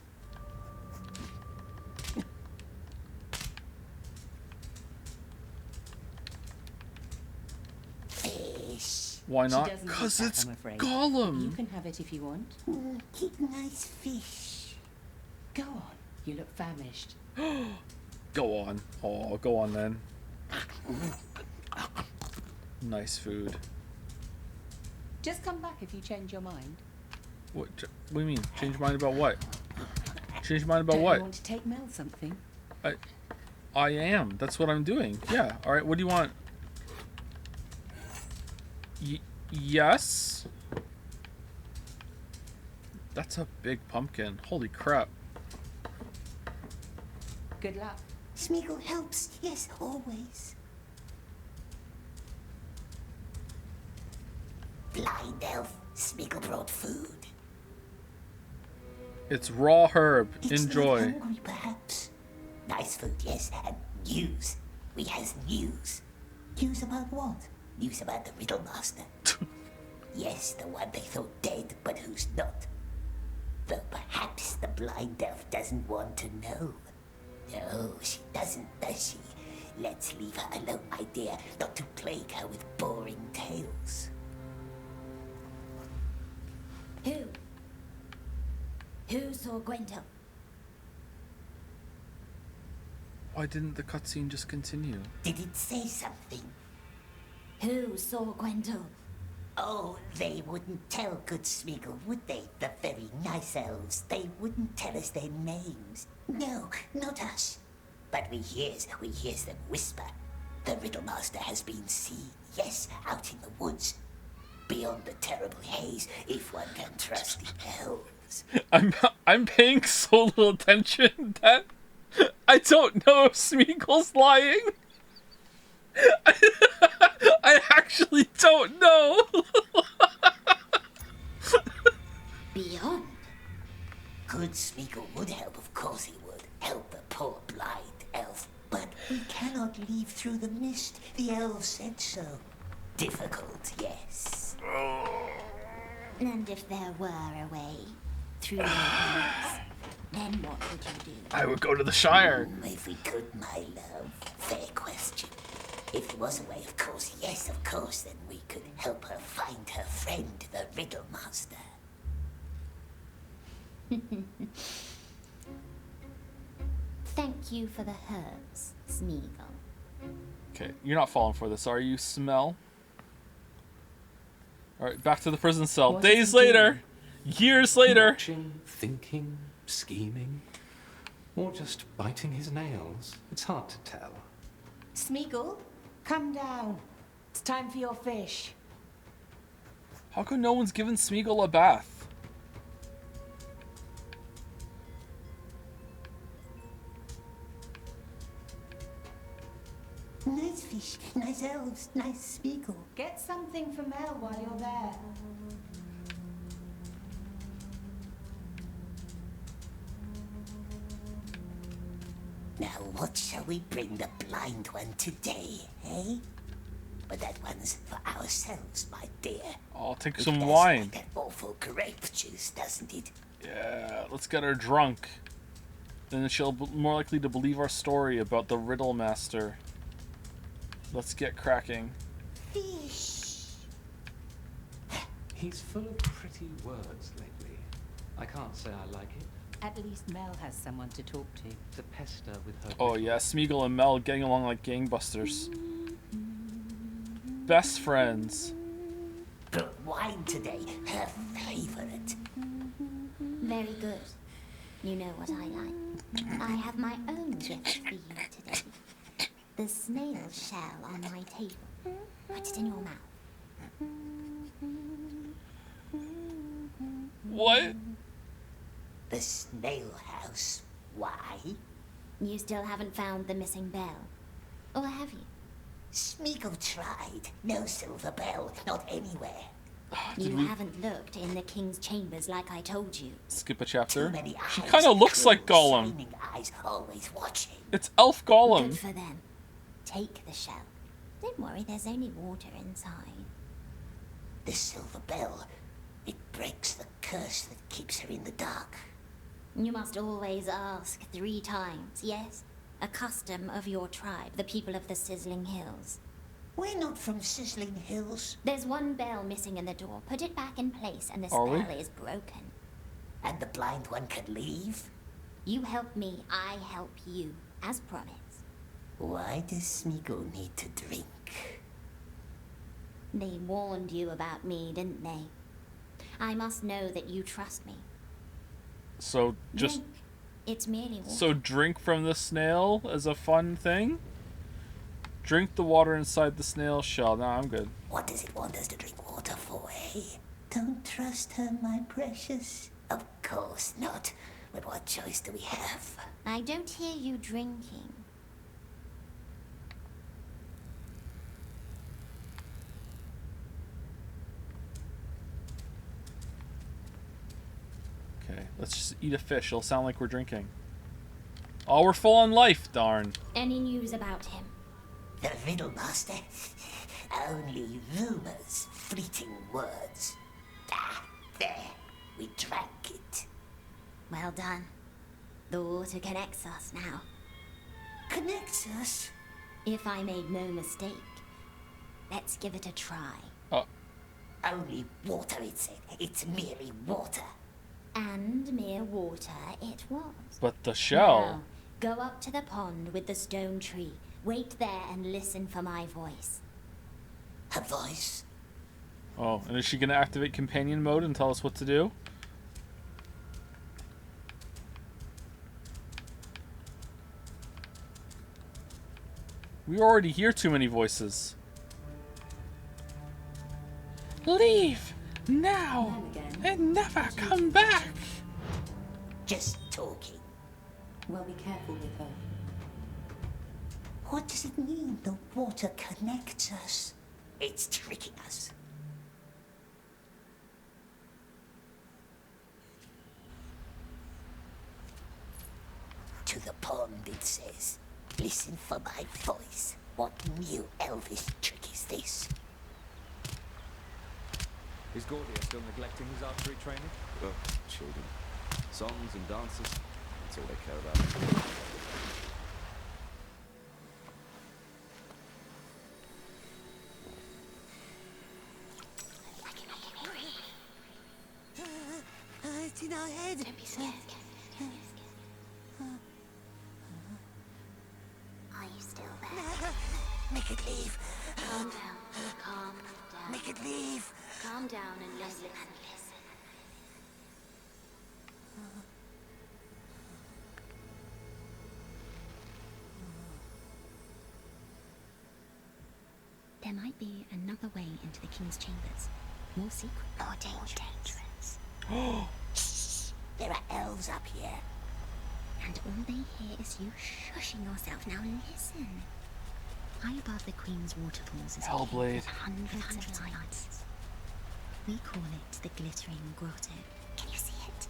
Fish. Why She not? doesn't eat Because that, it's I'm afraid. Gollum. You can have it if you want. Keep nice fish. Go on. You look famished. Go on. Oh, go on then. Nice food. Just come back if you change your mind. What do you mean? Change your mind about what? Change your mind about Don't what? you want to take Mel something? I am. That's what I'm doing. Yeah. All right. What do you want? Yes. That's a big pumpkin. Holy crap. Good luck. Smeagol helps, yes, always. Blind elf, Smeagol brought food. It's raw herb. It's Enjoy. not hungry, perhaps. Nice food, yes, and news. We has news. News about what? News about the Riddle Master. Yes, the one they thought dead, but who's not. Though perhaps the blind elf doesn't want to know. No, she doesn't, does she? Let's leave her alone, my dear, not to plague her with boring tales. Who saw Gwendol? Why didn't the cutscene just continue? Did it say something? Who saw Gwendol? Oh, they wouldn't tell good Smeagol, would they? The very nice elves. They wouldn't tell us their names. No, not us. But we hears them whisper. The Riddle Master has been seen, yes, out in the woods. Beyond the terrible haze, if one can trust the elves. I'm paying so little attention that I don't know if Smeagol's lying. I actually don't know. Beyond? Good Smeagol would help, of course he would. Help the poor blind elf. But we cannot leave through the mist. The elves said so. Difficult, yes. And if there were a way through the woods, then what would you do? I would go to the Shire. If we could, my love. Fair question. If there was a way, of course, yes, of course, then we could help her find her friend, the Riddle Master. Thank you for the herbs, Smeagol. Okay, you're not falling for this, are you, Smell? Alright, back to the prison cell. What Days is he later. Years later. Watching, thinking, scheming, or just biting his nails. It's hard to tell. Smeagol, come down. It's time for your fish. How come no one's given Smeagol a bath? Nice fish, nice elves, nice Smeagol. Get something for Mel while you're there. Now what shall we bring the blind one today, eh? But that one's for ourselves, my dear. I'll take It some does wine. like that awful grape juice, doesn't it? Yeah, let's get her drunk. Then she'll be more likely to believe our story about the Riddle Master. Let's get cracking. Fish. He's full of pretty words lately. I can't say I like it. At least Mel has someone to talk to. To pester with her. Oh yeah, Smeagol and Mel getting along like gangbusters. Best friends. Brought wine today, her favorite. Very good. You know what I like. I have my own gift for you today. The snail shell on my table. Put it in your mouth. What? The snail house. Why? You still haven't found the missing bell. Or have you? Smeagol tried. No silver bell. Not anywhere. You haven't looked in the king's chambers like I told you. Skip a chapter. Too many She eyes, kind of looks like cruel, Gollum. shining eyes, always watching. It's Elf Gollum. Good for them. Take the shell. Don't worry, there's only water inside. The silver bell. It breaks the curse that keeps her in the dark. You must always ask 3 times, yes? A custom of your tribe, the people of the Sizzling Hills. We're not from Sizzling Hills. There's one bell missing in the door. Put it back in place and the Are we? spell is broken. And the blind one can leave? You help me, I help you, as promised. Why does Smeagol need to drink? They warned you about me, didn't they? I must know that you trust me. So just Drink. It's merely water. so drink from the snail as a fun thing. Drink the water inside the snail shell. Nah, I'm good. What does it want us to drink water for? Don't trust her, my precious. Of course not. But what choice do we have? I don't hear you drinking. Okay, let's just eat a fish. It'll sound like we're drinking. Oh, we're full on life, darn. Any news about him? The Riddle Master? Only rumors, fleeting words. Ah, there. We drank it. Well done. The water connects us now. Connects us? If I made no mistake. Let's give it a try. Oh. Only water, it's merely water. And mere water it was. But the shell... Now, go up to the pond with the stone tree. Wait there and listen for my voice. Her voice? Oh, and is she gonna activate companion mode and tell us what to do? We already hear too many voices. Leave now and never come back. Just talking. Well, be careful with her. What does it mean the water connects us? It's tricking us. To the pond, it says. Listen for my voice. What new elvish trick is this? Is Gordia still neglecting his archery training? Oh, children. Songs and dances. That's all they care about. It's in our head. Don't be scared. Are you still there? Make it leave. Calm down. Calm down. Make it leave. Calm down and listen. There might be another way into the king's chambers. More secret. More dangerous. Shh. There are elves up here. And all they hear is you shushing yourself. Now listen. High above the Queen's waterfalls is Hellblade. with hundreds of lights. We call it the Glittering Grotto. Can you see it?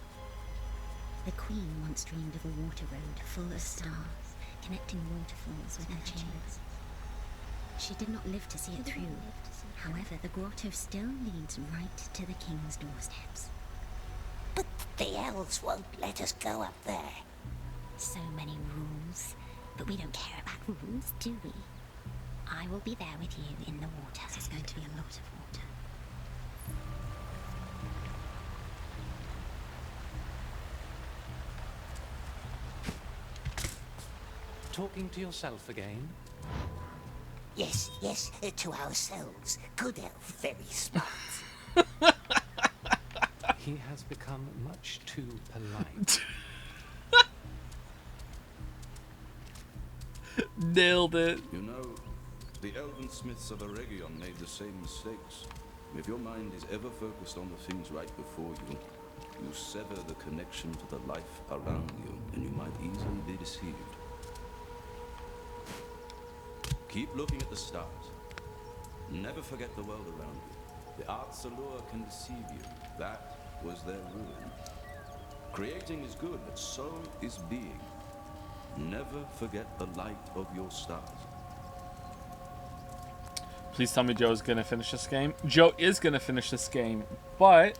The Queen once dreamed of a water road full of stars, connecting waterfalls with her chambers. She did not live to see it through. However, the grotto still leads right to the King's doorsteps. But the elves won't let us go up there. So many rules. But we don't care about rules, do we? I will be there with you in the water. There's going to be a lot of water. Talking to yourself again? Yes, to ourselves. Good elf, very smart. He has become much too polite. Nailed it. You know, the elven smiths of Eregion made the same mistakes. If your mind is ever focused on the things right before you, you sever the connection to the life around you, and you might easily be deceived. Keep looking at the stars. Never forget the world around you. The art's allure can deceive you. That was their ruin. Creating is good, but so is being. Never forget the light of your stars. Please tell me Joe's gonna finish this game. Joe is gonna finish this game, but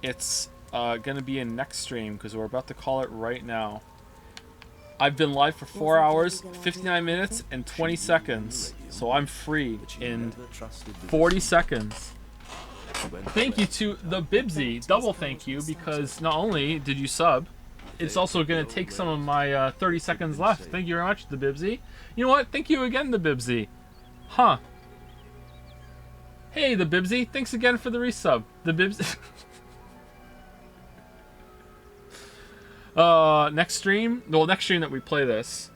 it's gonna be in next stream because we're about to call it right now. I've been live for 4 hours, 59 minutes, and 20 seconds, so I'm free in 40 seconds. Thank you to the Bibsy, double thank you, because not only did you sub, it's also going to take some of my 30 seconds left. Thank you very much, the Bibsy. You know what? Thank you again, the Bibsy. Huh. Hey, the Bibsy. Thanks again for the resub. The Bibsy. Next stream? Well, next stream that we play this.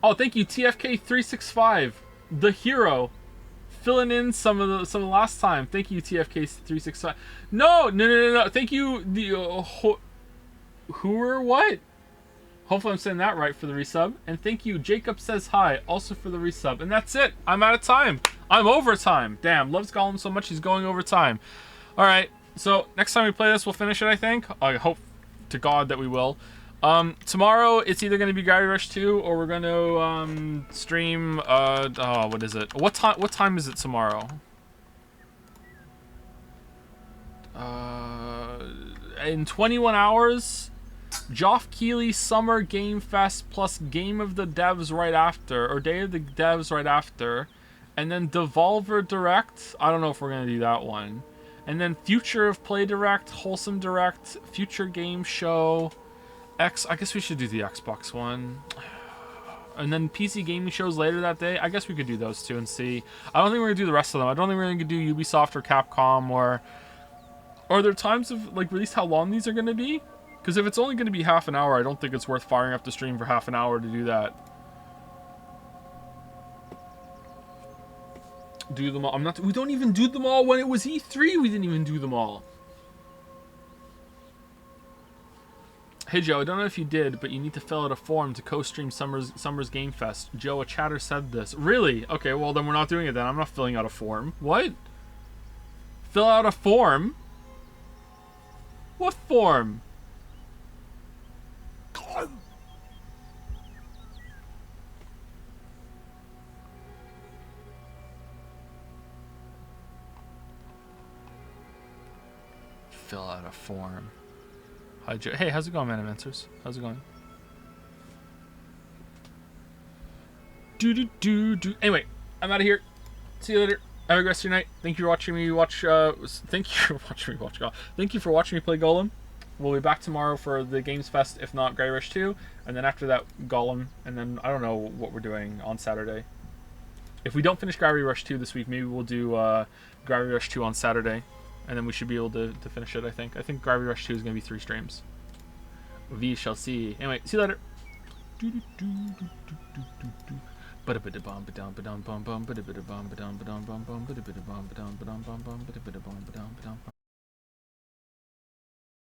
Oh, thank you, TFK365. The Hero. filling in some of the last time. Thank you, TFK365. No. Thank you, the who or what? Hopefully I'm saying that right for the resub. And thank you, Jacob Says Hi, also for the resub. And that's it. I'm out of time. I'm over time. Damn, loves Gollum so much he's going over time. All right. So next time we play this, we'll finish it. I think. I hope to God that we will. Tomorrow it's either going to be Gravity Rush 2 or we're going to stream. What is it? What time is it tomorrow? In 21 hours. Geoff Keighley Summer Game Fest plus Game of the Devs right after, or Day of the Devs right after, and then Devolver Direct. I don't know if we're gonna do that one, and then Future of Play Direct, Wholesome Direct, Future Game Show, I guess we should do the Xbox one, and then PC gaming shows later that day. I guess we could do those two and see. I don't think we're gonna do the rest of them. I don't think we're gonna do Ubisoft or Capcom or. Are there times of like release how long these are gonna be? Because if it's only going to be half an hour, I don't think it's worth firing up the stream for half an hour to do that. Do them all. We don't even do them all when it was E3. We didn't even do them all. Hey Joe, I don't know if you did, but you need to fill out a form to co-stream Summer's Game Fest. Joe, a chatter said this. Really? Okay, well then we're not doing it then. I'm not filling out a form. What? Fill out a form? What form? Fill out a form. Hi, Joe. Hey, how's it going, Man of Answers? How's it going? Anyway, I'm out of here. See you later. Have a good rest of your night. Thank you for watching me watch. Thank you for watching me watch. Thank you for watching me play Gollum. We'll be back tomorrow for the Games Fest, if not Gravity Rush 2, and then after that Gollum, and then I don't know what we're doing on Saturday. If we don't finish Gravity Rush 2 this week, maybe we'll do Gravity Rush 2 on Saturday, and then we should be able to finish it. I think Gravity Rush 2 is going to be 3 streams. We shall see. Anyway, see you later.